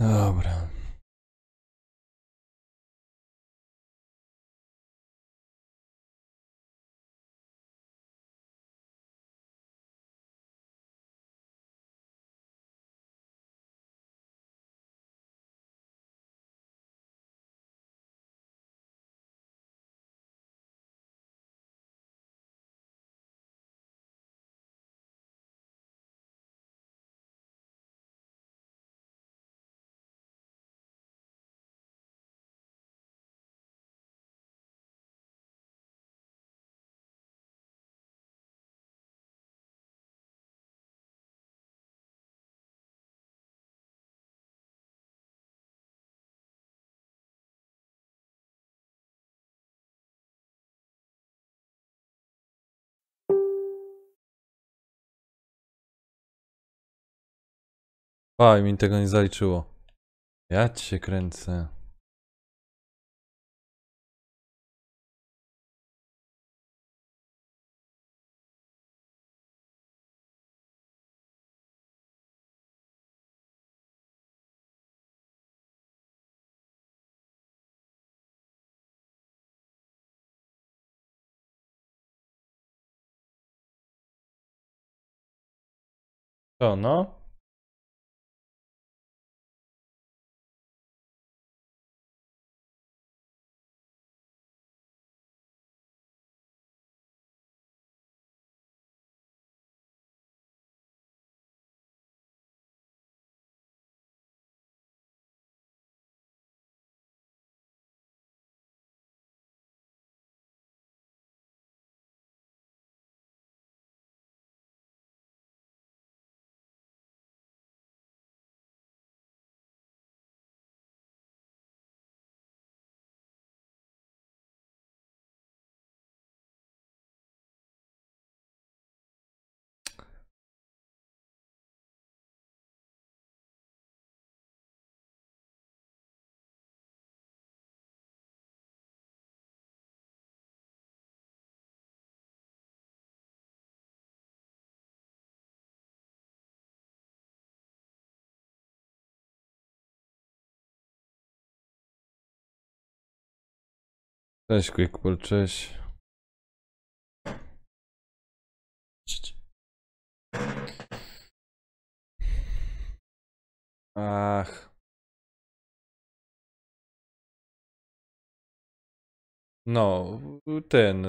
Dobra. Mi tego nie zaliczyło. Ja cię kręcę. To no. Cześć Quickball, cześć. Ach. No, ten.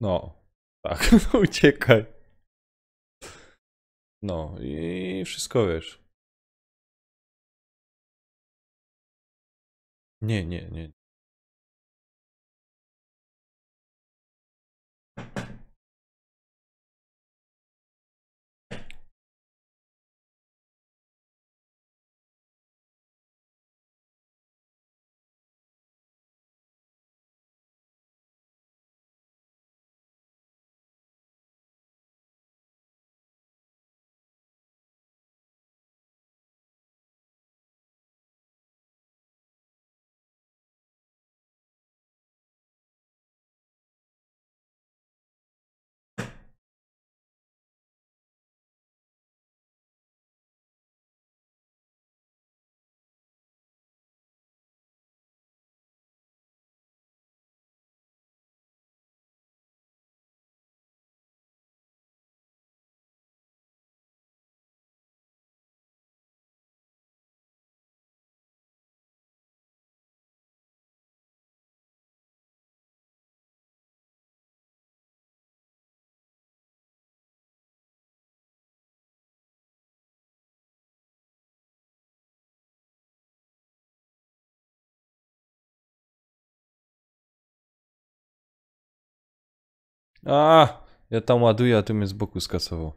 No, tak, uciekaj. No i wszystko wiesz. Nie, nie, nie. A, ja tam ładuję, a ty mnie z boku skasował.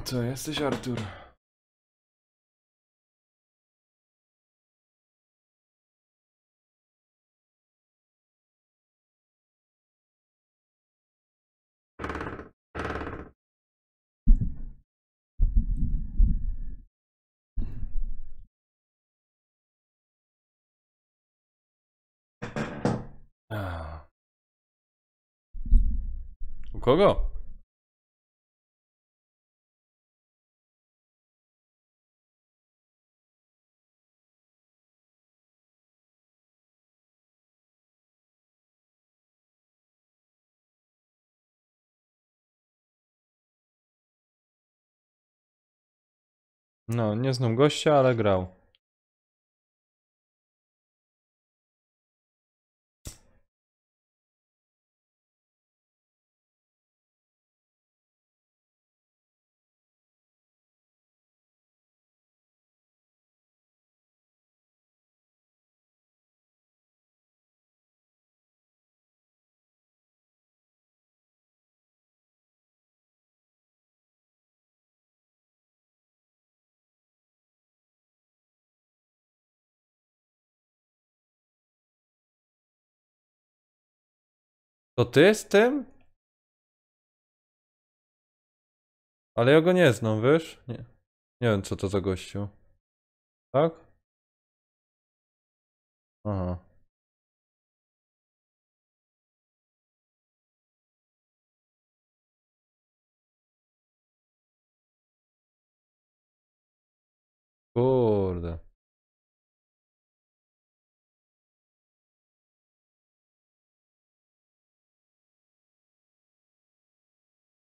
Co jesteś, Artur? U kogo? No, nie znam gościa, ale grał. To ty z tym? Ale ja go nie znam, wiesz? Nie. Nie wiem, co to za gościu. Tak? Aha. Kurde.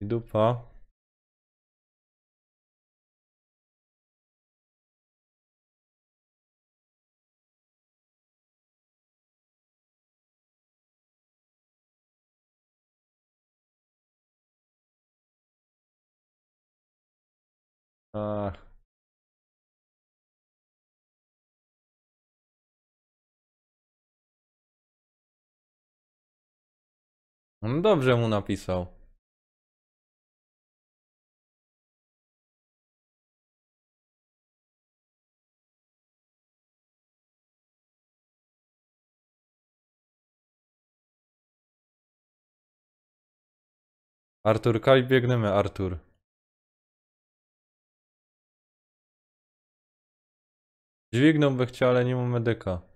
I dupa. Ach. No dobrze mu napisał. Artur, kaj biegnemy, Artur. Dźwigną by chciał, ale nie ma medyka.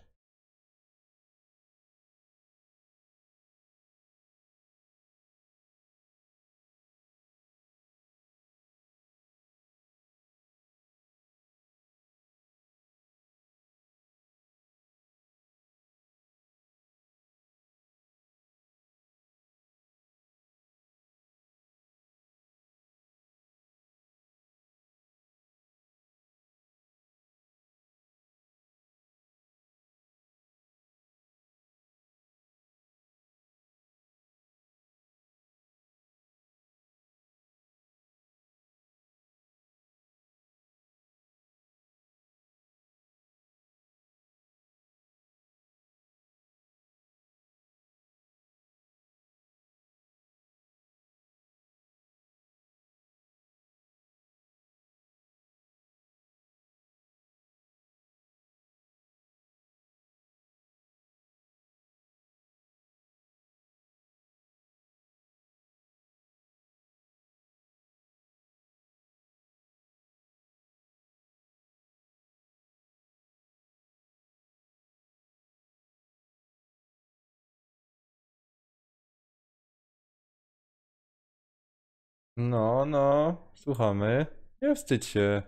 No, no, słuchamy. Nie wstydź się.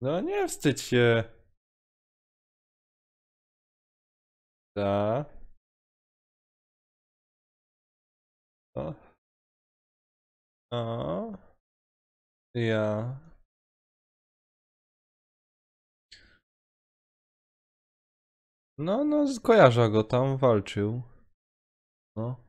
No, nie wstydź się. Tak. O. O. Ja. No, no, kojarzę go, tam walczył. No.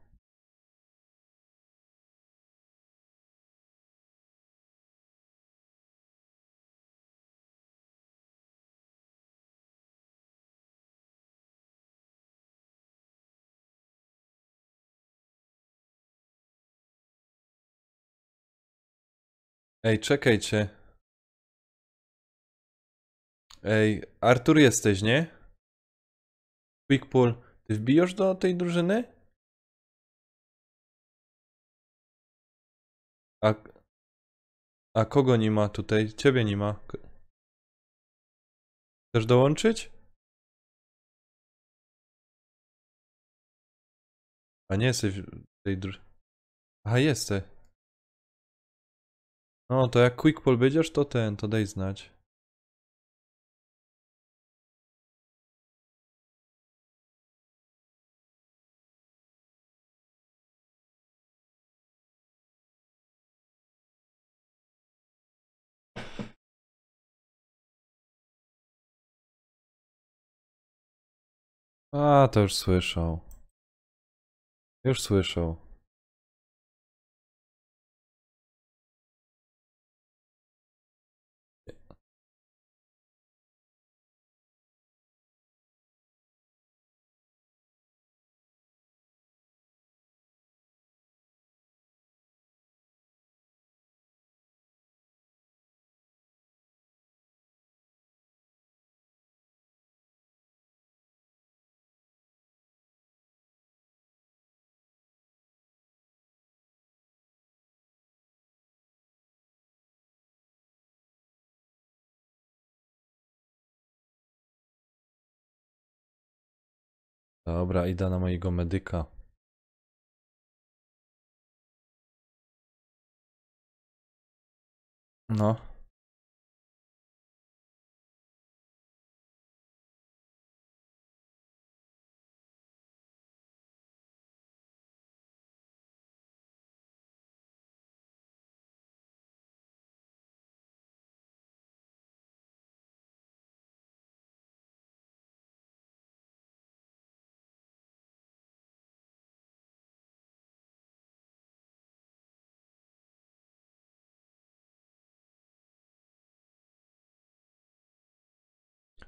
Ej, czekajcie. Ej, Artur jesteś, nie? Quickpull, ty wbijasz do tej drużyny? A kogo nie ma tutaj? Ciebie nie ma. Chcesz dołączyć? A nie jesteś w tej Aha, jesteś. No, to jak quick pull będziesz, to to daj znać. A, to już słyszał. Już słyszał. Dobra, idę na mojego medyka. No.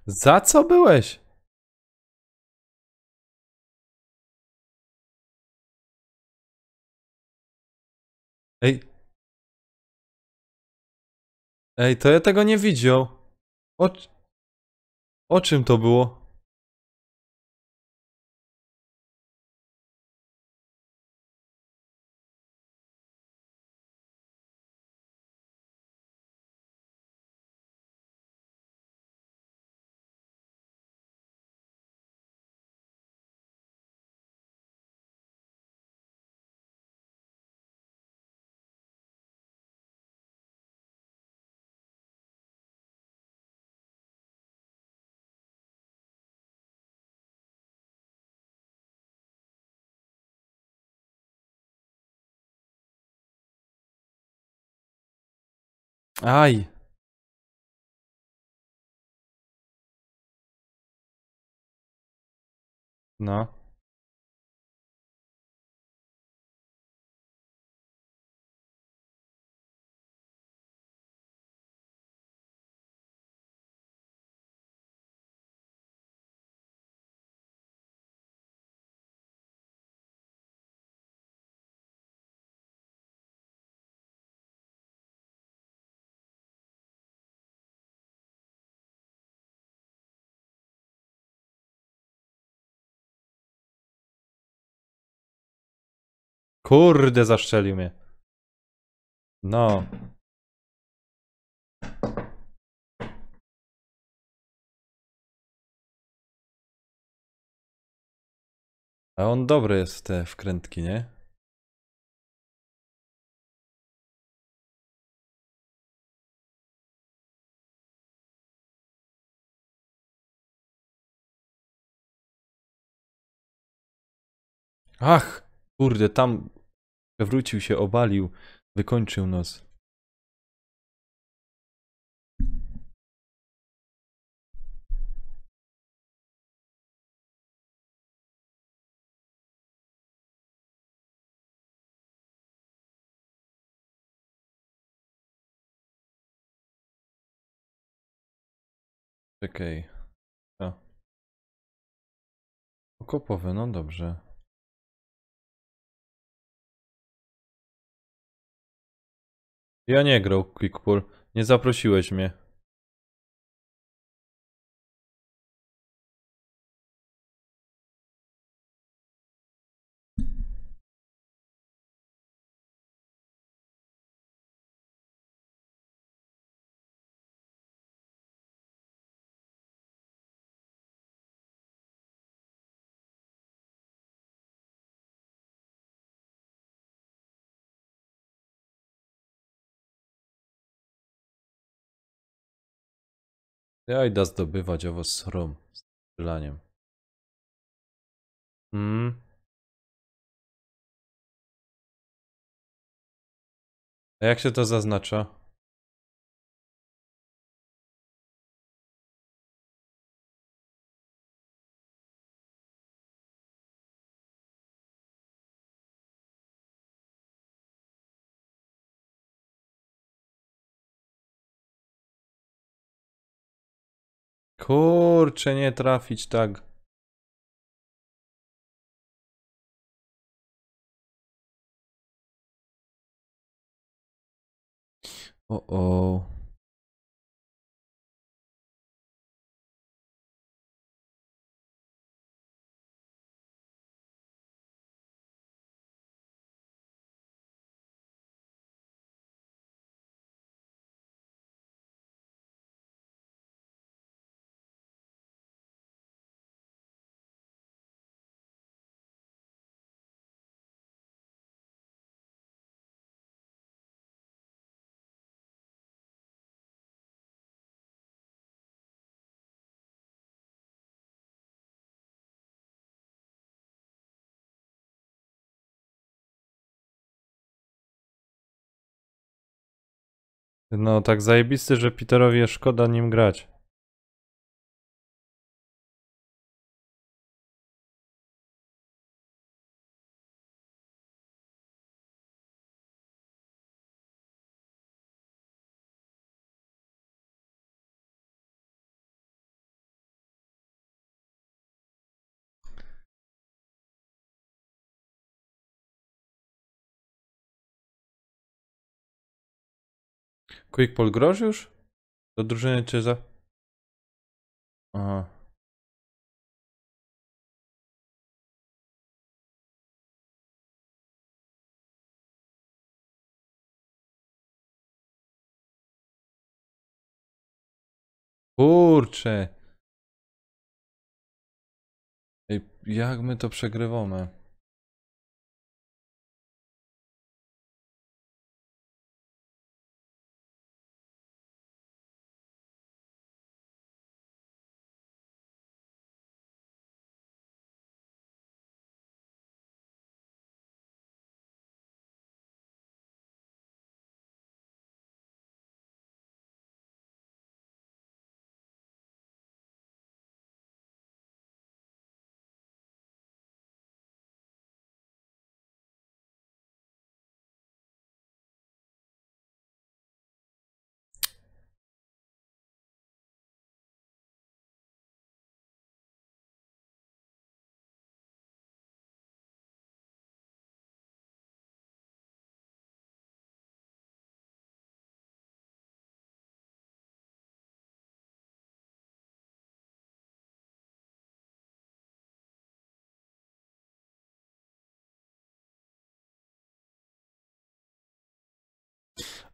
Za co byłeś? Ej. Ej, to ja tego nie widział. O czym to było? Aj. No. Kurde, zaszczelił mnie. No. A on dobry jest w te wkrętki, nie? Ach, kurde, tam przewrócił się, obalił, wykończył nos. Czekaj. O. Okopowy, no dobrze. Ja nie grał Quick Pull. Nie zaprosiłeś mnie. Ja idę zdobywać owo srom z strzelaniem. A jak się to zaznacza? Kurczę, nie trafić tak. O. No tak zajebisty, że Peterowi szkoda nim grać. Quickpol grosz już? Do drużyny czy za... Aha. Kurczę. Ej, jak my to przegrywamy?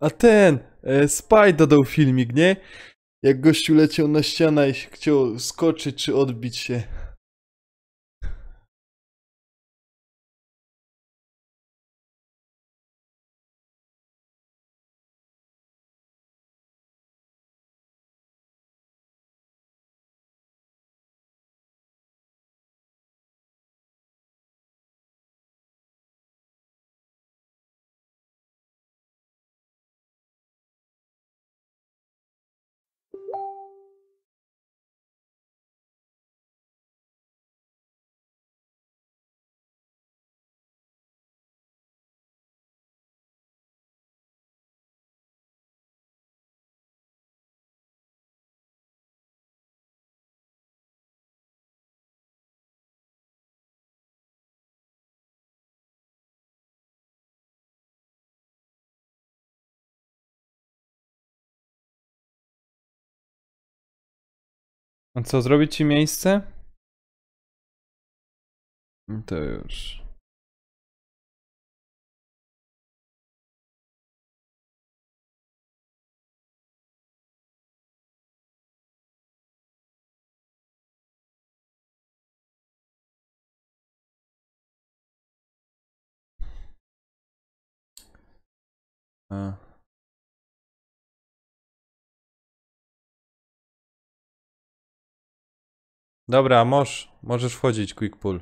A ten, Spy dodał filmik, nie? Jak gościu leciał na ścianę i chciał skoczyć czy odbić się. A co, zrobić ci miejsce? To już. A. Dobra, możesz wchodzić, quick pull.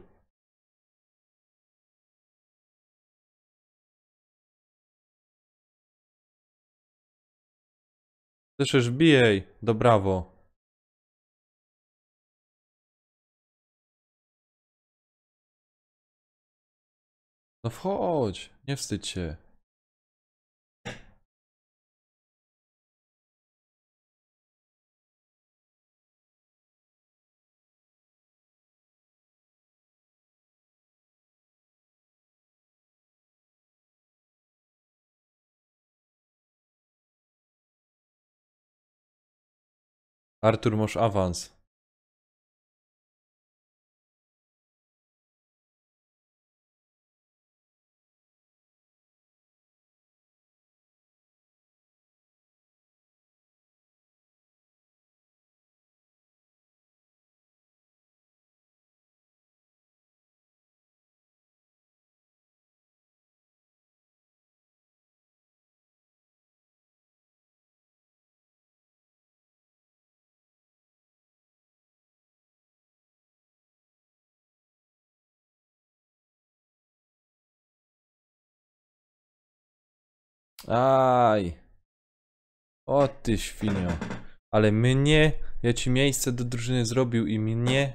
Słyszysz, bijej, do brawo. No wchodź, nie wstydź się. Artur, masz awans. Aj. O ty świnio. Ale mnie, ja ci miejsce do drużyny zrobił i mnie.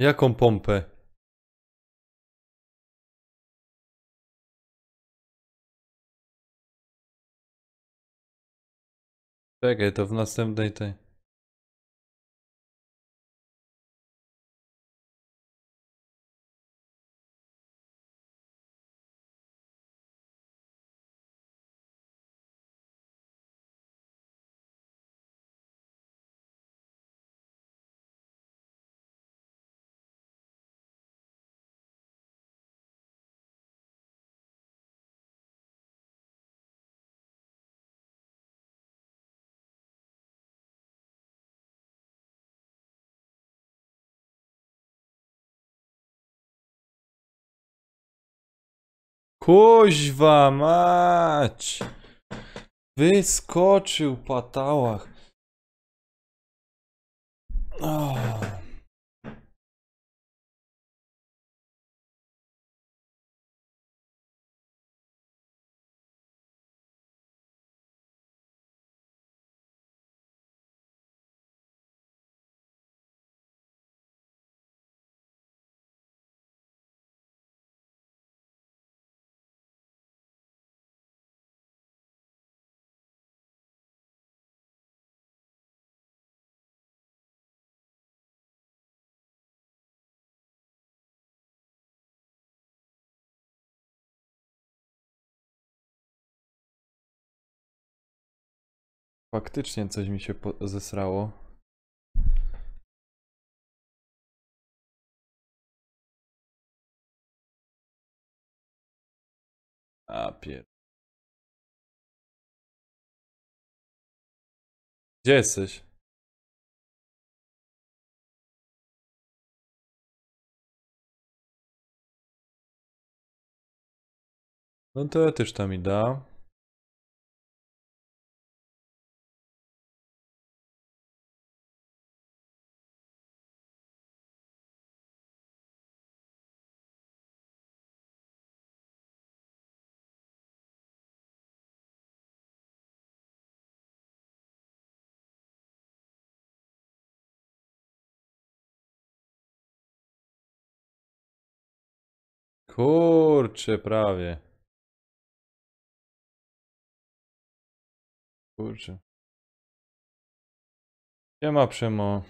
Jaką pompę? Czekaj, to w następnej tej. Kuźwa mać! Wyskoczył patałach. Oh. Faktycznie coś mi się zesrało. A pier... Gdzie jesteś? No to ja też tam i da. Kurczę, prawie. Kurczę. Nie ma Przemo.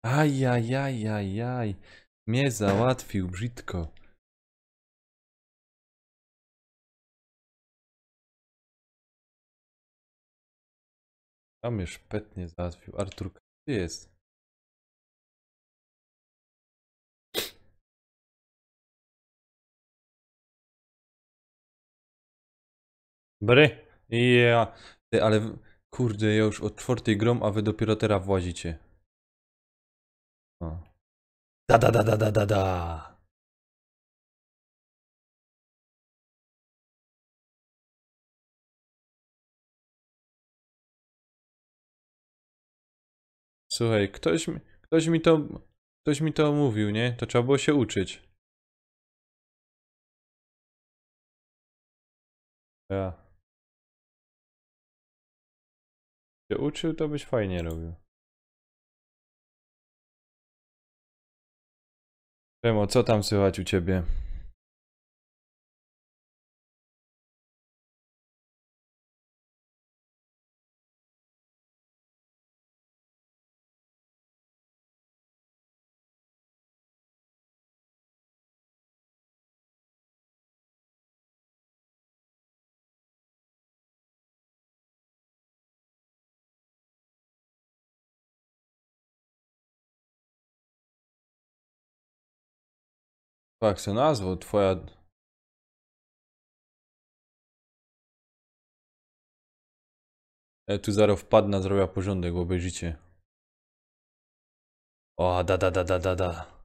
Ajajajajaj. Mnie załatwił brzydko. Tam mnie szpetnie załatwił. Artur, gdzie jest? Bry. Ja. Ty, ale kurde, ja już od 4 grom, a wy dopiero teraz włazicie. O. Da da da da da da da. Słuchaj, ktoś mi to mówił, nie? To trzeba było się uczyć. Ja. Się uczył, to byś fajnie robił. Remo, co tam słychać u ciebie? Jak se nazwał twoja... Tu zaraz wpadna, zrobiła porządek, obejrzycie. O, da da da da da da.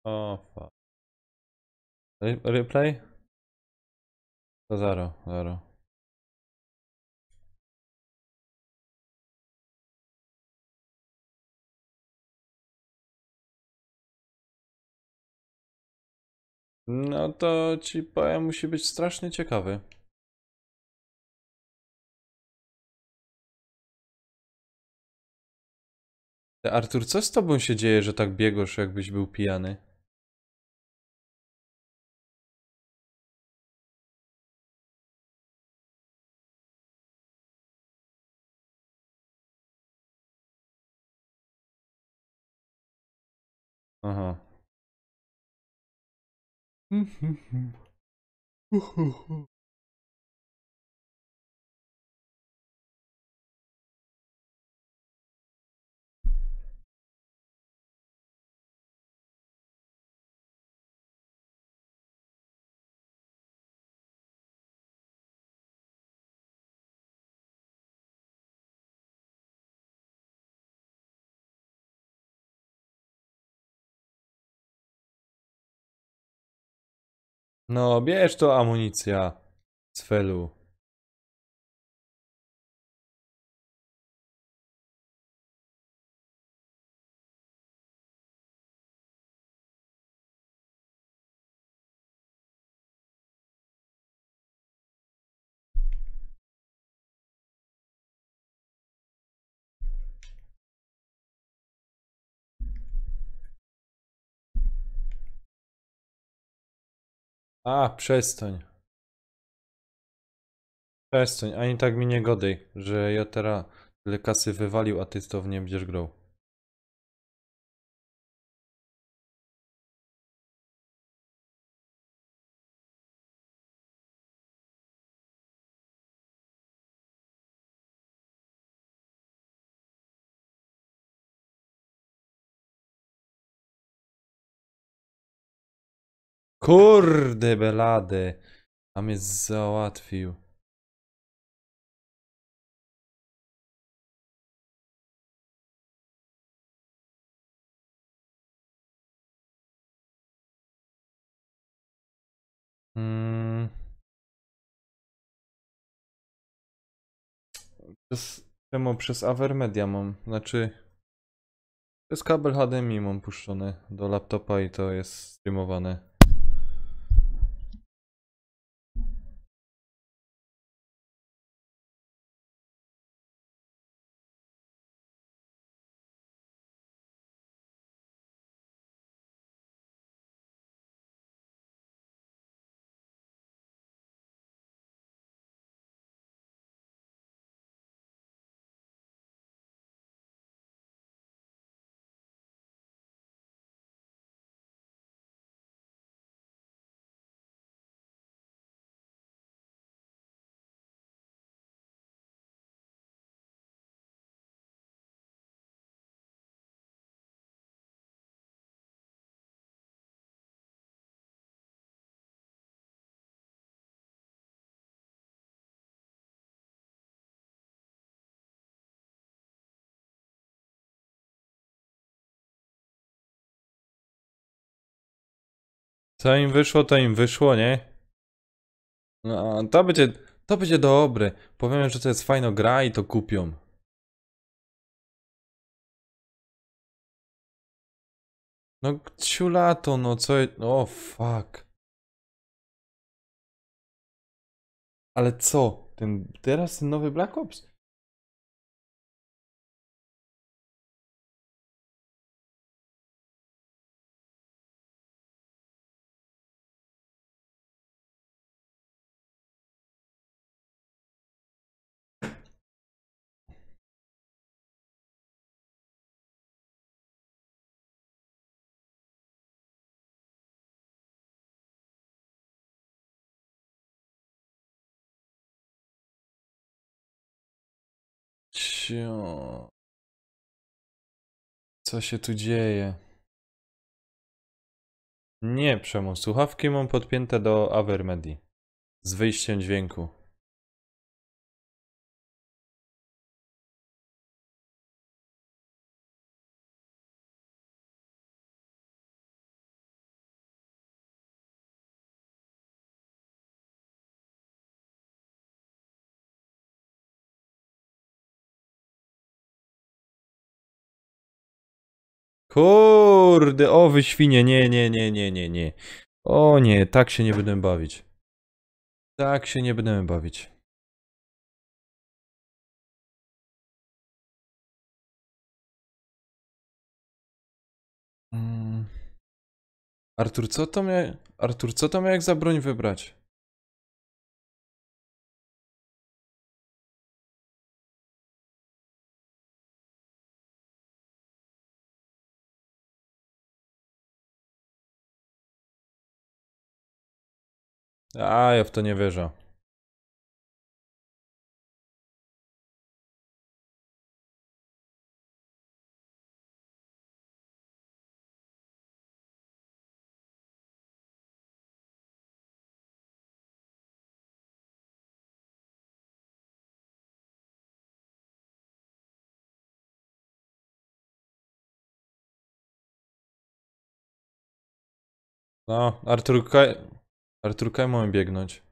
O, fuck. Replay? To zaro. No to ci powiem, musi być strasznie ciekawy. Artur, co z tobą się dzieje, że tak biegosz, jakbyś był pijany? Aha. No, bierz to amunicja z felu. A, przestań. Przestań, ani tak mi nie godej, że ja teraz tyle kasy wywalił, a ty z to w nie będziesz grał. Kurde belady. A mnie załatwił. Mm. Czemu przez Avermedia mam? Znaczy... Przez kabel HDMI mam puszczony do laptopa i to jest streamowane. Co im wyszło, to im wyszło, nie? No, to będzie dobre. Powiem, że to jest fajna gra i to kupią. No, ciulato, no co... O, fuck. Ale co? Teraz ten nowy Black Ops? Cio... Co się tu dzieje? Nie, Przemo. Słuchawki mam podpięte do Avermedii. Z wyjściem dźwięku. Kurde, o wy świnie, nie. O nie, tak się nie będę bawić. Tak się nie będę bawić. Mm. Artur, co to miał jak za broń wybrać? A, ja w to nie wierzę. No, Artur, kaj mamy biegnąć?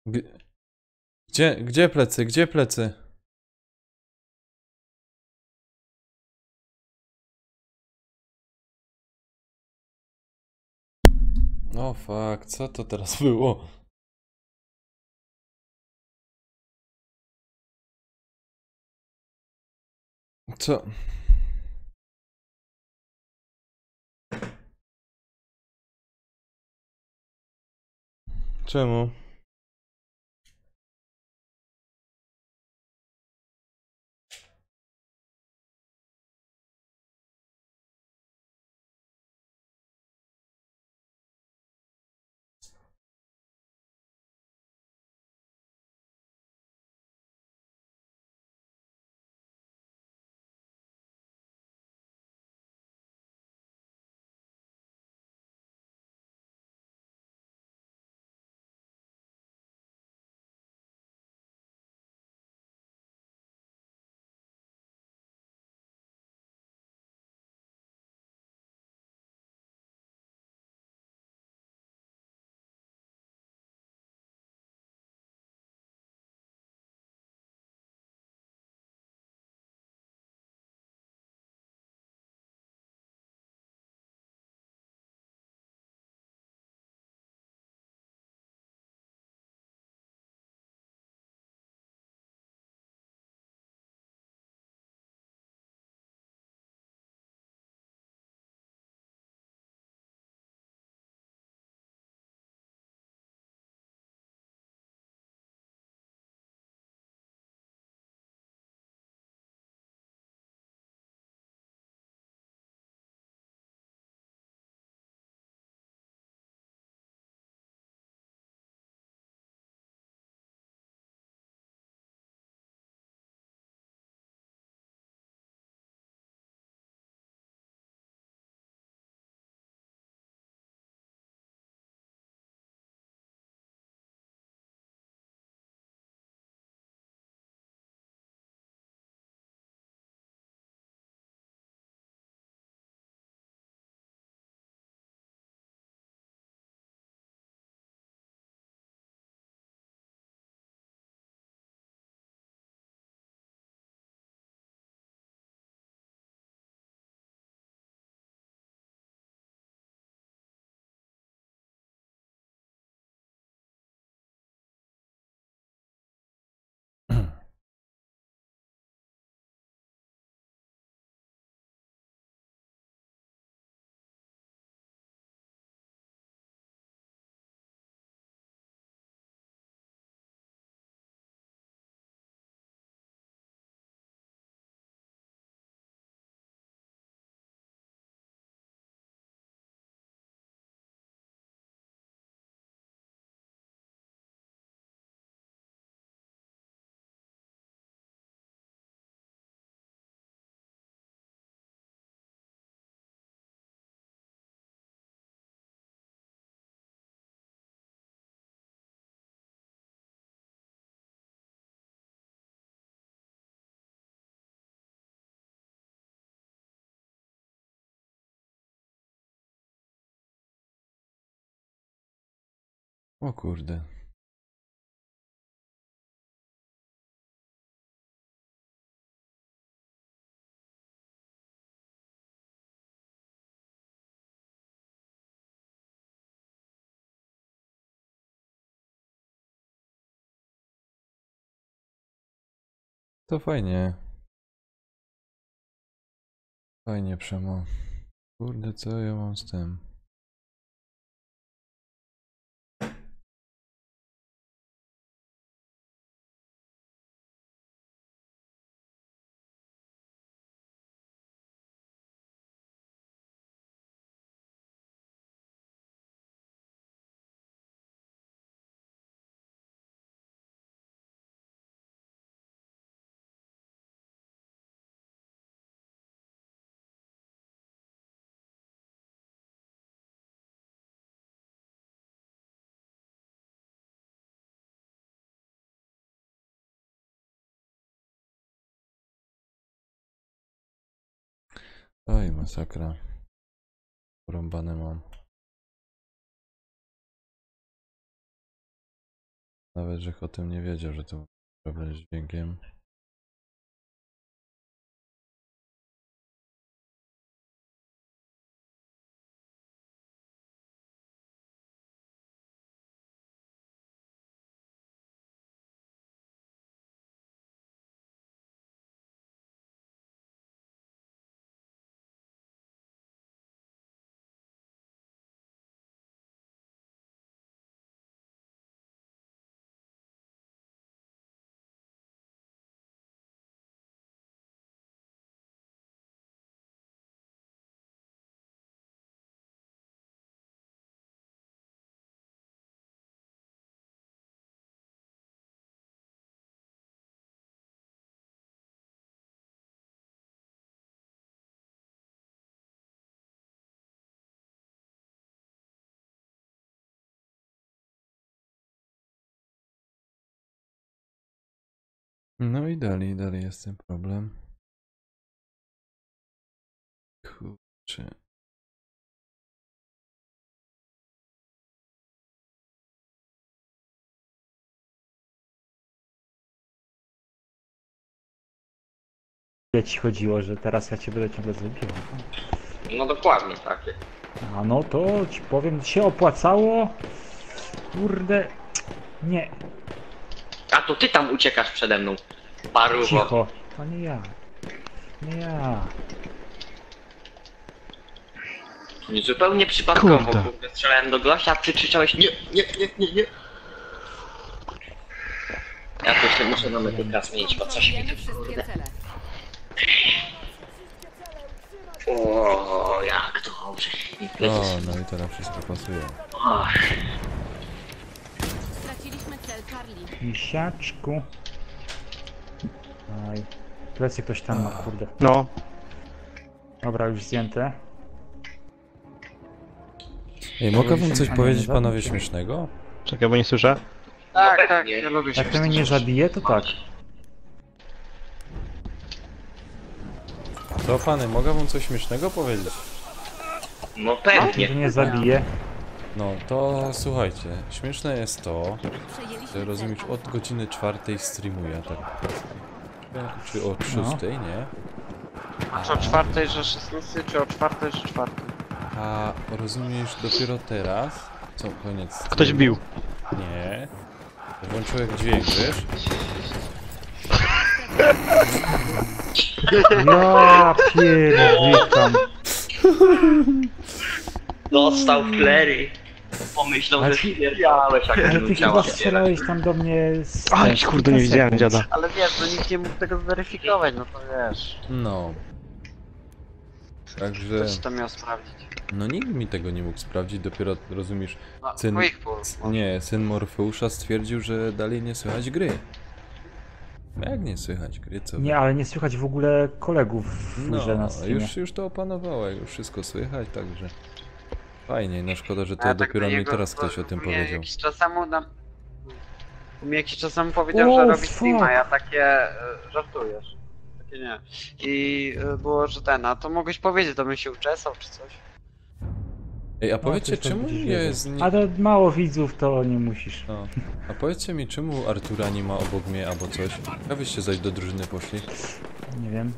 Gdzie plecy? Gdzie plecy? O fuck, co to teraz było? Co? Czemu? O kurde. To fajnie. Fajnie, Przemo. Kurde, co ja mam z tym? Oj, masakra. Porąbane mam. Nawet, że o tym nie wiedział, że to problem z dźwiękiem. No i dalej jest ten problem. Kurczę. Jak ci chodziło, że teraz ja cię będę ciągle zabijał. No dokładnie takie. A no to ci powiem, się opłacało. Kurde. Nie, A to ty tam uciekasz przede mną. Paruwo. cicho. To nie ja. Nie ja. Zupełnie przypadkowo, Kurde. kurde, strzelałem do gościa, a ty krzyczałeś nie. Ja to jeszcze muszę na medyka zmienić, bo coś mi Kontrolujemy tu wszystkie kurde. cele. O, jak dobrze. O, no i teraz wszystko pasuje. Straciliśmy cel Charlie. Misiaczku. Aj. Plecy ktoś tam ma, kurde. No. Dobra, już zdjęte. Ej, mogę wam A coś nie, powiedzieć nie panowie zabicie. śmiesznego? Czekaj, bo nie słyszę. Tak, tak, ja lubię się Jak to mnie nie zabije, to tak. To pany, mogę wam coś śmiesznego powiedzieć? No To pewnie. nie zabije. No to słuchajcie, śmieszne jest to, Przejęliśmy że rozumiesz, cel od godziny 4 streamuję, tak? Czy od 6, No. nie? Czy o 4, że 16, czy o 4, że 4? A rozumiesz, dopiero teraz, co koniec streamu? Ktoś bił. Nie. Włączyłem dźwięk, wiesz? Ja pierdykam. Dostał flery. Pomyślał, Ale że ty- spierdalałeś, jak Ale ty ten chyba strzelałeś tam do mnie z... Aj, kurde, nie widziałem dziada. Ale wiesz, no nikt nie mógł tego zweryfikować, no to wiesz. No. Także... Ktoś to miał sprawdzić. No nikt mi tego nie mógł sprawdzić, dopiero rozumiesz... No, Syn... twoich pól. Nie, syn Morfeusza stwierdził, że dalej nie słychać gry. Jak nie słychać gry, co? Nie, ale nie słychać w ogóle kolegów w grze na No, streamie. już to opanowała, już wszystko słychać, także... Fajnie, no szkoda, że to Ja tak dopiero do mi niego- teraz ktoś o tym mnie powiedział. Jakiś czas temu jakiś czas temu powiedział, O, że robi fuck. streama, ja takie... żartujesz. Takie nie. I było, że a to mogłeś powiedzieć, to bym się uczesał czy coś. Ej, a No, powiedzcie, coś tam czemu będziesz jest... wiedział. A to mało widzów, to nie musisz. No. A powiedzcie mi, czemu Artura nie ma obok mnie albo coś? Jak byście zaś do drużyny poszli? Nie wiem.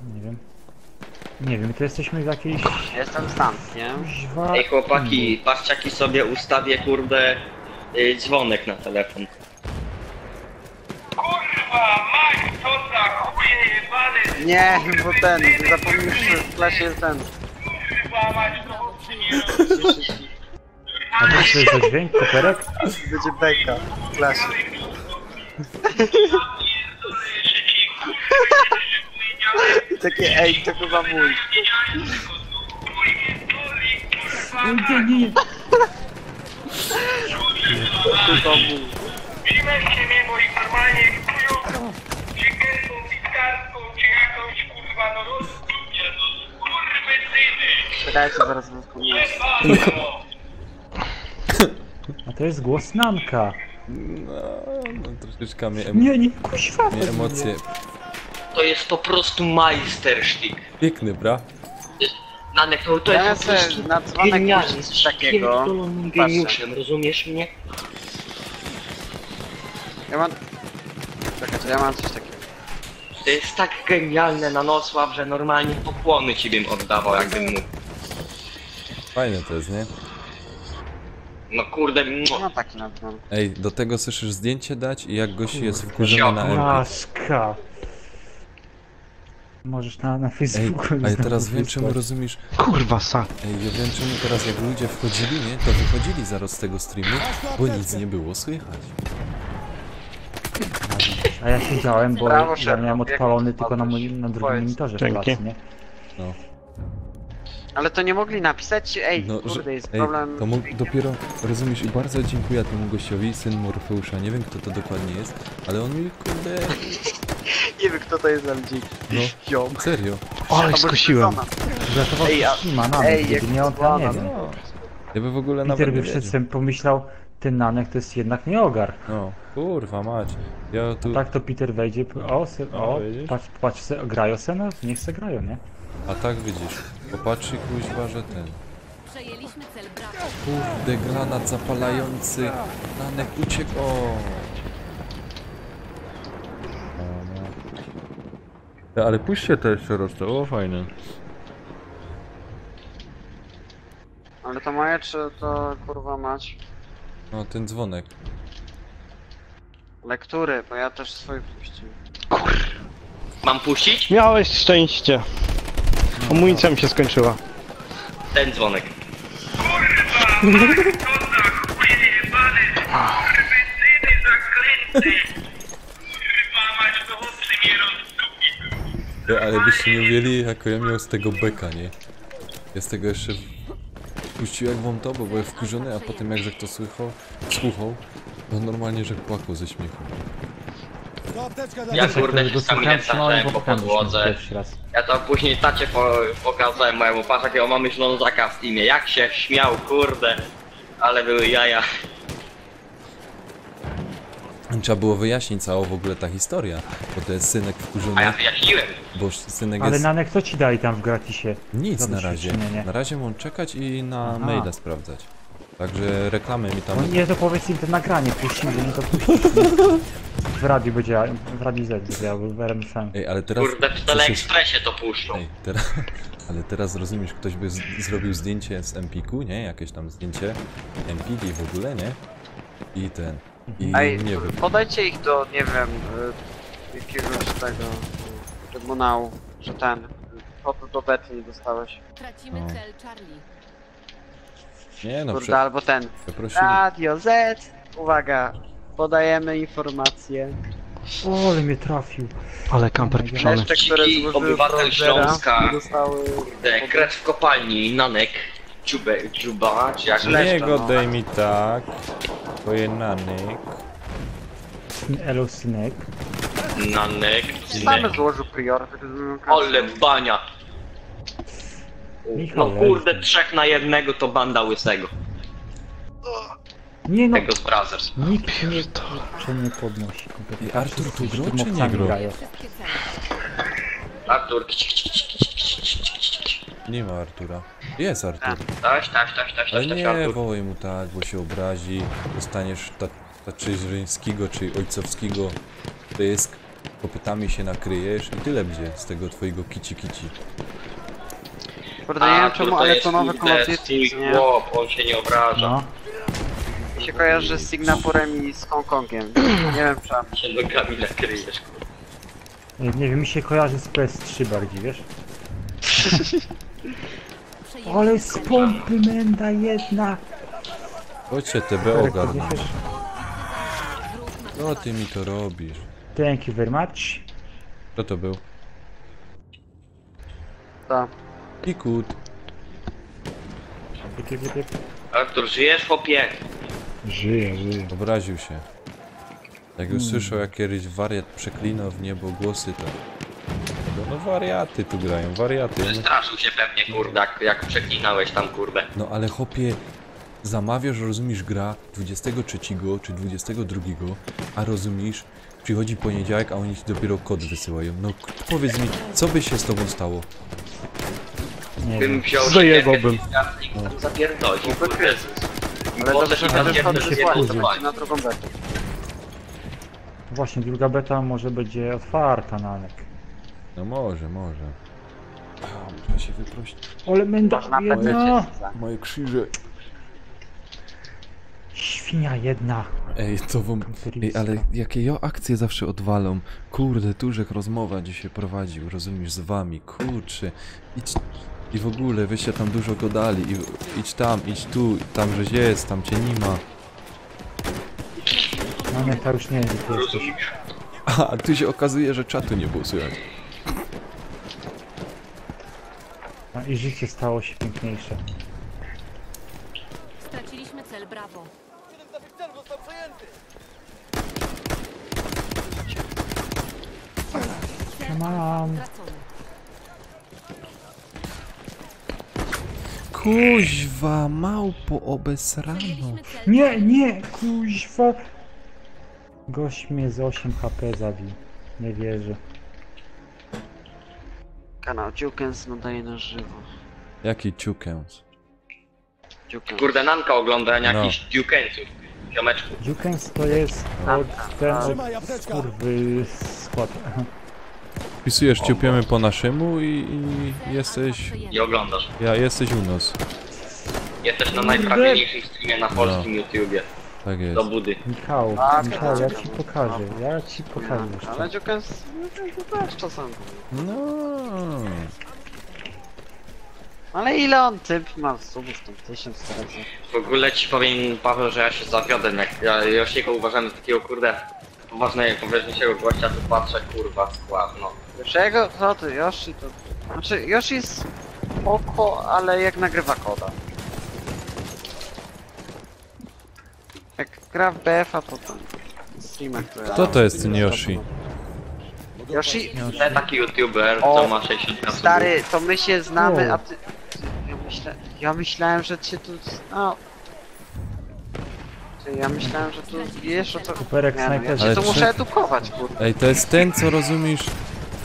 Nie wiem, to jesteśmy w jakiejś... Jestem stant, nie? Kuźwa... Ej chłopaki, patrzcie jaki sobie ustawię kurde dzwonek na telefon. Nie, bo zapomnisz, że w klasie jest ten. A to jest za dźwięk, koperek? Będzie beka w klasie. I takie ej, to chyba mój. Nie. To chyba mój. Czekajcie, zaraz rozpomnę. A to jest głos Nanka. No troszeczkę mnie, Nie, kuźwa. mnie emocje... To jest po prostu majstersztyk. Piękny, bra? Nanek, to Ja jest po sobie prostu na dzwonek genialny, coś takiego. pierdolonym geniuszem, rozumiesz mnie? Ja mam... Czekajcie, ja mam coś takiego. To jest tak genialne Nanosław, że normalnie pokłony ci bym oddawał, jakbym mógł. Fajne to jest, nie? No kurde, No taki na pewno. Ej, do tego słyszysz zdjęcie dać i jak gość jest wkurzony na MP. Laska. Możesz na Facebooku. Ale teraz wiem czemu rozumiesz. Kurwa sa. Ej, ja wiem czemu teraz jak ludzie wchodzili, nie? To wychodzili zaraz z tego streamu, bo nic nie było słychać. A ja siedziałem, bo Brawo, ja szef. miałem Jak odpalony to tylko na drugim Powiedz. monitorze w Dzięki. pracy, nie? No. Ale to nie mogli napisać, ej, No, kurde, jest ej, problem. to mógł dopiero, rozumiesz, i bardzo dziękuję temu gościowi, syn Morfeusza, nie wiem kto to dokładnie jest, ale on mi, kurde, Nie wiem kto to jest LG. no, serio. Ale skosiłem. Uratował Ej, a- Shima nawet, ej, gdyby jak nie on, to nie no. wiem. Ja by w ogóle Peter nawet by nie przed wiedział. tym pomyślał, ten Nanek to jest jednak nie ogar. No, kurwa mać, ja tu, Tak to Peter wejdzie, o, widzisz? patrz, grają se, no niech se grają, nie? a tak widzisz, popatrzy kuźwa, że ten, Przejęliśmy cel Bravo. kurde, granat zapalający, Nanek uciekł, o. No. Ale puśćcie to jeszcze raz, to było fajne. Ale to moje, czy to kurwa mać? No, ten dzwonek. Lektury, bo ja też swoje puściłem. Mam puścić? Miałeś szczęście. Amunicja mi się skończyła. Ten dzwonek. Ale byście nie wiedzieli, jako ja miał z tego beka, nie? Ja z tego jeszcze puściłem wam to, bo byłem wkurzony, a potem jakże kto słuchał, to normalnie, że płakał ze śmiechu. Ja kurde go czasami słuchałem, nie trzymałem staczałem po popcorn podłodze. pierwszy raz. Ja to później tacie pokazałem mojemu, patrz jakiego mamy Ślązaka w teamie, jak się śmiał, kurde. Ale były jaja. Trzeba było wyjaśnić całą w ogóle ta historia, bo to jest synek wkurzony, A ja wyjaśniłem. bo synek Ale jest... Nanek, co ci dali tam w gratisie? Nic za na razie. doświadczenie? Na razie mam czekać i na Aha. maila sprawdzać. Także reklamy mi tam... No nie, to powiedz im to nagranie, puścimy, że nie to puścić. nie? W radiu będzie, w Radiu Z będzie, albo w RMFM. Ej, ale teraz... Kurde, w Teleekspresie to puszczą. Ej, teraz... Ale teraz rozumiesz, ktoś by zrobił zdjęcie z Empiku, nie? Jakieś tam zdjęcie Empik i w ogóle, nie? I ten... I Ej, nie wiem. podajcie ich do, nie wiem, jakiegoś tego trybunału, że ten, foto do bety nie dostałeś. Tracimy No. cel Charlie. Nie no, Kurde, albo ten. przeprosili. Radio Z, uwaga, podajemy informacje. O, ale mnie trafił. Ale kamper pieprzony. Leszcze, które Dziki złożyły obywatel Browsera, Śląska. dostały... Kurde, krew w kopalni, Nanek, Dziuba, czy jak Nie no. godaj mi tak. Twoje nanek. Elo Synek. Nanek, Same złożył prior, ole bania. No Michał, kurde, 3 na 1 to banda łysego. Nie no, Tego z Brothers. nikt mnie kurczę nie podnosi. kompletnie. Ej, Artur tu Wszyscy grał, czy nie szturmowcami grał? grają. Wszystkie cele. Artur, Nie ma Artura. Jest Artur. taś, Ale nie Artur. wołaj mu tak, bo się obrazi. Dostaniesz taczyńskiego czy ojcowskiego pysk. Kopytami się nakryjesz i tyle będzie z tego twojego kici. Kurde, nie wiem Artur czemu, to ale jest, to nowe kurde, Call of Duty, swój nie? chłop, on się nie obraża. No. Mi się kojarzy z Singapurem i z Hongkongiem. Nie wiem czemu. Się nogami nakryjesz, kurde. Nie wiem, mi się kojarzy z PS3 bardziej, wiesz? Przejęliśmy Ale z pompy menda jedna! Chodźcie TB ogarnąć. No ty mi to robisz. Thank you very much. Kto to był? Tak. Pikut. Artur, żyjesz, chłopie? Żyję. Obraził się. Jak już słyszał, jak kiedyś wariat przeklinał w niebo głosy, to... No wariaty tu grają, wariaty. Przestraszył się pewnie, kurde, jak przeklinałeś tam, kurde. No ale chłopie, zamawiasz, rozumiesz, gra 23 czy 22, a rozumiesz, przychodzi poniedziałek, a oni ci dopiero kod wysyłają. No powiedz mi, co by się z tobą stało? Nie Bym wiem. wziął Zajebałbym. i tam zapierdolił, kurde. Ale Potem dobrze, i tam że nie wtedy się wysłali wysłali. na drugą betę. Właśnie, druga beta może będzie otwarta nawet. No może. Muszę się wyprosić. Ale menda jedna! Moje krzyże. Świnia jedna. Ej, to wam... Ej, ale jakie ja akcje zawsze odwalą. Kurde, Turzek rozmowa dzisiaj prowadził, rozumiesz, z wami, kurczę. Idź... I w ogóle, wyście tam dużo gadali, idź tam, idź tu, tam żeś jest, tam cię nie ma. Maneta już nie wiem, gdzie ty jesteś. A, tu się okazuje, że czatu nie było słychać. No i życie stało się piękniejsze. Straciliśmy cel Bravo. Mam. Kuźwa, małpo obesrano. Nie, kuźwa. Gość mnie z 8 HP zabił. Nie wierzę. Kanał Jukens nadaje na żywo. Jaki ciukęs? Jukens. Kurde, Nanka ogląda No. jakichś Dukensów. Ziomeczku. Jukens to jest od ten kurwy skład. Wpisujesz ciupiemy po naszemu i jesteś... I oglądasz. Jesteś u nas. Jesteś na najprawiejszym streamie na polskim YouTubie. Tak jest. Do budy. Michał, ja ci pokażę. Ale Jukens to też czasami. No. Ale ile on typ ma subów tam 1000 razy? W ogóle ci powiem, Paweł, że ja się zawiodłem, jak ja Yoshiego uważam za takiego kurde poważnego, poważniejszego gościa, to patrzę, kurwa, skład, no. Yoshiego? Co ty, Yoshi to... Znaczy, Yoshi jest spoko, ale jak nagrywa koda. Jak gra w BF-a to tam... streamach to ja... Kto to jest ten Yoshi? Yoshi? Taki YouTuber, O, co ma 60 lat. Stary, to my się znamy, O. a ty... Ja myślałem, że cię tu... No... Ja myślałem, że tu wiesz o co... Superek Nie, no, ja snajperze. cię Ale tu czy- muszę edukować, kurde. Ej, to jest ten, co rozumiesz?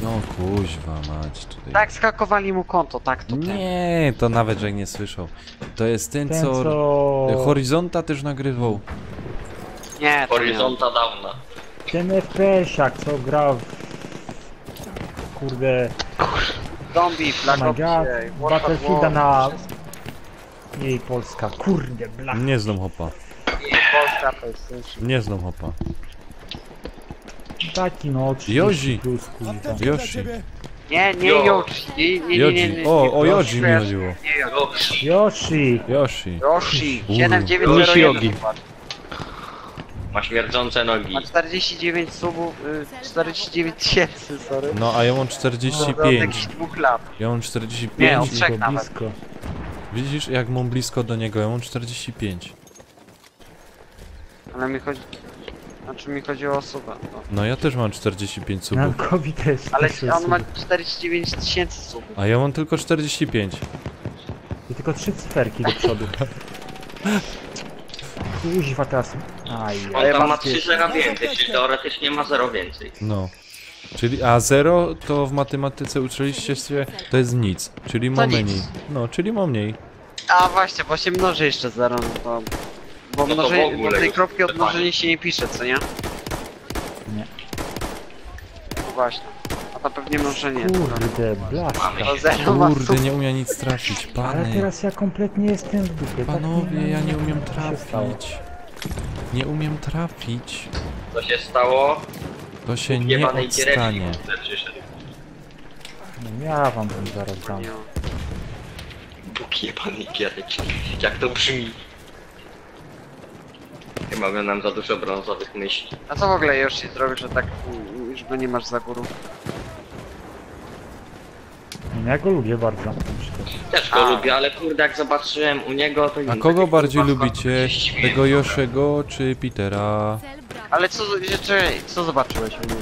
No kuźwa mać tutaj. Tak, skakowali mu konto, tak to ten. Nie, to nawet, że nie słyszał. To jest ten, Ten co... co... Horyzonta też nagrywał. Nie, to nie. Horyzonta Downa. Ten FPS-iak co gra w... Kurde... Zombie, Oh Black my Ops, god, World at Battlefielda War, na... wszystko. Jej Polska, kurde blach. Nie znam hopa. Polska, PlayStation. Nie znam hopa. Taki no, 30 Yoshi. plus, kurwa. Yoshi. Nie, nie Jo. Yoshi, nie. Yoshi. O Yoshi mi chodziło. Nie Yoshi. Yoshi! Yoshi. Yoshi, Yoshi 7901. Ma śmierdzące nogi. Ma 49 subów, 49 tysięcy, sorry. No, a ja mam Od 45. jakichś 2 lat. Ja mam Nie, 45. od 3 Blisko, nawet. blisko. Widzisz, jak mam blisko do niego? Ja mam 45. Ale mi chodzi... Znaczy mi chodzi o osobę. No. No, ja też mam 45 subów. Naukowi też. Ale też on ma jest. 49 tysięcy subów. A ja mam tylko 45. I tylko 3 cyferki do przodu. Kuźwa teraz. Aj, On tam ma 3 zera więcej, czyli teoretycznie ma 0 więcej. No. Czyli, a 0 to w matematyce uczyliście się, to jest nic. Czyli ma To nic. mniej. No, czyli ma mniej. A właśnie, bo się mnoży jeszcze 0, no to... Bo, No to w ogóle bo tej już kropki od totalnie. mnożenia się nie pisze, co nie? Nie. No właśnie. A to pewnie mnożenie. kurde blaska. To 0 ma Kurde, subów. nie umiem nic trafić, Ale pany. teraz ja kompletnie jestem w dupie. Panowie, ja nie umiem Co się stało? trafić. Nie umiem trafić. Co się stało? To się nie Jebanej odstanie. giereczki przyszedł. No ja wam tam zaraz dam. Bóg jebanej giereczki. Jak to brzmi? Chyba by nam za dużo brązowych myśli. A co w ogóle już się zrobi, że tak już go nie masz za górą? Ja go lubię bardzo. Też go lubię, ale kurde jak zobaczyłem u niego to... A kogo bardziej lubicie? Tego Yoshiego czy Petera? Cel Bravo. Ale co, co zobaczyłeś u niego?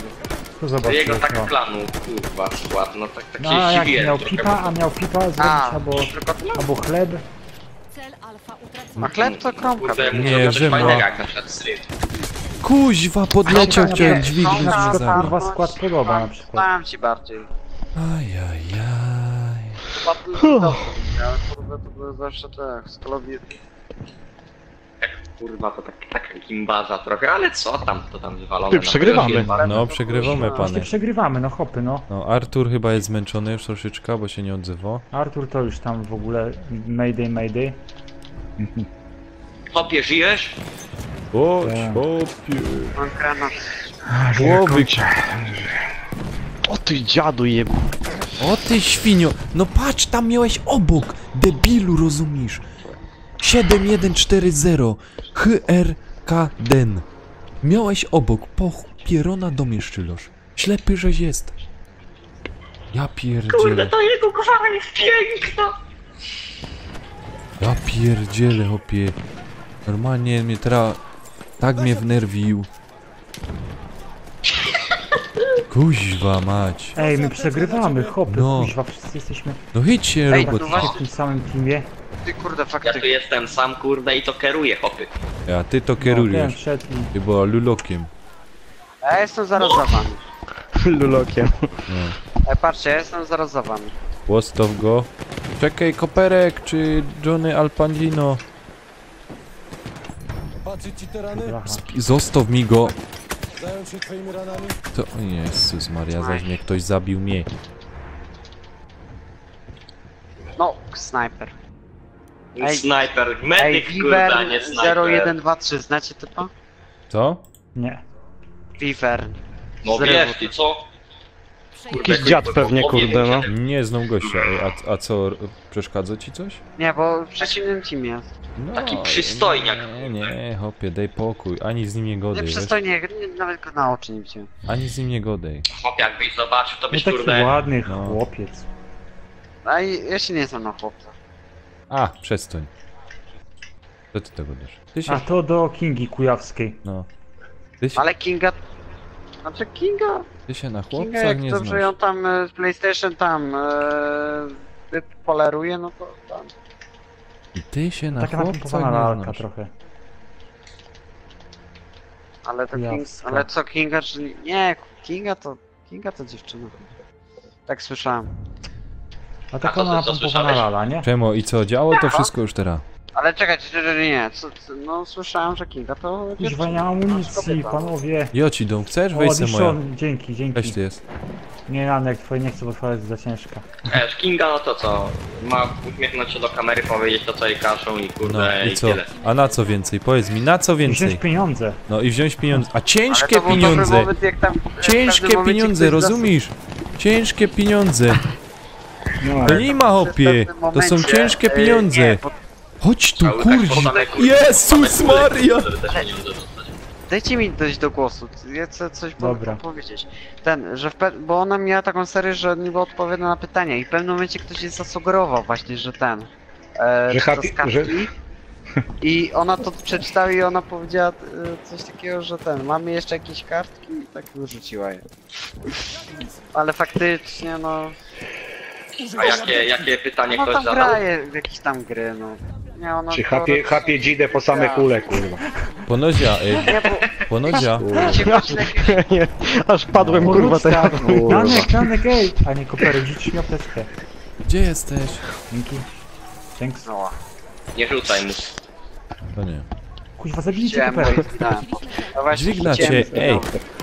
To Jego zobaczyłeś, tak no. klanu, kurwa, skład, no tak No się a jak zdziwiłem miał trochę, pipa, bo- a miał pipa zrobić albo chleb. Cel Alfa utracony. A chleb to kromka. Kurde, Nie, musiał coś Rzymla. fajnego jak na przykład syf. Kuźwa, podleciał, Ale chciałem nie, dźwignić na i przykład zabił. kurwa skład podoba na przykład. Dałem ci bardziej. Ajajaj. Skład dobry, ale kurde to były zawsze te skalowie. Kurwa, to tak gimbaza trochę, ale co tam, to tam wywalone. Ty, przegrywamy. No, przegrywamy, Właśnie panie. przegrywamy, no hopy, no. No, Artur chyba jest zmęczony już troszeczkę, bo się nie odzywa. Artur to już tam w ogóle mayday. Hopie, żyjesz? Chodź, Tak. hopie. Mam granat. Głowy. O ty dziadu jeb... O ty świnio! No patrz, tam miałeś obok! Debilu, rozumiesz? 7140 HRK-DEN. Miałeś obok, pierona domieszczylosz. Ślepy żeś jest. Ja pierdzielę. to jego głowa jest piękna! Ja pierdzielę, hopie. Normalnie mnie teraz... Tak mnie wnerwił. Kuźwa mać. Ej, my przegrywamy, hopy, No. kuźwa, wszyscy jesteśmy No chyćcie, Ej, robot. no właśnie. w tym samym teamie. Ty kurde, Ja faktycznie. tu jestem sam, kurde, i to kieruję, hopy. A ty to No, ten kierujesz. wszedł i... Chyba lulokiem. Ja jestem zaraz za wami. Lulokiem. No. Patrzcie, ja jestem zaraz za wami. Łostow go. Czekaj, Koperek czy Johnny Alpandino. Patrzeć ci te rany? Zostaw mi go. Zająć się twoimi ranami? To... O Jezus Maria, zaś mnie ktoś zabił mnie. No, snajper. Ej, Snajper, Ej, medyk, kurde, a nie Viver snajper. 0123, znacie typa? Co? Nie. Viver. No wiesz, ty co? Jakiś dziad pewnie, kurde, no. Nie znam gościa. Ej, a co, przeszkadza ci coś? Nie, bo w przeciwnym teamie jest. No, Taki przystojniak. Nie, hopie, daj pokój. Ani z nim nie godej, Nie wiesz? przystojnie, nawet go na oczy nie widziałem. Ani z nim nie godej. Hop, jakbyś zobaczył, to No byś, taki kurde... ładny No. chłopiec. A ja się nie znam na chłopca. A, przestań. Co ty tego dasz? Ty się... A to do Kingi Kujawskiej. No. Ty się, Ale Kinga... Znaczy Kinga... ty się na Kinga chłopcach jak nie dobrze znasz. ją tam z PlayStation tam poleruje, no to tam. I ty się na Taka chłopcach napompowana nie lalka znasz. trochę. Ale to King, Kujawska. ale co Kinga, czy nie, Kinga to dziewczyna. Tak słyszałem. A taka to co napompowana słyszałeś? lala, nie? Czemu i co? Działo to wszystko już teraz. Ale czekajcie, nie, no słyszałem, że Kinga to Kuźwa, nie ma amunicji, panowie. Jocidą, chcesz? O, Weź se moja. Dishon, dzięki, Weź dzięki. ty jest. Nie, Janek, twoje nie chcę, bo twoja jest za ciężka. Kinga, no to co? Ma uśmiechnąć się do kamery, powiedzieć to, co jej każą i No kurde, i co? tyle. A na co więcej? Powiedz mi, na co Wziąć więcej? pieniądze. No i wziąć pieniądze. A Ale ciężkie to był dobry pieniądze! moment, jak tam, w Ciężkie pewnym momencie pieniądze, ktoś rozumiesz? Ciężkie pieniądze. No, To nie ma hopie. To są ciężkie pieniądze. Chodź tu, Cały tak kurwa. podane, kurde, Jezus podane, Maria! kurde, te pieniądze dostać. Dajcie mi dojść do głosu, ja chcę coś Dobra. powiedzieć. Że bo ona miała taką serię, że niby odpowiada na pytania i w pewnym momencie ktoś jej zasugerował właśnie, że Że to happy- z kartki. że- I ona to przeczytała i ona powiedziała coś takiego, że mamy jeszcze jakieś kartki i tak wyrzuciła je. Ale faktycznie no... A jakie pytanie No ktoś tam zadał? graje w jakieś tam gry, no. Nie, ona Czy to- chapie dzidę po same kule, kurwa. Ponozia, Nie, bo... ponozia. Wiecie, właśnie jakieś... Nie, aż padłem, kurwa, teraz. Janek, ej! A nie, Koperek, rzuć mi apteczkę. Gdzie jesteś? Dzięki. Thanks. No, Nie rzucaj mu. To nie. Kuźwa, zabijcie chciałem, bo Koperek. jej zginąłem. No właśnie, Dźwigna chciałem, cię, ej.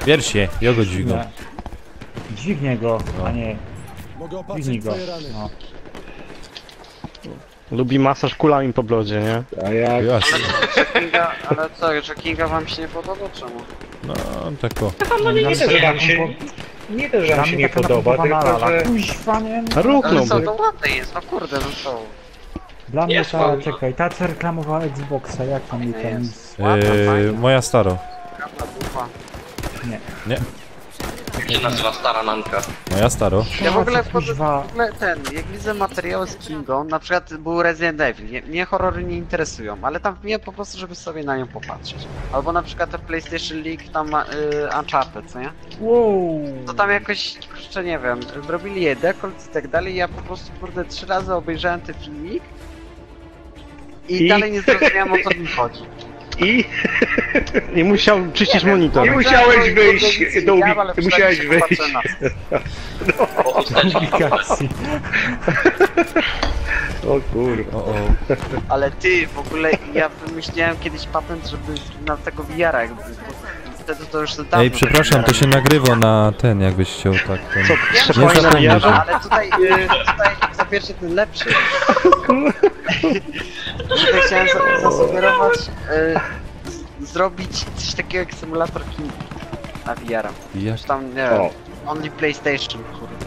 Wiersie, ja go dźwigam. Nie. Dźwignie go, a nie... Mogę Dźwignij opatrzyć go. twoje rany. No. Lubi masaż kulami po brodzie, nie? A jak? Jasne. Ale co, że Kinga wam się nie podoba? Czemu? No, tak o. Nie że wam się- Nie to, że wam się nie podoba, tylko że... Kuźwa, nie? Ale Róknął co, by. to ładne jest, no kurde, no co? Dla mnie Jest ta, ładna. czekaj, ta co reklamowała Xboxa, jak tam jej ten... Moja staro. Prawda, dupa. Jak się nazywa stara nanka? Moja staro. Ja w ogóle, Kuźwa. jak widzę materiały z Kingą, na przykład był Resident Evil, mnie horrory nie interesują, ale tam mnie po prostu, żeby sobie na nią popatrzeć. Albo na przykład te PlayStation League, tam Uncharted, co nie? Wow. To tam jakoś, kurczę, nie wiem, robili je dekolt i tak dalej, ja po prostu, kurde, 3 razy obejrzałem ten filmik i dalej nie zrozumiałem, o co mi chodzi. I musiał czyścić monitor. Nie musiałeś wyjść do Ja, ale musiałeś przynajmniej wyjść. popatrzę na to. Publikacji. O kurwa. Ale ty, w ogóle ja wymyśliłem kiedyś patent, żeby na tego VR-a jakby, bo wtedy to już dawno. Ej, przepraszam, to się nagrywa na ten, jakbyś chciał tak ten... Co, Nie zapomnij. ale tutaj za pierwszy ten lepszy. Tutaj chciałem zasugerować, zrobić coś takiego jak symulator Kingi na VR-a. Jak? Czy tam, nie wiem, only PlayStation, kurde.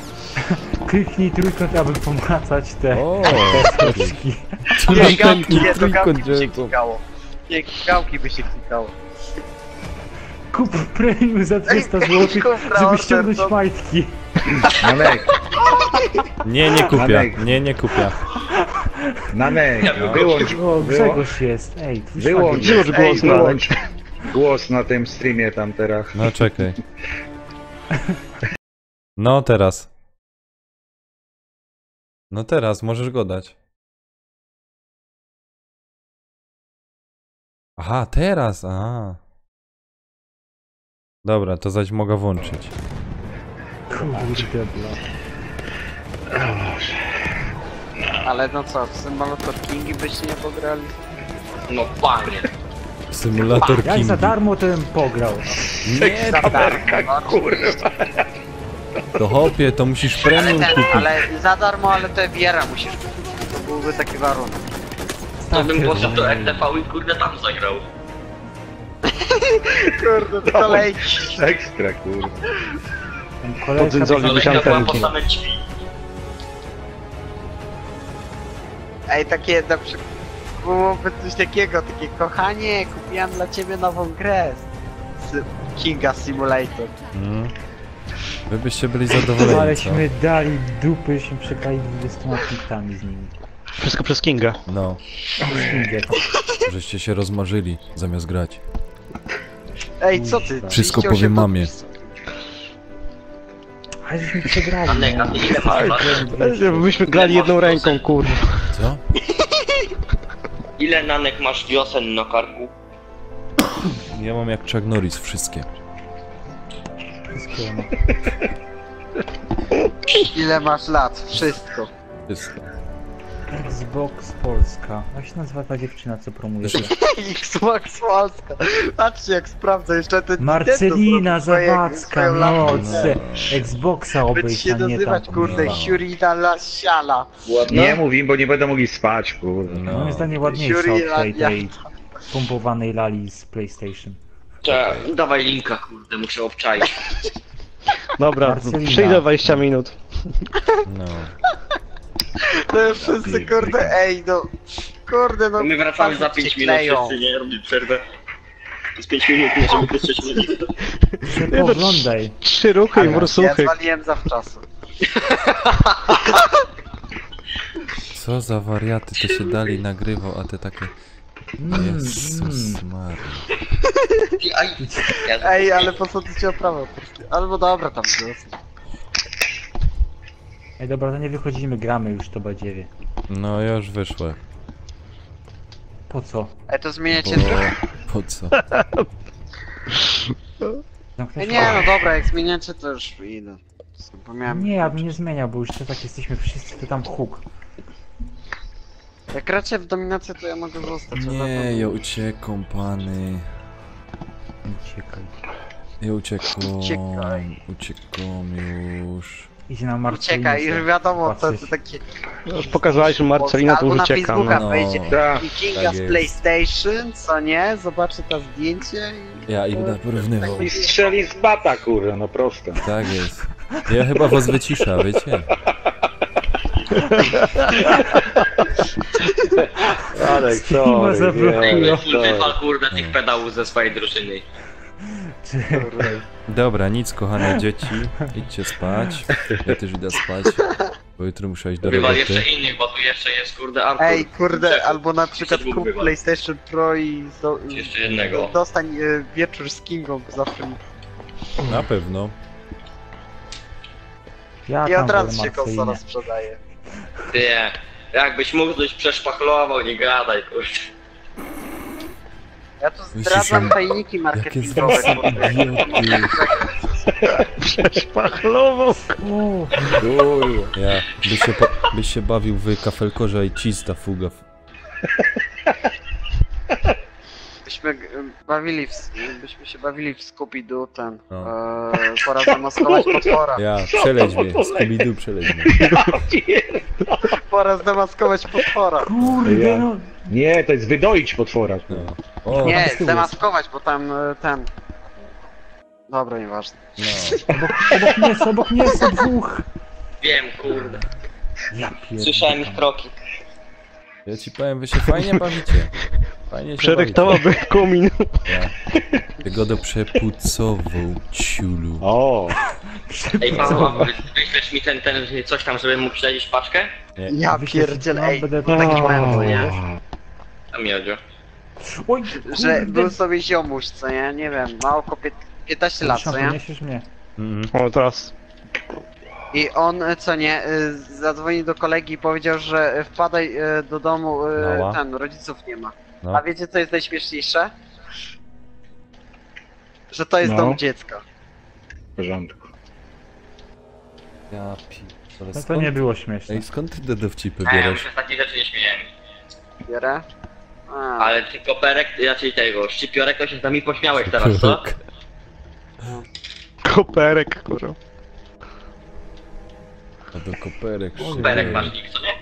Kliknij trójkąt, aby pomacać te O, teczki. Nie, gałki, nie, to gałki by się klikało. Nie, gałki by się klikało. Kup premium za 300 zł, żeby ściągnąć majtki. Nanek, Nie kupia, nie kupia. Nanek, wyłącz, O, Grzegorz jest, ej, twój wyłącz, szwagier. wyłącz głos na tym streamie tam teraz. No czekaj. No teraz. No teraz, możesz go dać. Aha, teraz, aha. Dobra, to zaś mogę włączyć. Kurde, Ale no co, w symulator Kingi byście nie pograli? No panie. Symulator Jak King. za darmo to bym pograł. Nie, Za darmo, kurwa. to hopie, to musisz premium kupić. ale za darmo, ale te VR-a musisz kupić. To byłby taki warunek. To bym poszedł do RTV i kurde tam zagrał. Kurde, kolejki. Ekstra, kurwa. Kolejka była po same drzwi. Ej, takie na przykład, byłoby coś takiego, takie kochanie, kupiłam dla ciebie nową grę. Kinga Simulator. Wy byście byli zadowoleni, co? Aleśmy dali dupy, się przegrali 20 kliktami z nimi. Wszystko przez Kinga. No, żeście się rozmarzyli, zamiast grać. Ej, co ty? Wszystko 38 powiem mamie. Ale żeśmy przegrali, Anek, a ty ile masz lat? Byśmy grali jedną ręką, kurwa. Co? Ile nanek masz wiosen na karku? Ja mam jak Chuck Norris, wszystkie. Wszystkiego. Ile masz lat? Wszystko. Wszystko. Xbox Polska. Jak się nazywa ta dziewczyna, co promuje? Xbox Polska. Patrzcie jak sprawdzę jeszcze ten Marcelina Zawadzka, swoją no, lampę. Xboxa Będzie obejść, się a nie nazywać, tam. kurde, Shurina la Siala. Nie mów im, bo nie będą mogli spać, kurwa. Moim zdaniem ładniejsza od tej pompowanej lali z PlayStation. Dawaj linka, kurde, muszę obczaić. Dobra, Marcelina. przyjdę 20 minut. No. To już wszyscy, kurde, ej, no. Kurde, no. My wracamy za facet 5 się minut, kleją. wszyscy nie robić przerwę. Z 5 minut możemy krzyczeć na nich. Poglądaj. 3 ruchy i Ja morsuchy. zwaliłem zawczasu. Co za wariaty, to się dali nagrywał, a te takie... Jezus Maria. Ej, ale po co ty cię oprawę? Albo dobra, tam dosyć. Ej, dobra, to nie wychodzimy, gramy już to badziewie. No ja już wyszłem. Po co? Ej, to zmieniacie Bo... tryb? Po co? Ej, nie, no dobra, jak zmieniacie to już idę. Zapomniałem. Nie, ja bym nie zmieniał, bo już to tak jesteśmy wszyscy, to tam huk. Jak gracie w dominację, to ja mogę zostać. Nie, ja uciekam, pany. Uciekaj. Ja uciekam. Uciekaj. Uciekam już. Idzie na Marcelinę. Uciekaj, już wiadomo, to patrzeć. takie... Pokazałeś Marcelina, to Albo już na uciekam. Facebooka no. wejdzie Tak, Kinga tak z jest. PlayStation, co nie? Zobaczy to zdjęcie i... Ja i będę porównywał. I strzeli z bata, kurwa, no proste. Tak jest. Ja chyba was wycisza, wiecie? Ale Streama zablokują. Wypal kurde tych pedałów ze swojej drużyny. Dobra, nic kochane dzieci. Idźcie spać. Ja też idę spać. Bo jutro muszę iść do Wywal roboty. jeszcze innych, bo tu jeszcze jest kurde Artur. Ej, kurde, albo na przykład Dwóch kup wywal. PlayStation Pro i Jeszcze jednego. dostań wieczór z Kingą zawsze. Na pewno. Ja I tam od razu wolę się konsola Marcelinę. sprzedaje. Ty, jakbyś mógł coś przeszpachlował, nie gadaj kurde. Ja tu Wiecie, zdradzam są- tajniki Jakie z marketingowe, was są kurde. idioty. Przeszpachlował. Ja, byś się bawił w kafelkorza i czysta fuga. Byśmy się bawili w Scooby-Doo ten. No. Pora zamaskować potwora. Ja, przeleć mnie, Scooby-Doo przeleć mnie. Pora zdemaskować potwora. Kurde, no. Nie, to jest wydoić potwora. No. O, Nie, zdemaskować, bo tam ten... Dobra, nieważne. no. Obok mnie jest dwóch. Wiem, kurde. Ja pierdolę. Słyszałem ich kroki. Ja ci powiem, wy się fajnie bawicie. Fajnie się Przeryktowałby komin. Ja. Tego do przepucował, ciulu. O! Ej, Paweł, wyślesz mi ten coś tam, żebym mógł śledzić paczkę? Nie. Ja pierdzielę, ej, Będę taki mędło, nie? A miodzio. Oj, Że był sobie ziomuś, co nie? Nie wiem, ma około 15 lat, co nie? Niesiesz mnie. O, teraz. I on, co nie, zadzwonił do kolegi i powiedział, że wpadaj do domu, Mała. ten, rodziców nie ma. No. A wiecie co jest najśmieszniejsze? Że to jest No. dom dziecka. W porządku. Ja pierdolę, No to nie było śmieszne. Ej, skąd ty te dowcipy Ja bierzesz? się z takich rzeczy nie śmiałem. Bierę? A, Ale ty koperek, raczej tego, szczypiorek to się z nami pośmiałeś teraz, co? Koperek, kurwa. A do koperek. Koperek masz nick, co nie?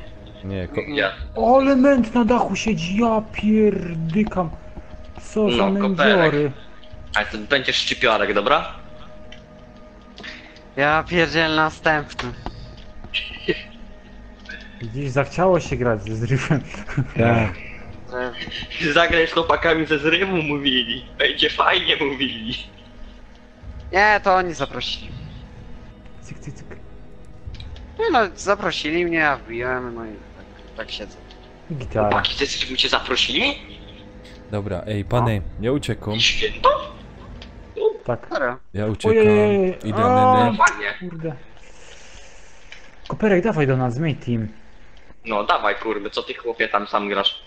Nie, Ja. O, element na dachu siedzi, ja pierdykam. Co za No, nędziory. Ale to będzie szczypiorek, dobra? ja pierdziel następny. Widzisz, zachciało się grać ze zrywem. Tak. Zagraj z chłopakami ze zrywu, mówili. Będzie fajnie, mówili. Nie, to oni zaprosili. Cyk, cyk, cyk. Nie no, zaprosili mnie, ja wbiłem, no i tak siedzę. Gitara. Chłopaki ze zrywu cię zaprosili? Dobra, ej, pany, ja uciekam. Święto? Tak. Dobra. Ja uciekam. Ojej, Idę, a, nene. Fajnie. Kurde. Koperek, dawaj do nas, zmień team. No dawaj kurde, co ty chłopie tam sam grasz?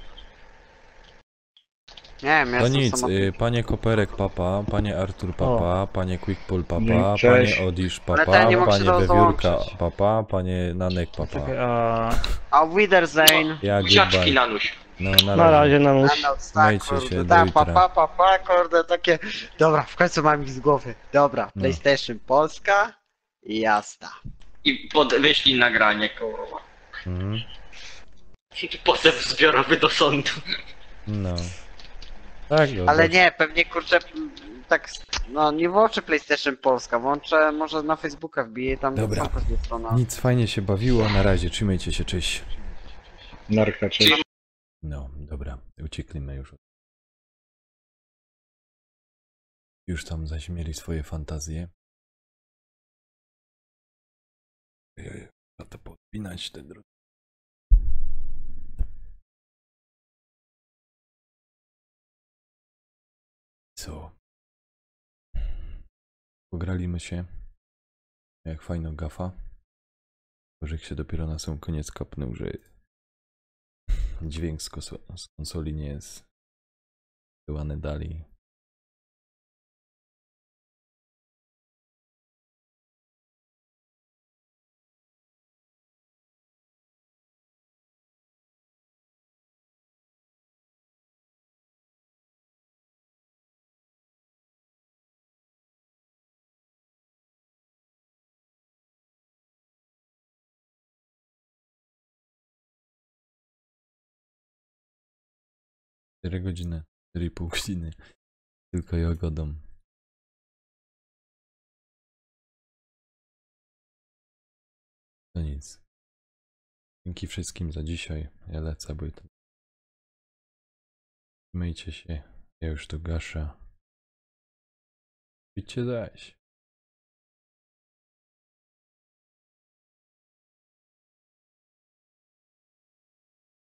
Nie wiem, ja To jestem nic, samotny. panie Koperek papa, panie Artur papa, panie Quickpull papa, Cześć. panie Odisz Ale papa, to ja nie mogę się panie do Wewiórka dołączyć. papa, panie Nanek papa. Czekaj, Auf Wiedersehen. Ja Buziaczki goodbye. Lanuś. No, Na razie na nóż. Miejcie Tak, się, kurde, do tam, jutra. kurde, takie... Dobra, w końcu mam ich z głowy. Dobra, No. PlayStation Polska i jazda. I wyślij nagranie, kurwa. Mhm. Pozew zbiorowy do sądu. No. Tak, dobra. Ale nie, pewnie kurczę, tak, no nie włączę PlayStation Polska, włączę, może na Facebooka wbiję, tam Dobra. są pewnie strona. Nic, fajnie się bawiło, na razie, trzymajcie się, cześć. Narka, cześć. No, dobra, uciekliśmy już. Już tam zaś mieli swoje fantazje. Ojej, trzeba to podpinać te drogi. Co? Pograliśmy się. Jak fajno gafa. Bożek się dopiero na sam koniec kapnął, że dźwięk z konsoli nie jest wyłany dalej. Godziny, 4,5 godziny. Tylko jagodą. No nic. Dzięki wszystkim za dzisiaj. Ja lecę, bo i to... Myjcie się. Ja już tu gaszę. Idźcie zaś.